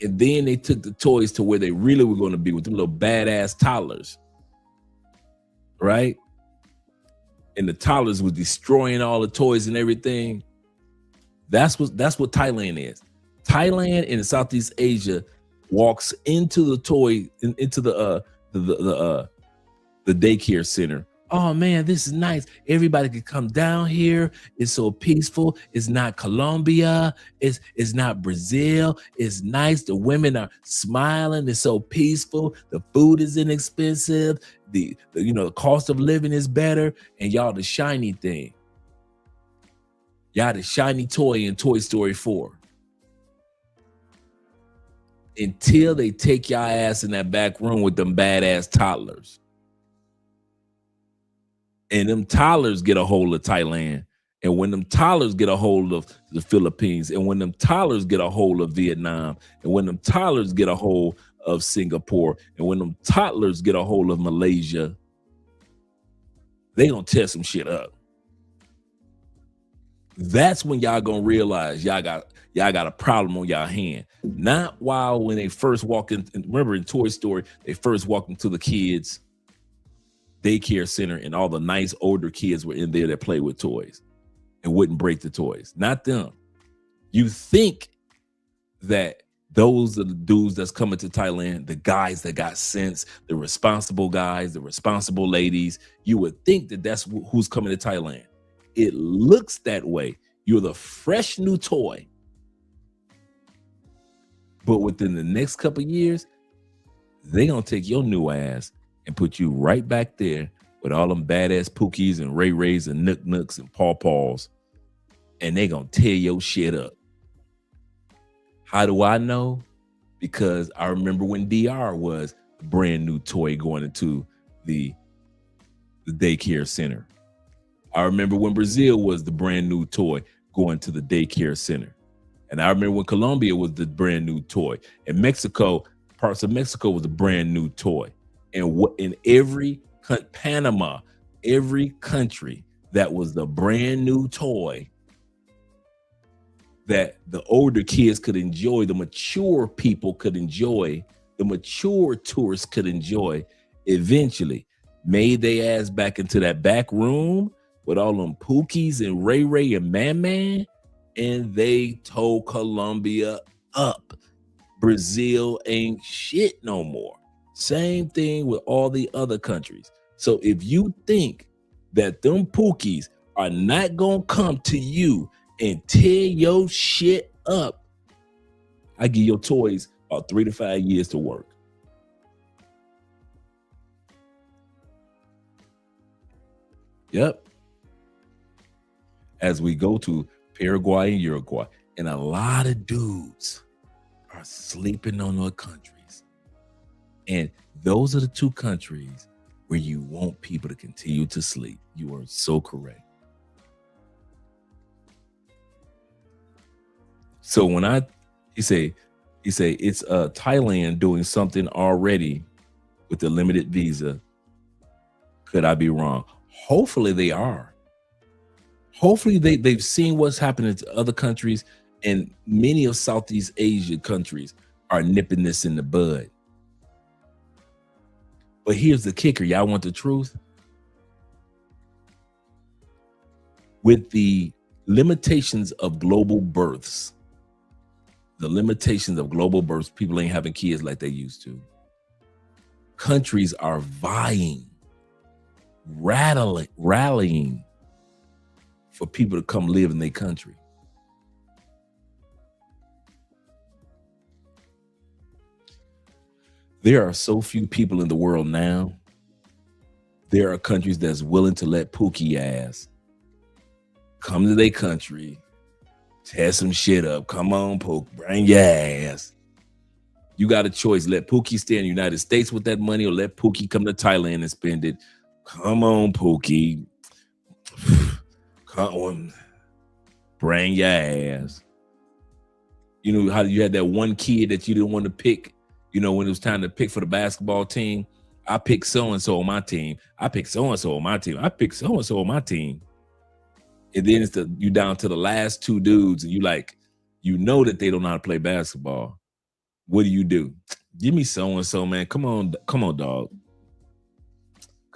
And then they took the toys to where they really were going to be with them little badass toddlers. right? And the toddlers was destroying all the toys and everything. That's what Thailand is. Thailand in Southeast Asia walks into the into the daycare center. Oh man, this is nice. Everybody can come down here. It's so peaceful. It's not Colombia. It's not Brazil. It's nice. The women are smiling. It's so peaceful. The food is inexpensive. The cost of living is better. And y'all the shiny thing. Y'all the shiny toy in Toy Story 4. Until they take y'all ass in that back room with them badass toddlers. And them toddlers get a hold of Thailand. And when them toddlers get a hold of the Philippines, and when them toddlers get a hold of Vietnam, and when them toddlers get a hold of Singapore, and when them toddlers get a hold of Malaysia, they gonna tear some shit up. That's when y'all gonna realize y'all got a problem on y'all hand. Not when they first walk in. Remember in Toy Story, they first walked into the kids' daycare center and all the nice older kids were in there that played with toys and wouldn't break the toys. Not them. You think that those are the dudes that's coming to Thailand, the guys that got sense, the responsible guys, the responsible ladies. You would think that that's who's coming to Thailand. It looks that way. You're the fresh new toy. But within the next couple of years, they gonna take your new ass and put you right back there with all them badass Pookies and Ray Rays and Nook Nooks and Paw Paws, and they gonna tear your shit up. How do I know? Because I remember when DR was a brand new toy going into the daycare center. I remember when Brazil was the brand new toy going to the daycare center. And I remember when Colombia was the brand new toy. And Mexico, parts of Mexico was a brand new toy. And in Panama, every country that was the brand new toy that the older kids could enjoy, the mature people could enjoy, the mature tourists could enjoy, eventually made their ass back into that back room with all them Pookies and Ray Ray and Man, and they tore Colombia up. Brazil ain't shit no more. Same thing with all the other countries. So if you think that them Pookies are not gonna come to you and tear your shit up, I give your toys about 3 to 5 years to work. Yep. As we go to Paraguay and Uruguay, and a lot of dudes are sleeping on their countries. And those are the two countries where you want people to continue to sleep. You are so correct. So when he say it's Thailand doing something already with the limited visa. Could I be wrong? Hopefully they are. Hopefully they've seen what's happening to other countries, and many of Southeast Asia countries are nipping this in the bud. But here's the kicker. Y'all want the truth? With the limitations of global births, people ain't having kids like they used to. Countries are rallying for people to come live in their country. There are so few people in the world now. There are countries that's willing to let Pookie ass come to their country, tear some shit up. Come on, Pook, bring your ass. You got a choice. Let Pookie stay in the United States with that money, or let Pookie come to Thailand and spend it. Come on, Pookie. Come on. Bring your ass. You know how you had that one kid that you didn't want to pick, you know, when it was time to pick for the basketball team? I picked so-and-so on my team. I picked so-and-so on my team. I picked so-and-so on my team. And then you down to the last two dudes, and you know that they don't know how to play basketball. What do? Give me so-and-so, man. Come on, dog.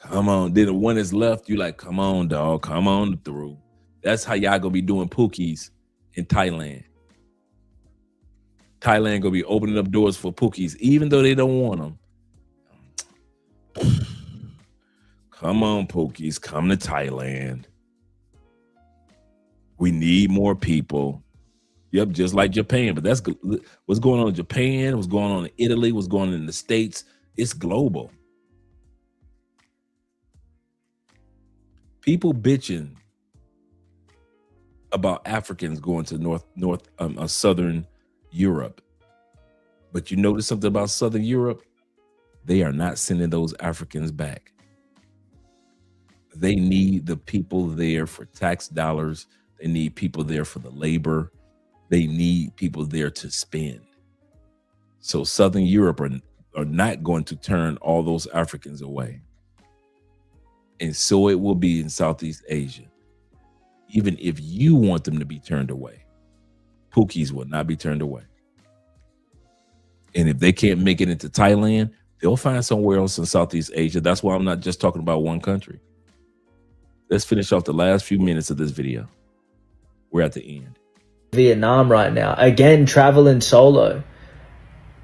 Come on. Then the one that's left, you like, come on, dog. Come on through. That's how y'all gonna be doing pookies in Thailand. Thailand gonna be opening up doors for pookies, even though they don't want them. Come on, pookies. Come to Thailand. We need more people. Yep, just like Japan. But that's what's going on in Japan, what's going on in Italy, what's going on in the States. It's global. People bitching about Africans going to Southern Europe. But you notice something about Southern Europe? They are not sending those Africans back. They need the people there for tax dollars. They need people there for the labor. They need people there to spend. So Southern Europe are not going to turn all those Africans away. And so it will be in Southeast Asia. Even if you want them to be turned away, pookies will not be turned away. And if they can't make it into Thailand, they'll find somewhere else in Southeast Asia. That's why I'm not just talking about one country. Let's finish off the last few minutes of this video. We're at the end. Vietnam right now. Again, traveling solo.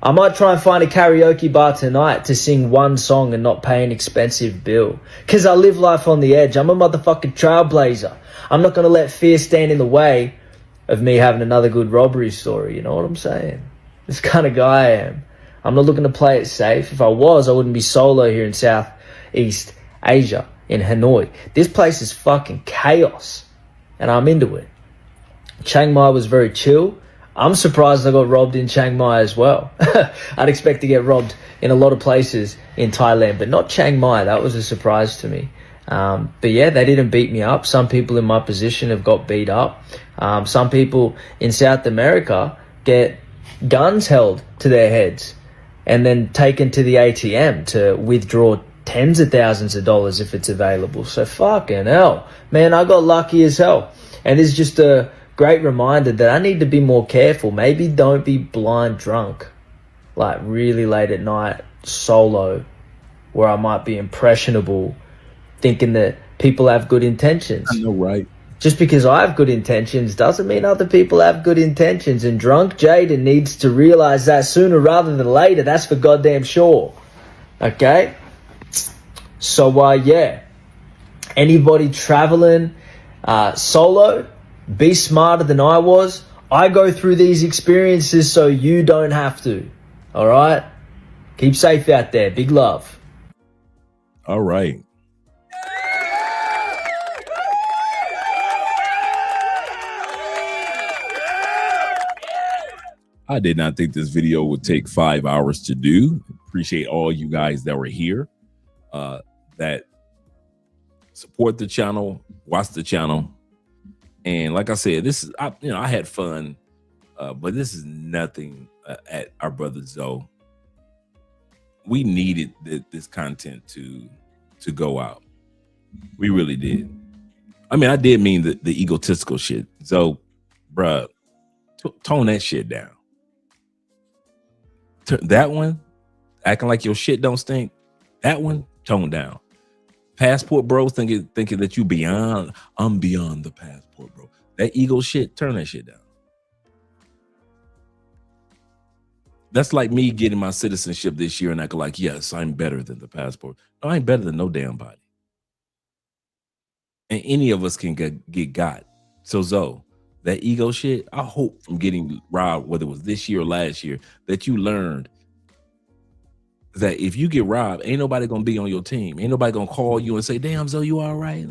I might try and find a karaoke bar tonight to sing one song and not pay an expensive bill. Because I live life on the edge. I'm a motherfucking trailblazer. I'm not going to let fear stand in the way of me having another good robbery story. You know what I'm saying? This kind of guy I am. I'm not looking to play it safe. If I was, I wouldn't be solo here in Southeast Asia, in Hanoi. This place is fucking chaos. And I'm into it. Chiang Mai was very chill. I'm surprised I got robbed in Chiang Mai as well. I'd expect to get robbed in a lot of places in Thailand, but not Chiang Mai. That was a surprise to me. But yeah, they didn't beat me up. Some people in my position have got beat up. Some people in South America get guns held to their heads and then taken to the ATM to withdraw tens of thousands of dollars if it's available. So fucking hell, man, I got lucky as hell. And it's just a great reminder that I need to be more careful. Maybe don't be blind drunk, like really late at night, solo, where I might be impressionable, thinking that people have good intentions. I know, right? Just because I have good intentions doesn't mean other people have good intentions. And drunk Jaden needs to realize that sooner rather than later. That's for goddamn sure. Okay? So, yeah. Anybody traveling solo, be smarter than I was. I go through these experiences so you don't have to. All right? Keep safe out there. Big love. All right. I did not think this video would take 5 hours to do. Appreciate all you guys that were here, that support the channel, watch the channel. And like I said, this is, I had fun, but this is nothing at our brother Zoe. We needed this content to go out. We really did. I mean, I did mean the egotistical shit. Zoe, bruh, tone that shit down. That one, acting like your shit don't stink. That one, tone down. Passport bros thinking that you beyond. I'm beyond the passport, bro. That ego shit, turn that shit down. That's like me getting my citizenship this year and acting like, yes, I'm better than the passport. No, I ain't better than no damn body. And any of us can get got. So Zoe, that ego shit, I hope from getting robbed, whether it was this year or last year, that you learned that if you get robbed, ain't nobody gonna be on your team. Ain't nobody gonna call you and say, damn, Zoe, you all right?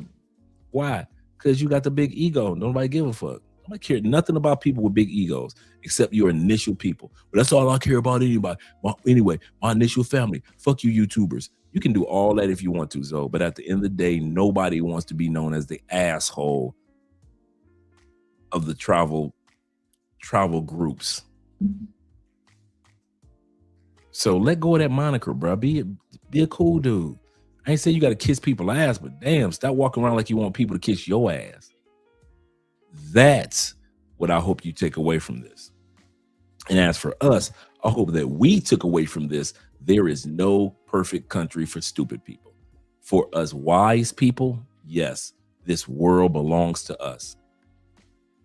Why? Because you got the big ego. Nobody give a fuck. Nobody care nothing about people with big egos except your initial people. But that's all I care about anybody. Anyway, my initial family. Fuck you, YouTubers. You can do all that if you want to, Zoe. But at the end of the day, nobody wants to be known as the asshole of the travel groups. So let go of that moniker, bro. Be a cool dude. I ain't saying you got to kiss people's ass, but damn, stop walking around like you want people to kiss your ass. That's what I hope you take away from this. And as for us, I hope that we took away from this, there is no perfect country for stupid people. For us wise people, yes, this world belongs to us.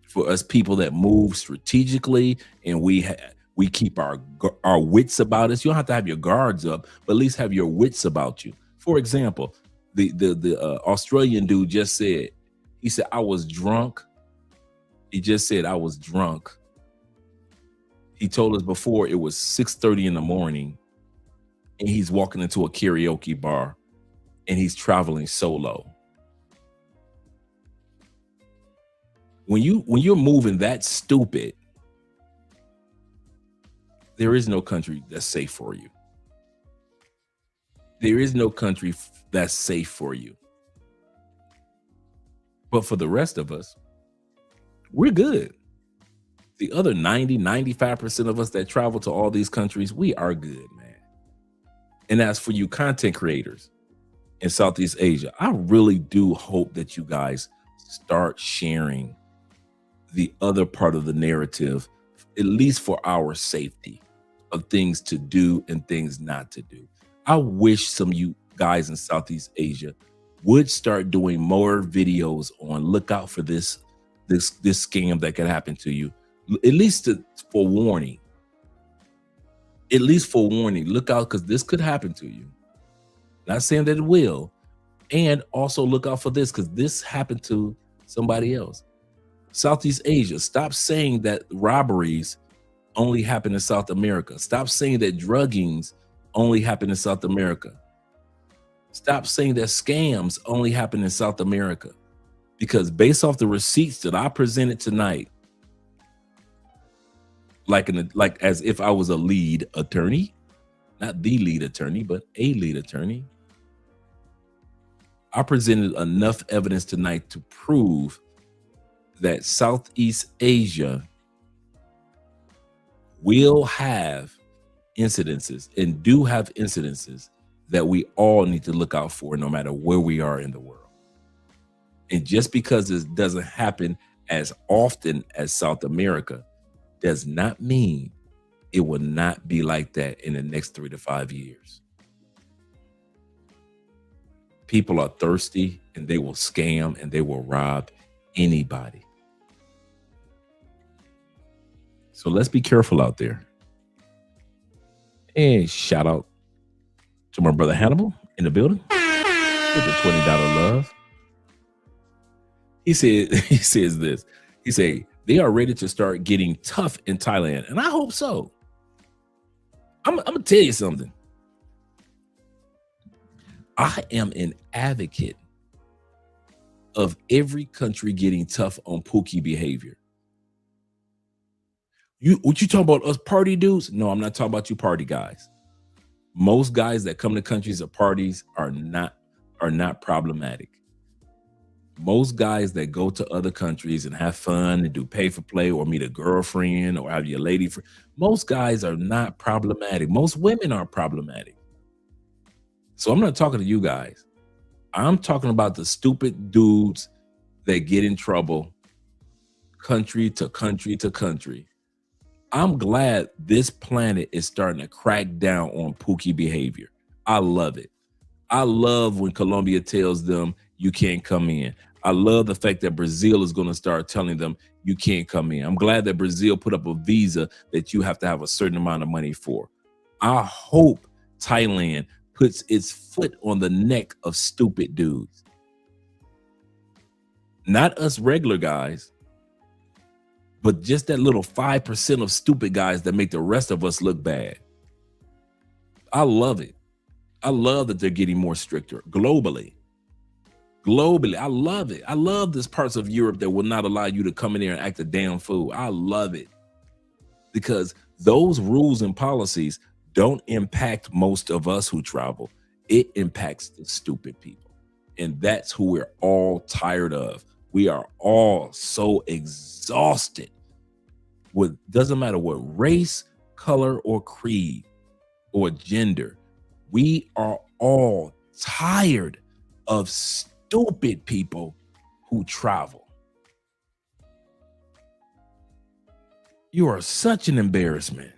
For us people that move strategically and we keep our wits about us. You don't have to have your guards up, but at least have your wits about you. For example, the Australian dude just said, he said, I was drunk. He just said, I was drunk. He told us before it was 6:30 in the morning and he's walking into a karaoke bar and he's traveling solo. When you're moving that stupid, there is no country that's safe for you. There is no country that's safe for you. But for the rest of us, we're good. The other 95% of us that travel to all these countries, we are good, man. And as for you content creators in Southeast Asia, I really do hope that you guys start sharing the other part of the narrative, at least for our safety, of things to do and things not to do. I wish some of you guys in Southeast Asia would start doing more videos on look out for this scam that could happen to you. At least for warning. At least for warning. Look out, because this could happen to you. Not saying that it will. And also look out for this, because this happened to somebody else. Southeast Asia, stop saying that robberies only happen in South America. Stop saying that druggings only happen in South America. Stop saying that scams only happen in South America. Because based off the receipts that I presented tonight, like as if I was a lead attorney, not the lead attorney, but a lead attorney, I presented enough evidence tonight to prove that Southeast Asia will have incidences and do have incidences that we all need to look out for, no matter where we are in the world. And just because this doesn't happen as often as South America does not mean it will not be like that in the next 3 to 5 years. People are thirsty and they will scam and they will rob anybody. So let's be careful out there. And shout out to my brother Hannibal in the building with the $20 love. He says this. He said, they are ready to start getting tough in Thailand. And I hope so. I'm going to tell you something. I am an advocate of every country getting tough on Pookie behavior. What you talking about, us party dudes? No, I'm not talking about you party guys. Most guys that come to countries or parties are not problematic. Most guys that go to other countries and have fun and do pay for play or meet a girlfriend or have your lady friend, most guys are not problematic. Most women aren't problematic. So I'm not talking to you guys. I'm talking about the stupid dudes that get in trouble country to country to country. I'm glad this planet is starting to crack down on Pookie behavior. I love it. I love when Colombia tells them you can't come in. I love the fact that Brazil is going to start telling them you can't come in. I'm glad that Brazil put up a visa that you have to have a certain amount of money for. I hope Thailand puts its foot on the neck of stupid dudes. Not us regular guys, but just that little 5% of stupid guys that make the rest of us look bad. I love it. I love that they're getting more stricter globally. Globally, I love it. I love this parts of Europe that will not allow you to come in there and act a damn fool. I love it. Because those rules and policies don't impact most of us who travel. It impacts the stupid people. And that's who we're all tired of. We are all so exhausted with, doesn't matter what race, color, or creed, or gender. We are all tired of stupid people who travel. You are such an embarrassment.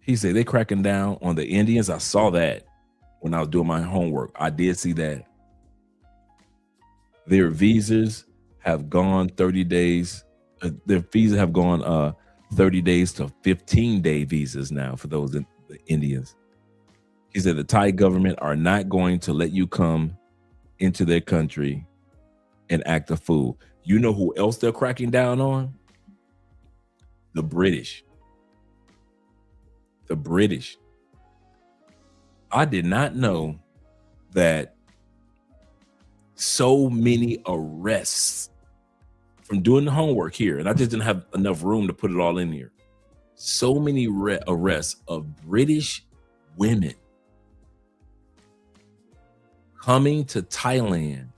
He said they cracking down on the Indians. I saw that when I was doing my homework. I did see that. Their visas have gone 30 days. Their visas have gone 30 days to 15-day visas now for those the Indians. He said the Thai government are not going to let you come into their country and act a fool. You know who else they're cracking down on? The British. The British. I did not know that so many arrests from doing the homework here, and I just didn't have enough room to put it all in here. So many arrests of British women coming to Thailand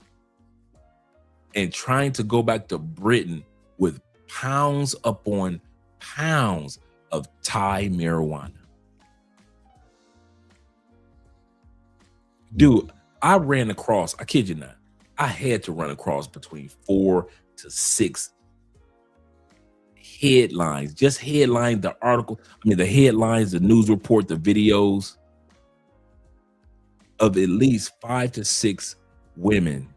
and trying to go back to Britain with pounds upon pounds of Thai marijuana. Dude, I ran across, I kid you not, I had to run across between 4 to 6 headlines, just headline the article. I mean, the headlines, the news report, the videos of at least 5 to 6 women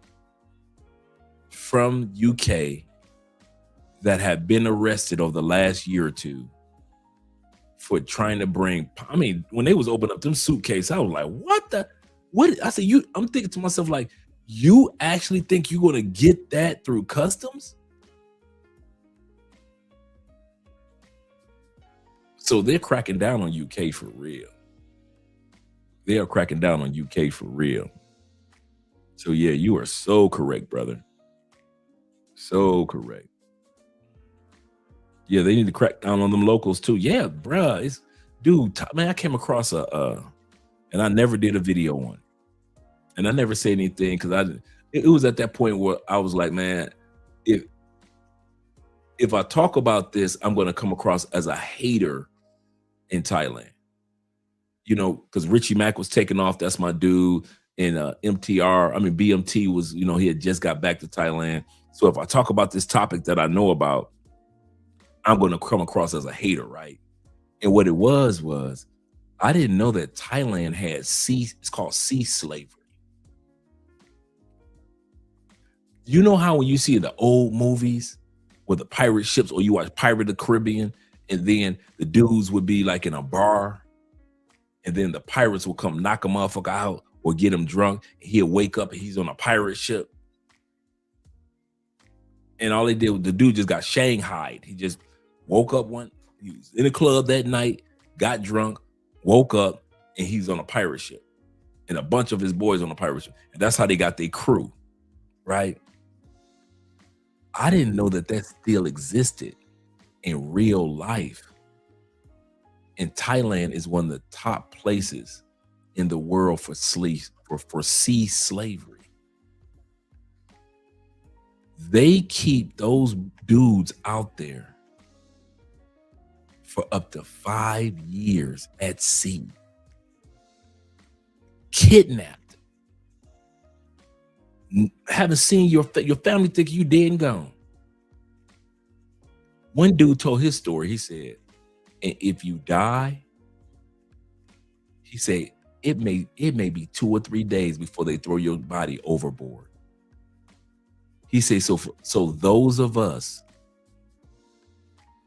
from UK that have been arrested over the last year or two for trying to bring, I mean, when they was opening up them suitcases, I was like, what? I said, I'm thinking to myself, like, you actually think you're going to get that through customs? So they're cracking down on UK for real. They are cracking down on UK for real. So yeah, you are so correct, brother. So correct. Yeah, they need to crack down on them locals too. Yeah, bruh. Dude, man, I came across and I never did a video on it. And I never said anything because it was at that point where I was like, man, if I talk about this, I'm going to come across as a hater in Thailand. You know, because Richie Mack was taking off. That's my dude. And BMT was, you know, he had just got back to Thailand. So if I talk about this topic that I know about, I'm going to come across as a hater, right? And what it was I didn't know that Thailand had it's called sea slavery. You know how when you see the old movies with the pirate ships, or you watch Pirate of the Caribbean, and then the dudes would be like in a bar, and then the pirates will come knock a motherfucker out or get him drunk, and he'll wake up and he's on a pirate ship. And all they did, the dude just got shanghaied. He just woke up he was in a club that night, got drunk, woke up, and he's on a pirate ship. And a bunch of his boys on a pirate ship. And that's how they got their crew, right? I didn't know that still existed in real life. And Thailand is one of the top places in the world for sea slavery. They keep those dudes out there for up to 5 years at sea, kidnapped. Haven't seen your family think you dead and gone. One dude told his story. He said, and if you die, he said, it may be 2 or 3 days before they throw your body overboard. He said, so those of us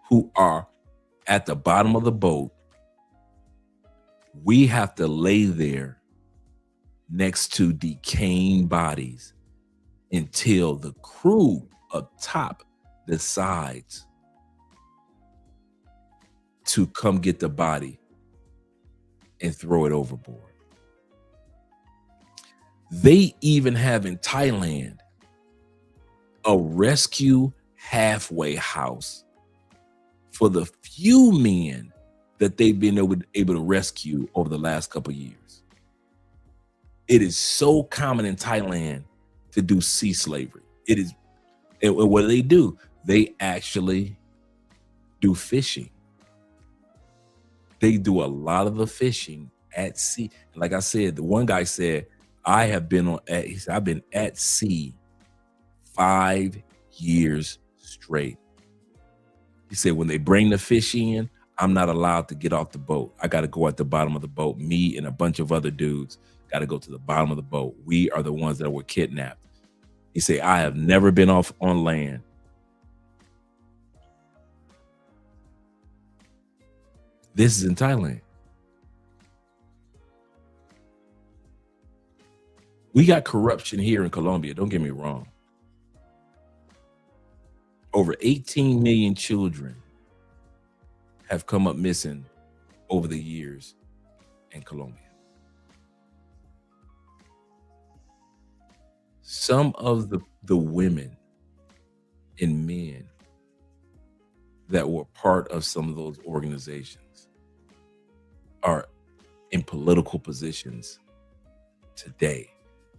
who are at the bottom of the boat, we have to lay there next to decaying bodies until the crew up top decides to come get the body and throw it overboard. They even have in Thailand a rescue halfway house for the few men that they've been able to rescue over the last couple of years. It is so common in Thailand to do sea slavery. It is, and what do, they actually do fishing. They do a lot of the fishing at sea. Like I said, the one guy said, I've been at sea 5 years straight. He said, when they bring the fish in, I'm not allowed to get off the boat. I got to go at the bottom of the boat. Me and a bunch of other dudes got to go to the bottom of the boat. We are the ones that were kidnapped. He said, I have never been off on land. This is in Thailand. We got corruption here in Colombia. Don't get me wrong. Over 18 million children have come up missing over the years in Colombia. Some of the women and men that were part of some of those organizations are in political positions today.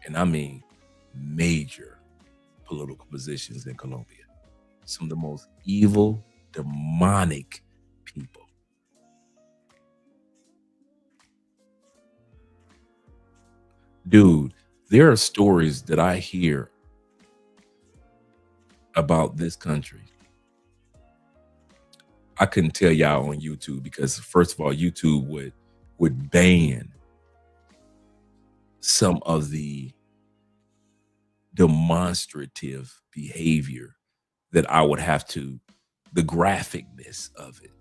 And I mean major political positions in Colombia. Some of the most evil, demonic people. Dude, there are stories that I hear about this country. I couldn't tell y'all on YouTube because, first of all, YouTube would ban some of the demonstrative behavior that I would have to, the graphicness of it.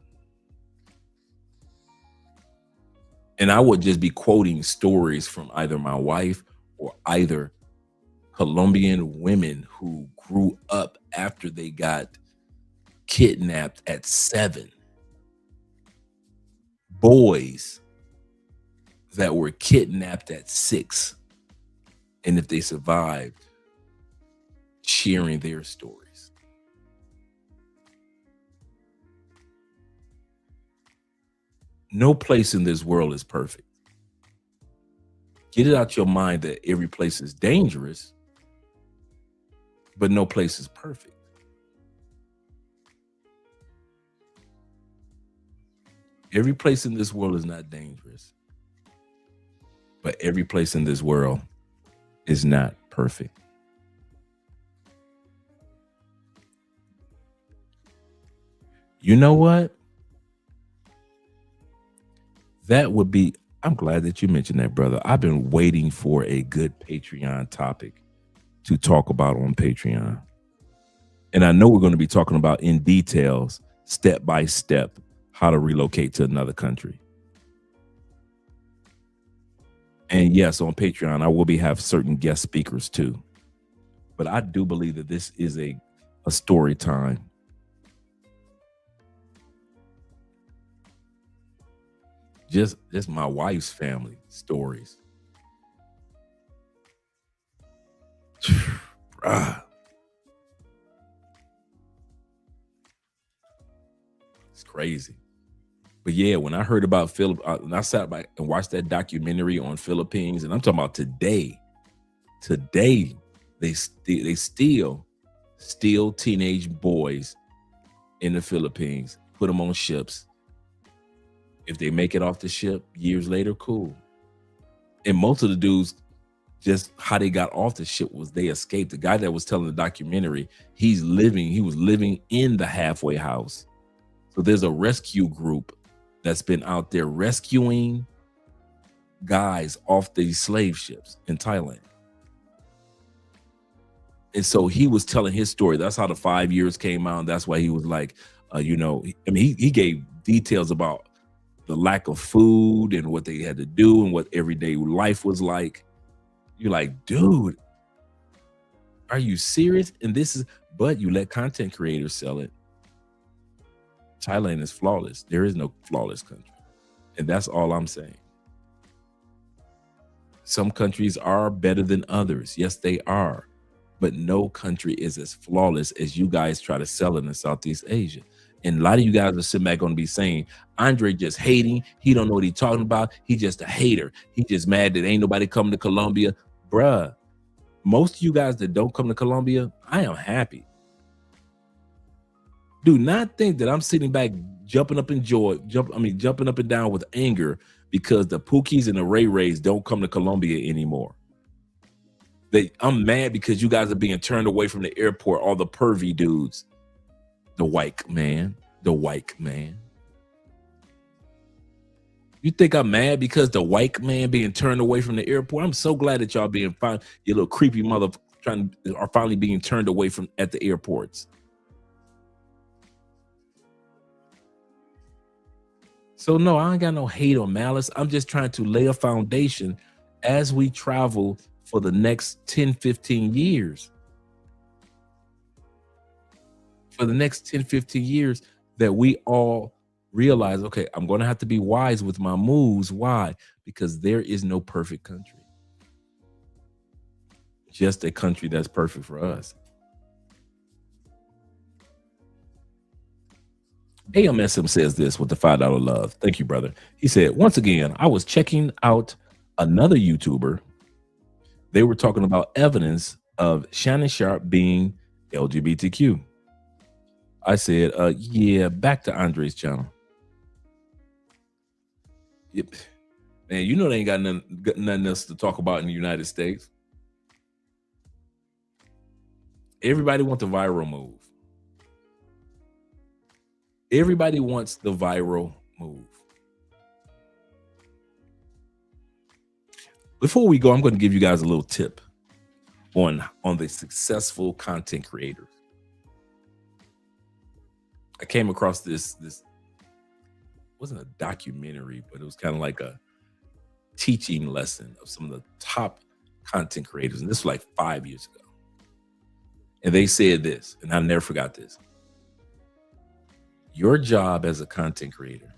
And I would just be quoting stories from either my wife or either Colombian women who grew up after they got kidnapped at 7. Boys that were kidnapped at 6. And if they survived, sharing their stories. No place in this world is perfect. Get it out your mind that every place is dangerous, but no place is perfect. Every place in this world is not dangerous, but every place in this world is not perfect. You know what? That would be, I'm glad that you mentioned that, brother. I've been waiting for a good Patreon topic to talk about on Patreon. And I know we're going to be talking about in details, step by step, how to relocate to another country. And yes, on Patreon, I will have certain guest speakers too. But I do believe that this is a story time. Just my wife's family stories. Bruh. It's crazy. But yeah, when I heard about and I sat back and watched that documentary on Philippines, and I'm talking about today they still steal teenage boys in the Philippines, put them on ships. If they make it off the ship years later, cool. And most of the dudes, just how they got off the ship was they escaped. The guy that was telling the documentary, he was living in the halfway house. So there's a rescue group that's been out there rescuing guys off these slave ships in Thailand. And so he was telling his story. That's how the 5 years came out. And that's why he was like, he gave details about the lack of food and what they had to do and what everyday life was like. You're like, dude, are you serious? And but you let content creators sell it. Thailand is flawless. There is no flawless country. And that's all I'm saying. Some countries are better than others. Yes, they are. But no country is as flawless as you guys try to sell it in Southeast Asia. And a lot of you guys are sitting back going to be saying, Andre just hating. He don't know what he's talking about. He just a hater. He just mad that ain't nobody coming to Colombia. Bruh, most of you guys that don't come to Colombia, I am happy. Do not think that I'm sitting back jumping up in joy, jumping up and down with anger because the Pookies and the Ray Rays don't come to Colombia anymore. I'm mad because you guys are being turned away from the airport, all the pervy dudes. The white man. You think I'm mad because the white man being turned away from the airport? I'm so glad that y'all being fine. You little creepy mother are finally being turned away from at the airports. So no, I ain't got no hate or malice. I'm just trying to lay a foundation as we travel for the next 10, 15 years. For the next 10, 15 years, that we all realize, okay, I'm going to have to be wise with my moves. Why? Because there is no perfect country. Just a country that's perfect for us. AMSM says this with the $5 love. Thank you, brother. He said, once again, I was checking out another YouTuber. They were talking about evidence of Shannon Sharp being LGBTQ. I said, yeah, back to Andre's channel. Yep. Man, you know they ain't got nothing else to talk about in the United States. Everybody wants the viral move. Everybody wants the viral move. Before we go, I'm going to give you guys a little tip on the successful content creators. I came across this wasn't a documentary, but it was kind of like a teaching lesson of some of the top content creators. And this was like 5 years ago. And they said this, and I never forgot this. Your job as a content creator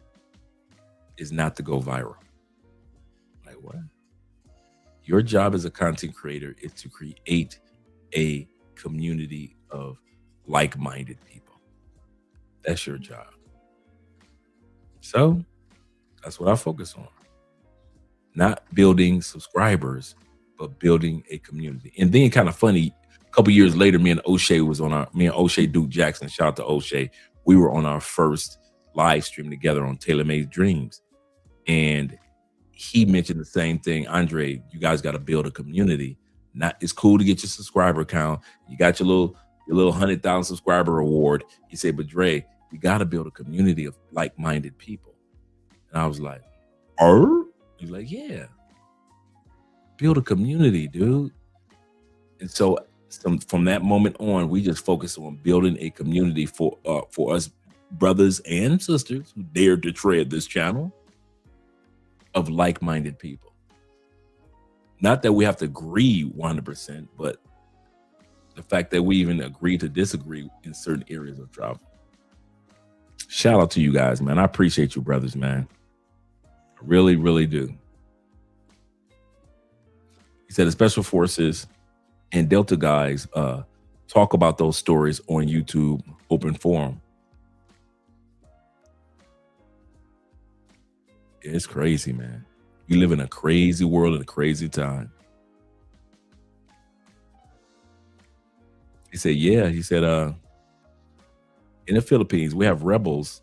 is not to go viral. Like what? Your job as a content creator is to create a community of like-minded people. That's your job. So that's what I focus on. Not building subscribers, but building a community. And then kind of funny, a couple years later, me and O'Shea Duke Jackson, shout out to O'Shea, we were on our first live stream together on Taylor Made Dreams. And he mentioned the same thing. Andre, you guys got to build a community. It's cool to get your subscriber count. You got your little 100,000 subscriber award. He said, but Dre, you got to build a community of like-minded people. And I was like, He's like, yeah. Build a community, dude. And so from that moment on, we just focus on building a community for us brothers and sisters who dared to tread this channel of like-minded people. Not that we have to agree 100%, but the fact that we even agree to disagree in certain areas of travel. Shout out to you guys, man. I appreciate you brothers, man. I really, really do. He said the Special Forces and Delta guys talk about those stories on YouTube open forum. It's crazy, man. We live in a crazy world at a crazy time. He said, yeah. He said, in the Philippines, we have rebels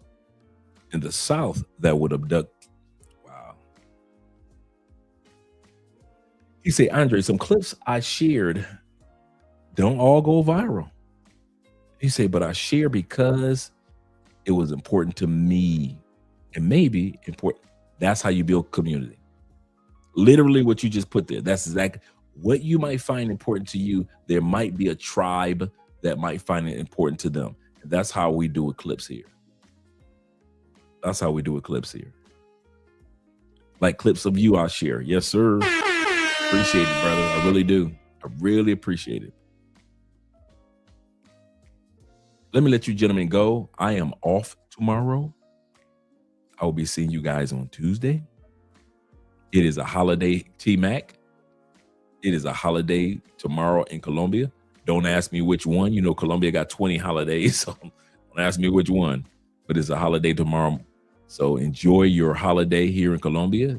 in the South that would abduct. Wow. He said, Andre, some clips I shared don't all go viral. He said, but I share because it was important to me and maybe important. That's how you build community. Literally what you just put there. That's exactly what you might find important to you. There might be a tribe that might find it important to them. And that's how we do Eclipse here. That's how we do Eclipse here. Like clips of you I'll share. Yes, sir. Appreciate it, brother. I really do. I really appreciate it. Let me let you gentlemen go. I am off tomorrow. I will be seeing you guys on Tuesday. It is a holiday, T-Mac. It is a holiday tomorrow in Colombia. Don't ask me which one. You know, Colombia got 20 holidays, so don't ask me which one. But it's a holiday tomorrow. So enjoy your holiday here in Colombia.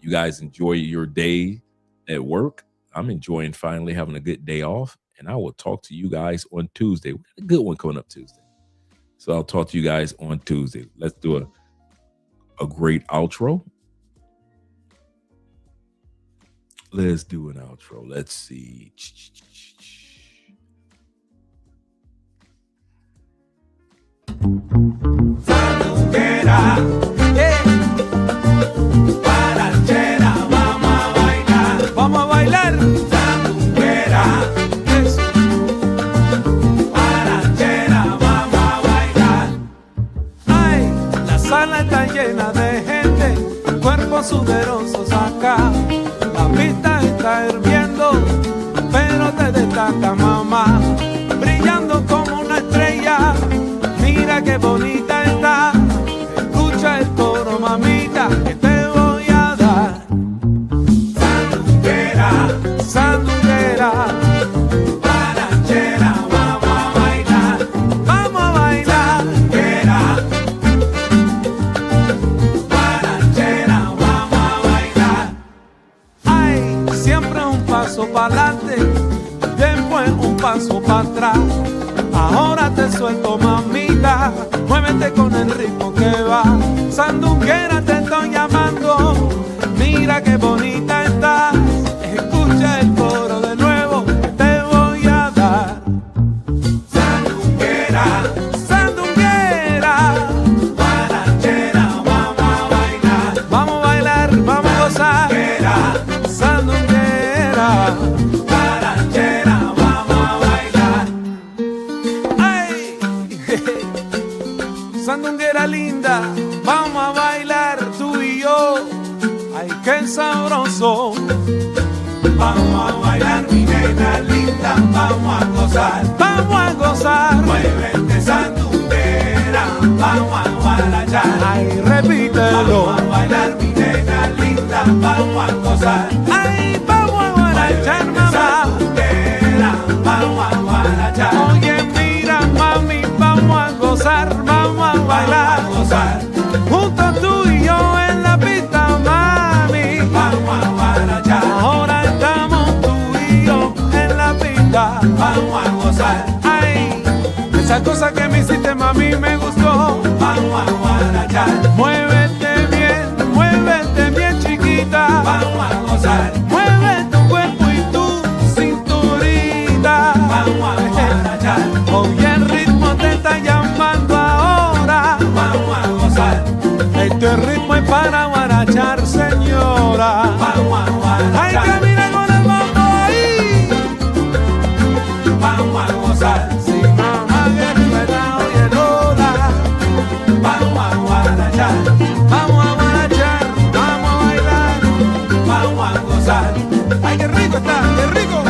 You guys enjoy your day at work. I'm enjoying finally having a good day off. And I will talk to you guys on Tuesday. We got a good one coming up Tuesday. So I'll talk to you guys on Tuesday. Let's do a great outro. Let's do an outro. Let's see. Yeah. sala está llena de gente, cuerpos sudorosos acá. La pista está hirviendo, pero te destaca mamá, brillando como una estrella. Mira qué bonita está, escucha el coro mamita que te voy a dar. Sandunguera, sandunguera, guarachera, vamos a bailar, vamos a bailar. Guarachera, vamos a bailar. Ay, siempre un paso para adelante, después un paso para atrás. Ahora te suelto mamita, muévete con el ritmo que va. Sandunguera te estoy llamando, mira qué bonita estás. Escucha el coro de nuevo que te voy a dar. Sandunguera, sandunguera, guarachera, vamos a bailar. Vamos a bailar, vamos a gozar. Sandunguera, guarachera, vamos a bailar. Ay, sandunguera linda, vamos a bailar tú y yo. Ay, qué sabroso. Vamos a bailar, mi nena linda, vamos a gozar. Vamos a gozar. Muévete, sandunguera, vamos a guarachar. Ay, repítelo. Vamos a bailar, mi nena linda, vamos a gozar. Ay, vamos a guarachar, mamá. Sandunguera, vamos a guarachar. Oye, mira, mami, vamos a gozar, vamos a bailar. Vamos a gozar. Juntos tú y yo en la pista, mami. Vamos a guarachar. Ahora estamos tú y yo en la pista. Vamos a gozar. Ay, esa cosa que me hiciste, mami, me gustó. Vamos a guarachar. Muévete bien, chiquita. Vamos a gozar. Mueve tu cuerpo y tu cinturita. Vamos a guarachar. Oye, el ritmo te está llamando ahora. Vamos a gozar. Este ritmo es para guarachar, señora. Vamos a guarachar. Ay, camina con el mambo ahí. Vamos a gozar. Si mamá guerrera, oye Lola. Vamos a guarachar. Vamos a guarachar. Vamos a bailar. Vamos a gozar. Ay, qué rico está, qué rico.